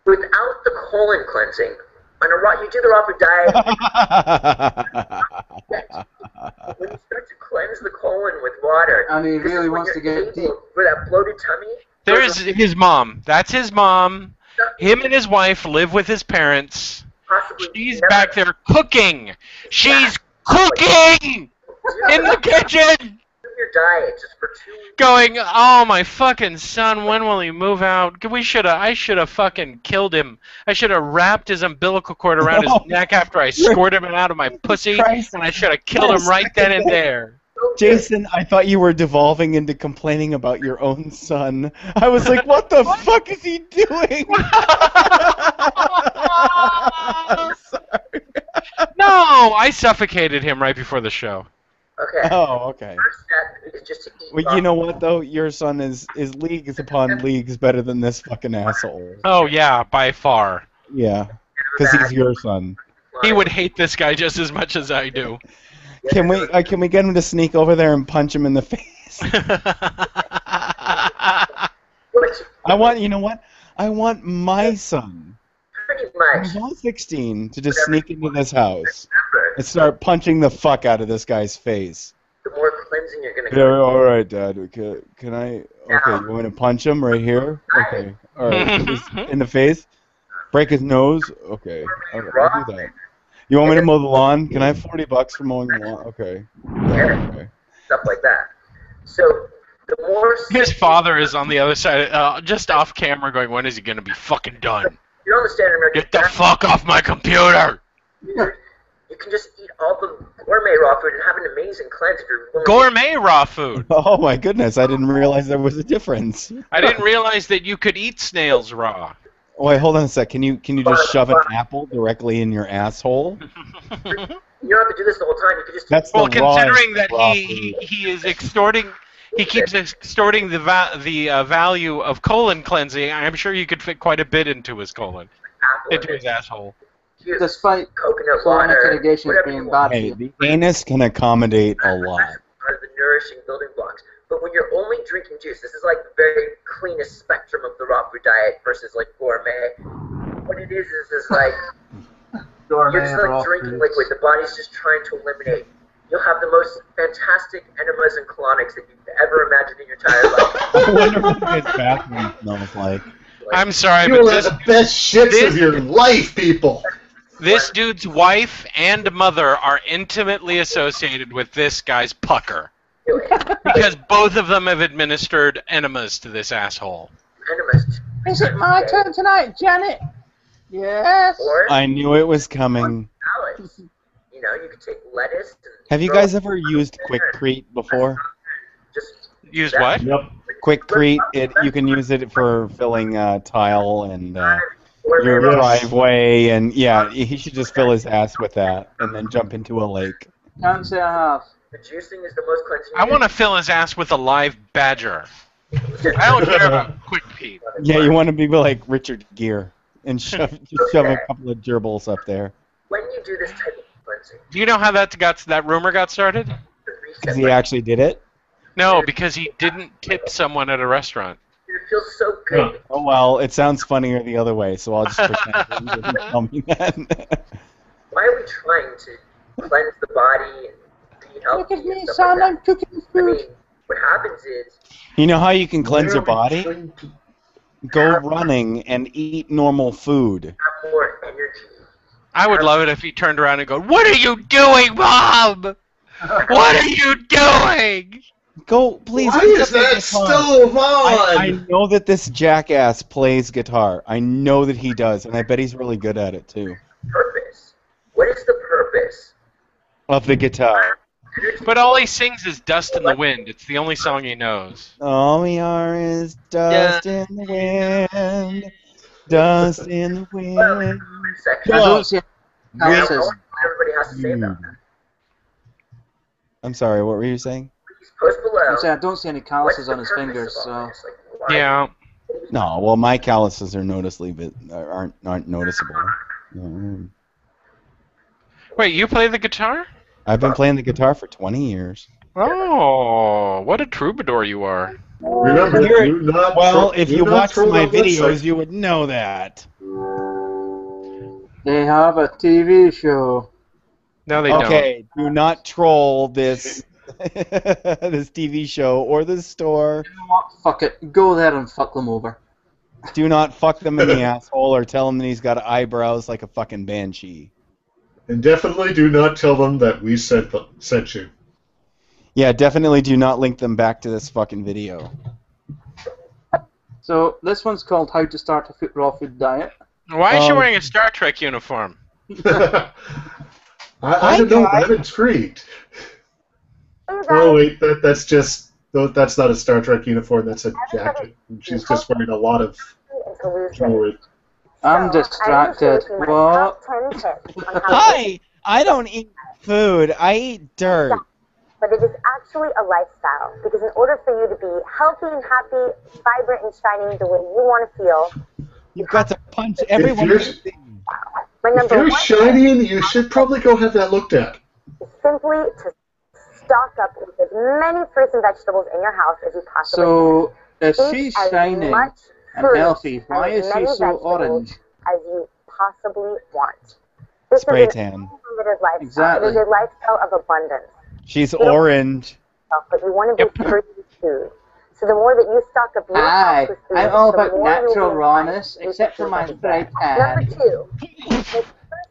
F: without the colon cleansing, on a raw, you do the raw food diet. When you start to cleanse the colon with water,
A: and he really wants to get deep
F: for that bloated tummy.
B: There's his mom. That's his mom. Him and his wife live with his parents. She's back there cooking. She's cooking in the kitchen.
S: your diet just for 2 weeks.
B: Going, oh my fucking son, when will he move out? I should have fucking killed him. I should have wrapped his umbilical cord around his neck after I squirted him out of my pussy, and I should have killed him right then and there.
C: Jason, I thought you were devolving into complaining about your own son. I was like, what the fuck is he doing? I'm sorry.
B: No, I suffocated him right before the show.
S: Okay.
C: Oh, okay.
S: First step is just to eat.
C: Well, you know what, though? Your son is leagues upon leagues better than this fucking asshole.
B: Oh, yeah, by far.
C: Yeah, because he's your son.
B: He would hate this guy just as much as I do.
C: Can we get him to sneak over there and punch him in the face? You know what? I want my son.
S: Pretty much.
C: He's all 16 to just sneak into this house and start punching the fuck out of this guy's face.
S: The more cleansing you're gonna
C: Yeah,
S: go.
C: all right, Dad. Can I? Okay, you want me to punch him right here? Okay, all right. Just in the face. Break his nose. Okay, all right, I'll do that. You want me to mow the lawn? Can I have $40 for mowing the lawn? Okay. Yeah, okay.
S: Stuff like that. So the more
B: His father is on the other side, just off camera, going, "When is he gonna be fucking done?
S: you're on the standard American
B: Get the fuck off my computer!"
S: You can just eat all the gourmet raw food and have an amazing cleanse if you're willing
B: Gourmet raw food.
C: Oh my goodness! I didn't realize there was a difference.
B: I didn't realize that you could eat snails raw.
C: Oh, wait, hold on a sec. Can you just shove an apple directly in your asshole?
S: You don't have to do this the whole time. You can just
C: That's
B: Well,
C: the raw
B: considering that
C: raw
B: he is extorting, he keeps extorting the value of colon cleansing. I'm sure you could fit quite a bit into his colon, into his asshole.
A: Despite
S: coconut
A: climate
S: water,
A: mitigations
S: whatever
A: being
S: you
A: bad
S: want.
A: for
C: Hey,
A: you.
C: the anus can accommodate a lot.
S: Part of the nourishing building blocks. But when you're only drinking juice, this is like the very cleanest spectrum of the raw food diet versus like gourmet. What it is like you're just like drinking liquid. The body's just trying to eliminate. You'll have the most fantastic enemas and colonics that you've ever imagined in your entire life.
C: I wonder what his bathroom smells like.
B: I'm sorry,
I: You
B: but
I: will have the best shits of your life, people.
B: this dude's wife and mother are intimately associated with this guy's pucker. Because both of them have administered enemas to this asshole.
S: Enemas.
K: Is it my turn tonight, Janet? Yes.
S: Or
C: I knew it was coming.
S: salads. You know, you could take lettuce. And
C: Have you guys ever used Quickcrete before?
S: just
B: Used what?
I: Yep.
C: Quickcrete, you can use it for filling tile and your
I: Yes.
C: driveway, and yeah, he should just fill his ass with that and then jump into a lake.
A: Can't say I have.
S: the juicing is the most cleansing.
B: I want to fill his ass with a live badger. I don't care about Quick Pete.
C: Yeah, you want to be like Richard Gere and shove a couple of gerbils up there.
S: When you do this type of cleansing,
B: Do you know how that rumor got started?
C: Because he actually did it?
B: No, because he didn't tip someone at a restaurant.
S: it feels so good.
C: Oh, well, it sounds funnier the other way, so I'll just pretend that you didn't tell me that.
S: Why are we trying to cleanse the body and be healthy?
K: Look at me,
S: and stuff
K: son.
S: like
K: I'm cooking
S: that? I
K: food.
S: mean, what happens is
C: You know how you can cleanse your body? Go running and eat normal food.
S: have more energy.
B: I would love it if he turned around and go, "What are you doing, Bob? What are you doing?"
C: Go, please.
I: Why
C: pick
I: is
C: up the
I: that
C: guitar.
I: stove on?
C: I know that this jackass plays guitar. I know that he does, and I bet he's really good at it too.
S: Purpose. What is the purpose?
C: Of the guitar.
B: But all he sings is "Dust in the Wind." It's the only song he knows.
C: All we are is dust in the wind. Dust in the wind.
A: I don't see calluses.
S: Everybody has to say that.
C: I'm sorry, what were you saying?
S: Post below.
A: I'm saying I don't see any calluses on his fingers, so.
B: Yeah.
C: No, well, my calluses are aren't noticeable. Mm.
B: Wait, you play the guitar?
C: I've been playing the guitar for 20 years.
B: Oh, what a troubadour you are.
I: Remember, do not
C: Well,
I: throw-
C: if
I: do
C: you
I: not
C: watch
I: throw
C: my
I: that website.
C: videos, you would know that.
A: They have a TV show.
B: No, they
C: Okay, do not troll this this TV show or this store.
A: You know what? Fuck it. Go there and fuck them over.
C: Do not fuck them in the asshole or tell him that he's got eyebrows like a fucking banshee.
I: And definitely do not tell them that we sent you.
C: Yeah, definitely do not link them back to this fucking video.
A: So this one's called How to Start a Raw Food Diet.
B: Why is she wearing a Star Trek uniform?
I: I don't know, but I'm intrigued. Oh wait, that's not a Star Trek uniform. That's a jacket. She's just wearing a lot of jewelry.
A: I'm distracted. What?
P: Hi! I don't eat food. I eat dirt.
N: But it is actually a lifestyle, because in order for you to be healthy and happy, vibrant and shining the way you want to feel,
P: you've got to punch everyone.
I: If you're shining, you should probably go have that looked at.
N: Simply to stock up with as many fruits and vegetables in your house as you possibly
A: So,
N: can.
A: if she's
N: Eat as
A: shining
N: much
A: and
N: fruit
A: healthy, why
N: and
A: is
N: as
A: she
N: many
A: so
N: vegetables
A: orange?
N: as you possibly want. This
C: Spray
N: is
C: tan.
N: an unlimited lifestyle.
A: Exactly.
N: It is a lifestyle of abundance.
C: She's orange.
N: But you want to be free of food. So the more that you stock up your
A: Hi,
N: house with food,
A: I'm all
N: the
A: about
N: more you'll
A: natural
N: be
A: rawness,
N: inclined to
A: except for
N: eat
A: my
N: food.
A: spray
N: Number
A: tan.
N: 2, make first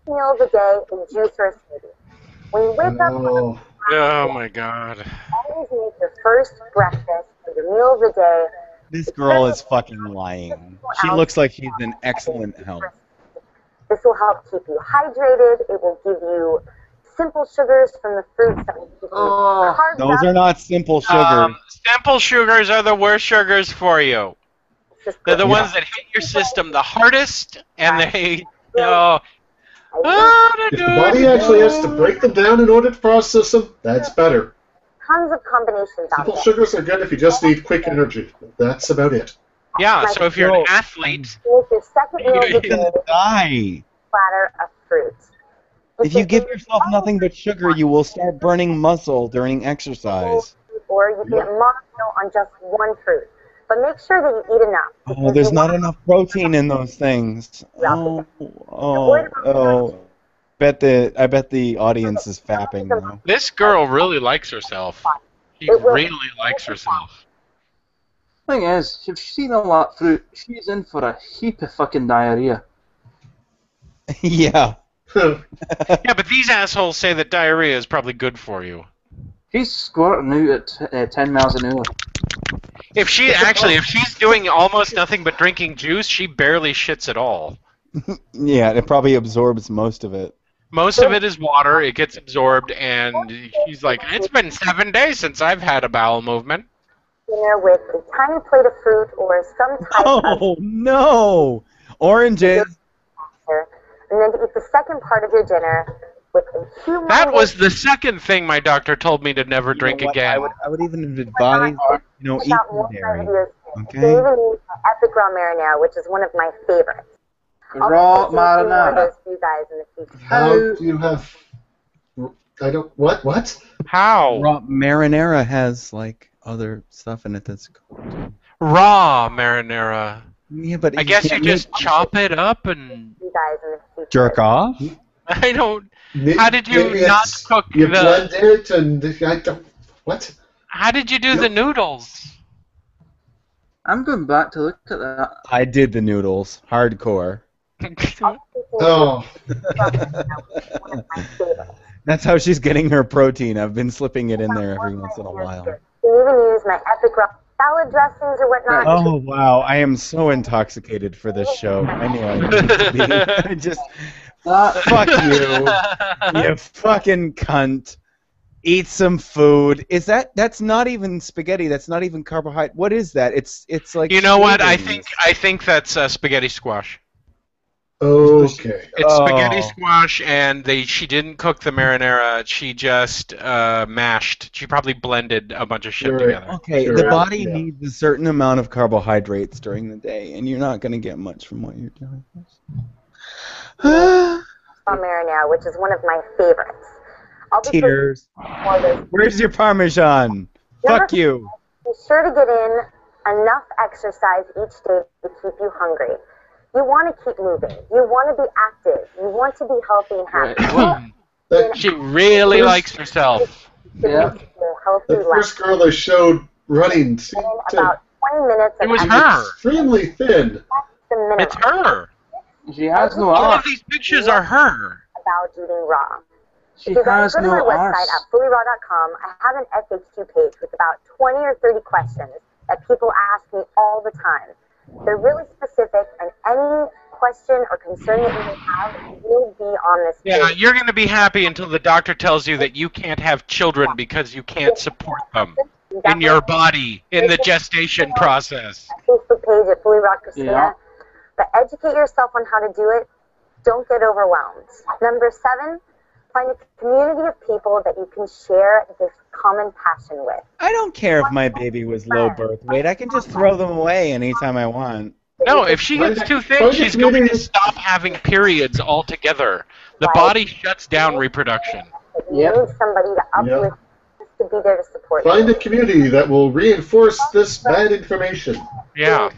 N: meal of the day a juice or a smoothie. When you wake up,
B: Oh my god.
N: always make your first breakfast or your meal of the day.
C: This girl is fucking lying. She looks like she's in excellent health.
N: This will help keep you hydrated. It will give you simple sugars from the fruits that will give you carbs.
C: Those are not simple sugars.
B: Simple sugars are the worst sugars for you. They're the ones that hit your system the hardest, and they,
I: If the body actually has to break them down in order to process them, that's better.
N: Tons of combinations out
I: Simple
N: there.
I: sugars are good if you just need quick energy. That's about it.
B: Yeah, so if you're an athlete,
N: Make your second meal of the
C: You're
N: day
C: gonna die.
N: platter of fruits.
C: If you give yourself nothing but sugar, you will start burning muscle during exercise.
N: Or you can mono on just one fruit. But make sure that you eat enough.
C: Oh, there's not enough protein in those things. Oh. I bet the audience is fapping now.
B: this girl really likes herself. She really likes herself.
A: Thing is, if she's seen all that fruit, she's in for a heap of fucking diarrhea.
C: Yeah.
B: Yeah, but these assholes say that diarrhea is probably good for you.
A: She's squirting out at 10 miles an hour.
B: If she's doing almost nothing but drinking juice, she barely shits at all.
C: Yeah, it probably absorbs most of it.
B: Most of it is water. It gets absorbed, and she's like, it's been 7 days since I've had a bowel movement.
N: Dinner with a tiny plate of fruit or some type of
C: Oh, no! Oranges.
N: and then to eat the second part of your dinner with a humongous...
B: That was the second thing my doctor told me to never drink again.
C: I would even advise, eat
N: more
C: dairy.
N: You
C: Okay?
N: can even eat epic raw marinara, which is one of my favorites.
A: Raw marinara.
N: Those for you guys in the future.
I: How do you have... I don't... What?
B: How?
C: Raw marinara has, like, other stuff in it that's cool.
B: Raw marinara.
C: Yeah, but
B: I guess you just chop it up and
N: You guys in the future.
C: jerk off?
B: I don't. How did you
I: Maybe
B: not
I: it's-
B: cook
I: You
B: the?
I: blend it and... I don't... What?
B: How did you do the noodles?
A: I'm going back to look at that.
C: I did the noodles. Hardcore.
I: Oh.
C: That's how she's getting her protein. I've been slipping it in there every once in a while.
N: You can even use my epic raw salad dressings or whatnot.
C: Oh, wow. I am so intoxicated for this show. I knew I needed to be. I just... Fuck you. You fucking cunt. Eat some food. That's not even spaghetti. That's not even carbohydrate. What is that? It's like...
B: You know what?
C: shavings.
B: I think that's spaghetti squash.
I: Okay.
B: It's spaghetti squash, and she didn't cook the marinara. She just mashed. She probably blended a bunch of shit together.
C: Okay, the body needs a certain amount of carbohydrates during the day, and you're not going to get much from what you're doing.
N: Raw marinara, which is one of my favorites. I'll be
C: Tears. Where's your Parmesan? Fuck you.
N: Be sure to get in enough exercise each day to keep you hungry. You want to keep moving. You want to be active. You want to be healthy and happy.
B: She really likes herself.
I: Yeah. The first girl I showed running seemed
N: about 20 minutes.
B: It was her.
I: Extremely thin.
B: It's her.
A: She has no
B: All
A: arms.
B: of these pictures are her.
N: About eating raw.
A: She
N: if you guys
A: has
N: go to my
A: no
N: website
A: arse.
N: at fullyraw.com, I have an FAQ page with about 20 or 30 questions that people ask me all the time. They're really specific, and any question or concern that you may have will be on this
B: Yeah,
N: page.
B: you're going to be happy until the doctor tells you that you can't have children because you can't support them in your body in the gestation process.
N: Facebook page at Fully Raw Christina.
B: Yeah.
N: But educate yourself on how to do it. Don't get overwhelmed. Number 7, find a community of people that you can share this common passion with.
C: I don't care if my baby was low birth weight. I can just throw them away anytime I want.
B: No, if she gets too thin, she's going to stop having periods altogether. The body shuts down reproduction.
N: You need somebody to uplift, to be there to support
I: Find
N: you.
I: a community that will reinforce this bad information.
B: Yeah.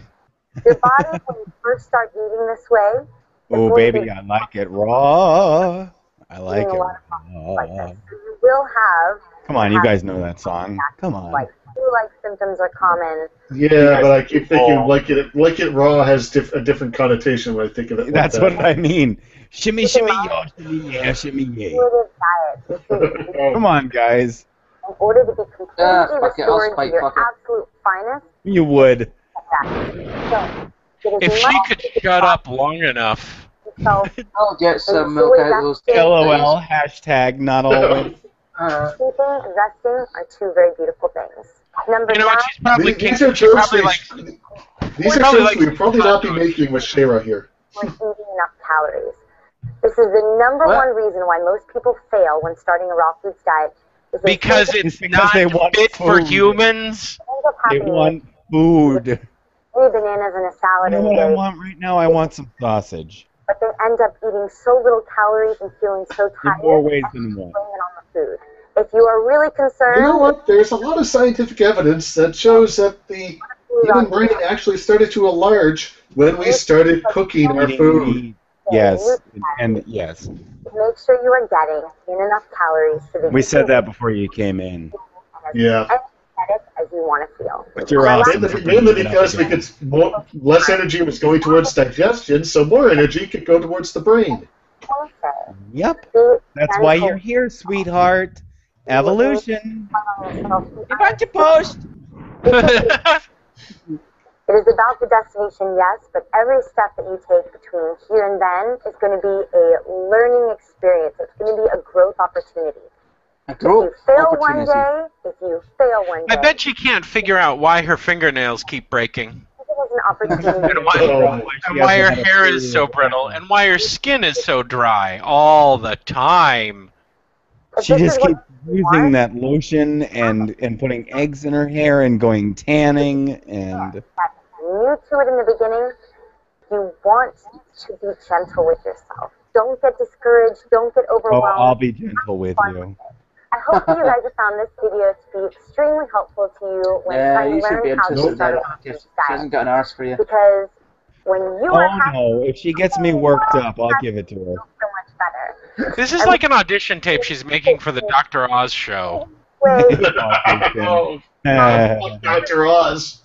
N: Your body, when you first start eating this way,
C: Oh, baby, I like it raw. I like it raw.
N: you will have
C: Come on, you guys know that song. Come on.
N: flu-like symptoms are common.
I: Yeah, but I keep thinking like it raw has a different connotation when I think of it.
C: That's
I: like
C: what I mean. Shimmy, shimmy, yo, shimmy, yeah, shimmy, yeah.
N: Intuitive diet.
C: Come on, guys.
N: In order to be completely
A: fuck it, I'll
N: restored to
A: spike
N: your
A: fuck it.
N: absolute finest,
C: You would.
B: If she could shut up long enough.
A: I'll get some milk out of those
C: LOL, hashtag not always.
N: sleeping and resting are two very beautiful things. Number
B: You know what?
N: 9,
B: She's probably
I: These are
B: she
I: jokes
B: probably
I: these are
B: probably
I: jokes
B: likes
I: we would probably not be making with Shayra here.
N: we're eating enough calories. This is the number one reason why most people fail when starting a raw foods diet. Is they
B: because
N: think
B: it's
C: because
B: not
C: they want
B: fit for
C: food.
B: humans.
N: what ends up
C: They
N: happening
C: want food.
N: 3 bananas and a salad
C: You know
N: a
C: what I
N: day,
C: want right now? I want some sausage.
N: but they end up eating so little calories and feeling so
C: In
N: tired
C: more ways
N: and
C: than one.
N: blame it on the food. If you are really concerned,
I: You know what? There's a lot of scientific evidence that shows that the human brain actually started to enlarge when we started cooking our
C: Eating
I: food.
C: meat. Yes, and yes.
N: make sure you are getting in enough calories so that
C: We
N: you
C: said
N: can
C: that before you came in.
I: Yeah.
N: as energetic as you want to feel.
C: But you're awesome.
I: Mainly because less energy was going towards digestion, so more energy could go towards the brain.
C: Yep. That's why you're here, sweetheart. Evolution. You want to post?
N: It is about the destination, yes, but every step that you take between here and then is going to be a learning experience. It's going to be a growth opportunity. If you fail one day, if you fail one day,
B: I bet she can't figure out why her fingernails keep breaking.
N: it is an opportunity.
B: And why her hair is so brittle, and why her skin is so dry all the time.
C: She just keeps using that lotion and putting eggs in her hair and going tanning and.
N: New to it in the beginning, you want to be gentle with yourself. Don't get discouraged. Don't get
C: Oh,
N: overwhelmed.
C: I'll be gentle with you.
N: I hope you guys have found this video to be extremely helpful to you when
A: Yeah,
N: trying
A: you
N: to
A: should be
N: learn how
A: interested
N: to
A: in
N: start a
A: that.
N: raw
A: She
N: foods
A: hasn't
N: diet.
A: got an arse for you.
N: Because when you are
C: Oh no! If she gets me worked up, I'll give it to her.
N: so much better.
B: This is like an audition tape she's making for the Dr. Oz show.
I: Oh, Dr. Oz.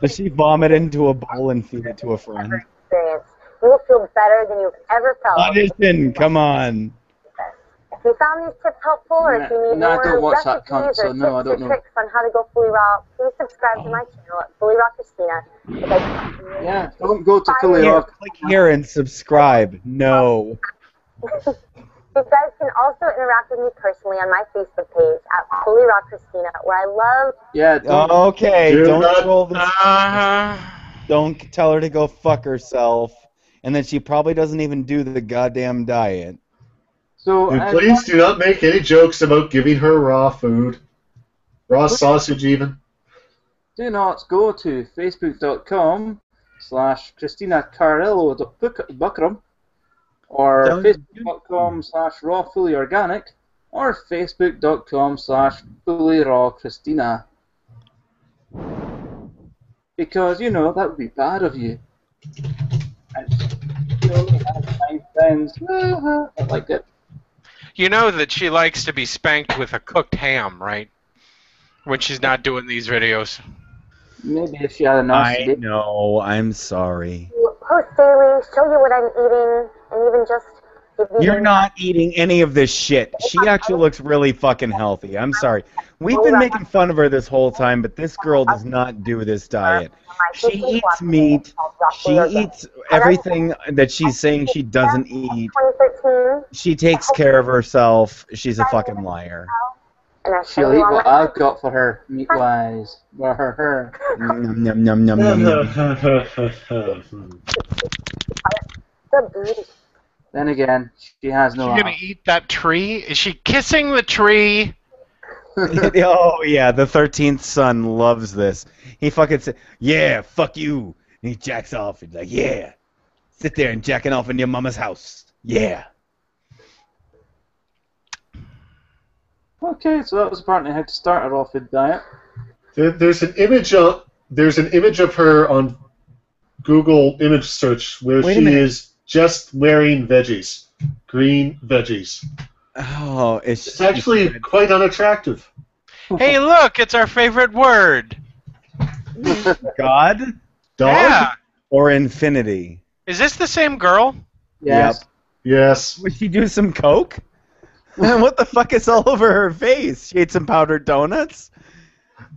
C: Does she vomit into a bowl and feed it to a friend?
N: Experience. You will feel better than you've ever felt.
C: Audition, come on.
N: If you found these tips helpful, or if you need
A: No, I
N: more
A: don't watch that
N: recipes
A: cunt, so
N: or
A: no, I
N: tips
A: don't
N: or
A: know.
N: tricks on how to go fully raw, please subscribe to my channel at Fully Raw Christina.
A: Yeah, don't go to Fully
C: Here,
A: Raw.
C: click here and subscribe. No.
N: You guys can also interact with me personally on my Facebook page at Fully Raw Christina, where I love.
A: Yeah.
C: Okay, don't
I: not-
C: troll this. Don't tell her to go fuck herself, and then she probably doesn't even do the goddamn diet.
A: So
I: And please do not make any jokes about giving her raw food. Raw sausage, even.
A: do not go to facebook.com/Christina Carrillo.Buckram or
C: Don't-
A: facebook.com/rawfullyorganic or facebook.com/fullyrawchristina. Because, you know, that would be bad of you. And you only have 9 friends. I like it.
B: You know that she likes to be spanked with a cooked ham, right? When she's not doing these videos.
A: Maybe if she had an
C: I know. I'm sorry.
N: Post daily, show you what I'm eating, and even just
C: You're not eating any of this shit. She actually looks really fucking healthy. I'm sorry. We've been making fun of her this whole time, but this girl does not do this diet. She eats meat. She eats everything that she's saying she doesn't eat. She takes care of herself. She's a fucking liar.
A: She'll eat what I've got for her, meat-wise. Her.
C: Num, num, num, num, num, num.
A: Then again, she has no
B: She's gonna eat that tree? Is she kissing the tree?
C: Oh, yeah, the 13th son loves this. He fucking says, yeah, fuck you. And he jacks off. He's like, yeah. Sit there and jacking off in your mama's house. Yeah.
A: Okay, so that was apparently how to start a raw food diet.
I: There's an image of her on Google image search where she is just wearing veggies, green veggies.
C: Oh,
I: it's actually quite unattractive.
B: Hey, look, it's our favorite word.
C: God?
I: Dog?
B: Yeah.
C: Or infinity?
B: Is this the same girl?
A: Yes.
C: Yep.
I: Yes.
C: Would she do some coke? What the fuck is all over her face? She ate some powdered donuts?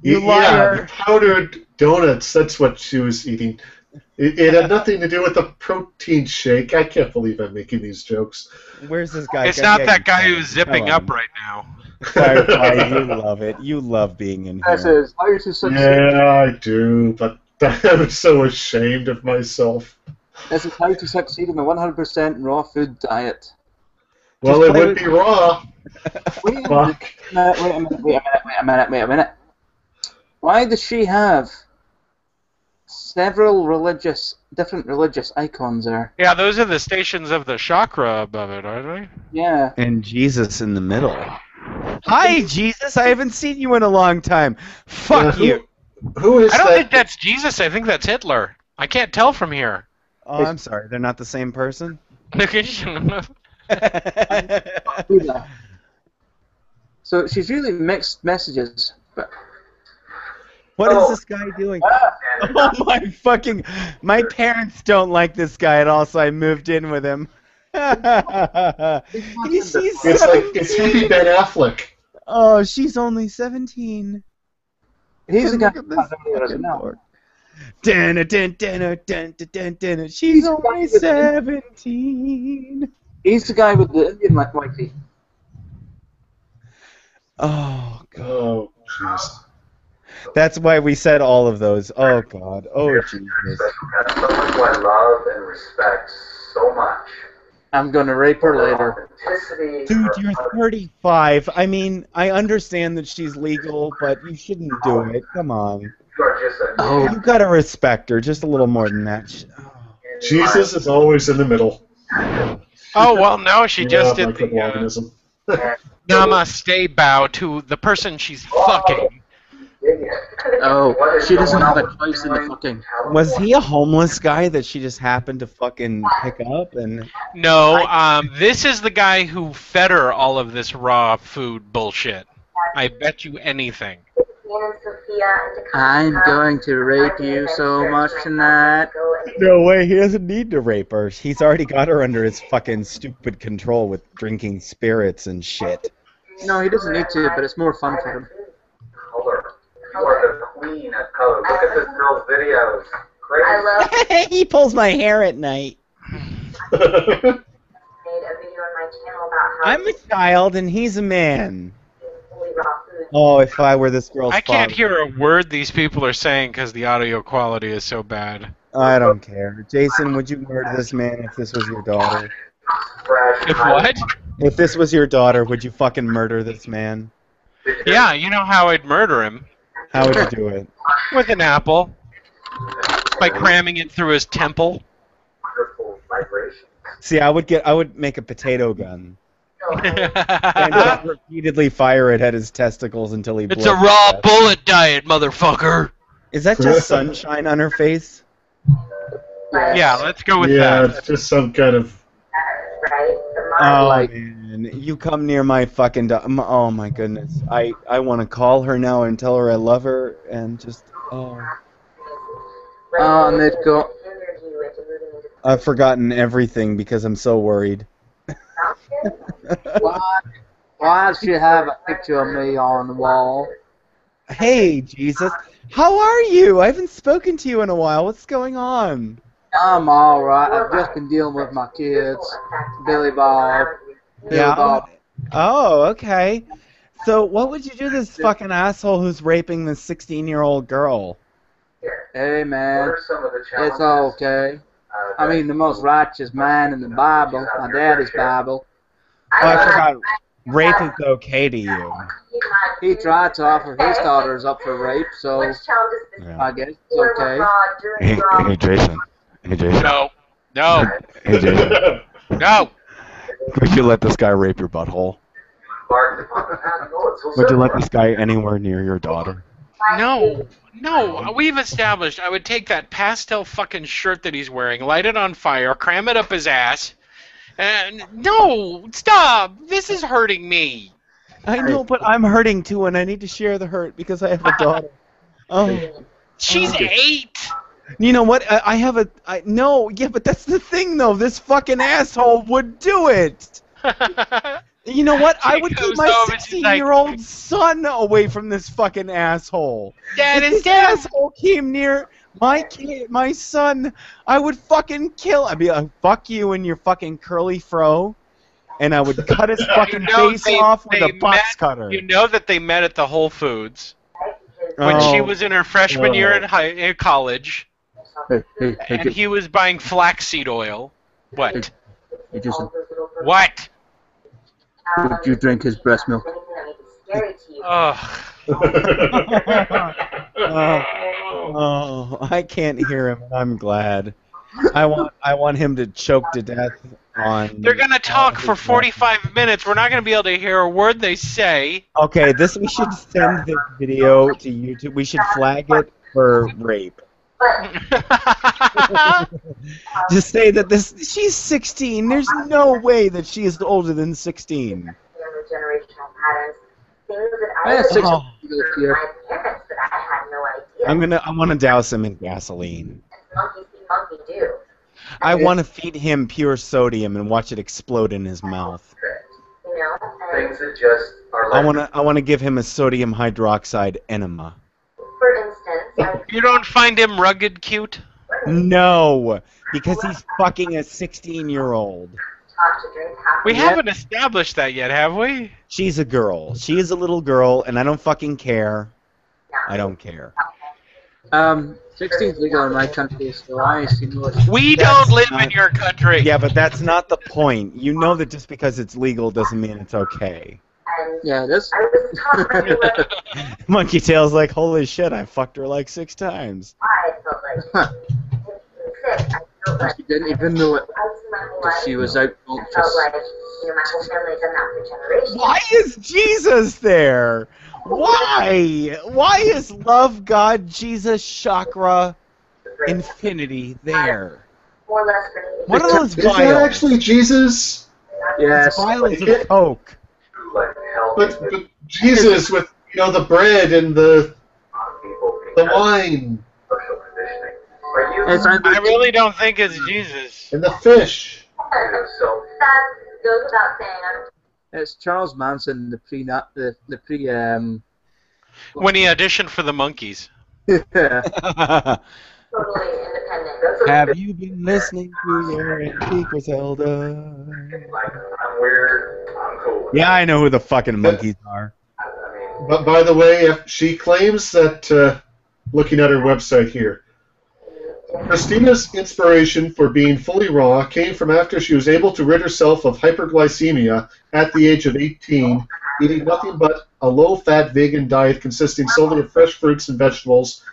C: You liar.
I: Yeah, powdered donuts, that's what she was eating. It had nothing to do with the protein shake. I can't believe I'm making these jokes.
C: Where's this guy?
B: It's not that guy who's zipping up right now.
C: Firefly, you love it. You love being in here.
A: This is how to succeed.
I: Yeah, I do, but I'm so ashamed of myself.
A: This is how to succeed in a 100% raw food diet.
I: Well, it would be raw.
A: Wait a
I: Fuck.
A: minute. Why does she have several different religious icons there?
B: Yeah, those are the stations of the chakra above it, aren't they?
A: Yeah.
C: And Jesus in the middle. Hi, Jesus. I haven't seen you in a long time. Fuck you.
I: Who is
B: I don't
I: that?
B: think that's Jesus. I think that's Hitler. I can't tell from here.
C: Oh, I'm sorry. They're not the same person?
A: So she's really mixed messages. But
C: What is this guy doing? Oh my parents don't like this guy at all, so I moved in with him.
I: It's hippie Ben Affleck.
C: Oh, she's only 17.
A: He's the guy
C: Look
A: who
C: at
A: has now.
C: She's only 17.
A: He's the guy with the Indian wifey.
C: Oh, God.
I: Oh, jeez.
C: That's why we said all of those. Oh, God. Oh, Jesus.
M: Someone who I love and respect so much.
A: I'm gonna rape her later.
C: Dude, you're 35. I mean, I understand that she's legal, but you shouldn't do it. Come on.
A: Oh.
C: You gotta respect her just a little more than that.
I: Jesus is always in the middle.
B: Oh, well, no, she just did the
I: microorganism.
B: namaste bow to the person she's fucking.
A: Oh, she doesn't have a choice in the fucking.
C: Was he a homeless guy that she just happened to fucking pick up? And
B: No, this is the guy who fed her all of this raw food bullshit. I bet you anything.
A: I'm going to rape you so much tonight.
C: No way, he doesn't need to rape her. He's already got her under his fucking stupid control with drinking spirits and shit.
A: No, he doesn't need to, but it's more fun for him.
M: Color. You are the queen of color. Look at this girl's videos. Crazy.
C: He pulls my hair at night. I'm a child and he's a man. Oh, if I were this girl's
B: I can't
C: father.
B: hear a word these people are saying because the audio quality is so bad.
C: I don't care. Jason, would you murder this man if this was your daughter?
B: If what?
C: If this was your daughter, would you fucking murder this man?
B: Yeah, you know how I'd murder him.
C: How would you do it?
B: With an apple. By cramming it through his temple.
C: See, I would make a potato gun. And just repeatedly fire it at his testicles until he
B: It's a raw bullet diet, motherfucker.
C: Is that just sunshine on her face?
B: Yeah, let's go with
I: Yeah,
B: that.
I: it's just some kind of...
C: Oh, man. You come near my fucking... Oh, my goodness. I want to call her now and tell her I love her and just... Oh.
A: And they've got...
C: I've forgotten everything because I'm so worried.
K: Why does she have a picture of me on the wall?
C: Hey, Jesus. How are you? I haven't spoken to you in a while. What's going on?
K: I'm all right. I've just been dealing with my kids, Billy Bob.
C: Yeah. Oh, okay. So, what would you do to this fucking asshole who's raping this 16-year-old girl?
K: Hey, man, it's okay. I mean, the most righteous man in the Bible, my daddy's Bible.
C: Oh, I forgot. Rape is okay to you.
K: He tried to offer his daughters up for rape, so I guess it's okay.
R: Hey, Jason. Hey, Jason.
B: No. No.
R: Hey, Jason.
B: No.
R: Would you let this guy rape your butthole? Would you let this guy anywhere near your daughter?
B: No. No. We've established I would take that pastel fucking shirt that he's wearing, light it on fire, cram it up his ass. And no, stop. This is hurting me.
C: I know, but I'm hurting too, and I need to share the hurt because I have a daughter. Oh.
B: She's 8.
C: You know what? No, yeah, but that's the thing, though. This fucking asshole would do it. You know what? I would keep my 16-year-old son away from this fucking asshole.
B: Dad,
C: if this asshole came near my son, I would fucking kill. I'd be like, fuck you and your fucking curly fro, and I would cut his fucking face off with a box cutter.
B: You know that they met at the Whole Foods when she was in her freshman year in college. And he was buying flaxseed oil. What?
K: Hey, Jason.
B: What?
K: Would you drink his breast milk?
C: Oh, I can't hear him, and I'm glad. I want him to choke to death on.
B: They're gonna talk for 45 minutes. We're not gonna be able to hear a word they say.
C: Okay, we should send this video to YouTube. We should flag it for rape. Just say that she's 16. There's no way that she is older than 16. I want to douse him in gasoline. I want to feed him pure sodium and watch it explode in his mouth.
Q: Things that just are like...
C: I want to give him a sodium hydroxide enema.
J: For instance,
B: you don't find him rugged cute?
C: No, because he's fucking a 16-year-old.
B: We haven't established that yet, have we?
C: She's a girl. She is a little girl, and I don't fucking care. I don't care.
K: 16's legal in my country, so I see no...
B: We don't live in your country.
C: Yeah, but that's not the point. You know that just because it's legal doesn't mean it's okay.
K: Yeah, it is.
C: Monkey Tail's like, holy shit, I fucked her like 6 times.
K: She didn't even know it. She was out conscious.
C: Why is Jesus there? Why? Why is love, God, Jesus, chakra, infinity there? What are those
I: vials? Is that actually Jesus?
K: Yes.
C: Vials of Coke.
I: But Jesus with the bread and the wine.
B: I really don't think it's Jesus.
I: And the fish.
K: It's Charles Manson, the pre
B: when he auditioned for the Monkees.
C: Have you been listening to your antique Griselda?
Q: I'm weird. I'm cool.
C: Yeah, I know who the fucking Monkees are.
I: But by the way, she claims that, looking at her website here, Christina's inspiration for being fully raw came from after she was able to rid herself of hyperglycemia at the age of 18, eating nothing but a low-fat vegan diet consisting solely of fresh fruits and vegetables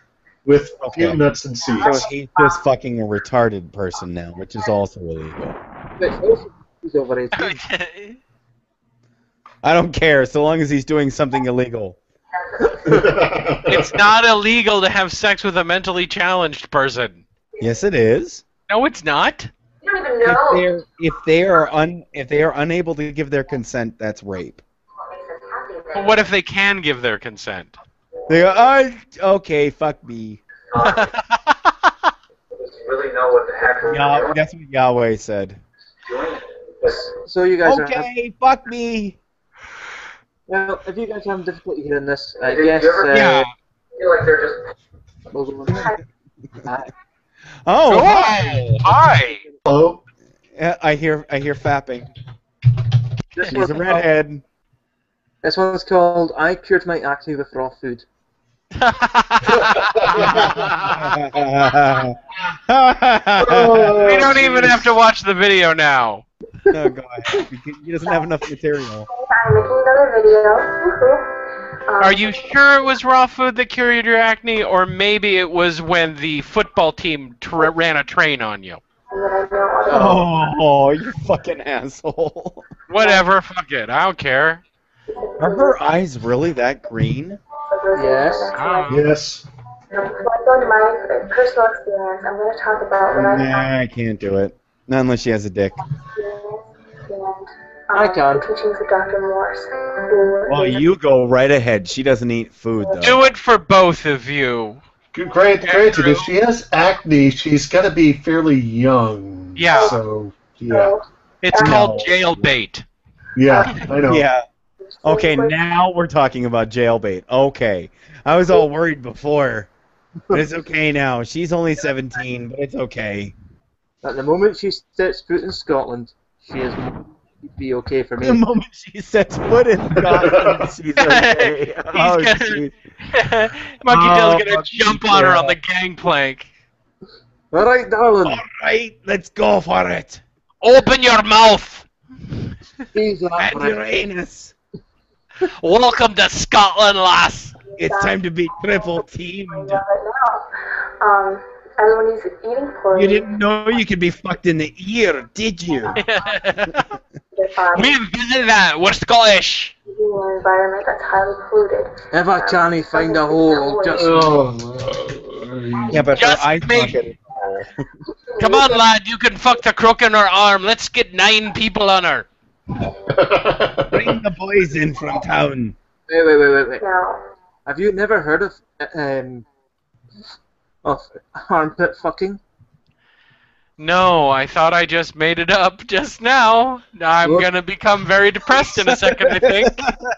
I: with a few nuts and seeds.
C: So he's just fucking a retarded person now, which is also illegal.
K: He's over 18.
C: I don't care, so long as he's doing something illegal.
B: It's not illegal to have sex with a mentally challenged person.
C: Yes, it is.
B: No, it's not.
J: You don't even know.
C: If they are unable to give their consent, that's rape.
B: But what if they can give their consent?
C: They go, okay, fuck me.
Q: Really know what the heck
C: That's what Yahweh said.
A: So you guys are.
P: Okay, fuck me.
A: Well, if you guys are having difficulty hearing this, I
Q: Did
A: guess.
Q: you ever
B: Yeah.
Q: feel like they're just...
C: Oh,
B: hi.
I: Hello.
C: I hear fapping.
A: This
C: He's a
A: one's
C: redhead.
A: This one's called "I Cured My Acne with Raw Food."
B: We don't even have to watch the video now.
C: No, go ahead. He doesn't have enough material.
N: I'm making another video. Woohoo.
B: Are you sure it was raw food that cured your acne, or maybe it was when the football team ran a train on you?
C: Oh, you fucking asshole.
B: Whatever, fuck it, I don't care.
C: Are her eyes really that green?
A: Yes.
I: Yes.
N: Before I go into my personal experience, I'm going to talk about what I
C: Nah, I can't do it. Not unless she has a dick.
A: I can.
N: the teachings of Dr. Morse. Who
C: Well, you go right ahead. She doesn't eat food, though.
B: Do it for both of you.
I: Granted, if she has acne, she's got to be fairly young.
B: Yeah.
I: So, yeah.
B: It's called jailbait.
I: Yeah, I know.
C: Yeah. Okay, now we're talking about jailbait. Okay. I was all worried before. But it's okay now. She's only 17, but it's okay.
A: At the moment she sets foot in Scotland, she is be okay for me.
C: The moment she sets foot in Scotland, she's okay. Oh,
B: Monkey Tail's gonna jump on her on the gangplank.
A: All right, darling.
C: All right, let's go for it.
B: Open your mouth.
A: He's
C: And your anus.
B: Welcome to Scotland, lass.
C: It's time to be triple teamed.
N: Everyone is eating poorly.
C: You didn't know you could be fucked in the ear, did you?
B: We invented that. We're Scottish.
N: Living in an environment that's highly polluted.
A: If I can't find a hole, I'll just.
C: Yeah, but
B: Just
C: her eyes
B: me.
C: fucking.
B: Come on, lad. You can fuck the crook in her arm. Let's get 9 people on her.
C: Bring the boys in from town.
A: Wait.
N: Now,
A: Have you never heard of armpit fucking?
B: No, I thought I just made it up just now. I'm gonna become very depressed in a second, I think.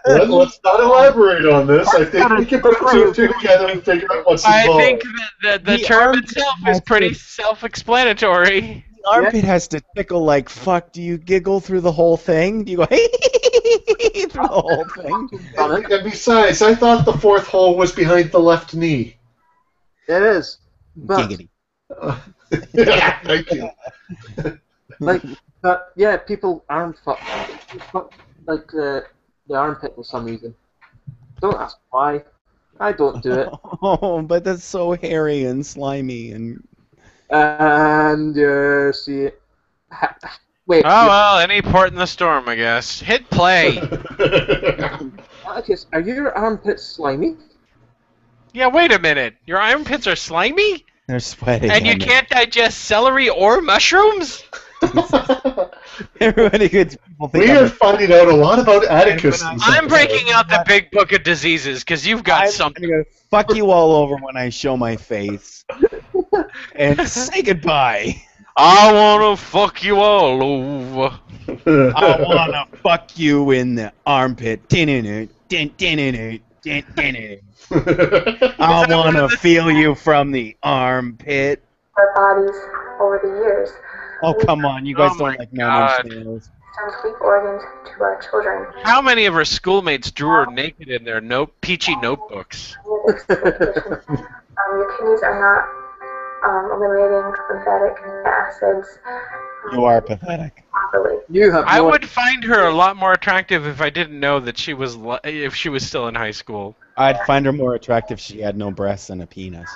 I: Let's not elaborate on this. I think we can put two and two together and figure out what's involved.
B: I think that the term itself is pretty self-explanatory.
C: The armpit has to tickle like fuck. Do you giggle through the whole thing? Do you go through the whole thing?
I: And besides, I thought the fourth hole was behind the left knee.
A: It is. But,
C: Giggity.
I: Yeah, thank you.
A: Yeah, people arm fuck like the armpit for some reason. Don't ask why. I don't do it.
C: Oh, but that's so hairy and slimy and.
A: And see it. Wait.
B: Oh well, any port in the storm, I guess. Hit play.
A: Atticus, are your armpits slimy?
B: Yeah, wait a minute. Your armpits are slimy?
C: They're sweaty.
B: And you can't digest celery or mushrooms?
C: Everybody gets people think
I: We are finding out a lot about Atticus.
B: I'm breaking out the big book of diseases because you've got something.
C: I'm gonna fuck you all over when I show my face. And say goodbye.
B: I wanna fuck you all over.
C: I wanna fuck you in the armpit. I wanna feel you from the armpit.
N: our bodies over the years.
C: Oh come on, you guys don't like
B: God.
C: nails.
N: Send weak organs to our children.
B: How many of her schoolmates drew her naked in their peachy notebooks?
N: Your kidneys are not eliminating lymphatic acids
C: You are pathetic.
N: properly.
B: I would find her a lot more attractive if I didn't know that she was if she was still in high school.
C: I'd find her more attractive if she had no breasts and a penis.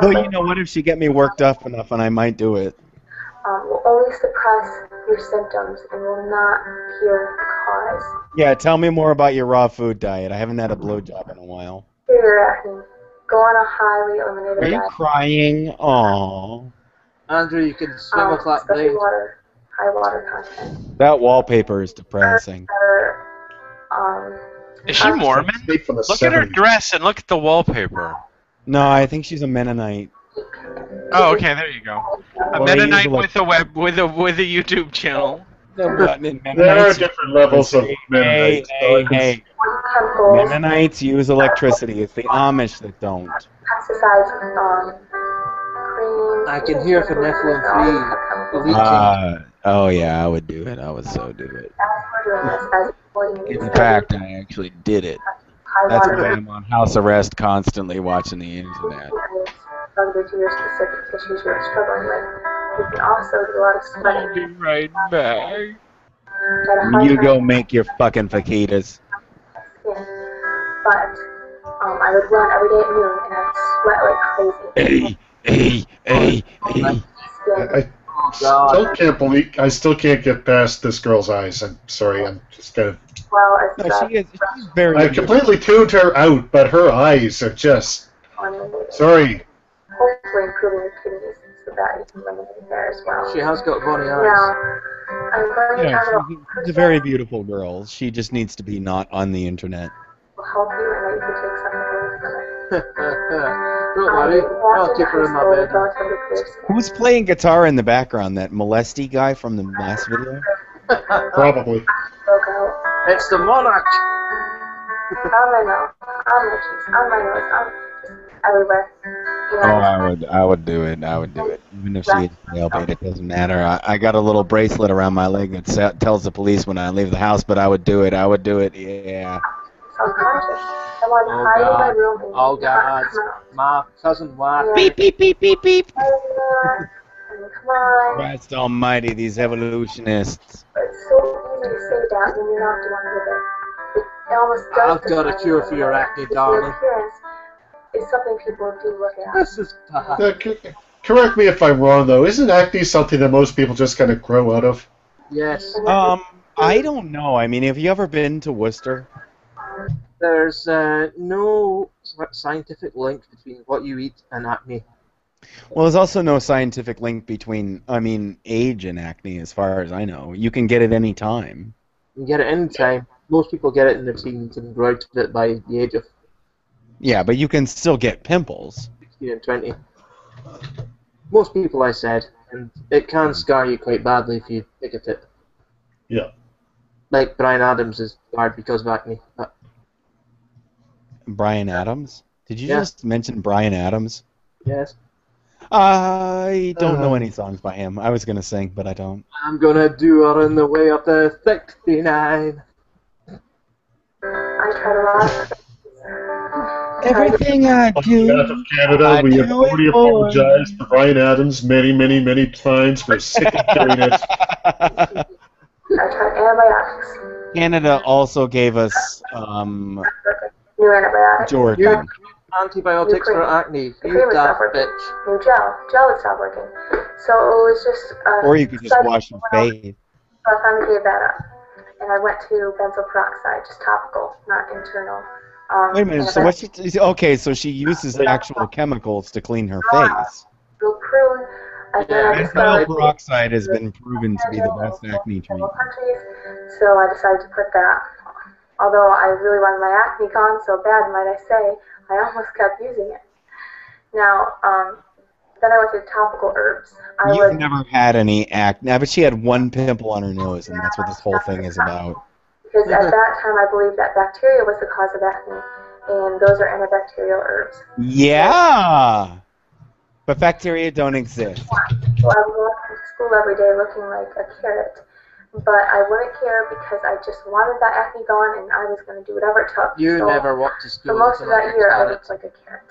C: Well, you know what? If she get me worked up enough, and I might do it.
N: Will only suppress your symptoms and will not cure the cause.
C: Yeah, tell me more about your raw food diet. I haven't had a blowjob in a while.
N: Cure your acne. Go on a highly eliminated
C: Are you
N: diet.
C: crying? Aww.
A: Andrew, you can swim with that
N: especially
A: blade.
N: high water content.
C: That wallpaper is depressing.
B: Is she Mormon? Look at her dress and look at the wallpaper.
C: No, I think she's a Mennonite.
B: Oh, okay, there you go. A
C: Well, they use
B: Mennonite with a YouTube channel.
C: There
I: are different levels of Mennonites.
C: Hey. Mennonites use electricity. It's the Amish that don't.
N: Pesticides, creams.
A: I can hear for Nephilim 3 leaking.
C: Oh yeah, I would do it. I would so do it. In fact, I actually did it. That's why I'm on house arrest constantly watching the internet.
N: Related to your specific tissues you're struggling with. You can also do a lot of sweating.
B: I'll be right back.
C: You go make your fucking fajitas.
N: But I would run every day at noon and I'd sweat like crazy.
I: I still can't get past this girl's eyes. I'm sorry. I'm just gonna.
N: Well,
C: she's very.
I: I completely tuned her out, but her eyes are just. Sorry.
N: Hopefully improving your kidneys so that you can eliminate there as well.
A: She has got bunny eyes.
N: Now, I'm going to talk about
C: She's a very beautiful girl. She just needs to be not on the internet.
N: will help you and that you can take something away from it.
A: Don't worry, I'll keep her in my bed.
C: Who's playing guitar in the background? That molesty guy from the last video?
I: Probably.
A: It's the monarch.
N: On my mouth, on my cheeks, on my nose, everywhere.
C: I would do it. Even if she is jailbait, it doesn't matter. I got a little bracelet around my leg that tells the police when I leave the house, but I would do it. Yeah.
A: Oh God, my cousin wife.
C: Beep, beep, beep, beep, beep.
N: Come on.
C: Christ almighty, these evolutionists.
N: It's so easy to say that when you're not doing with it. It almost does.
A: I've got a cure for your acne, darling.
N: It's something people do look at.
A: This is
I: Correct me if I'm wrong, though. Isn't acne something that most people just kind of grow out of?
A: Yes.
C: I don't know. I mean, have you ever been to Worcester?
A: There's no scientific link between what you eat and acne.
C: Well, there's also no scientific link between, age and acne, as far as I know. You can get it any time.
A: You can get it any time. Most people get it in their teens and grow out of it by the age of
C: Yeah, but you can still get pimples.
A: 16 and 20. Most people, I said, and it can scar you quite badly if you pick at it.
I: Yeah.
A: Like Brian Adams is scarred because of acne.
C: Brian Adams? Did you
A: Yeah.
C: just mention Brian Adams?
A: Yes.
C: I don't know any songs by him. I was going to sing, but I don't.
A: I'm gonna do her in the way of the 69.
N: I tried a lot.
C: Everything I do.
I: On behalf of Canada, we have already apologized to Brian Adams many, many, many times for sick of hearing it.
N: I tried antibiotics.
C: Canada also gave us
N: New antibiotics.
C: Jordan.
A: Antibiotics for acne.
N: The cream
A: You
N: would
A: daft
N: stop working.
A: bitch.
N: New gel. Gel would stop working. So it was just.
C: Or you could just wash your face.
N: So I finally gave that up. And I went to benzoyl peroxide, just topical, not internal.
C: Wait a minute. So what? Okay, so she uses actual chemicals to clean her face.
N: Blue prune. And then I
C: Benzoyl
N: decided.
C: peroxide has been proven to be the best acne treatment.
N: So I decided to put that. Although I really wanted my acne gone so bad, might I say, I almost kept using it. Now, then I went to topical herbs.
C: You've never had any acne, but she had one pimple on her nose, and that's what this whole thing is about.
N: Because at that time I believed that bacteria was the cause of acne, and those are antibacterial herbs.
C: Yeah! But bacteria don't exist.
N: So I would walk to school every day looking like a carrot. But I wouldn't care because I just wanted that acne gone, and I was going to do whatever it took.
A: You
N: so
A: never walked to school.
N: For most of that
A: until
N: year, I
A: started.
N: looked like a carrot.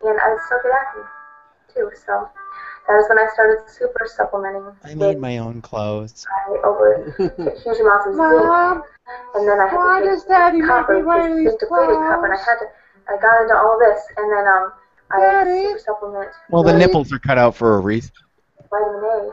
N: And I would still get acne, too. So that is when I started super supplementing.
C: I made my own clothes.
N: I took huge amounts of zinc. And then I had to take copper, zinc depleted copper, and I got into all this, and then I super supplement.
C: Well, the nipples are cut out for a reason.
N: Vitamin A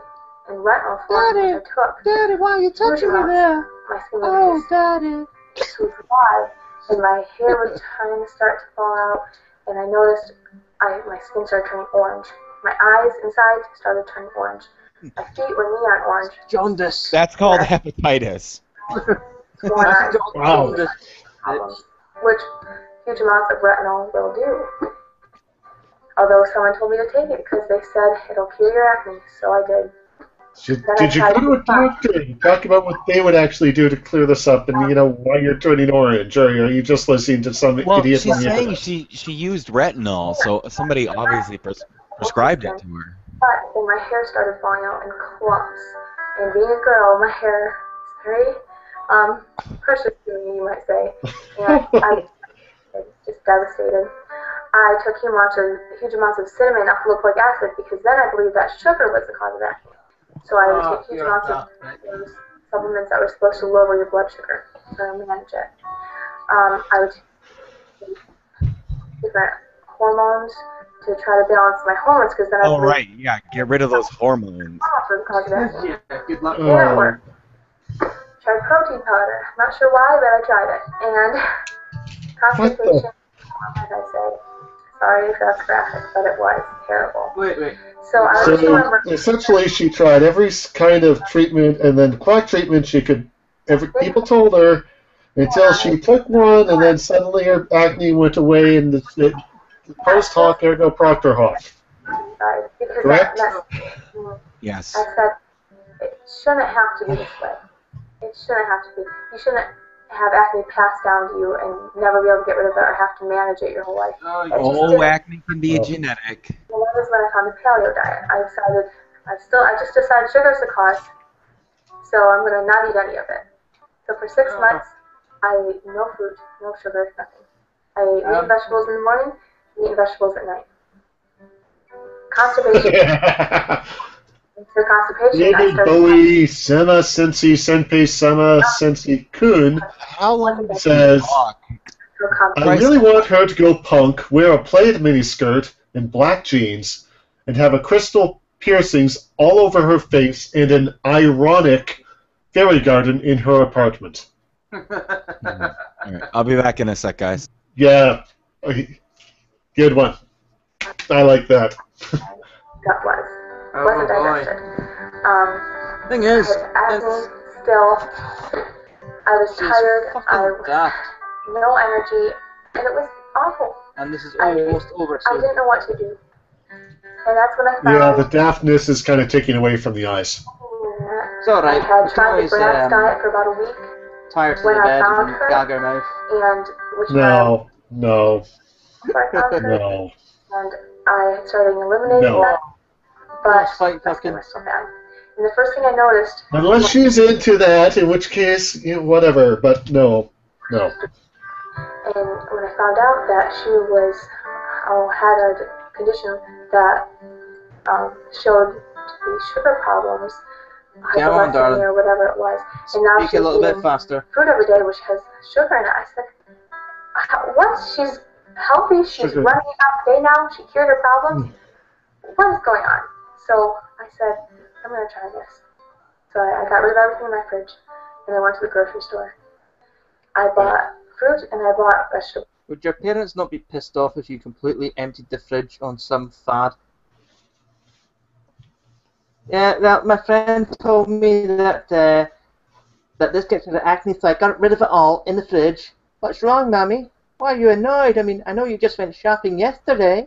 N: and retinol forms, which I took.
A: Daddy, why are you touching me there?
N: My skin was
A: Daddy.
N: just too dry, and my hair was trying to start to fall out, and I noticed my skin started turning orange. My eyes inside started turning orange. My feet were neon orange.
A: Jaundice.
C: That's called hepatitis.
I: Wow.
N: Which huge amounts of retinol will do.
J: Although someone told me to take it because they said it'll cure your acne, so I did.
I: Did you go to a doctor and talk about what they would actually do to clear this up, and why you're turning orange, or are you just listening to some
C: Well,
I: idiot on
C: she's
I: the
C: saying
I: internet?
C: she used retinol, so somebody obviously prescribed it to her.
J: But then my hair started falling out in clumps. And being a girl, my hair is very precious to me, you might say. And I was just devastated. I took huge amounts of cinnamon alpha-lipoic acid because then I believed that sugar was the cause of acne. So I would take huge amounts of those supplements that were supposed to lower your blood sugar to manage it. I would take different hormones to try to balance my hormones because then I
C: Oh,
J: believed
C: right, yeah, get rid of those hormones.
J: for the cause of acne.
A: Yeah, good luck.
J: And it worked. Tried protein powder. Not sure why, but I tried it. And constipation, as I said. Sorry if that's graphic, but it was terrible.
A: Wait.
J: So I just remember.
I: Essentially, she tried every kind of treatment, and then quack treatment people told her, until she took one, and then suddenly her acne went away, and the post hoc ergo proctor hoc.
J: Because
I: Correct?
C: Yes.
J: I said, it shouldn't have to be this way. It shouldn't have to be. You shouldn't have acne passed down to you and never be able to get rid of it or have to manage it your whole life.
C: Oh, acne can be genetic.
J: Well, that was when I found the paleo diet. I just decided sugar's the cause, so I'm going to not eat any of it. So for 6 months, I ate no fruit, no sugar, nothing. I ate meat and vegetables in the morning, meat and vegetables at night. Constipation. For constipation, I
I: David
J: started
I: Bowie, Sema Sensi Senpei Sama Sensi Kun says, I really want her to go punk, wear a plaid miniskirt and black jeans, and have a crystal piercings all over her face and an ironic fairy garden in her apartment.
C: All right, I'll be back in a sec, guys.
I: Yeah, good one. I like that.
J: That wasn't digested.
K: Thing is,
J: I had acne still. I was tired. I had no energy, and it was awful.
K: And this is almost over
J: I
K: soon.
J: didn't know what to do, and that's when I found.
I: Yeah, the daftness is kind of taking away from the eyes.
K: It's alright.
J: I had tried the Brad's diet for about a week.
K: Tired to
J: when
K: the
J: I
K: bed
J: found
K: and
J: her,
K: gagger mouth.
J: And which
I: No.
J: so I found her,
I: No.
J: and I started eliminating
I: No.
J: that. But
K: fight
J: my skin was so bad. And the first thing I noticed.
I: Unless she's into that, in which case, whatever. But no.
J: And when I found out that she had a condition that showed to be sugar problems,
K: Come on, darling.
J: or whatever it was, and now
K: Speak
J: she's
K: a little bit
J: eating
K: faster.
J: fruit every day, which has sugar in it. I said, what? She's healthy. She's
I: Sugar.
J: running out day now. She cured her problems. What is going on? So I said, I'm going to try this. So I got rid of everything in my fridge, and I went to the grocery store. I bought fruit and I bought vegetables.
K: Would your parents not be pissed off if you completely emptied the fridge on some fad? Yeah, well, my friend told me that that this gets rid of acne, so I got rid of it all in the fridge. What's wrong, Mammy? Why are you annoyed? I mean, I know you just went shopping yesterday.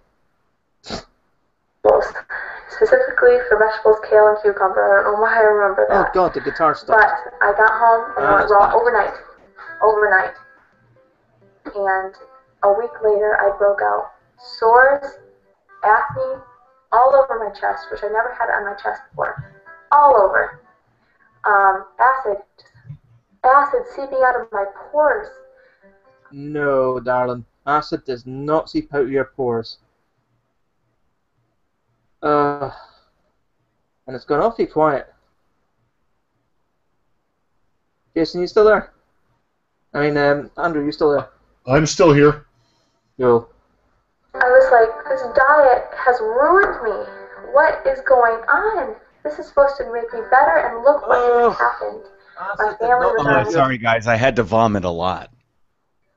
J: Specifically for vegetables, kale and cucumber. I don't know why I remember that.
K: Oh God, the guitar stopped.
J: But I got home and I went raw overnight. And a week later, I broke out sores, acne, all over my chest, which I never had on my chest before. All over. Acid seeping out of my pores.
K: No, darling. Acid does not seep out of your pores. And it's gone awfully quiet. Jason, you still there? I mean, Andrew, you still there?
I: I'm still here.
K: Yo.
J: I was like, this diet has ruined me. What is going on? This is supposed to make me better, and look what has happened. My family was
C: Oh, sorry, guys. I had to vomit a lot.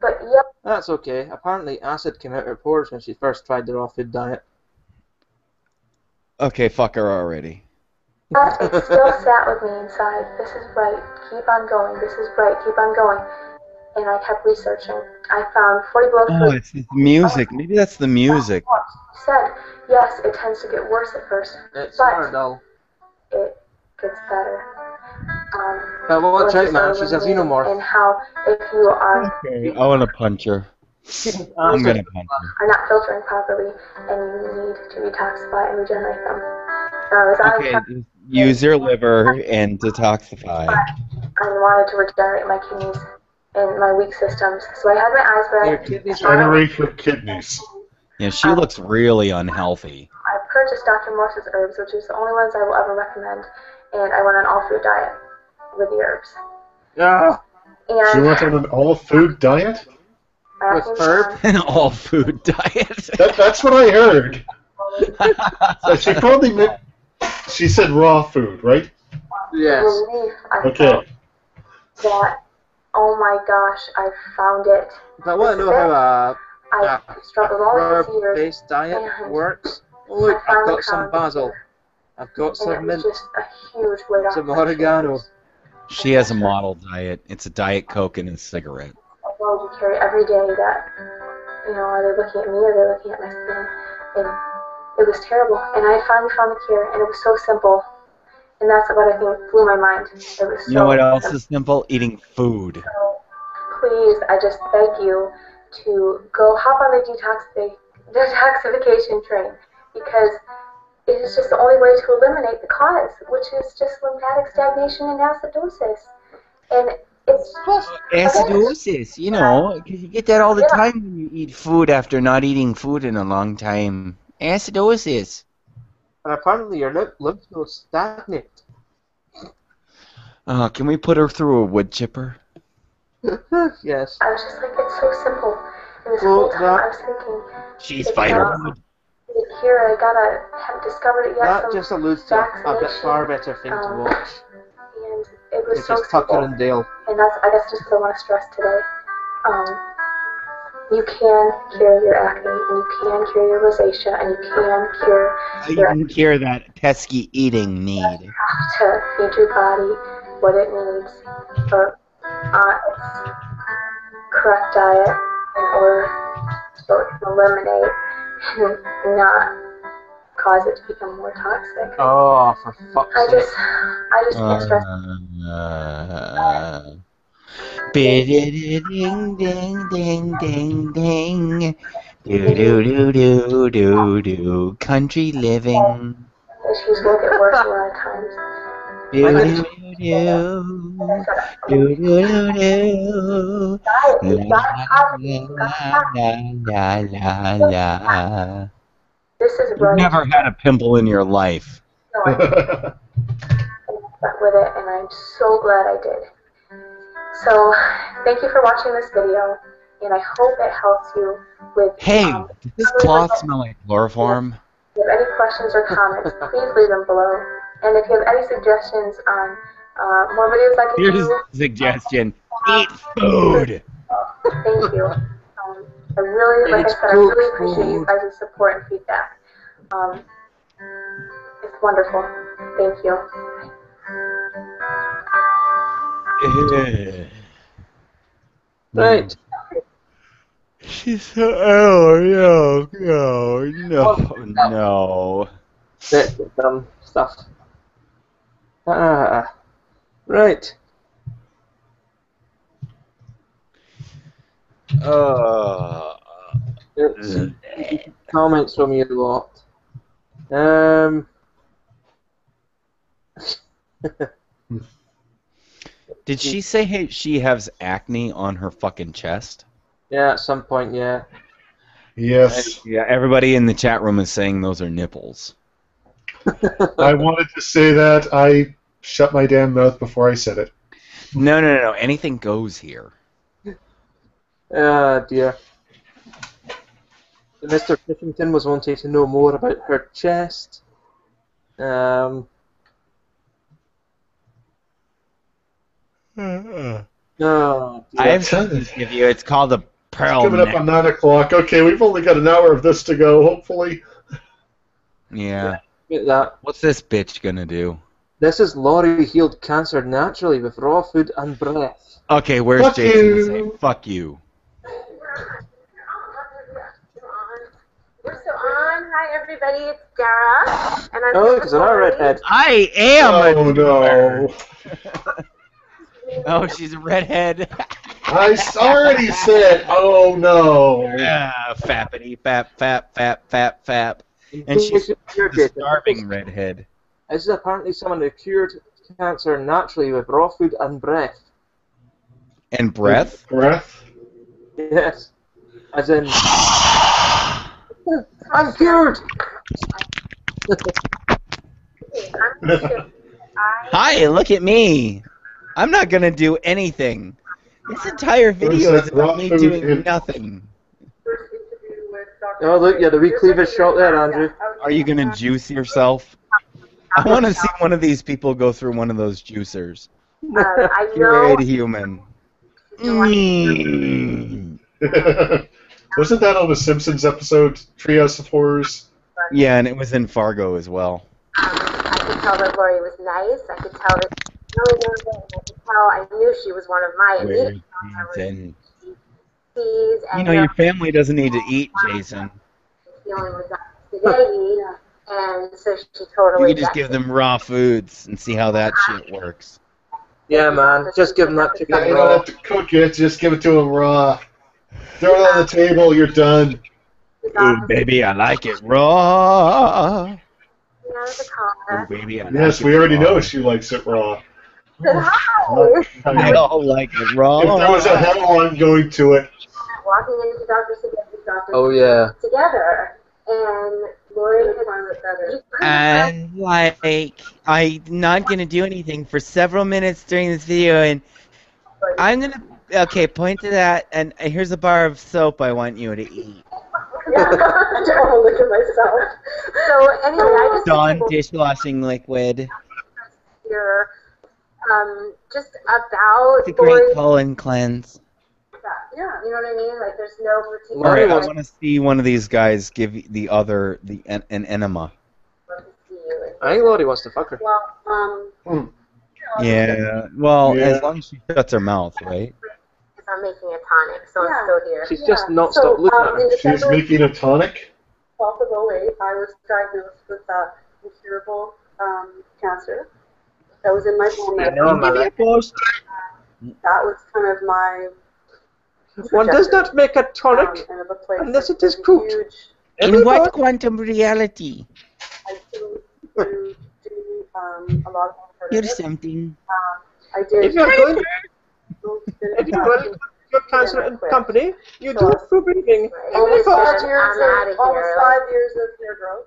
J: But yep.
K: That's okay. Apparently, acid came out her pores when she first tried the raw food diet.
C: Okay, fuck her already.
J: But it still sat with me inside. This is right. Keep on going. This is right. Keep on going.
N: and I kept researching. I found 40 below
C: Oh,
N: food.
C: it's the music. Maybe that's the music.
N: You said, yes, it tends to get worse at first,
A: It's
N: but
A: Mardell.
N: it gets better.
A: But watch
N: once
A: out,
N: you start
A: man. She's a
N: eliminating,
A: xenomorph.
N: and how if you are
C: Okay, I want to punch her. I'm gonna punch her.
N: are not filtering properly, and you need to detoxify and regenerate them. As I
C: Okay, just use your liver and detoxify.
N: I wanted to regenerate my kidneys and my weak systems, so I had my eyes red.
I: Generate your kidneys.
C: Yeah, she looks really unhealthy.
N: I purchased Dr. Morse's herbs, which is the only ones I will ever recommend, and I went on all food diet with the herbs.
A: Yeah.
I: She
N: And
I: went on an all-food diet?
A: With herb?
C: An all-food diet.
I: That's what I heard. So she probably meant... She said raw food, right?
A: Yes.
N: relief I
I: Okay.
N: felt that, oh my gosh, I found it.
A: But I want to know how
N: I struggled all these years.
A: herb-based diet
N: and
A: works. Oh, look,
N: I
A: I've
N: finally
A: got some
N: found
A: basil. I've got
N: and
A: some
N: it was
A: mint.
N: just a huge weight off
A: Some
N: my
A: oregano.
C: She has a model diet. It's a Diet Coke and a cigarette.
N: load you carry every day that, are they looking at me, are they looking at my skin? And it was terrible. And I finally found the cure, and it was so simple. And that's what I think blew my mind. It was
C: You know what else
N: simple.
C: is simple? Eating food.
N: So please, I just beg you to go hop on the detoxification train, because it is just the only way to eliminate the cause, which is just lymphatic stagnation and acidosis. And it's just
P: Acidosis, because you get that all the time when you eat food after not eating food in a long time. Acidosis.
A: And apparently your lymph nodes stagnate.
C: Can we put her through a wood chipper?
A: Yes.
N: I was just like, it's so simple. And this whole time I was thinking,
C: She's firewood.
N: Here, haven't discovered it yet.
A: That
N: some
A: just alludes to a bit
N: vaccination,
A: far better thing to watch.
N: And it was
A: Which
N: so
A: is Tucker
N: simple.
A: and Dale.
N: And that's, I guess, just what I want to stress today. You can cure your acne, and you can cure your rosacea, and you can cure
P: You can cure that pesky eating need.
N: to feed your body what it needs for its correct diet in order so it can eliminate and not cause it to become more toxic.
A: Oh, for fuck's
N: I
A: sake.
N: just can't stress.
P: Ding ding ding ding ding. Do do do do do do. Country living.
N: Issues will get worse a lot of times.
P: Do do do do do do do. La la la la.
N: This is
C: You've
N: right.
C: never had a pimple in your life.
N: No, I didn't. Went with it, and I'm so glad I did. So, thank you for watching this video, and I hope it helps you with.
C: Hey, does this cloth smell like chloroform?
N: If you have any questions or comments, please leave them below. And if you have any suggestions on more videos I can
C: Here's
N: do,
C: a suggestion. Eat food.
N: thank you. I really, like I said, I really appreciate you guys' support and feedback. It's wonderful. Thank you.
A: Right.
C: She's so, oh, no.
A: That's dumb stuff. Right. Let's see. Comments from you lot.
C: Did she say hey, she has acne on her fucking chest?
A: Yeah, at some point, yeah.
I: Yes.
C: Yeah, everybody in the chat room is saying those are nipples.
I: I wanted to say that. I shut my damn mouth before I said it.
C: No. Anything goes here.
A: Dear. Mr. Piffington was wanting to know more about her chest. Oh,
C: I have something to give you. It's called a pearl
I: Give it up
C: neck.
I: on 9 o'clock. Okay, we've only got an hour of this to go, hopefully.
C: Yeah.
A: That.
C: What's this bitch gonna do?
A: This is Laurie healed cancer naturally with raw food and breath.
C: Okay, where's
I: Fuck
C: Jason
I: you.
C: to say fuck you?
J: We're still on. Hi, everybody. It's Dara. And I'm
A: Oh,
J: here
A: because
J: with
A: I'm not a
J: Lori.
A: redhead.
P: I am
I: Oh
P: a
I: no.
P: Oh, she's a redhead.
I: I already said, oh no.
C: Fappity, fap, fap, fap, fap, fap. And she's the starving redhead.
A: This is apparently someone who cured cancer naturally with raw food and breath.
C: And breath?
I: Breath?
A: Yes. As in... I'm cured!
P: Hi, look at me. I'm not gonna do anything. This entire video is about me doing nothing.
A: Oh, look, yeah, the wee cleavage shot there, Andrew.
C: Are you gonna juice yourself? I want to see one of these people go through one of those juicers.
J: I
C: Great
J: know.
C: human.
I: Wasn't that on the Simpsons episode, Treehouse of Horrors?
C: Yeah, and it was in Fargo as well.
J: I could tell that Lori was nice. I could tell that she really knows it. I could tell. I knew she was one of my immediate
C: You know, your family doesn't need to eat, Jason.
J: feeling was today, and so she
C: You
J: totally.
C: could just give them raw foods and see how that shit works.
A: Yeah, man, just give them that chicken
I: You don't
A: raw.
I: have to cook it, just give it to them raw. Throw it on the table, you're done.
C: Ooh, baby, I like it raw. Ooh, baby, I
I: Yes,
C: like
I: we
C: it
I: already
C: raw.
I: know she likes it raw.
C: They all like it raw.
I: If there was a headline going to it,
J: Walking into Dr. Sega's office
A: Oh, yeah.
J: together, and Lori had found it better.
P: And like, I'm not gonna do anything for several minutes during this video, and I'm gonna point to that, and here's a bar of soap I want you to eat.
J: Yeah, I don't want to look at myself. So anyway, I just
P: Dawn dishwashing liquid.
J: hear just about
P: It's a great colon cleanse.
J: Yeah, you know what I mean? Like there's no particular.
C: Alright, I want to see one of these guys give the other an enema.
A: I think Lori wants to fuck her.
J: Well,
C: Yeah, well,
I: Yeah.
C: as long as she shuts her mouth, right?
J: I'm making a tonic, so I'm still here.
A: She's just not stopped looking at her.
I: she's making a tonic.
D: 12th of 08, I was diagnosed with incurable cancer. That was in my bone marrow. That was kind of my.
A: One does not make a tonic
D: kind of a place
A: unless it is cooked.
P: In what quantum reality?
D: I do a lot of
P: You're something.
D: I did.
A: If you're going to your cancer and company, you do it through breathing.
D: Almost
A: Even
D: 5
A: if
D: years
J: I'm
D: of
J: outta here.
D: years of hair growth.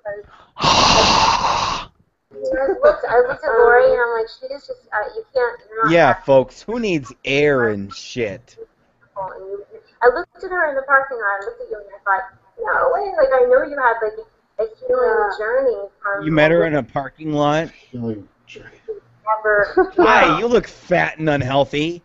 J: I looked at Lori and I'm like, she is just, you can't. You're not
C: Yeah, folks, who needs air and shit?
J: beautiful. And I looked at her in the parking lot. I looked at you and I thought, no way. Like I know you had like a healing journey from.
C: You met her in a parking lot?
J: Never.
C: Hi, you look fat and unhealthy.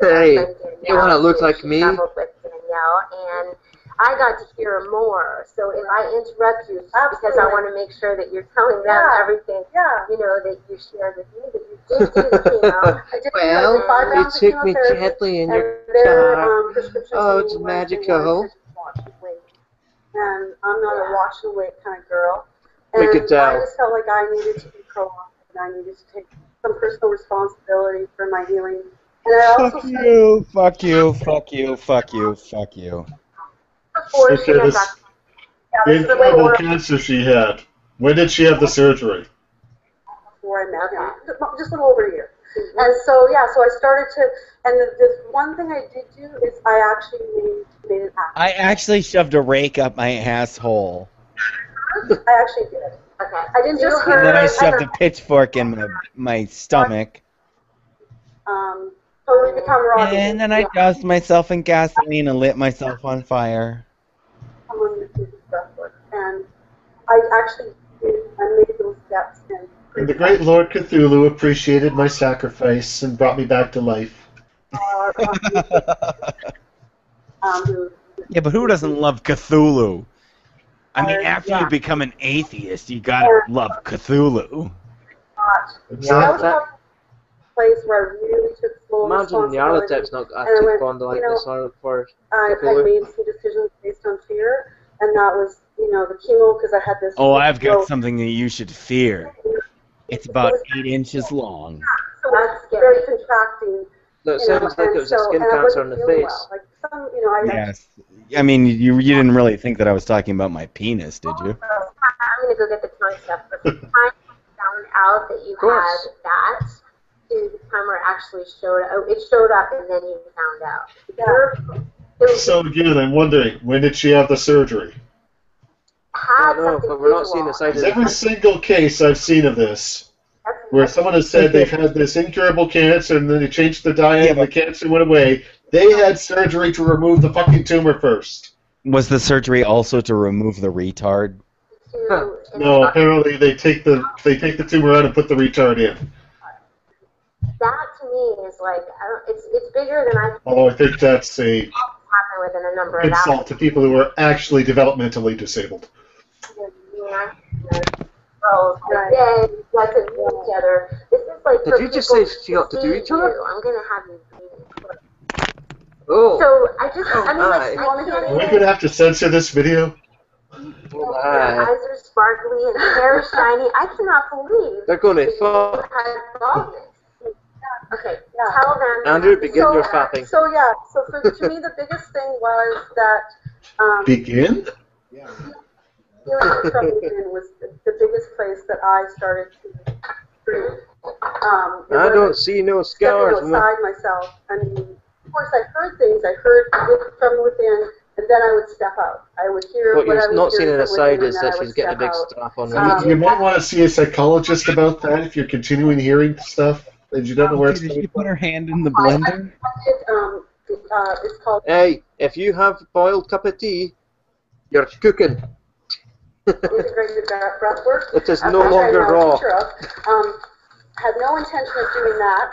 A: Hey, you want to look like me?
J: Traveled with Danielle, and I got to hear more. So if I interrupt you, it's because I want to make sure that you're telling them everything. You know that you shared with me that you did do the chemo.
A: Well, you took me gently in your car. Oh, it's magical.
D: And I'm not a wash and wait kind of girl.
A: We
D: And
A: could tell.
D: I just felt like I needed to be proactive and I needed to take some personal responsibility for my healing. And I also
C: Fuck you, fuck you, fuck you, fuck you, fuck you.
I: Okay, this incurable cancer she had. When did she have the surgery?
D: before I met him, just a little over a year. And so, yeah, so I started to, and the one thing I did do is I actually made an app.
P: I actually shoved a rake up my asshole.
D: I actually did. Okay. I didn't just
P: And then I shoved a pitchfork in my stomach.
D: Totally become Robbie.
P: And then I doused myself in gasoline and lit myself on fire.
D: Someone that did breath work. And I actually did, I made those steps.
I: And the great Lord Cthulhu appreciated my sacrifice and brought me back to life.
C: Yeah, but who doesn't love Cthulhu? I mean, after you become an atheist, you gotta love Cthulhu.
G: Exactly.
D: That was a place where I really took full
A: Imagine the
D: responsibility.
A: Arlotep's not got
D: And I
A: a
D: went,
A: spondylitis for
D: I made some decisions based on fear, and that was, the chemo, because I had this.
C: Oh, I've got something that you should fear. It's about 8 inches long.
D: So that's very contracting.
A: That sounds like it was a skin cancer in the face.
D: Like
C: Yes. I mean, you didn't really think that I was talking about my penis, did you?
J: I'm gonna go get the time stuff. But the time you found out that you had that to the time where it actually showed up. It showed up and then you found out.
I: So again, I'm wondering, when did she have the surgery?
A: I don't know, but we're not seeing the side of
I: Every single case I've seen of this, where someone has said they've had this incurable cancer and then they changed their diet and the cancer went away, they had surgery to remove the fucking tumor first.
C: Was the surgery also to remove the retard?
I: No, apparently they take the tumor out and put the retard in.
J: That to me is like it's bigger than I
I: Although I think that's a
J: happen within a number of
I: insult to people who are actually developmentally disabled.
J: Yeah, you guys could do each other. This is like.
A: Did you just say she got to do each other?
J: I'm gonna have you.
A: Oh.
J: So I can't.
I: Are we going to have to censor this video?
J: Your eyes are sparkly and hair is shiny. I cannot believe
A: They're going to
J: you
A: fuck.
J: had baldness. Okay, tell them.
A: Andrew, begin your fapping.
D: So to me the biggest thing was that
I: Begin?
D: Healing from within was the biggest place that I started to improve.
A: I don't see no scars.
D: Stepping outside myself. I mean, of course, I heard things. I heard from within, and then I would step out. I would hear
A: what
D: I
A: you're
D: was
A: not seeing
D: hearing
A: on the
D: from
A: side
D: within,
A: is
D: and then
A: that
D: I would
A: she's getting a big
D: step
A: strap on
D: out.
A: her.
I: You might want to see a psychologist about that if you're continuing hearing stuff and you don't know where it's
P: Did
I: coming
P: she
I: from.
P: put her hand in the blender?
D: It's called.
A: Hey, if you have boiled cup of tea, you're cooking.
D: Integrated breath work.
A: It is no longer raw.
D: Had no intention of doing that.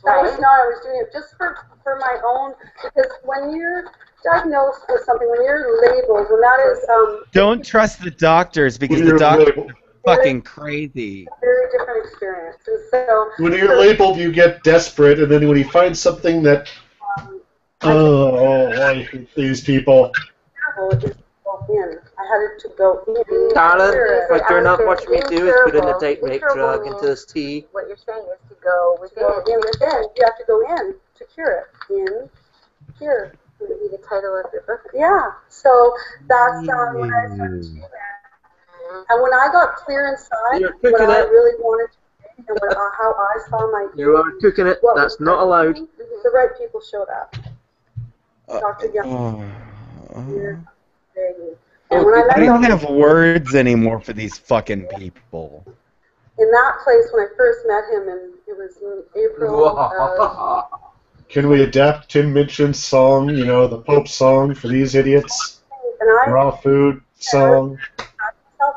D: That was not. I was doing it just for my own. Because when you're diagnosed with something, when you're labeled, when that is
P: Don't trust the doctors because the doctors are fucking crazy.
D: a very different experience. And so
I: When you're labeled, you get desperate, and then when you find something that, I hate these people.
D: terrible, it is go in. I had to go in.
A: Darling, what you're not watching me do is put in a date rape drug into this tea.
J: What you're saying is to go within.
D: Within. You have to go in to cure it. In, cure.
J: Would be the title of your book.
D: Yeah. So that's when I started to do that. And when I got clear inside,
A: You're
D: what
A: cooking
D: I
A: it.
D: really wanted to do, and how I saw my
A: You are cooking it. That's not allowed.
D: the right people showed up. Dr. Young. And when I
C: I
D: met
C: don't
D: him,
C: have words anymore for these fucking people.
D: in that place when I first met him, and it was in April.
I: Can we adapt Tim Minchin's song, the Pope song for these idiots?
D: And I
I: Raw food song.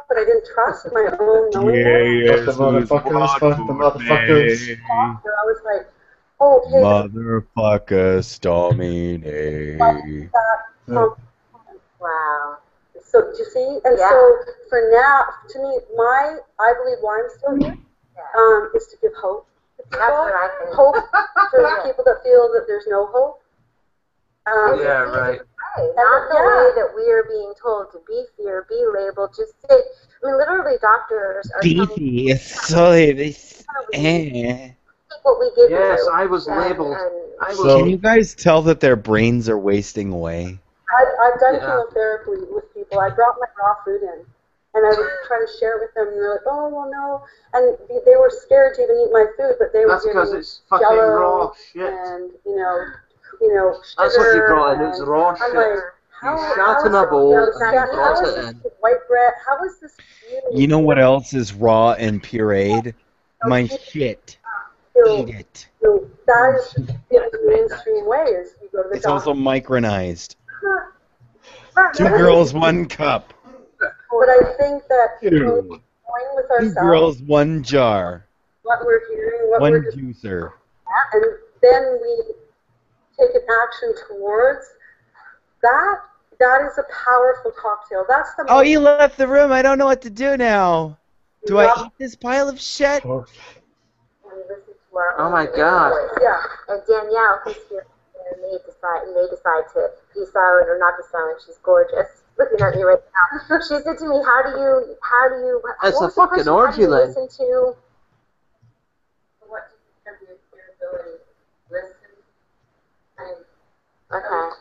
D: but I didn't trust my own knowing.
I: Fuck the motherfuckers, fuck the motherfuckers.
D: I was like, oh, okay.
C: Motherfuckers dominate.
J: Wow.
D: So do you see? And so for now, to me, I believe why I'm still here is to give hope to people.
J: That's what I think.
D: Hope for the people that feel that there's no hope.
A: Yeah, right.
J: Not the way that we are being told to be fear, be labeled, just say. I mean, literally, doctors are telling
P: Beefy, it's so this.
J: take what we give
A: Yes,
J: you.
A: I was labeled.
C: Can you guys tell that their brains are wasting away?
D: I've done chemotherapy with people. I brought my raw food in, and I would try to share it with them, and they're like, "Oh, well, no," and they were scared to even eat my food, but they were
A: That's because
D: getting
A: it's fucking
D: Jell-O
A: raw shit.
D: and sugar.
A: That's what you brought in. It was raw
D: I'm
A: shit.
D: like,
A: You shot in a bowl and you
D: how
A: brought
D: is
A: it
D: this
A: in.
D: white bread? How is this?
C: You know what else is raw and pureed? My shit. Eat it.
D: That is the mainstream way. Is you go to the
C: It's
D: doctor.
C: also micronized. 2 girls, 1 cup.
D: But I think that
C: Ew.
D: going with
C: 2
D: ourselves,
C: girls, 1 jar.
D: what we're hearing, what
C: 1
D: we're just,
C: juicer.
D: and then we take an action towards that. That is a powerful cocktail. That's the.
P: Oh, you left the room. I don't know what to do now. Do I eat this pile of shit?
N: And listen to our
A: Oh
N: own
A: my
N: inner
A: God.
N: voice. Yeah. And Danielle, who's here, and they decide to peace out or not peace out. She's gorgeous. Looking at me right now. She said to me, "How do you?
A: It's
N: what
A: a
N: was the
A: fucking
N: question? How
A: orgy,
N: do you
A: Lynn.
N: listen to? What do you contribute your ability to listen? Okay.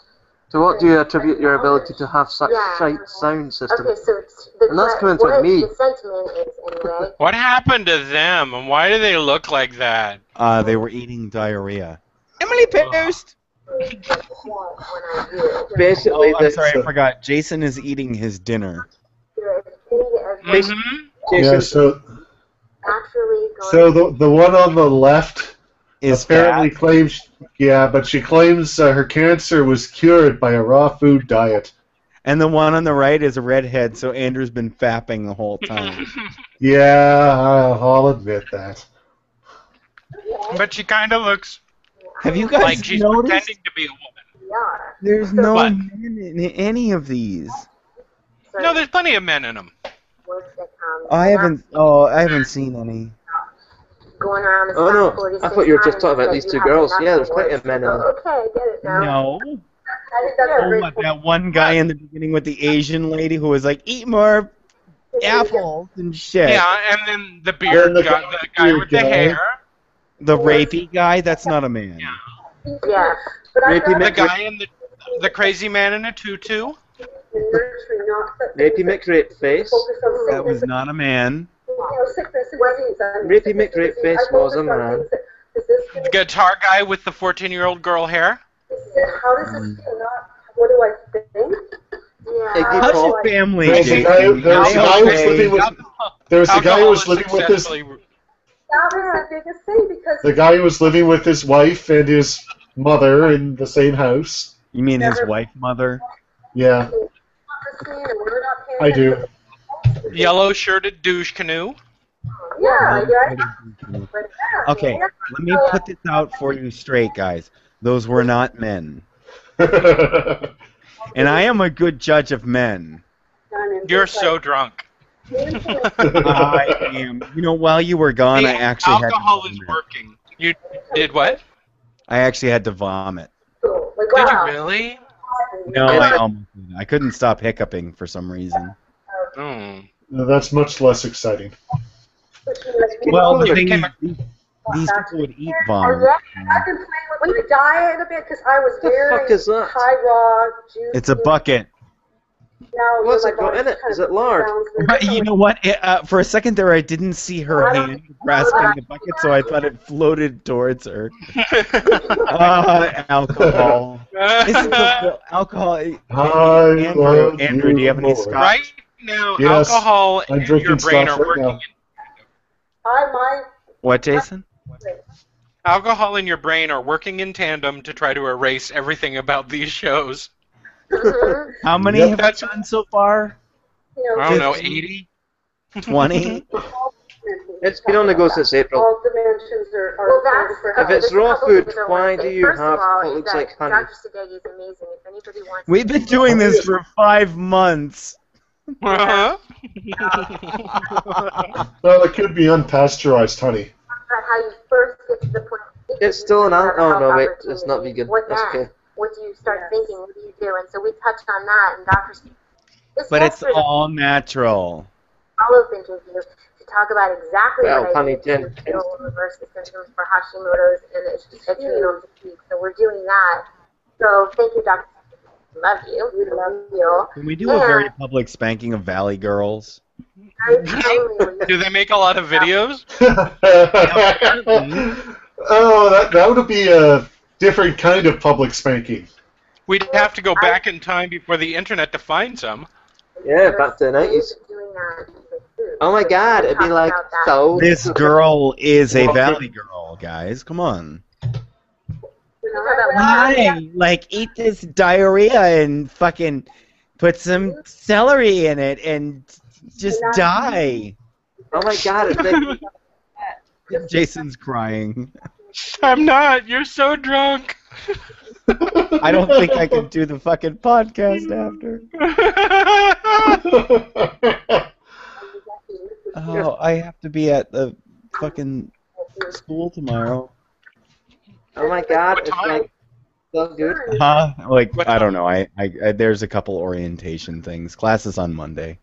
A: To what do you attribute your ability to have such shite sound system?
N: Okay, so
A: And that's coming from
N: what
A: me.
N: the sentiment is anyway.
B: What happened to them, and why do they look like that?
C: They were eating diarrhea.
P: Emily Pierce!
A: Basically,
C: I'm sorry, I forgot. Jason is eating his dinner.
B: Mm-hmm.
I: Yeah, so
N: Naturally
I: the one on the left
C: is
I: apparently
C: fat.
I: claims, but she claims her cancer was cured by a raw food diet.
C: And the one on the right is a redhead, so Andrew's been fapping the whole time.
I: Yeah, I'll admit that.
B: But she kind of looks
P: Have you guys
B: like she's
P: noticed?
B: pretending to be a woman.
P: There's no
B: What?
P: men in any of these.
B: No, there's plenty of men in them.
P: I haven't seen any.
N: Going around
A: Oh no, I thought you were just talking about these two girls. Yeah, there's plenty of men in them.
N: Okay, I get it now.
P: No.
N: I think that's a
P: Oh,
N: great
P: what, that one guy in the beginning with the Asian lady who was like, eat more apples and shit.
B: Yeah, and then the beard
I: the
B: guy, the guy with the
I: guy.
B: hair.
P: The rapey guy, that's not a man.
N: Yeah. But
B: The guy in the crazy man in a tutu.
A: Rapey McRape face.
P: That was not a man.
A: Rapey McRape face was a man.
B: The guitar guy with the 14-year-old girl hair.
D: How does this feel? Not what do I think?
A: Iggy
P: How's
A: Pop.
P: your family,
I: There was a guy,
P: Jason?
I: there was a guy who was
P: Okay.
I: living with. There was a guy who was
B: Alcohol is
I: living with his.
B: successfully-
D: That was the biggest thing because
I: The guy who was living with his wife and his mother in the same house.
P: You mean his wife, mother?
I: Yeah, I do.
B: Yellow-shirted douche canoe.
D: yeah, right.
P: Okay, let me put this out for you straight, guys. Those were not men. And I am a good judge of men.
B: You're so drunk.
P: I am. You know, while you were gone, I actually had to
B: Alcohol is
P: vomit.
B: working. You did what?
P: I actually had to vomit.
B: Did you really?
P: No, I almost did. I couldn't stop hiccuping for some reason.
B: Mm.
I: That's much less exciting.
P: Well, the thing is, these people would eat vomit.
D: I've been playing with my diet a bit because I was very
A: fuck is that?
D: high raw juice.
P: It's a bucket.
D: Now
A: What's
D: my
A: it got
D: body
A: in it?
D: kind
A: Is
D: of
A: it lard?
D: sounds
P: But you know what? For a second there, I didn't see her hand grasping the bucket, so I thought it floated towards her. Alcohol. This is the alcohol. Andrew, do you have any scotch?
B: Right now,
I: Yes,
B: alcohol
I: I'm
B: and your
I: drinking
B: brain
I: scotch
B: are
I: right
B: working.
I: now.
P: What, Jason?
B: Alcohol and your brain are working in tandem to try to erase everything about these shows.
P: How many
I: Yep.
P: have we done so far?
B: I don't know, 80?
P: 20?
A: It's been on the go since April.
D: All dimensions are
N: Well, that's
A: If it's raw food, why do you
N: First
A: have
N: of all,
A: what
N: is
A: looks
N: that
A: like honey?
N: Dr. Sadeghi is amazing. If anybody wants
P: We've been doing this for 5 months.
B: Uh-huh.
I: Well, it could be unpasteurized honey.
N: about how you first get to the point.
A: It's still an
N: of
A: oh no
N: health
A: wait, it's not
N: opportunity.
A: vegan.
N: What
A: That's
N: then?
A: okay.
N: What do you start thinking? What do you do? And so we touched on that, and Dr.
P: But it's all natural.
N: follow-up interview to talk about exactly
A: Well,
N: what I
A: honey,
N: did
A: Jen.
N: to reverse the symptoms for Hashimoto's and adrenal fatigue. So we're doing that. So thank you, Dr. Love you. We love you.
P: Can we do a very public spanking of Valley Girls?
B: Do they make a lot of videos?
I: Oh, that would be a different kind of public spanking.
B: We'd have to go back in time before the internet to find some.
A: Yeah, back to the 90s. Oh my god, it'd be like so.
P: This girl is a Valley Girl, guys. Come on. Why? Like, eat this diarrhea and fucking put some celery in it and just die.
A: Oh my god, it's like
P: Jason's crying.
B: I'm not. You're so drunk.
P: I don't think I can do the fucking podcast after. Oh,
C: I have to be at the fucking school tomorrow.
K: Oh my god, it's like so good.
C: Huh? Like,
B: What
C: I don't know. I there's a couple orientation things. Class is on Monday.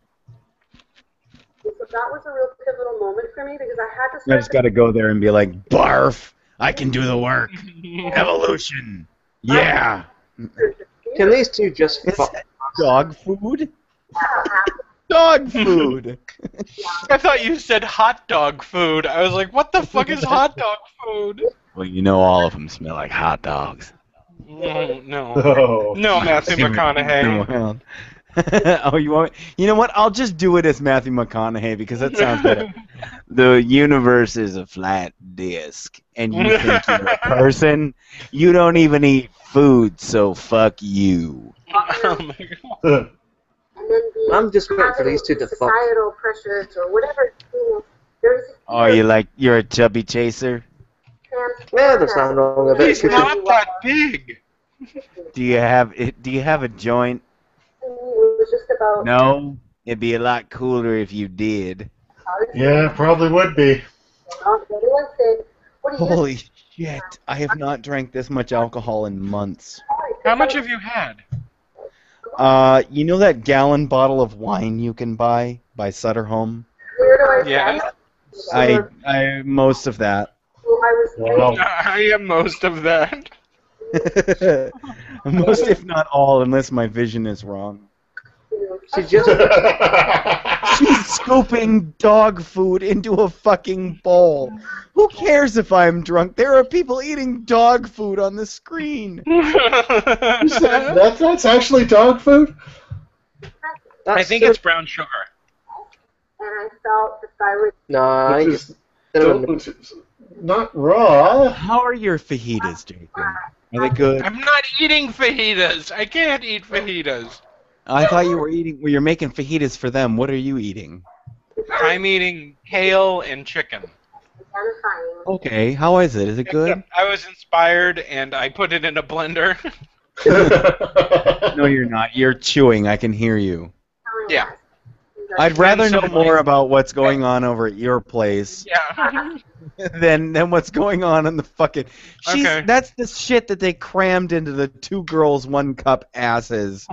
D: So that was a real pivotal moment for me because I had to
C: I
D: start.
C: just got to go there and be like, barf. I can do the work. Evolution. Yeah.
K: Can these two just
C: Is
K: fuck?
C: that dog food? Dog food.
B: I thought you said hot dog food. I was like, what the fuck is hot dog food?
C: Well, you know all of them smell like hot dogs.
B: No, no,
I: Oh.
B: no, Matthew McConaughey.
C: Well, oh, you want? You know what? I'll just do it as Matthew McConaughey because that sounds better. The universe is a flat disc, and you think you're a person. You don't even eat food, so fuck you.
B: Oh my God.
D: And then the
K: I'm just waiting for these two to fuck.
D: societal pressures or whatever. There's
C: Oh, you're a chubby chaser?
K: Yeah, there's nothing wrong with it.
B: He's not that big.
C: Do you have a joint?
D: It was just about.
C: No. It'd be a lot cooler if you did.
I: Yeah, probably would be.
D: Everyone said, "What do you?"
C: Holy shit! I have not drank this much alcohol in months.
B: How much have you had?
C: You know that gallon bottle of wine you can buy by Sutter Home?
D: Where do I
B: Yeah.
C: I most of that.
D: Well, I was.
B: I am most of that.
C: Most, if not all, unless my vision is wrong.
K: She just
C: She's scooping dog food into a fucking bowl. Who cares if I'm drunk? There are people eating dog food on the screen.
I: That's actually dog food?
B: I think it's brown sugar.
D: And I felt the thyroid.
K: no,
I: Which is not raw.
C: How are your fajitas, Jason? Are they good?
B: I'm not eating fajitas. I can't eat fajitas.
C: I thought you were eating. Well, you're making fajitas for them. What are you eating?
B: I'm eating kale and chicken.
C: Okay, how is it? Is it good?
B: I was inspired and I put it in a blender.
C: No, you're not. You're chewing. I can hear you.
B: Yeah.
C: I'd rather know
B: So,
C: more about what's going on over at your place
B: Yeah.
C: than what's going on in the fucking.
B: Okay.
C: That's the shit that they crammed into the 2 girls 1 cup asses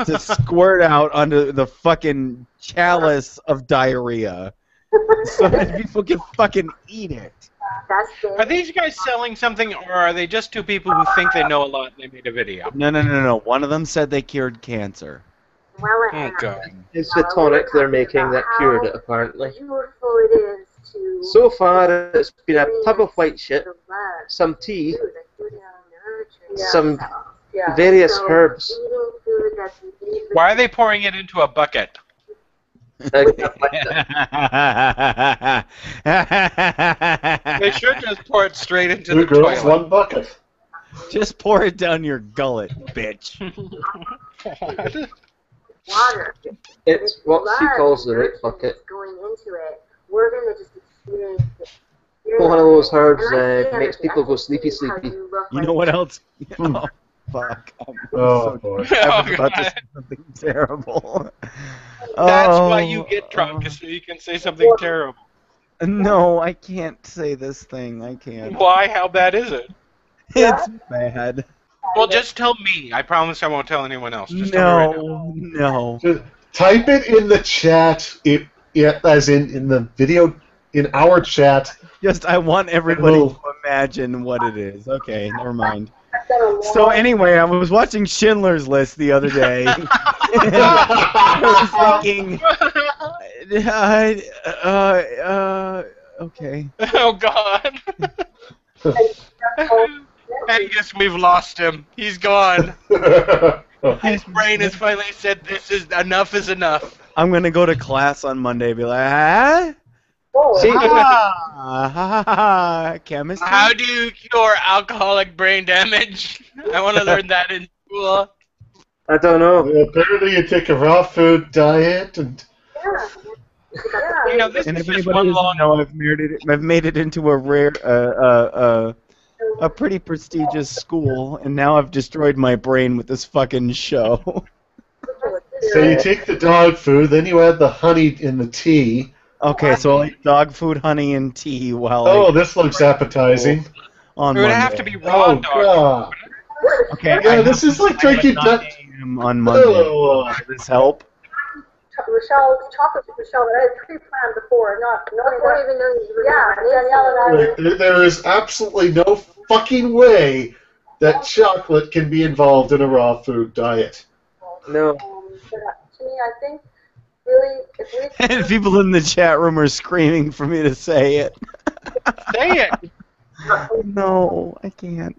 C: to squirt out onto the fucking chalice of diarrhea, so that people can fucking eat it.
B: Are these guys selling something, or are they just 2 people who think they know a lot and they made a video?
C: No. One of them said they cured cancer.
B: Oh god.
K: It's the tonic they're making that cured it, apparently.
D: Beautiful it is to.
K: So far, it's been a tub of white shit, some tea, some various herbs.
B: Why are they pouring it into a bucket? They should just pour it straight into
I: 2
B: the
I: girls,
B: toilet.
I: 1 bucket.
C: Just pour it down your gullet, bitch.
D: Water.
K: It's what she calls the rape bucket.
D: Going into it, we're gonna just experience it.
K: One of those herbs makes people go sleepy.
C: You know what else? Oh, fuck.
I: Oh, boy.
C: I was about to say something terrible.
B: That's why you get drunk, is so you can say something terrible.
C: No, I can't say this thing. I can't.
B: Why? How bad is it?
C: It's bad.
B: Well, just tell me. I promise I won't tell anyone else. Just tell me right now.
C: No.
I: Just type it in the chat, as in the video, in our chat.
C: Just, I want everybody to imagine what it is. Okay, never mind. So anyway, I was watching Schindler's List the other day. I was thinking, okay.
B: Oh God. I guess we've lost him. He's gone. His brain has finally said, "This is enough. Is enough."
C: I'm gonna go to class on Monday. And be like, huh? Chemistry.
B: How do you cure alcoholic brain damage? I want to learn that in school.
K: I don't know.
I: Apparently, you take a raw food diet and.
B: You know, this
C: And
B: is
C: if
B: just
C: anybody
B: one long.
C: doesn't know, I've made it into a rare, a pretty prestigious school, and now I've destroyed my brain with this fucking show.
I: So you take the dog food, then you add the honey in the tea,
P: Okay, so I'll eat dog food, honey, and tea while
I: Oh,
P: I
I: this looks appetizing.
P: on
B: It would
P: Monday.
B: have to be raw
I: Oh,
B: dog.
I: God.
P: Okay,
I: Yeah, this is like drinking Dutch.
P: on Monday.
I: Oh,
P: Will this help?
D: Rochelle, chocolate with Rochelle that I had pre-planned before, not knowing
J: Before
D: that.
J: even knowing you were
D: Yeah,
J: gonna
D: Danielle and I were.
I: there is absolutely no fucking way that chocolate can be involved in a raw food diet.
A: No.
D: To me, I think really, if we.
P: And people in the chat room are screaming for me to say it.
B: Say it.
P: No, I can't.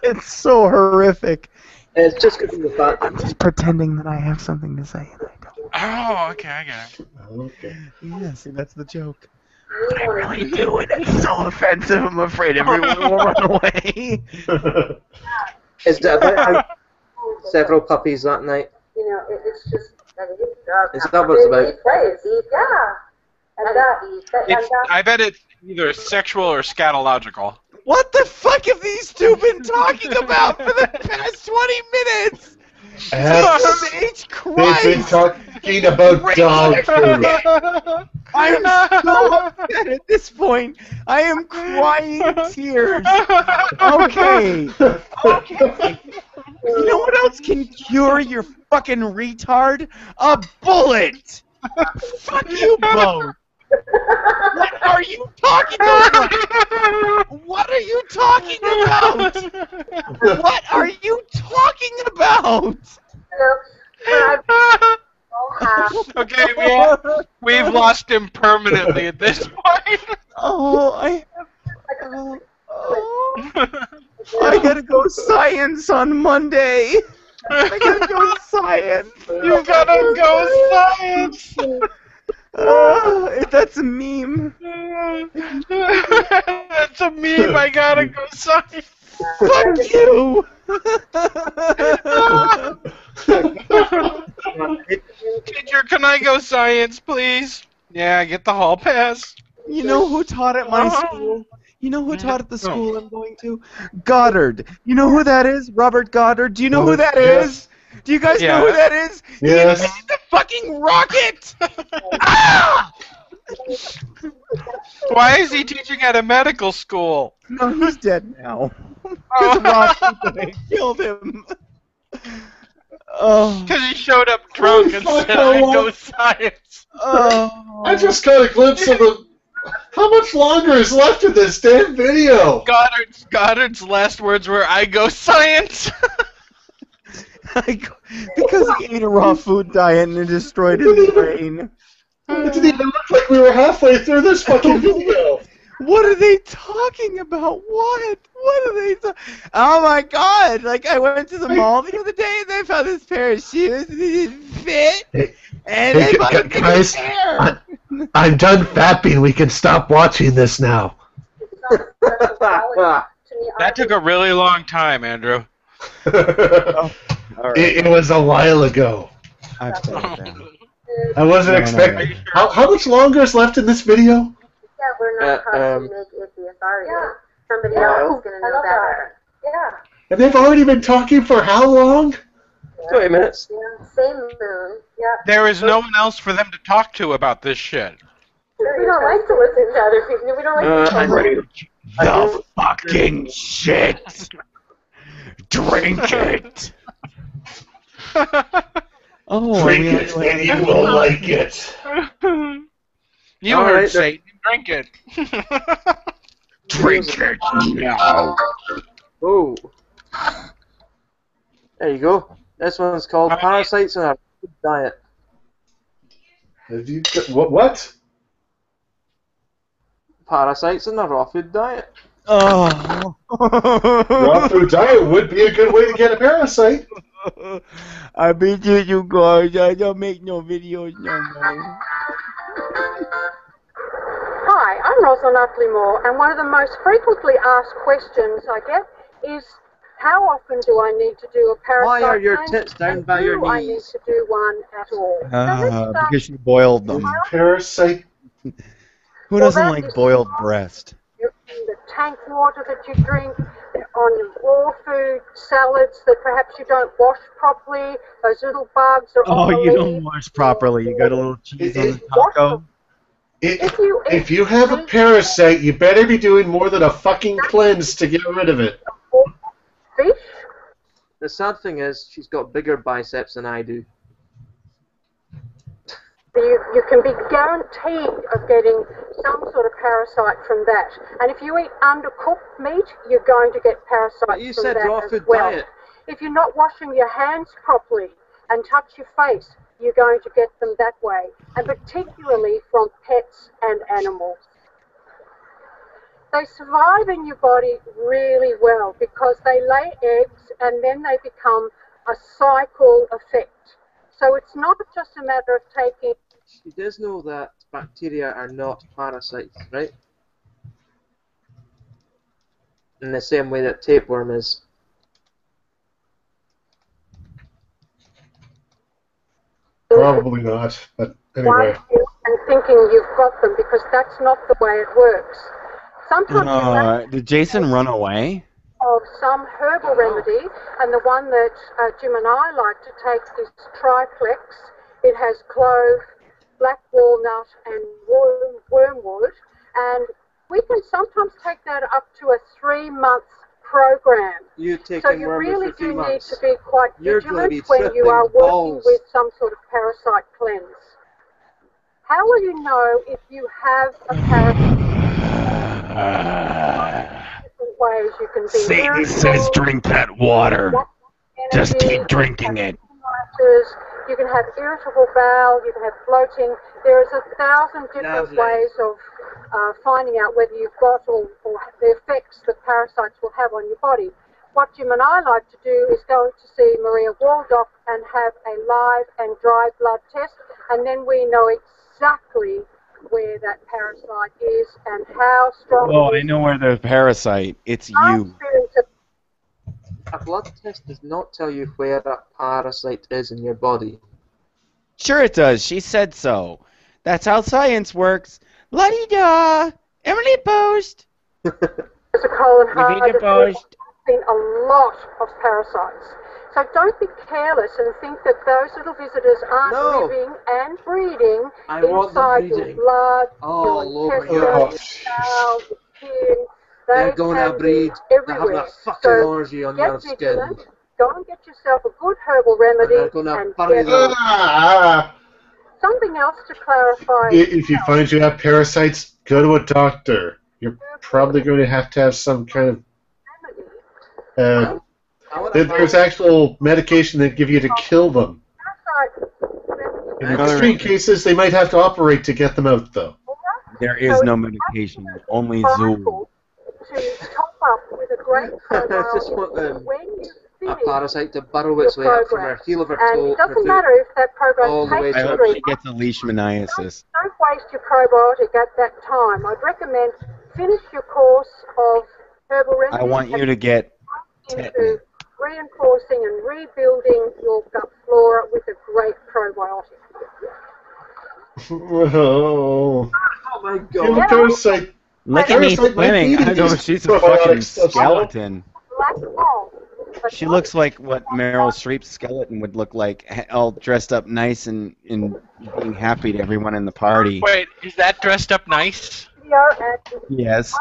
P: It's so horrific.
A: It's just because of the fact.
P: I'm just pretending that I have something to say and I don't.
B: Oh, okay, I get it.
I: Okay.
P: Yeah, see, that's the joke. But I really do, and it's so offensive. I'm afraid everyone will run away.
A: Is that about how several puppies that night?
D: You know, it's just.
A: Is that what it's about?
D: Yeah. And
B: It's, I bet it's either sexual or scatological.
P: What the fuck have these two been talking about for the past 20 minutes? Jesus H. Christ!
I: They've been talking about dog food.
P: I'm so upset at this point. I am crying tears. Okay. Okay. You know what else can cure your fucking retard? A bullet! Fuck you both! What are you talking about? What are you talking about? What are you talking about?
B: Okay, we've lost him permanently at this point.
P: I gotta go science on Monday. I gotta go science.
B: You gotta go science.
P: That's a meme.
B: That's a meme. I gotta go science.
P: Fuck you.
B: Teacher, can I go science, please? Yeah, get the hall pass.
P: You know who taught at my school? You know who taught at the school I'm going to? Goddard. You know who that is? Robert Goddard. Do you know who that is? Do you guys know who that is?
I: Yes.
P: He invented the fucking rocket! Ah!
B: Why is he teaching at a medical school?
P: No, he's dead now. Because Ross killed him. Oh.
B: Because he showed up drunk and said, I go science.
P: Oh.
I: I just got a glimpse of the. How much longer is left in this damn video?
B: Goddard's last words were, I go science.
P: Because he ate a raw food diet and it destroyed his brain.
I: It didn't even look like we were halfway through this fucking video.
P: What are they talking about? What? What are they Oh my god! Like, I went to the mall the other day and they found this pair of shoes and they didn't fit. And they fucking
E: guys, I'm done fapping. We can stop watching this now.
B: That took a really long time, Andrew.
E: It was a while ago.
I: I wasn't expecting. How much longer is left in this video?
J: Yeah, we're not taught to make it sorry. Somebody else is going to know better.
D: Yeah.
I: And they've already been talking for how long?
A: 20 minutes.
J: Yeah, same moon. Yeah.
B: There is no one else for them to talk to about this shit.
J: We don't like to listen to other people. We don't like to
R: Drink the fucking shit. Drink it.
E: Drink it and you will like it.
B: You heard Satan. Drink it.
R: Drink it now.
A: Oh. There you go. This one's called Parasites in a Raw Food Diet.
I: Have you what?
A: Parasites in a Raw Food Diet.
P: Oh.
I: Raw food diet would be a good way to get a parasite.
P: I beat you guys. I don't make no videos no more.
T: Hi, I'm Rosalind Utley-Moore, and one of the most frequently asked questions I get is, how often do I need to do a parasite?
A: Why are your
T: cleanse,
A: tits down
T: and
A: by your
T: do I need
A: knees?
T: to do one at all?
P: Because you boiled them.
I: Parasite.
P: Who doesn't like boiled breast?
T: You're in the tank water that you drink, on raw food, salads that perhaps you don't wash properly, those little bugs are
C: Oh,
T: on the
C: you
T: leaf.
C: don't wash properly. You got a little cheese on the
T: Wash
C: taco.
T: them. If you
I: If you have a parasite, you better be doing more than a fucking cleanse to get rid of it.
T: fish,
A: The sad thing is, she's got bigger biceps than I do.
T: you can be guaranteed of getting some sort of parasite from that. And if you eat undercooked meat, you're going to get parasites
A: But you
T: from
A: said
T: that
A: raw
T: as
A: food
T: well.
A: diet.
T: If you're not washing your hands properly and touch your face, you're going to get them that way, and particularly from pets and animals. They survive in your body really well because they lay eggs and then they become a cycle effect. So it's not just a matter of taking...
A: She does know that bacteria are not parasites, right? In the same way that tapeworm is.
I: Probably not, but anyway.
T: and thinking you've got them, because that's not the way it works. Sometimes you have
C: Did Jason run away?
T: of some herbal remedy, and the one that Jim and I like to take is triplex. It has clove, black walnut, and wormwood, and we can sometimes take that up to a 3-month program.
A: You take
T: So
A: in
T: you
A: wormwood
T: really
A: for 3
T: do need
A: months.
T: to be quite
A: You're gonna
T: vigilant
A: be
T: when you are
A: tripping
T: working
A: balls.
T: with some sort of parasite cleanse. How will you know if you have a parasite? Different ways you can be
C: Satan
T: irritable,
C: says drink that water. Just
T: energy,
C: keep drinking it.
T: you can have irritable bowel, you can have bloating. There's 1,000 different
A: Lovely.
T: ways of finding out whether you've got or the effects that parasites will have on your body. What Jim and I like to do is go to see Maria Waldock and have a live and dry blood test, and then we know exactly where that parasite is and how strong
C: Oh,
T: it
C: I
T: is.
C: know where the parasite. It's
T: Our
C: you.
T: experience of
A: A blood test does not tell you where that parasite is in your body.
P: Sure it does. She said so. That's how science works. La-di-da! Emily Post!
T: There's a colon heart
P: Evita Post.
T: seen a lot of parasites. So don't be careless and think that those little visitors aren't living and breeding
A: I want them
T: inside your
A: breeding.
T: blood,
A: All
T: your
A: over
T: intestines,
A: your
T: your
A: body.
T: bowel, your skin.
A: They're
T: They
A: gonna
T: can
A: breed.
T: be
A: They're having
T: everywhere.
A: a fucking
T: So
A: orgy on
T: get
A: your skin.
T: vigilant. Go and get yourself a good herbal remedy
A: They're gonna
T: and
A: bury
T: get
A: them.
T: something else to clarify.
I: If you find you have parasites, go to a doctor. You're probably going to have some kind of... there's actual medication they give you to kill them. In extreme cases, they might have to operate to get them out, though.
C: There is no medication, only Zool.
T: To top up with a great
A: I just want
T: when you
A: a
T: finish
A: parasite to burrow its way up from her heel of her
T: and
A: toe,
T: it
A: her
T: doesn't
A: foot,
T: matter if that program
A: all the way
T: takes
C: I
A: to
C: hope
A: her
C: she gets a leishmaniasis.
T: Don't waste your probiotic at that time. I'd recommend finish your course of herbal remedies.
C: I want you to get
T: into
C: tetanus.
T: reinforcing and rebuilding your gut flora with a great probiotic.
I: Oh,
A: my
I: God. The parasite.
P: Look at me
I: Parasite might
P: swimming.
I: be
P: I know
I: these
P: she's a
I: probiotic
P: fucking
I: stuff.
P: skeleton.
T: Black hole.
C: She looks like what Meryl Streep's skeleton would look like, all dressed up nice and being happy to everyone in the party.
B: Wait, is that dressed up nice?
C: Yes.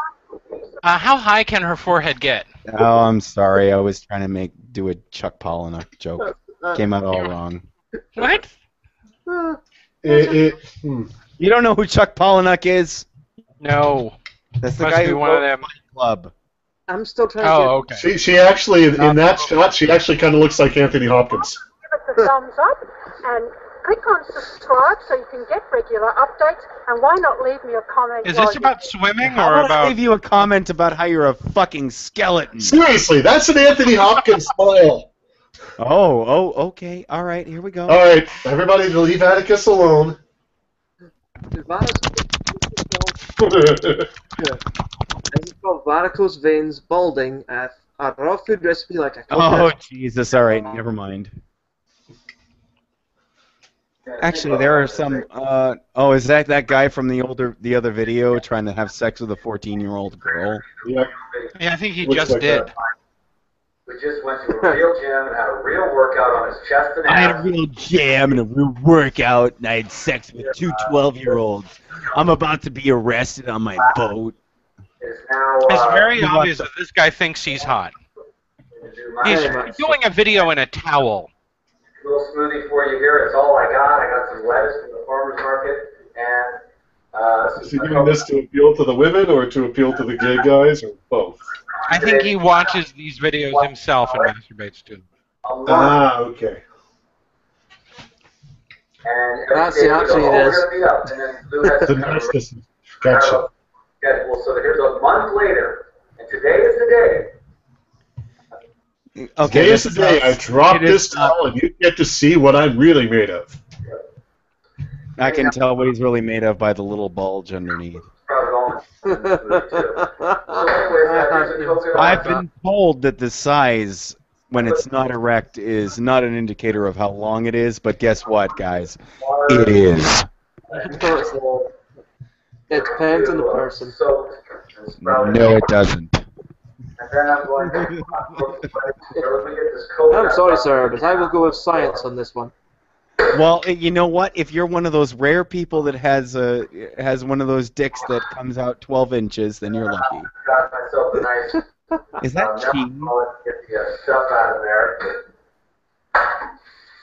B: How high can her forehead get?
C: Oh, I'm sorry. I was trying to do a Chuck Palahniuk joke. Came out all wrong.
B: What?
C: You don't know who Chuck Palahniuk is?
B: No.
C: That's the
B: Must
C: guy
B: be
C: who
B: one of
C: wrote
B: them.
C: Fight Club.
A: I'm still trying
B: Oh,
A: to
B: okay.
I: She actually, in that shot, she actually kind of looks like Anthony Hopkins.
T: Give it the thumbs up and click on subscribe so you can get regular updates. And why not leave me a comment?
B: Is
T: while
B: this
T: you-
B: about swimming
C: How
B: or
C: about I
B: about?
C: leave you a comment about how you're a fucking skeleton?
I: Seriously, that's an Anthony Hopkins smile.
C: Oh, okay. All right, here we go.
I: All right, everybody, leave Atticus alone.
A: This is called varicose veins, balding, a raw food recipe like a
C: Oh,
A: coconut.
C: Jesus. All right, never mind. Actually, there are some. Oh, is that guy from the other video trying to have sex with a 14-year-old girl?
I: Yeah.
B: Yeah, I think he
I: Looks
B: just
I: like
B: did.
I: that.
Q: We just went to a real gym and had a real workout on his chest and
P: I had a
Q: abs.
P: real jam and a real workout, and I had sex with two 12-year-olds. I'm about to be arrested on my boat.
B: It's very obvious that this guy thinks he's hot. He's doing a video in a towel.
Q: Little smoothie for you here. It's all I got. I got some lettuce from the farmer's market and
I: Is he doing this to appeal to the women or to appeal to the gay guys or both?
B: I think he watches these videos himself and masturbates to them.
I: Ah, okay.
Q: And
A: That's the answer it is.
Q: And then Lou has
I: The narcissist. Gotcha.
Q: schedule. So here's a month later, and today is the day.
C: Okay,
I: Today is the day I drop this towel and you get to see what I'm really made of.
C: I can tell what he's really made of by the little bulge underneath. I've been told that the size, when it's not erect, is not an indicator of how long it is, but guess what, guys? It is.
A: It depends on the person.
C: No, it doesn't.
Q: And then I'm going to let me get this
A: I'm sorry, sir, but I will go with science on this one.
C: Well, you know what? If you're one of those rare people that has one of those dicks that comes out 12 inches, then you're lucky.
Q: Got myself a nice.
C: Is that cheese?
Q: Get the stuff out of there.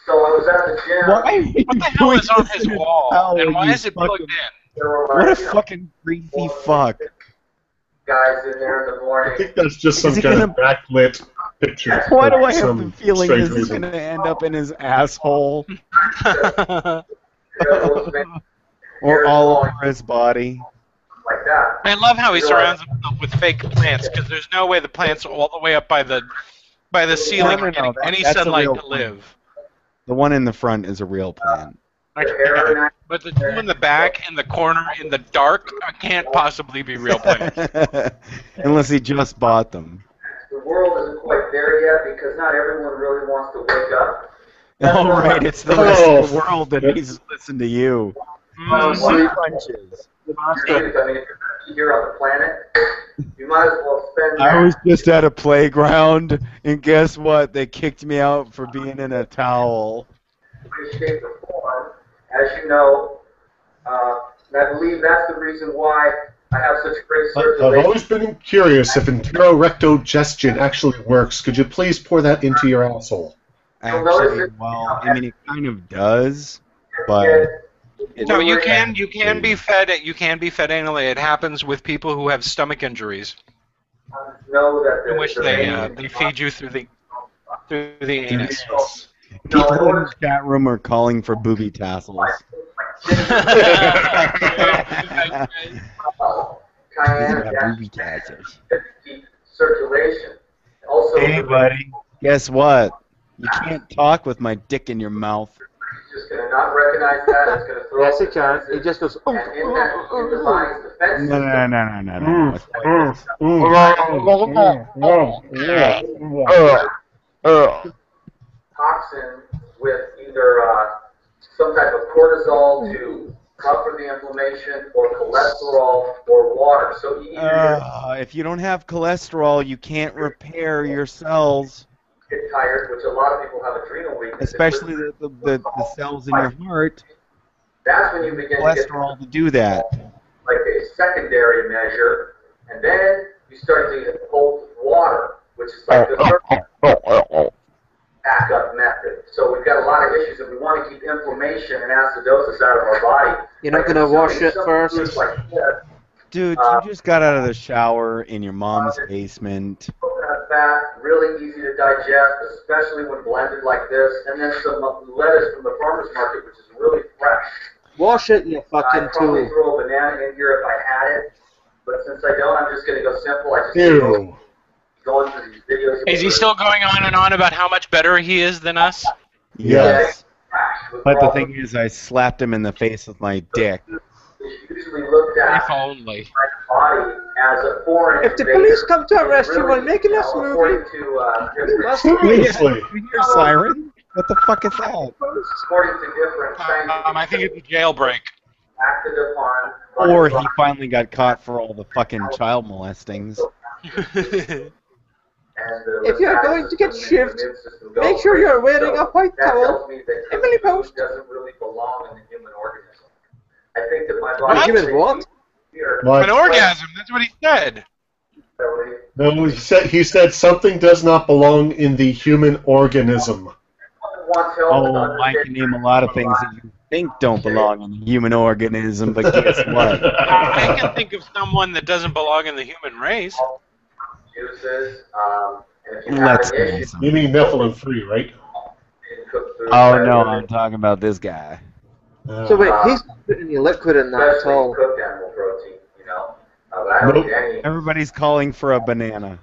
Q: So I was at the gym.
C: Why?
B: What the hell is on his wall? And why is it plugged in?
C: What a fucking creepy fuck.
Q: Guys in there in the morning.
I: I think that's just some
C: Is he
I: kind of
C: gonna-
I: backlit picture.
C: Why do
I: for
C: I have
I: some
C: the feeling
I: strange
C: this is
I: reason.
C: going to end up in his asshole? Or all over his body?
Q: Like that.
B: I love how he surrounds himself with fake plants because there's no way the plants all the way up by the ceiling
C: No,
B: are getting
C: that-
B: any
C: that's a
B: sunlight
C: real
B: to live.
C: The one in the front is a real plant.
B: Yeah, but the two in the back, in the corner, in the dark, can't possibly be real plants.
C: Unless he just bought them.
Q: The world isn't quite there yet because not everyone really wants to wake up.
C: Oh, right, it's the rest of the world that needs to listen to you.
Q: Sleep
C: punches.
Q: I mean, if you're here on the planet, you might as well spend
C: I was just at a playground, and guess what? They kicked me out for being in a towel.
Q: appreciate the form. As you know, and I believe that's the reason why I have such great
I: I've
Q: circulation.
I: always been curious if enterorectogestion actually works. Could you please pour that into your asshole?
C: Actually, well, I mean, it kind of does, but
B: No, you can be fed anally. It happens with people who have stomach injuries,
Q: Know that
B: in which they feed you through the anus.
C: people in the chat room are calling for booby tassels. Booby tassels.
Q: circulation. Also,
C: Hey, buddy, guess what? You can't talk with my dick in your mouth.
Q: just going to not recognize that. It's going to throw
A: Yes, he can. He just goes, oh,
Q: and in that, in the body's defense
C: No, no, no, no, no,
Q: toxin with either some type of cortisol to buffer the inflammation, or cholesterol, or water. So either
C: If you don't have cholesterol, you can't repair your cells,
Q: you get tired, which a lot of people have adrenal weakness.
C: especially the cells in your heart.
Q: That's when you begin to get
C: Cholesterol to do that.
Q: like a secondary measure, and then you start to hold water, which is like the third backup method. So we've got a lot of issues, and we want to keep inflammation and acidosis out of our body.
A: You're not going to wash it first?
C: Dude, you just got out of the shower in your mom's basement.
Q: Coconut fat, really easy to digest, especially when blended like this, and then some lettuce from the farmer's market, which is really fresh.
A: Wash it, you fucking
Q: I'd probably
A: tool.
Q: throw a banana in here if I had it, but since I don't, I'm just going to go simple. I just
I: Ew.
Q: going through these videos.
B: Is he still going on and on about how much better he is than us?
C: Yes. But the thing is, I slapped him in the face with my dick.
Q: Usually looked at
B: If only.
Q: my body as a foreign
A: If the police come to arrest you while making this movie,
Q: according to
A: you must
I: Seriously.
C: You hear siren? What the fuck is that?
Q: According to different scientific
B: I think it's a jailbreak.
Q: acted upon.
C: Or he finally got caught for all the fucking child molestings.
K: If you're going to get shivved, make sure you're wearing a white towel. Emily Post.
Q: Doesn't really belong in the human organism. I think that my body.
A: Human what?
I: What?
B: An orgasm. That's what he said.
I: No, he said something does not belong in the human organism.
C: Oh, I can name a lot of things that you think don't belong in the human organism, but guess what?
B: I can think of someone that doesn't belong in the human race.
Q: Juices,
C: Let's guess.
I: You mean Nephilim free, right?
C: Oh no, I'm talking about this guy.
A: So wait, he's not putting any liquid in that at all.
Q: cooked animal protein, you know. But I don't
C: Nope.
Q: eat any
C: Everybody's calling for a banana.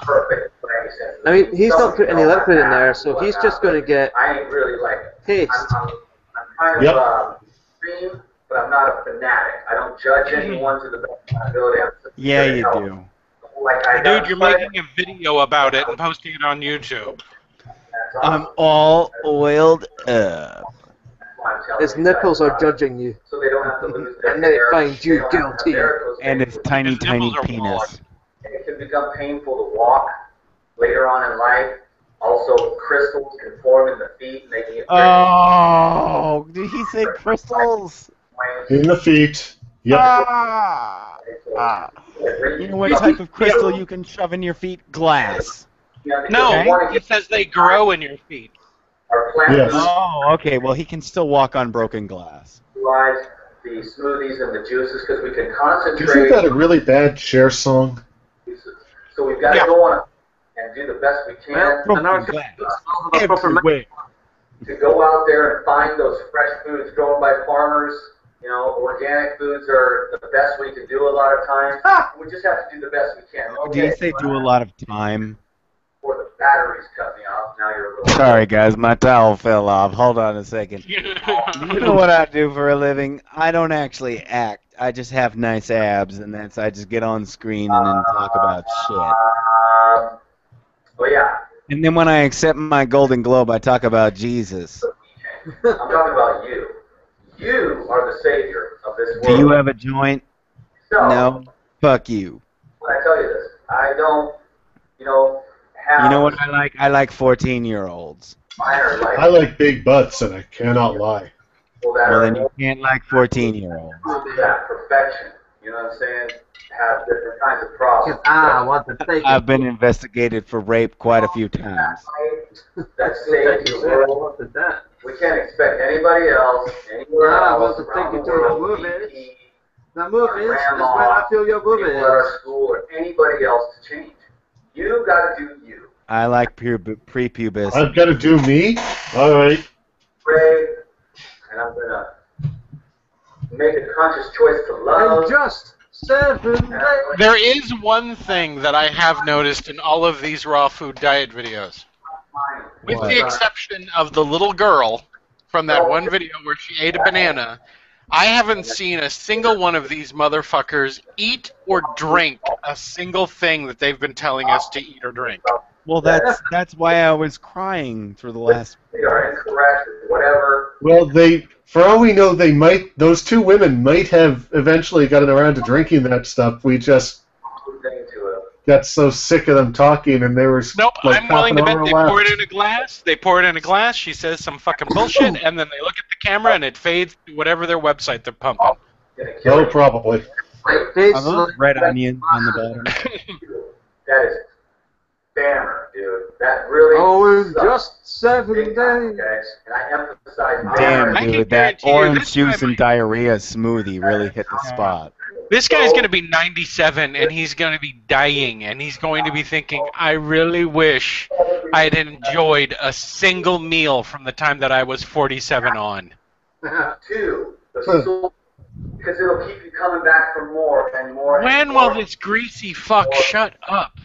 Q: perfect.
A: I mean, he's not putting any liquid in there, so he's just going to get
Q: I ain't really like
A: taste.
Q: I'm kind of extreme, but I'm not a fanatic. I don't judge anyone to the best of my ability. I'm just
C: Yeah,
Q: here to
C: you
Q: help.
C: do.
Q: Like
B: Dude, you're making a video about it and posting it on YouTube.
C: I'm all oiled up.
A: His nipples are judging you,
Q: so they don't have to lose their
A: and they
Q: hair.
A: find you guilty.
C: And his tiny, tiny penis.
Q: It can become painful to walk later on in life. Also, crystals can form in the feet, making it
C: Oh, did he say crystals?
I: In the feet. Yep.
C: You know what type of crystal you can shove in your feet? Glass.
B: No, he says they grow in your feet.
I: Yes.
C: Oh, okay. Well, he can still walk on broken glass.
Q: utilize the smoothies and the juices because we can
I: Isn't
Q: concentrate.
I: that a really bad Cher song?
Q: So we've got to go on and do the best we can. To go out there and find those fresh foods grown by farmers. You know, organic foods are the best we can do a lot of times. We just have to do the best we can.
C: Did he say do a lot of time?
Q: Before the batteries cut me off, now you're a little...
C: Sorry, guys, my towel fell off. Hold on a second. You know what I do for a living? I don't actually act. I just have nice abs, and I just get on screen and then talk about shit.
Q: But yeah.
C: And then when I accept my Golden Globe, I talk about Jesus.
Q: I'm talking about you. You are the savior of this world.
C: Do you have a joint?
Q: No.
C: Fuck you.
Q: When I tell you this, I don't, have...
C: You know what I like? I like 14-year-olds.
I: I like big butts, and I cannot lie.
C: Well, then you can't like 14-year-olds.
Q: That perfection. You know what I'm saying? Have different kinds of problems.
C: I've been investigated for rape quite a few times.
Q: That saves the world. We can't expect anybody else, anywhere else, around the world,
A: The movies is where I feel your boobies.
Q: people at our school, or anybody else to change. You got to do you.
C: I like prepubis.
I: I've got to do me? All right.
Q: Pray, and I'm going to make a conscious choice to love.
A: And just 7 days.
B: There is one thing that I have noticed in all of these raw food diet videos. With the exception of the little girl from that one video where she ate a banana, I haven't seen a single one of these motherfuckers eat or drink a single thing that they've been telling us to eat or drink.
C: Well, that's why I was crying through the last.
Q: They are incorrect, whatever.
I: Well, for all we know, those two women might have eventually gotten around to drinking that stuff. We just got so sick of them talking, and they were
B: Nope,
I: like
B: I'm willing to bet they
I: left.
B: pour it in a glass. They pour it in a glass. She says some fucking bullshit, and then they look at the camera, and it fades to whatever their website they're pumping.
I: Oh, probably.
C: Red onion on the bottom.
Q: That is bammer, dude. That really
A: Oh,
Q: sucks.
A: just 7 days.
Q: Okay? And I emphasize
C: Damn,
B: I can
C: dude, that
B: guarantee you
C: orange
B: this
C: juice
B: time
C: and diarrhea smoothie really hit the spot.
B: This guy's going to be 97, and he's going to be dying, and he's going to be thinking, I really wish I had enjoyed a single meal from the time that I was 47 on.
Q: Two, the soul, because it'll keep you coming back for more and more.
B: When will this greasy fuck shut up?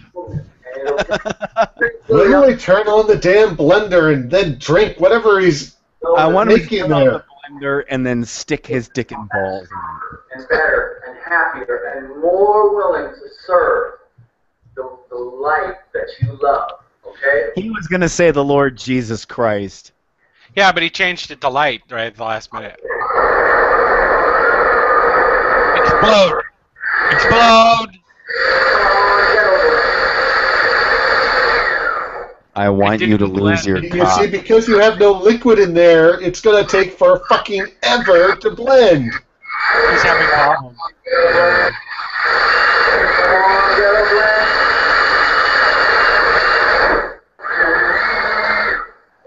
I: When will he turn on the damn blender and then drink whatever he's
C: I want him to
I: making
C: turn on
I: there?
C: the blender and then stick his dick in balls.
Q: And better and happier and more willing to serve the life that you love. Okay?
C: He was gonna say the Lord Jesus Christ.
B: Yeah, but he changed it to light right at the last minute. Explode! Explode!
C: I want you to lose your
I: You
C: cock.
I: see, because you have no liquid in there, it's gonna take for fucking ever to blend.
B: He's having problems.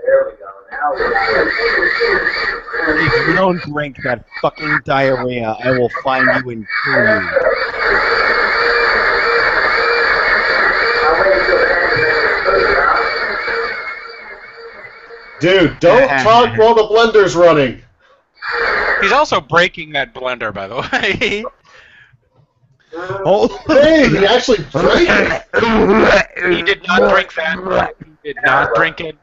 Q: There we go. Now
C: If you don't drink that fucking diarrhea, I will find you and kill you.
I: Dude, don't talk while the blender's running.
B: He's also breaking that blender, by the way.
C: Oh,
I: hey, he actually drank it.
B: He did not drink that. He did not drink it.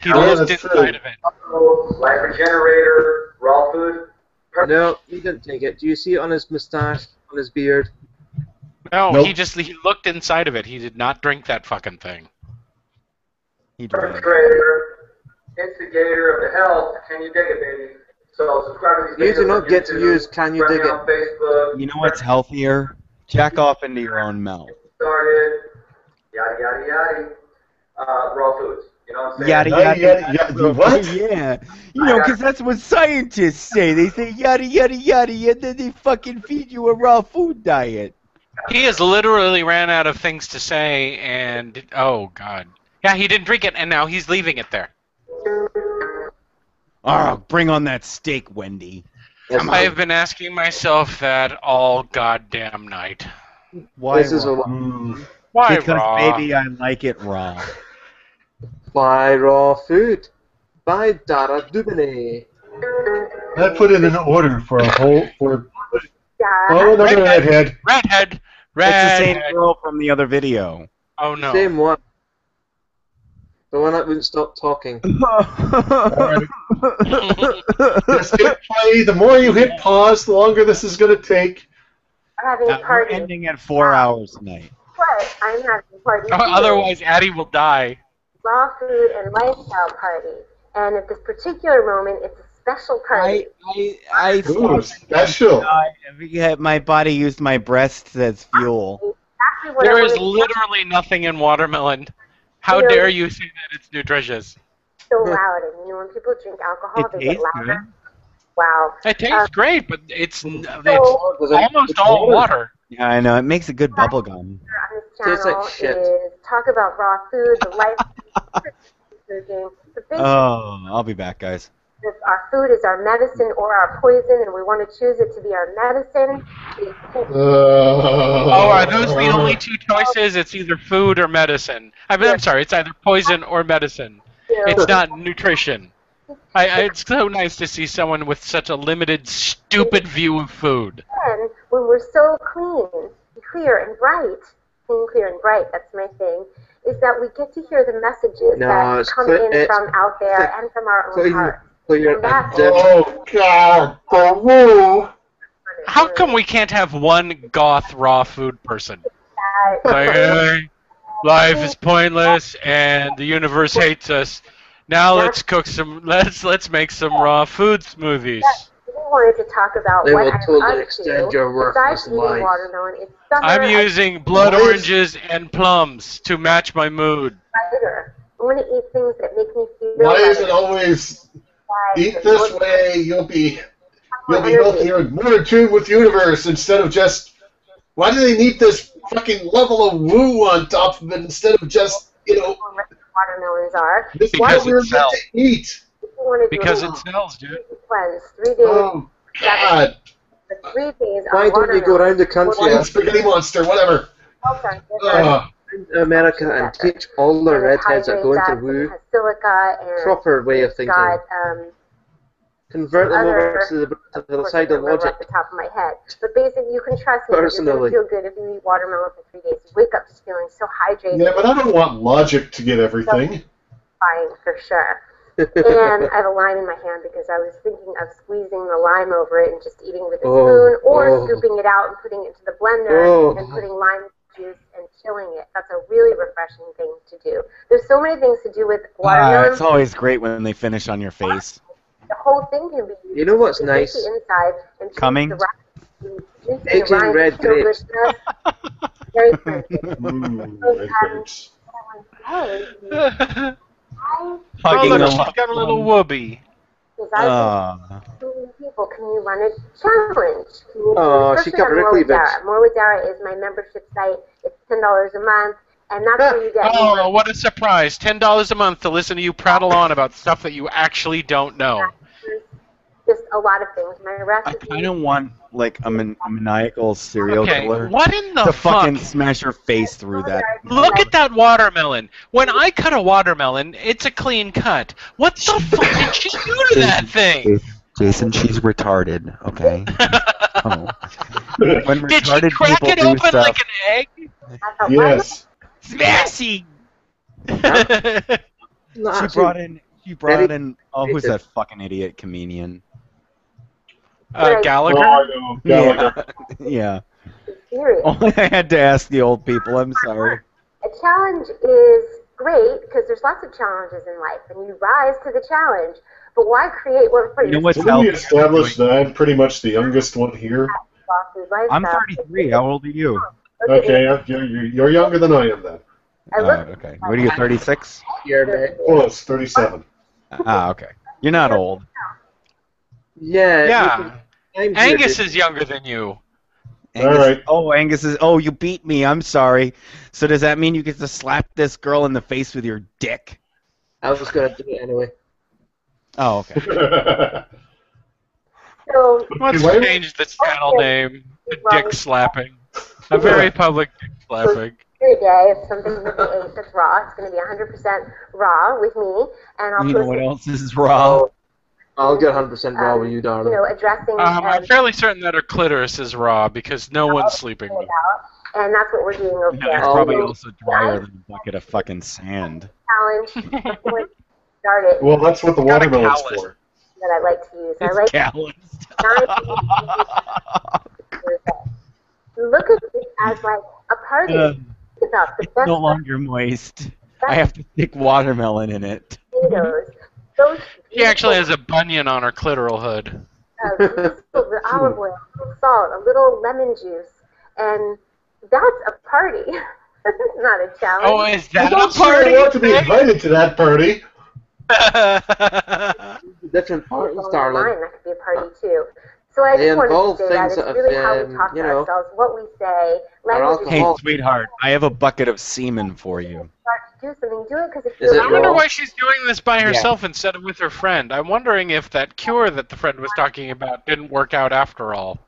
B: He looked inside of it.
Q: Life regenerator, raw food.
A: No, he didn't take it. Do you see it on his mustache, on his beard?
B: No,
A: Nope.
B: he looked inside of it. He did not drink that fucking thing.
C: He drank.
Q: Perpetrator, instigator of the health. Can you dig it, baby? So subscribe to these
A: You
Q: videos
A: do not
Q: on
A: get to
Q: YouTube,
A: use Can You
Q: friend
A: Dig
Q: me
A: It?
Q: on Facebook.
C: You know what's healthier? Jack off into your own mouth.
Q: Started. Yada yada yada. Raw foods. You know what I'm saying?
C: Yada yada
I: yada. What?
C: Yeah. You know, because that's what scientists say. They say yada yada yada, and then they fucking feed you a raw food diet.
B: He has literally ran out of things to say, and oh god, yeah, he didn't drink it, and now he's leaving it there.
C: Oh, bring on that steak, Wendy.
B: I have been asking myself that all goddamn night.
C: Why
A: This is a
C: raw?
B: Why
C: Because
B: raw?
C: baby, I like it raw.
A: Buy raw food. Buy Dara Dubonnet.
I: I put in an order for a whole for.
N: Yeah.
I: Oh, another redhead.
B: Redhead.
C: It's the
B: Redhead.
C: same girl from the other video.
B: Oh no.
A: Same one. The one that wouldn't stop talking.
I: Just hit play. The more you hit pause, the longer this is going to take.
N: Having a
C: We're
N: party.
C: ending at 4 hours tonight.
N: But I'm having a party.
B: Otherwise, Addie will die.
N: Raw food and lifestyle party. And at this particular moment, it's a special party.
C: I
I: Ooh, special.
C: My body used my breasts as fuel.
N: Exactly what
B: There
N: I
B: is
N: wanted to
B: literally nothing in watermelon. How
N: You know,
B: dare you say that it's nutritious?
N: so loud. And you know, when people drink alcohol,
C: It
N: they get
C: tastes
N: louder.
C: good.
N: Wow.
B: It tastes great, but it's almost all water.
C: Yeah, I know. It makes a good bubble gum.
N: On this
A: Tastes like
N: channel
A: shit.
N: is talk about raw food, the life cooking. But basically,
C: Oh, I'll be back, guys.
N: our food is our medicine or our poison, and we want to choose it to be our medicine.
B: Oh, are those the only two choices? It's either food or medicine. I'm sorry, it's either poison or medicine. It's not nutrition. It's so nice to see someone with such a limited, stupid view of food.
N: And when we're so clear and bright, clean, clear, and bright, that's my thing, is that we get to hear the messages
A: No,
N: that
A: it's
N: come
A: clear-
N: in from out there and from our own hearts.
A: Clear
N: And that's
I: Oh God! Oh,
B: How come we can't have one goth raw food person? Like, hey, life is pointless and the universe hates us. Now let's cook some. Let's make some raw food smoothies.
N: We wanted to talk about
A: They
N: what
A: will
N: I'm
A: totally
N: up
A: extend
N: to
A: your worthless
N: besides eating
A: life.
N: watermelon. It's summer.
B: I'm using blood
I: Why is-
B: oranges and plums to match my mood.
N: I want to eat things that make me feel
I: why is it
N: better.
I: always eat
N: And
I: this
N: more-
I: way? You'll be
N: energy.
I: healthier and more in tune with the universe instead of just. Why do they need this fucking level of woo on top of it instead of just
N: Watermelons are.
I: this is
B: Because
I: what we're
B: it
I: meant
B: sells.
I: to eat?
N: If you want to do
B: Because
N: a
B: it sells, dude.
N: cleanse, 3 days,
I: Oh God!
N: for 3 days
A: Why
N: on
A: don't you go
N: watermelon.
A: around the country
I: Fucking spaghetti monster, whatever.
N: Okay,
A: in America and teach all the redheads that go into woo
N: has silica and
A: proper way of thinking?
N: got
A: Convert them over
N: other-
A: to the
N: of course, I
A: side of
N: don't remember
A: logic.
N: off the top of my head. But basically, you can trust me. You're
A: Personally.
N: going to feel good if you eat watermelon for 3 days. You wake up just feeling so hydrated.
I: Yeah, but I don't want logic to get everything.
N: Fine, for sure. And I have a lime in my hand because I was thinking of squeezing the lime over it and just eating with a
A: Oh,
N: spoon, or
A: oh.
N: scooping it out and putting it into the blender
A: Oh.
N: and putting lime juice and chilling it. That's a really refreshing thing to do. There's so many things to do with watermelon.
C: It's always great when they finish on your face.
N: The whole thing can be used.
A: You know what's
N: You can take
A: nice?
N: the inside and juice
C: Coming?
N: the rind. Juice the
A: Taking
N: rind,
A: red grapes.
N: delicious. Very fancy.
I: Red grapes.
C: Hugging
B: look,
C: the
B: she's
C: loved
B: got a little
C: one.
B: whoopee.
N: So many people, can you run a challenge? Can you,
A: Oh, she
N: especially
A: got
N: on
A: Wrigley
N: More With
A: bits.
N: Dara. More With Dara is my membership site. It's $10 a month, and that's where you get
B: Oh,
N: more.
B: what a surprise. $10 a month to listen to you prattle on about stuff that you actually don't know.
N: Just a lot of things. My
C: I
N: recipes.
C: kind of want like a maniacal serial killer
B: What in the
C: to
B: fuck?
C: fucking smash her face through that.
B: Look at that watermelon. When I cut a watermelon, it's a clean cut. What the fuck did she do to that thing?
U: Jason, she's retarded, okay? Oh.
C: When
B: Did she
C: retarded
B: crack
C: people
B: it
C: do
B: open
C: stuff,
B: like an egg?
I: Yes.
B: Smashy!
C: she brought in. Oh, who's that fucking idiot comedian?
B: Gallagher?
I: Oh, I know. Gallagher.
C: Yeah.
N: Serious.
C: Oh, I had to ask the old people. I'm sorry.
N: A challenge is great because there's lots of challenges in life, and you rise to the challenge. But why create one for yourself?
I: Didn't we establish that I'm pretty much the youngest one here?
C: I'm 33. How old are you?
I: Okay, you're younger than I am then.
C: Okay. What are you, 36?
I: Close, 37.
C: Ah, okay. You're not old.
B: Yeah. Angus is younger than you.
C: Angus,
I: All right.
C: Oh, Angus is. Oh, you beat me. I'm sorry. So does that mean you get to slap this girl in the face with your dick?
A: I was gonna do it anyway.
C: Oh, okay.
N: So
B: Let's change this channel name to Dick Slapping. A very public dick slapping.
N: Every day, if something with the ace that's raw, it's going to be 100% raw with me, and I'll
C: You know
N: post
C: what
N: it,
C: else is raw?
A: I'll get 100% raw with you, darling.
N: addressing
B: I'm fairly certain that her clitoris is raw because no one's sleeping with her.
N: and that's what we're doing over
C: It's
N: there.
C: probably
N: So,
C: also drier than a bucket of fucking sand.
N: challenge before we start it
I: Well, that's what the watermelon's for.
N: that I like to use. I
C: It's
N: like
C: calloused.
N: look at it as like a party. It's up. The best
C: No longer moist. I have to stick watermelon in it.
N: potatoes. Those
B: She actually has a bunion on her clitoral hood.
N: the olive oil, a little salt, a little lemon juice, and that's a party. That's not a challenge.
B: Oh, is that
I: I'm
B: a
I: not sure I
B: party?
I: want to be invited to that party.
A: Different parties,
N: Mine,
A: darling.
N: that could be a party too. So I
A: They
N: just wanted
A: involve
N: to say that
A: things
N: it's
A: that
N: really
A: have,
N: how we talk to
A: you know,
N: ourselves, what we say, language is
C: Hey,
A: alcohol.
C: sweetheart, I have a bucket of semen for you.
N: start to do something, do it because it
A: Is
N: feels
A: it
B: I wonder
A: raw?
B: why she's doing this by herself instead of with her friend. I'm wondering if that cure that the friend was talking about didn't work out after all.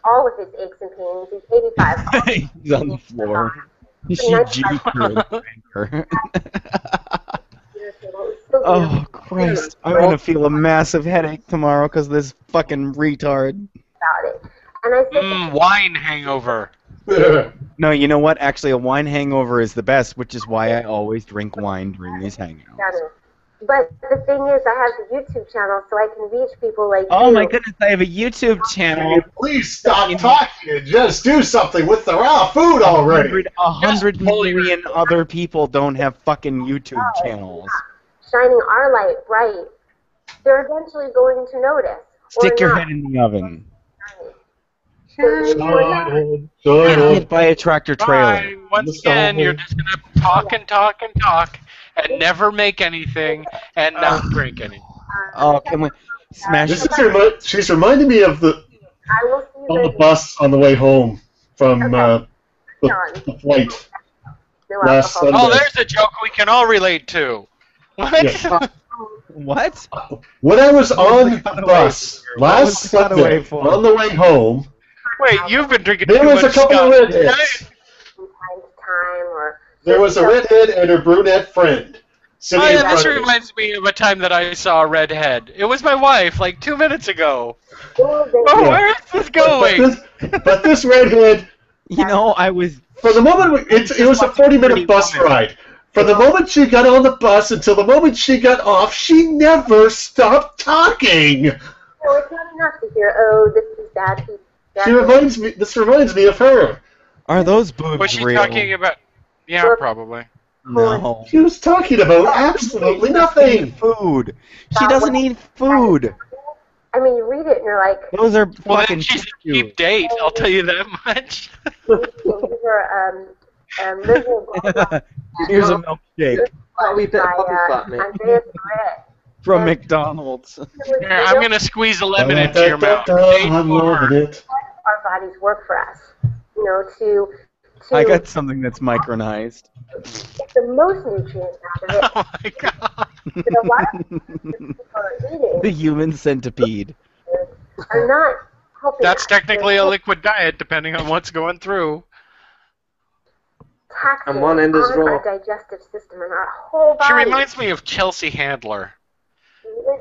N: all of his aches and pains. He's 85.
C: He's on the floor. She juked her and drank her. Oh, Christ. I'm going to feel a massive headache tomorrow because of this fucking retard.
N: About it. And I said,
B: Wine hangover.
C: No, you know what? Actually, a wine hangover is the best, which is why I always drink wine during these hangouts.
N: but the thing is, I have the YouTube channel so I can reach people like
C: Oh
N: you.
C: my goodness, I have a YouTube channel.
I: Please stop talking and just do something with the raw food already.
C: 100 million other people don't have fucking YouTube channels.
N: Shining our light bright. They're eventually going to notice.
C: Stick
N: or
C: your
N: not.
C: head in the oven.
I: Shine
C: Get hit by a tractor trailer.
B: Fine. Once again, you're just going to talk and talk and talk and never make anything and not drink anything.
C: Oh, can we smash
I: This
C: it?
I: is she's reminding me of the
N: I will see you
I: on the
N: guys
I: bus on the way home from the flight last Sunday.
B: Oh, there's a joke we can all relate to. What?
I: Yeah.
C: What?
I: When I was on the bus last
C: got away
I: Sunday
C: for?
I: on the way home,
B: Wait, you've been drinking
I: there
B: too
I: was a
B: much
I: couple of
B: stuff.
I: redheads.
N: time or
I: There was a redhead and her brunette friend sitting
B: Oh,
I: in
B: yeah,
I: front
B: this
I: of me.
B: reminds me of a time that I saw a redhead. It was my wife, like 2 minutes ago. Oh,
I: Yeah.
B: where is this going?
I: But this redhead,
C: You know, I was.
I: for the moment, it was a 40-minute bus ride. From the moment she got on the bus until the moment she got off, she never stopped talking.
N: No, it's not enough to hear, oh, this is bad.
I: This reminds me of her.
C: Are those boobs
B: Was she
C: real?
B: talking about? Yeah, probably.
C: No.
I: She was talking about absolutely nothing.
P: Food. She doesn't eat food.
N: I mean, you read it and you're like,
P: Those are
B: Well, then
P: fucking
B: she's a cheap date. I'll tell you that much.
N: these are liberal
P: Here's a milkshake
A: A wee bit of puppy
N: by
A: fat, mate.
N: Andreas Brett.
P: from McDonald's.
B: Here, I'm gonna squeeze a lemon into your mouth.
I: I'm loving it.
N: Our bodies work for us. You know, to
P: I got something that's micronized.
N: get the most nutrients out of it.
B: Oh my god.
N: But a lot of people are eating
P: The human centipede.
N: are not helping
B: That's
N: us.
B: technically a liquid diet, depending on what's going through.
N: Taxing
A: And one end is
N: on
A: raw.
N: our digestive system and our whole body.
B: She reminds me of Chelsea Handler.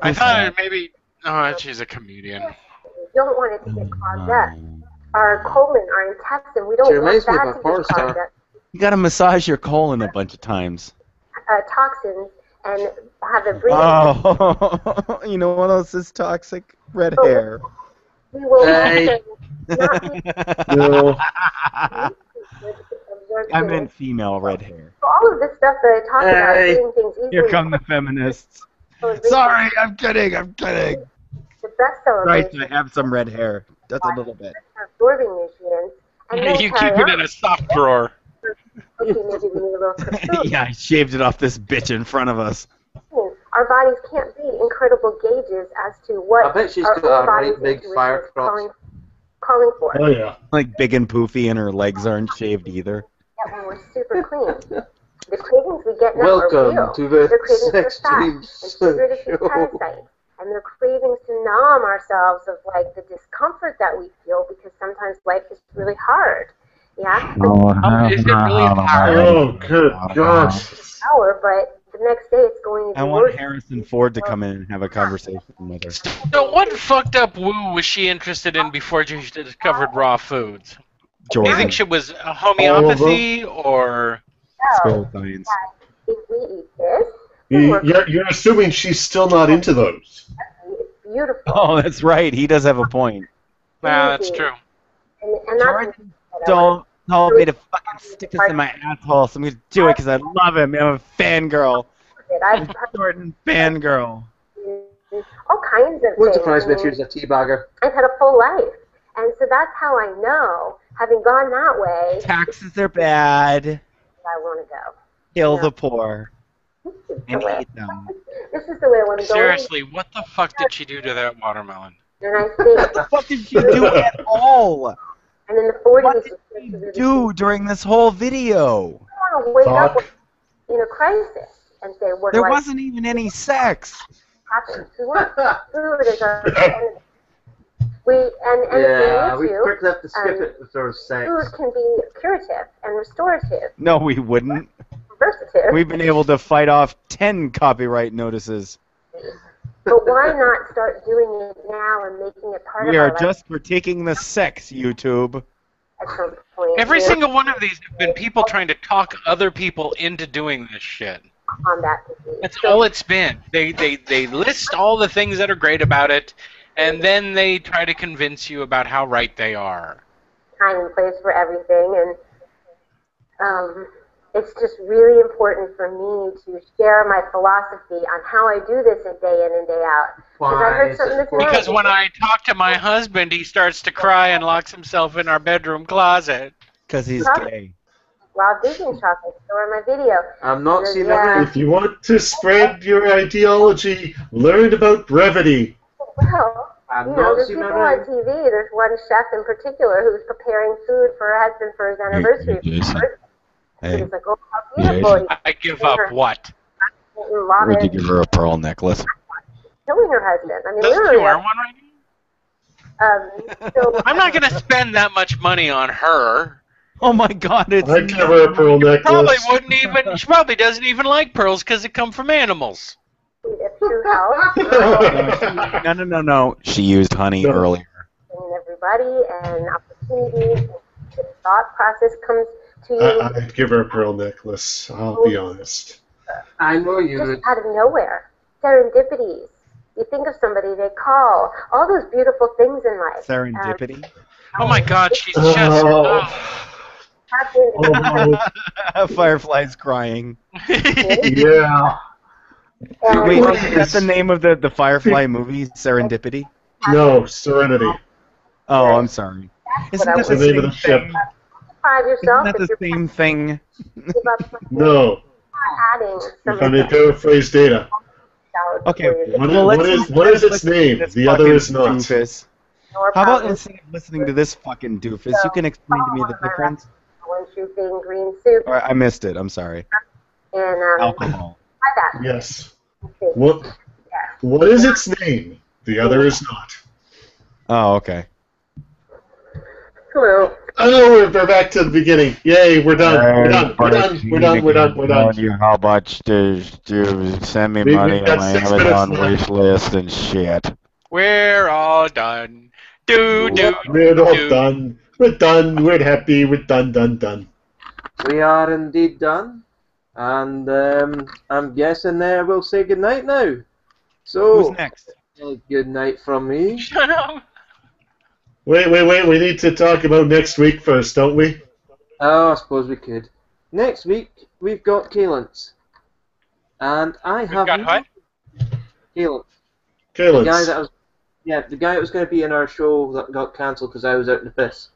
B: I thought maybe. Oh, she's a comedian.
N: We don't want it to get clogged up. Our colon, our intestine, we don't
A: She
N: want
A: reminds me
N: that
A: of a
N: to
A: porn
N: get clogged
A: star.
N: up.
P: You gotta massage your colon a bunch of times.
N: Toxins and have a breathing.
P: Oh, you know what else is toxic? Red hair.
N: We will
A: Hey.
N: also not be
I: No.
P: I meant female red hair.
N: So all of this stuff that I talk about,
A: Hey.
N: doing things easily.
P: Here come the feminists. Sorry, I'm kidding. I'm kidding.
N: The best
P: Right,
N: celebration
P: I have some red hair. Just a little bit.
N: absorbing nutrients. And then
B: You
N: carry
B: keep it
N: on.
B: in a soft drawer.
N: Okay, maybe we need a little kaput.
P: Yeah, I shaved it off this bitch in front of us.
N: Our bodies can't be incredible gauges as to what
A: I bet she's
N: our
A: got
N: own
A: a
N: body's
A: right big
N: intuition
A: fire
N: is
A: crotch.
N: calling for.
I: Oh yeah.
P: Like big and poofy, and her legs aren't shaved either.
N: That when we're super clean. The cravings we get now
A: Welcome
N: are real.
A: to the
N: They're cravings for
A: Sex
N: fat
A: Dream
N: and sugar to
A: Show.
N: parasites. And they're cravings to numb ourselves of like the discomfort that we feel because sometimes life is really hard. Yeah?
B: Is it really hard?
I: Oh, good gosh.
N: Hour, but the next day it's going to
P: I
N: be
P: want
N: worse.
P: Harrison Ford to come in and have a conversation with her.
B: So what fucked up woo was she interested in before she discovered raw foods? Do you
P: Jordan.
B: think she was a homeopathy or?
P: Spirit science.
N: If we eat this,
I: You're assuming she's still not into those.
N: it's beautiful.
P: Oh, that's right. He does have a point.
B: Nah, that's true.
N: And that's
P: Don't tell me to fucking stick this in my asshole, so I'm gonna do it because I love him. I'm a fangirl.
N: I've
P: Jordan fangirl.
N: all kinds of
A: Wouldn't
N: things.
A: surprise me
N: I
A: if
N: mean,
A: she was a teabagger.
N: I've had a full life. And so that's how I know, having gone that way,
P: Taxes are bad.
N: I want to go.
P: Kill
N: Yeah.
P: the poor.
N: This is
P: And
N: the way.
P: eat them.
N: This is the way when going.
B: Seriously, what the fuck did she do to that watermelon?
N: And I think,
P: What did she do at all?
N: and in the 40s,
P: What did
N: it's
P: she
N: really
P: do during this whole video?
N: want to wake up in a crisis and say, what
P: There
N: do
P: wasn't even any sex.
N: happen? Food is our enemy. And
A: Yeah,
N: if
A: we
N: we need to,
A: quickly have to skip it if there's sex.
N: food can be curative and restorative,
P: No, we wouldn't.
N: versatile.
P: We've been able to fight off 10 copyright notices.
N: But why not start doing it now and making it part
P: We
N: of
P: are
N: our life
P: just critiquing the sex, YouTube.
N: at some point?
B: Every
N: You know,
B: single one of these have been people trying to talk other people into doing this shit.
N: on that disease.
B: That's all it's been. They list all the things that are great about it, and then they try to convince you about how right they are.
N: Time and place for everything, and it's just really important for me to share my philosophy on how I do this day in and day out. Because I heard something this morning.
B: Because when I talk to my husband, he starts to cry and locks himself in our bedroom closet.
P: Because he's gay.
N: Wild vegan chocolate, so in my video.
A: I'm not seeing
N: Yeah.
I: If you want to spread your ideology, learn about brevity.
N: Well,
A: I'm
N: you know,
A: not
N: there's
A: seeing
N: people
A: that.
N: on TV. There's one chef in particular who's preparing food for her husband for his anniversary.
C: Hey,
N: He's like, oh, how beautiful.
B: I give up what?
N: Love
C: would you
N: it.
C: give her a pearl necklace?
N: Killing her husband. I mean,
B: Doesn't
N: literally.
B: she wear one right
N: So
B: I'm not going to spend that much money on her.
P: Oh my god, it's
I: I'd give her a pearl necklace.
B: Probably wouldn't even. She probably doesn't even like pearls because they come from animals.
N: it's true health.
P: No. She used honey earlier.
N: And everybody and opportunities. The thought process comes to you
I: I'd give her a pearl necklace. I'll be honest.
A: I know you
N: just
A: would.
N: out of nowhere. Serendipities. You think of somebody, they call. All those beautiful things in life.
P: Serendipity?
B: Oh my God, she's just.
I: Oh.
C: Firefly's crying.
I: Yeah.
C: Wait, is that the name of the Firefly movie, Serendipity?
I: No, Serenity.
C: Oh, I'm sorry. Isn't that
I: That's the name of the ship.
C: Isn't that the same thing?
I: No. If I may paraphrase data.
C: Okay,
I: What is its name? The other is not.
C: Doofus. How about instead of listening to this fucking doofus, you can explain to me the difference?
N: Orange juice and green soup.
C: Or I missed it. I'm sorry.
N: And
C: alcohol.
I: Yes. What is its name? The other is not.
C: Oh, okay.
I: Hello. Oh, we're back to the beginning. Yay, we're done. We're done.
R: You how much to send me
I: We've
R: money
I: got
R: on my
I: 6 minutes
R: Amazon
I: left.
R: wish list and shit.
B: We're all done.
I: We're all done. We're done. We're happy. We're done.
A: We are indeed done. And I'm guessing we'll say goodnight now. So,
C: who's next?
A: Good night from me.
B: Shut up.
I: Wait. We need to talk about next week first, don't we?
A: Oh, I suppose we could. Next week, we've got Kalence. And I have...
B: got what?
A: Kalence.
I: Kalence.
A: The guy that was going to be in our show that got cancelled because I was out in the piss.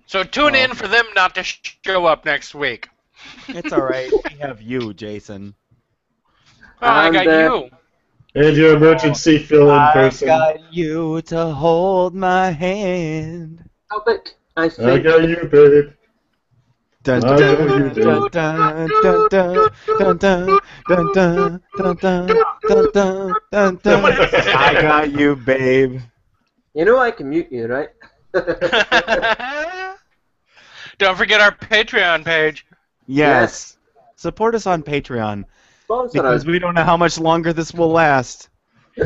B: So tune in for them not to show up next week.
C: It's all right. We have you, Jason.
B: Oh, I got you.
I: And your emergency fill-in person.
C: I got you to hold my hand.
A: Topic. I
I: I got you, babe.
C: Dun dun dun dun dun dun dun dun dun dun dun dun dun. I got you, babe.
A: You know I can mute you, right?
B: Don't forget our Patreon page.
C: Yes. Support us on Patreon. Because we don't know how much longer this will last.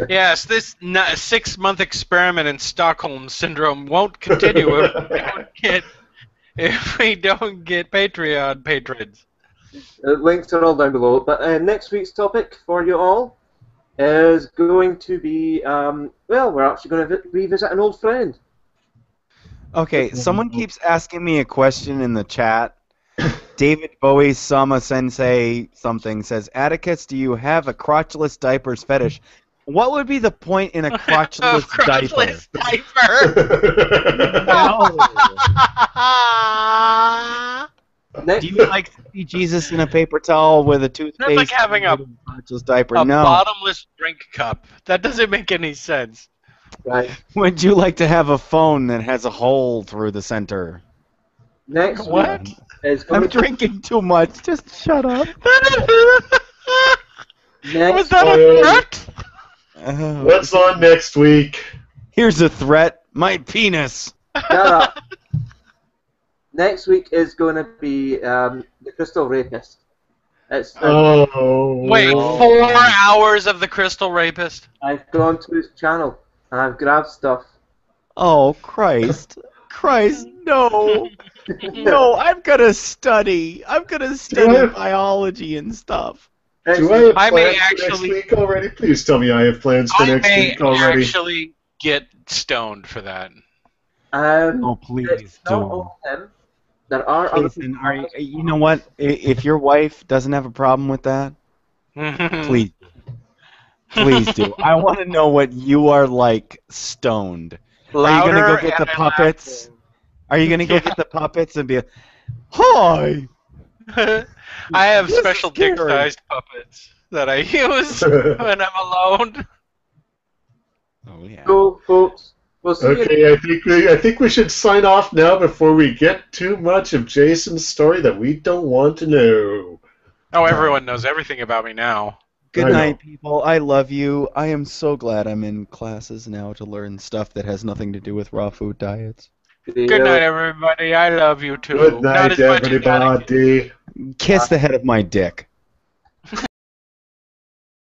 B: Yes, this 6-month experiment in Stockholm Syndrome won't continue if we don't get Patreon patrons.
A: Links are all down below. But next week's topic for you all is going to be, we're actually going to revisit an old friend.
C: Okay, someone keeps asking me a question in the chat. David Bowie Sama Sensei something says, Atticus, do you have a crotchless diapers fetish? What would be the point in a crotchless diaper? No. Do you like to see Jesus in a paper towel with a toothpaste?
B: That's like having a
C: crotchless diaper.
B: A
C: No.
B: bottomless drink cup. That doesn't make any sense.
A: Right.
C: Would you like to have a phone that has a hole through the center?
A: Next
B: What?
A: week
C: I'm drinking too much. Just shut up.
B: Was that a threat?
I: What's on next week?
C: Here's a threat. My penis.
A: Shut up. Next week is going to be the Crystal Rapist. It's,
B: Wait, 4 hours of the Crystal Rapist?
A: I've gone to his channel and I've grabbed stuff.
C: Oh, Christ. Christ, no. No, I'm going to study. I'm going to study biology and stuff.
I: Do I have
B: I may
I: plans for next
B: actually-
I: week already? Please tell me I have plans for
B: I
I: next
B: may
I: week already.
B: actually get stoned for that.
C: Oh, please
A: it's not
C: do.
A: all him. There are other
C: Jason, you know what? If your wife doesn't have a problem with that, please do. I want to know what you are like stoned. Are you going to go get the puppets? Are you going to go get the puppets and be hi?
B: I have
C: This is
B: special
C: scary.
B: dick-sized puppets that I use when I'm alone.
C: Oh yeah.
A: So, folks, we'll see you.
I: Okay, I think we should sign off now before we get too much of Jason's story that we don't want to know.
B: Oh, everyone knows everything about me now.
C: Good
I: I know.
C: night, people. I love you. I am so glad I'm in classes now to learn stuff that has nothing to do with raw food diets.
B: Good night, everybody. I love you too.
I: Good
B: Not
I: night,
B: as much as
I: everybody.
C: Kiss the head of my dick.